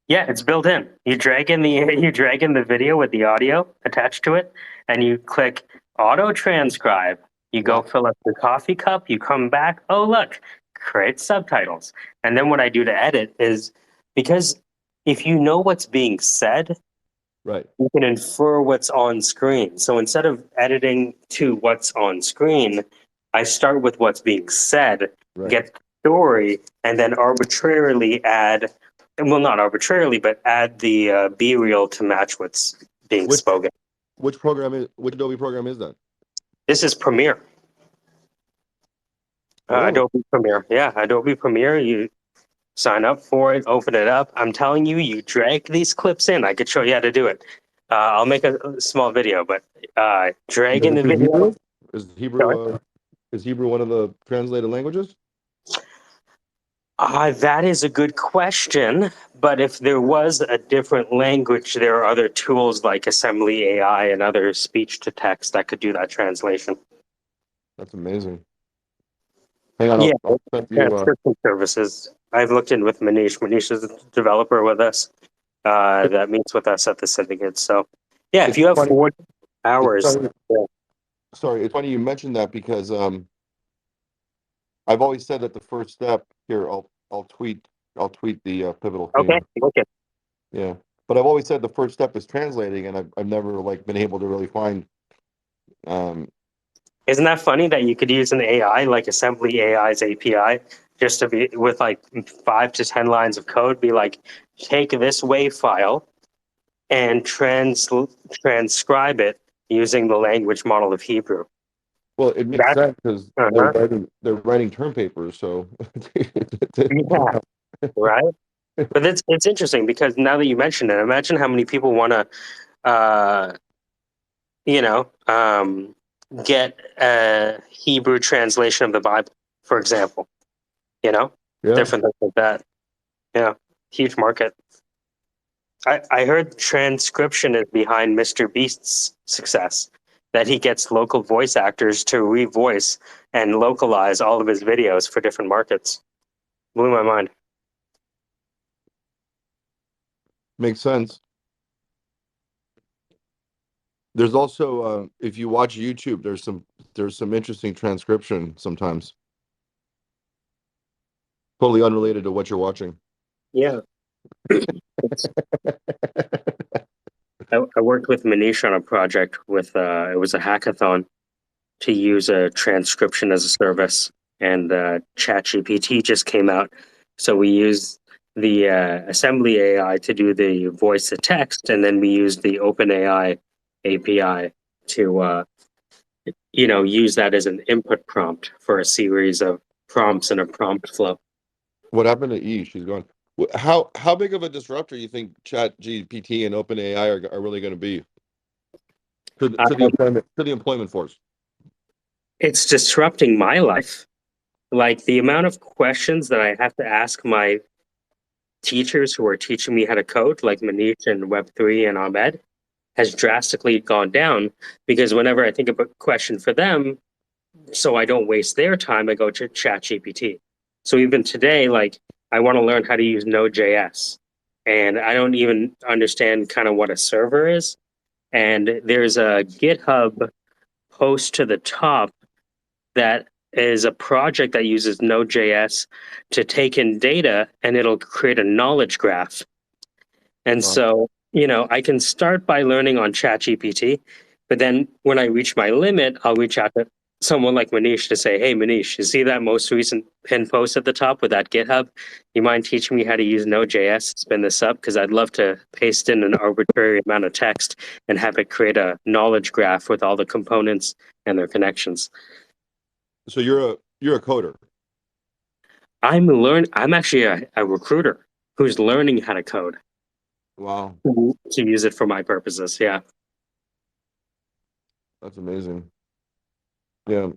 Yeah, it's built in. You drag in the video with the audio attached to it, and you click auto transcribe. You go Wow. fill up the coffee cup. You come back. Oh look, create subtitles. And then what I do to edit is, because if you know what's being said, Right. you can infer what's on screen. So instead of editing to what's on screen, I start with what's being said, Right. get the story, and then arbitrarily add, well, not arbitrarily, but add the B reel to match what's being Which spoken. which Adobe program is that? This is Premiere. Oh, really? Adobe Premiere. Yeah, Adobe Premiere. You sign up for it, open it up. I'm telling you, you drag these clips in. I could show you how to do it. I'll make a small video, but drag Does in it the use video. Hebrew? Is Hebrew one of the translated languages? That is a good question. But if there was a different language, there are other tools like Assembly AI and other speech to text that could do that translation. That's amazing. Hang on, Yeah, I'll send you. transcription services. I've looked in with Manish. Manish is a developer with us that meets with us at the Syndicate. So, yeah, if It's you have funny. 40 It's hours, funny. yeah. Sorry, it's funny you mentioned that, because I've always said that the first step here. I'll tweet the pivotal Okay, theme. okay. Yeah, but I've always said the first step is translating, and I've never like been able to really find. Um, Isn't that funny that you could use an AI like Assembly AI's API just to be with like 5 to 10 lines of code, be like, take this WAV file and transcribe it using the language model of Hebrew. well, it makes That, sense because uh-huh. they're writing term papers, so. Yeah, right. But it's interesting because now that you mention it, imagine how many people want to, uh, you know, get a Hebrew translation of the Bible, for example. You know, Yeah. different things like that. Yeah, huge market. I heard transcription is behind Mr. Beast's success. That he gets local voice actors to revoice and localize all of his videos for different markets. Blew my mind. Makes sense. There's also if you watch YouTube, there's some interesting transcription sometimes. Totally unrelated to what you're watching. Yeah. I worked with Manish on a project with it was a hackathon to use a transcription as a service, and ChatGPT just came out, so we used the assembly AI to do the voice to text, and then we used the OpenAI API to use that as an input prompt for a series of prompts in a prompt flow. What happened to E? She's gone. How big of a disruptor you think Chat GPT and OpenAI are really going to be to the employment force? It's disrupting my life. Like the amount of questions that I have to ask my teachers who are teaching me how to code, like Manish and Web3 and Ahmed, has drastically gone down because whenever I think of a question for them, so I don't waste their time, I go to ChatGPT. So even today, like I want to learn how to use Node.js, and I don't even understand kind of what a server is. And there's a GitHub post to the top that is a project that uses Node.js to take in data and it'll create a knowledge graph. And so, I can start by learning on ChatGPT, but then when I reach my limit, I'll reach out to someone like Manish to say, hey, Manish, you see that most recent pin post at the top with that GitHub? You mind teaching me how to use Node.js, spin this up? Because I'd love to paste in an arbitrary amount of text and have it create a knowledge graph with all the components and their connections. So you're a coder. I'm actually a recruiter who's learning how to code. Wow. To use it for my purposes. Yeah. That's amazing. Yeah.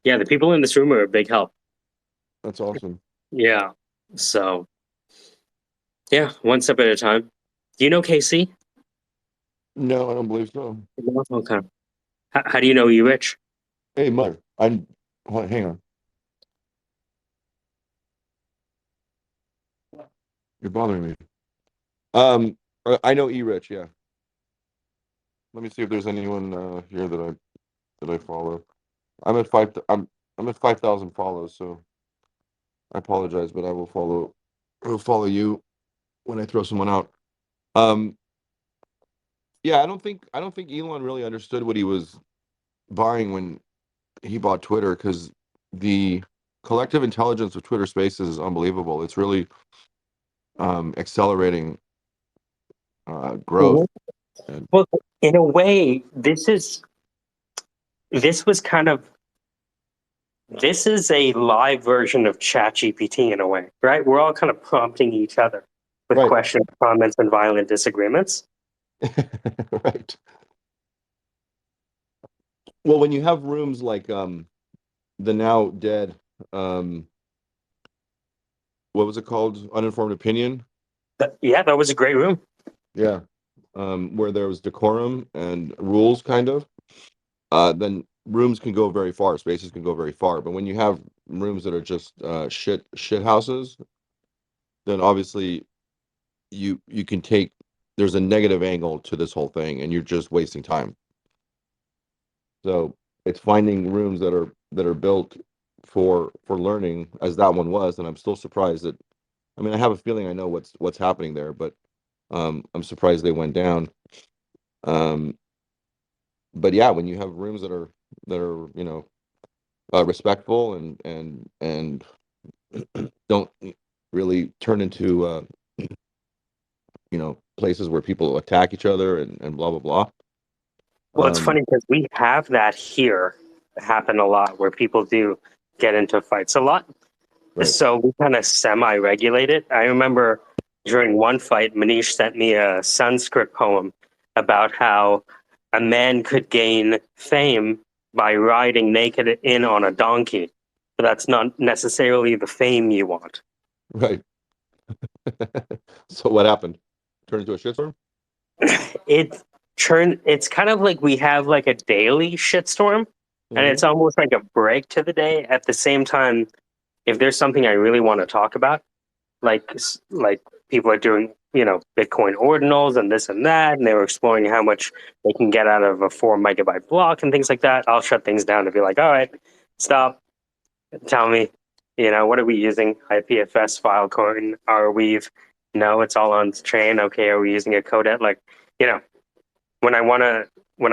Yeah. The people in this room are a big help. That's awesome. Yeah. So, yeah, one step at a time. Do you know KC? No, I don't believe so. Okay. How do you know you rich? Hey, mother. Hang on. You're bothering me. I know E Rich, yeah. Let me see if there's anyone here that I follow. I'm at 5,000 follows, so I apologize, but I will follow you when I throw someone out. Yeah, I don't think Elon really understood what he was buying when he bought Twitter, because the collective intelligence of Twitter Spaces is unbelievable. It's really accelerating growth. Mhm. Well, in a way, this is a live version of ChatGPT in a way, right? We're all kind of prompting each other with Right. questions, comments, and violent disagreements. Right. Well, when you have rooms like the now dead what was it called? Uninformed Opinion? Yeah, that was a great room. Yeah. Where there was decorum and rules, kind of. Then rooms can go very far, spaces can go very far. But when you have rooms that are just shit houses, then obviously you can take there's a negative angle to this whole thing, and you're just wasting time. So it's finding rooms that are built for learning, as that one was, and I'm still surprised that. I mean, I have a feeling I know what's happening there, but I'm surprised they went down. But yeah, when you have rooms that are respectful and don't really turn into places where people attack each other and blah blah blah. Well, it's funny because we have that here happen a lot where people do get into fights a lot. Right. So we kind of semi-regulate it. I remember during one fight, Manish sent me a Sanskrit poem about how a man could gain fame by riding naked in on a donkey. But that's not necessarily the fame you want. Right. So what happened? Turned into a shitstorm? It's kind of like we have like a daily shitstorm, and it's almost like a break to the day. At the same time, if there's something I really want to talk about, like people are doing, Bitcoin ordinals and this and that, and they were exploring how much they can get out of a 4 megabyte block and things like that, I'll shut things down and be like, all right, stop, tell me. What are we using? IPFS, Filecoin, Arweave? No, it's all on chain. Okay, are we using a codet? Like, you know, when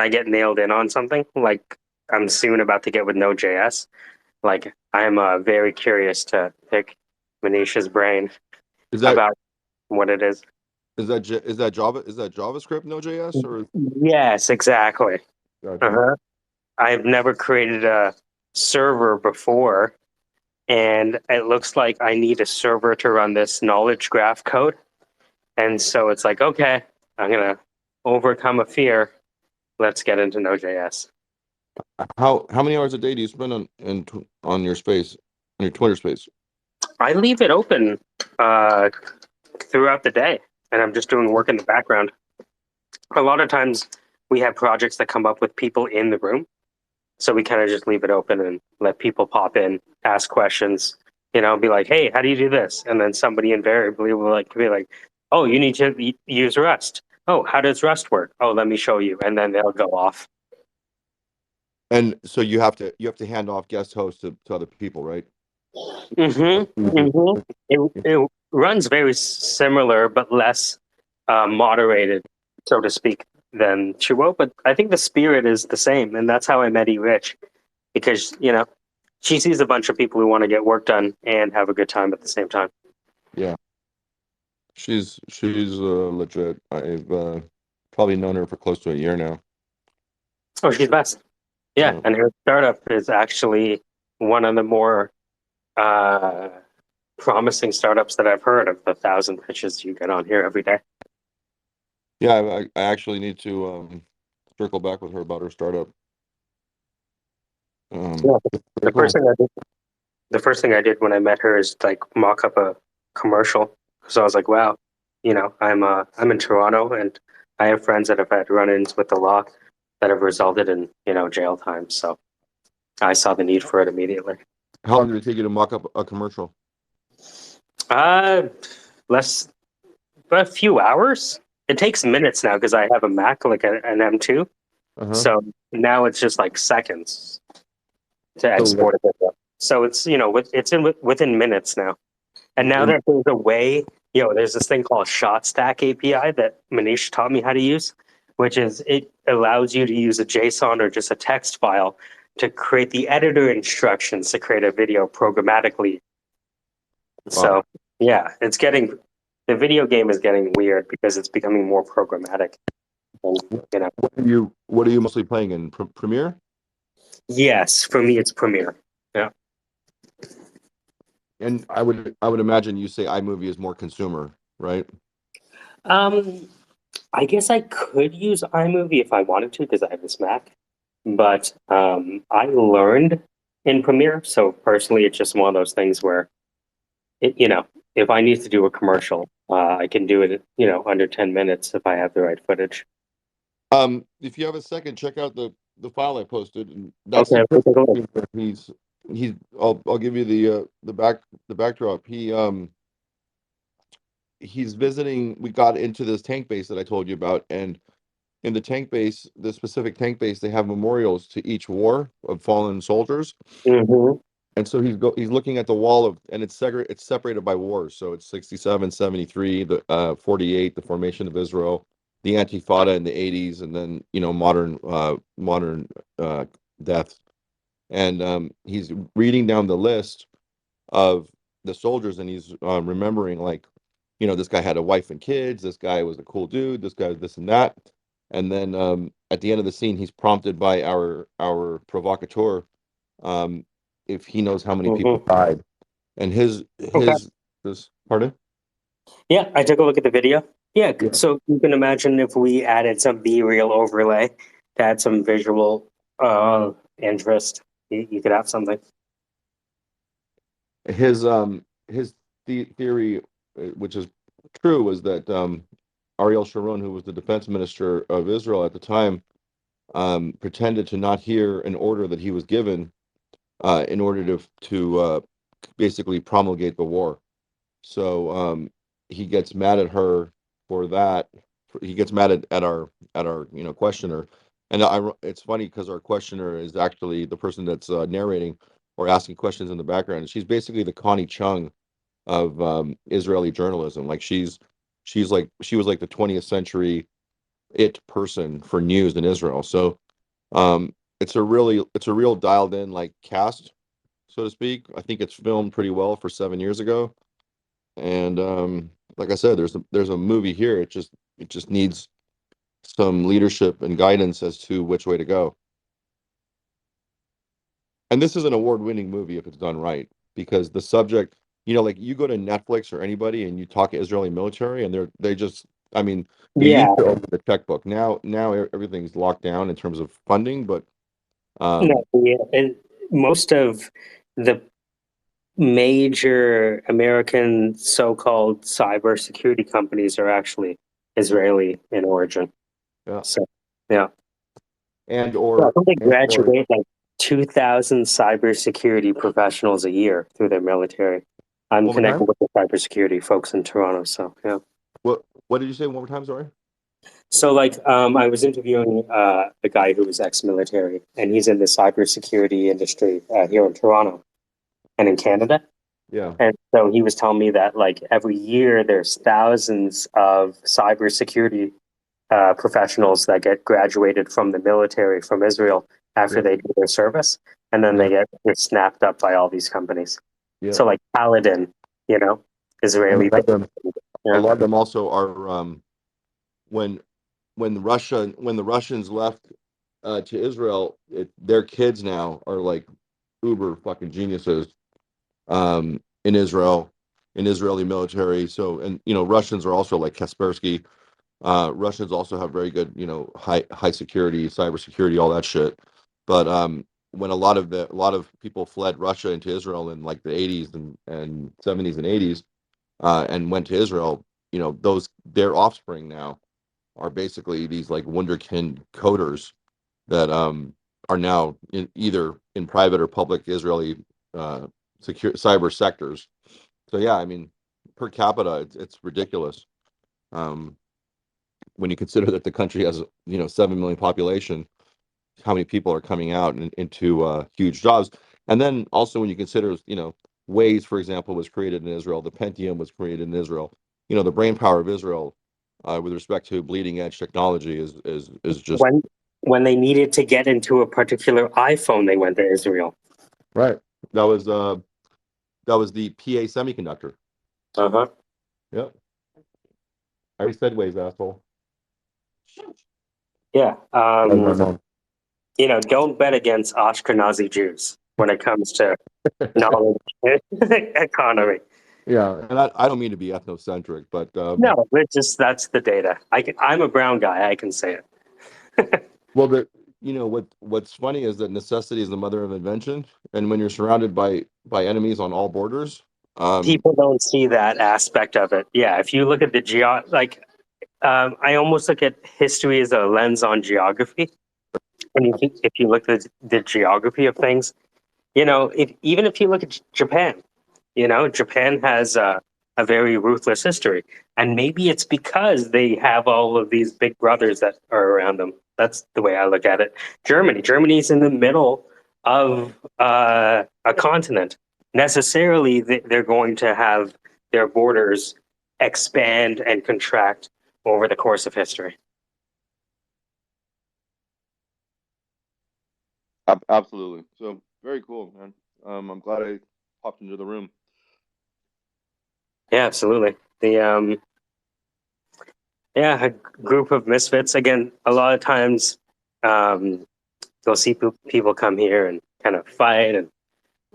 I get nailed in on something, like I'm soon about to get with Node.js, like I'm very curious to pick Manisha's brain Is that about what it is. is that Java? Is that JavaScript Node.js or? Yes, exactly. Gotcha. Uh-huh. I've never created a server before, and it looks like I need a server to run this knowledge graph code. And so it's like, okay, I'm gonna overcome a fear. Let's get into Node.js. How many hours a day do you spend on your space, on your Twitter space? I leave it open uh, throughout the day, and I'm just doing work in the background. A lot of times we have projects that come up with people in the room, so we kind of just leave it open and let people pop in, ask questions, be like, hey, how do you do this? And then somebody invariably will be like, oh, you need to use Rust. Oh, how does Rust work? Oh, let me show you. And then they'll go off. And so you have to hand off guest hosts to other people, right? Mm-hmm. Mm-hmm. It runs very similar, but less moderated, so to speak, than Chuo. But I think the spirit is the same, and that's how I met E Rich, because she sees a bunch of people who want to get work done and have a good time at the same time. Yeah, she's legit. I've probably known her for close to a year now. Oh, she's best. Yeah, and her startup is actually one of the more uh, promising startups that I've heard of the 1,000 pitches you get on here every day. Yeah, I actually need to circle back with her about her startup. Yeah, the Cool. first thing I did when I met her is like mock up a commercial. So I was like, wow, I'm in Toronto, and I have friends that have had run-ins with the law that have resulted in jail time. So I saw the need for it immediately. How long did it take you to mock up a commercial? Less, a few hours. It takes minutes now because I have a Mac, like an M2. So now it's just like seconds to export a video. So it's within minutes now. And now that there's a way, there's this thing called Shot Stack API that Manish taught me how to use, which is it allows you to use a JSON or just a text file to create the editor instructions to create a video programmatically. So yeah, the video game is getting weird because it's becoming more programmatic. And, What are you mostly playing in Premiere? Yes, for me it's Premiere. Yeah. And I would imagine you say iMovie is more consumer, right? I guess I could use iMovie if I wanted to because I have this Mac, but I learned in Premiere, so personally, it's just one of those things where if I need to do a commercial, I can do it, under 10 minutes if I have the right footage. If you have a second, check out the file I posted. And that's okay, I'll give you the backdrop. He's visiting. We got into this tank base that I told you about, and in the tank base, the specific tank base, they have memorials to each war of fallen soldiers. Mm-hmm. And so he's looking at the wall and it's separated by wars. So it's 67, 73, the 48, the formation of Israel, the Antifada in the 80s, and then modern deaths. And he's reading down the list of the soldiers, and he's remembering, like, this guy had a wife and kids, this guy was a cool dude, this guy was this and that. And then at the end of the scene, he's prompted by our provocateur if he knows how many people died. And pardon? Yeah, I took a look at the video. Yeah, so you can imagine if we added some B-reel overlay to add some visual interest, you could have something. His theory, which is true, was that Ariel Sharon, who was the defense minister of Israel at the time, pretended to not hear an order that he was given in order to basically promulgate the war. So he gets mad at her for that. He gets mad at our questioner. And it's funny because our questioner is actually the person that's narrating or asking questions in the background. She's basically the Connie Chung of Israeli journalism. Like she was like the 20th century it person for news in Israel. So it's a real dialed in like cast, so to speak. I think it's filmed pretty well for 7 years ago. And like I said, there's a movie here. It just needs some leadership and guidance as to which way to go. And this is an award-winning movie if it's done right, because the subject, like you go to Netflix or anybody and you talk to Israeli military, and they just, I mean, you Yeah, used to open the checkbook. Now everything's locked down in terms of funding, but no, yeah, and most of the major American so-called cybersecurity companies are actually Israeli in origin. yeah, So, yeah. and So I or think they and or graduate like 2,000 cybersecurity professionals a year through their military. I'm one more connected time. with the cybersecurity folks in Toronto, so yeah. What did you say one more time? Sorry. So like I was interviewing a guy who was ex-military, and he's in the cybersecurity industry here in Toronto and in Canada. Yeah, And so he was telling me that like every year there's thousands of cybersecurity professionals that get graduated from the military from Israel after yeah, they do their service, and then yeah, get snapped up by all these companies. yeah. So like Paladin, you know, And Israeli. a Yeah. lot of them also are when when the Russians left to Israel, their kids now are like uber fucking geniuses in Israel, in Israeli military. So, and Russians are also like Kaspersky. Russians also have very good, high security, cyber security, all that shit. But when a lot of people fled Russia into Israel in like the 80s and 70s and 80s, and went to Israel, those their offspring now are basically these like wunderkind coders that are now either in private or public Israeli uh, secure cyber sectors. So yeah, I mean, per capita, it's ridiculous um, when you consider that the country has 7 million population. How many people are coming out into huge jobs, and then also when you consider Waze, for example, was created in Israel. The Pentium was created in Israel. The brain power of Israel with respect to bleeding edge technology is just When they needed to get into a particular iPhone, they went to Israel. right. That was uh that was the PA semiconductor. Uh huh. Yep. I already said Waze, asshole. Yeah. That was my mom. Don't bet against Ashkenazi Jews when it comes to knowledge economy. Yeah, and I don't mean to be ethnocentric, but No, it's just that's the data. I'm a brown guy. I can say it. well, what's funny is that necessity is the mother of invention, and when you're surrounded by enemies on all borders, um, People don't see that aspect of it. Yeah, if you look at I almost look at history as a lens on geography. And if you look at the geography of things, even if you look at Japan, Japan has a very ruthless history, and maybe it's because they have all of these big brothers that are around them. That's the way I look at it. Germany's in the middle of a continent. Necessarily, they're going to have their borders expand and contract over the course of history. absolutely. So very cool, man. I'm glad I popped into the room. Yeah, absolutely. A group of misfits. Again, a lot of times, um, you'll see people come here and kind of fight and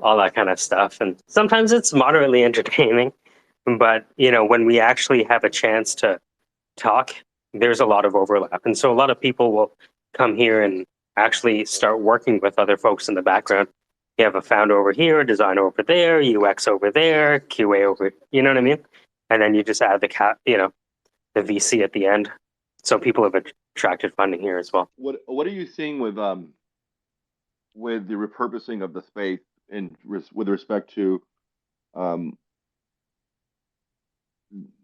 all that kind of stuff. And sometimes it's moderately entertaining, but when we actually have a chance to talk, there's a lot of overlap. And so a lot of people will come here and actually start working with other folks in the background. You have a founder over here, a designer over there, UX over there, QA over, you know what I mean? And then you just add the VC at the end. So people have attracted funding here as well. What are you seeing with the repurposing of the space with respect to um,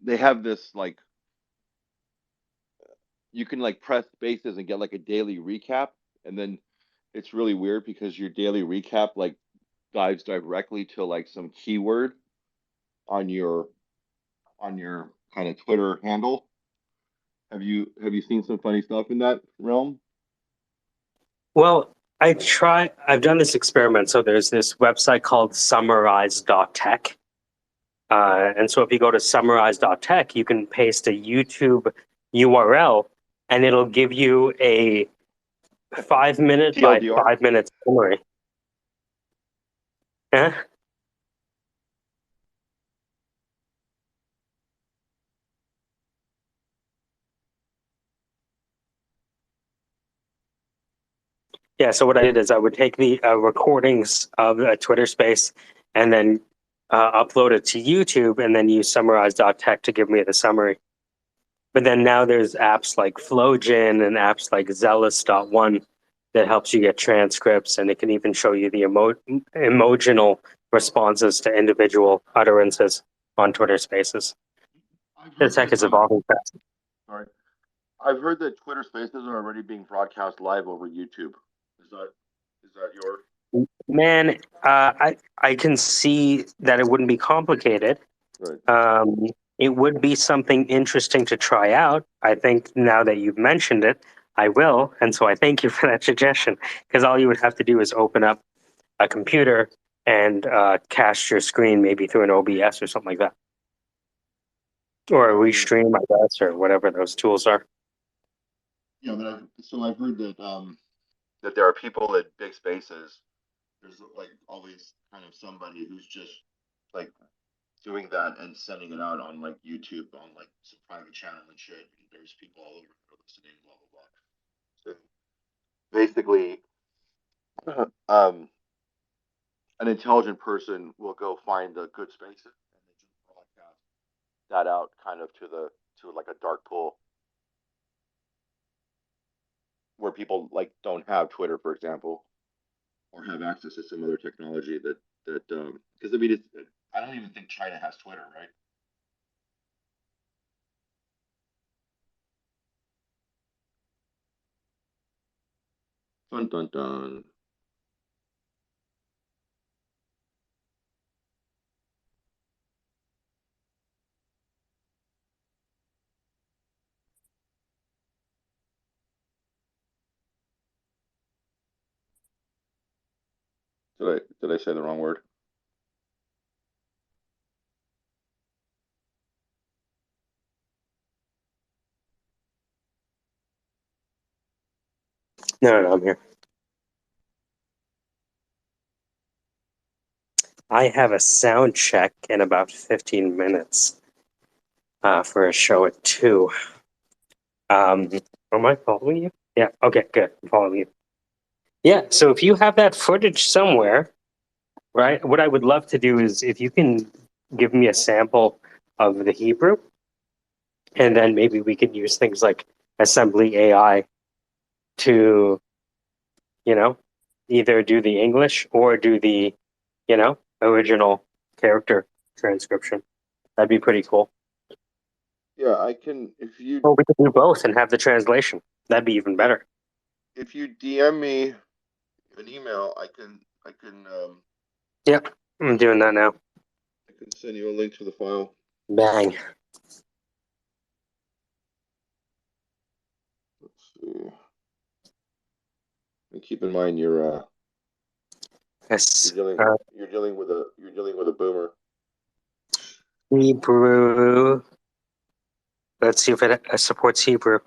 they have this like you can like press spaces and get like a daily recap, and then it's really weird because your daily recap like dives directly to like some keyword on your kind of Twitter handle. Have you seen some funny stuff in that realm? Well, I've done this experiment. So there's this website called summarize.tech. And so if you go to summarize.tech, you can paste a YouTube URL and it'll give you a 5 minute by TLDR. 5 minute summary. Huh? Yeah, so what I did is I would take the recordings of a Twitter space and then upload it to YouTube and then use summarize.tech to give me the summary. But then now there's apps like Flowgen and apps like Zealous.one that helps you get transcripts, and it can even show you the emotional responses to individual utterances on Twitter Spaces. The tech is evolving fast. Sorry, I've heard that Twitter Spaces are already being broadcast live over YouTube. Is that your? Man, I can see that it wouldn't be complicated. Right. It would be something interesting to try out. I think now that you've mentioned it, I will. And so I thank you for that suggestion, because all you would have to do is open up a computer and cast your screen maybe through an OBS or something like that. Or a Restream, I guess, or whatever those tools are. Yeah, but I've heard that there are people at big spaces. There's like always kind of somebody who's just like doing that and sending it out on like YouTube on like some private channel and shit. And there's people all over there listening, blah blah blah. So basically, an intelligent person will go find the good spaces and they just broadcast that out kind of to like a dark pool where people like don't have Twitter, for example, or have access to some other technology that because I mean I don't even think China has Twitter, right? Dun dun dun. Did I say the wrong word? No, I'm here. I have a sound check in about 15 minutes for a show at 2. Am I following you? Yeah, okay, good. I'm following you. Yeah, so if you have that footage somewhere, right, what I would love to do is if you can give me a sample of the Hebrew, and then maybe we can use things like Assembly AI to, you know, either do the English or do the, original character transcription. That'd be pretty cool. Yeah, I can if you Or we could do both and have the translation. That'd be even better. if you DM me an email, Yep, I'm doing that now. I can send you a link to the file. Bang. Let's see. And keep in mind Yes. you're dealing with a boomer. Hebrew. Let's see if it supports Hebrew.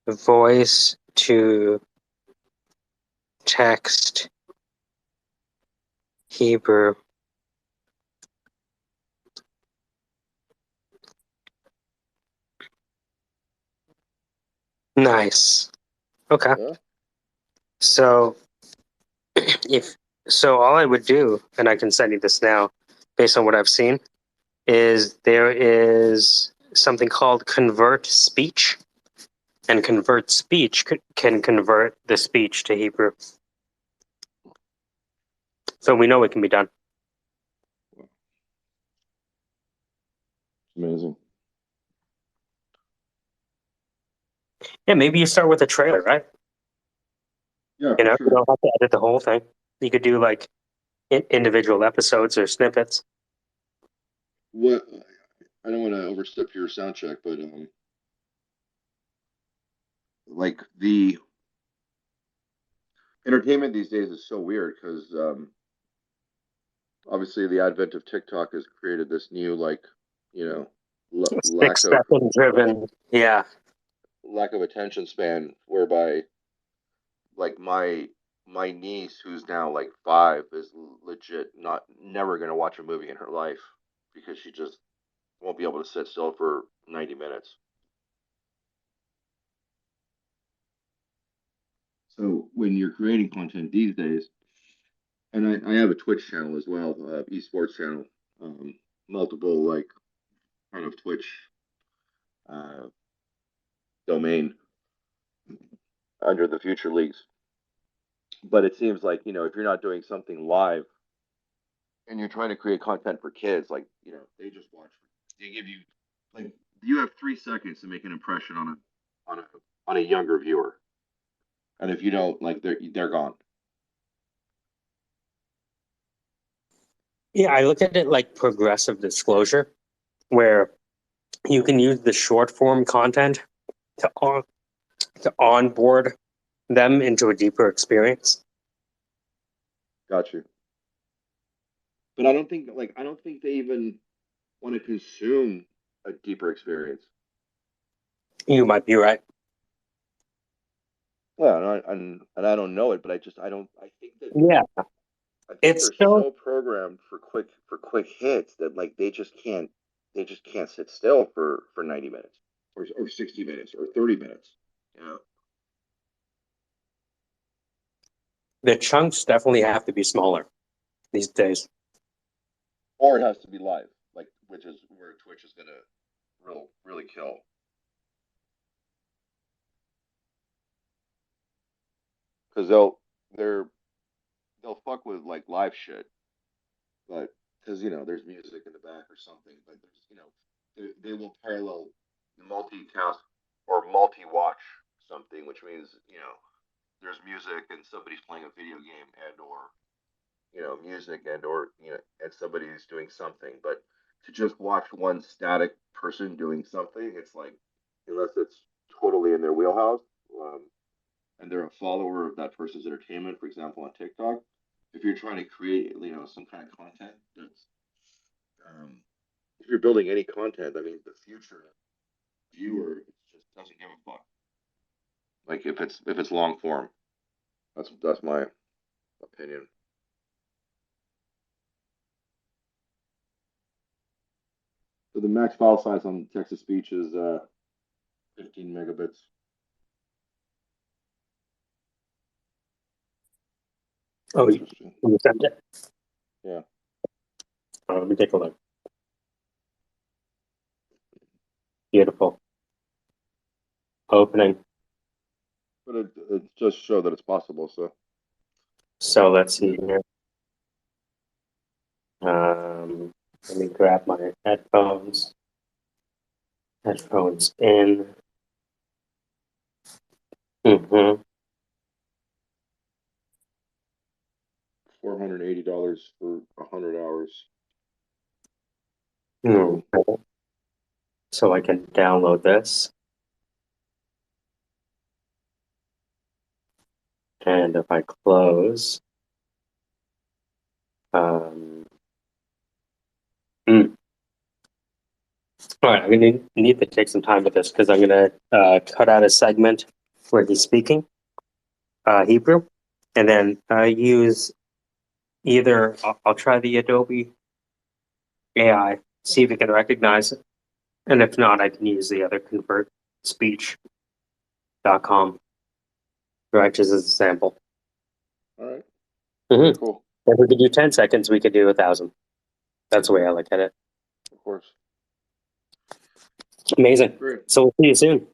Voice to text Hebrew. Nice. Okay. Yeah. So all I would do, and I can send you this now, based on what I've seen, is there is something called convert speech, and convert speech can convert the speech to Hebrew. So we know it can be done. Amazing. Yeah, maybe you start with a trailer, right? Yeah, You for know, you sure. don't have to edit the whole thing. You could do like individual episodes or snippets. What I don't want to overstep your sound check, but like the entertainment these days is so weird because obviously the advent of TikTok has created this new like you know lack of 6 second driven. Yeah. attention span whereby like my niece who's now like 5 is legit not never going to watch a movie in her life because she just won't be able to sit still for 90 minutes. So when you're creating content these days, and I have a Twitch channel as well, esports channel, multiple like kind of Twitch uh, domain under the Future Leagues. But it seems like if you're not doing something live and you're trying to create content for kids, like they just watch. They give you like you have 3 seconds to make an impression on a on a younger viewer, and if you don't, like they're gone. Yeah, I look at it like progressive disclosure, where you can use the short form content to onboard them into a deeper experience. Got you. But I don't think they even want to consume a deeper experience. You might be right. Well, and I don't know it, but I don't I think that Yeah, I think it's they're still so programmed for quick hits that like they just can't sit still for 90 minutes or 60 minutes or 30 minutes. You know, the chunks definitely have to be smaller these days. or it has to be live, like which is where Twitch is gonna really kill. Because they're they'll fuck with like live shit, but because there's music in the back or something, but there's they will parallel multitask or multi-watch something, which means there's music and somebody's playing a video game and or music and or and somebody's doing something, but to just watch one static person doing something, it's like unless it's totally in their wheelhouse, um, and they're a follower of that person's entertainment, for example, on TikTok. If you're trying to create, some kind of content that's, if you're building any content, I mean, the future viewer just doesn't give a fuck. Like if it's long form, that's my opinion. So the max file size on text to speech is 15 megabits. Oh, Interesting. you sent it? Yeah, Let me take a look. Beautiful. Opening. but it just show that it's possible. So So let's see here. Let me grab my headphones. Headphones in. Mm-hmm. $480 for 100 hours. Okay. So I can download this. And if I close, all right, I'm gonna need to take some time with this because I'm gonna cut out a segment where he's speaking Hebrew, and then use either I'll try the Adobe AI, see if it can recognize it, and if not, I can use the other convertspeech.com, right, just as a sample. All right. Very Mm-hmm. cool. If we could do 10 seconds, we could do 1,000. That's the way I look at it. Of course. Amazing. Great. So we'll see you soon.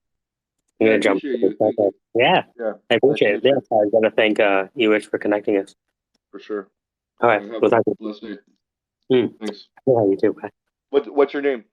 I'm Yeah, I gonna jump. appreciate you. Thank you. Yeah, Yeah. I Nice to appreciate it. meet Yeah, you. I was gonna thank Ewich for connecting us. For sure. All right, Have we'll a talk to blessed day. you. Thanks. Yeah, you too. Bye. What's your name?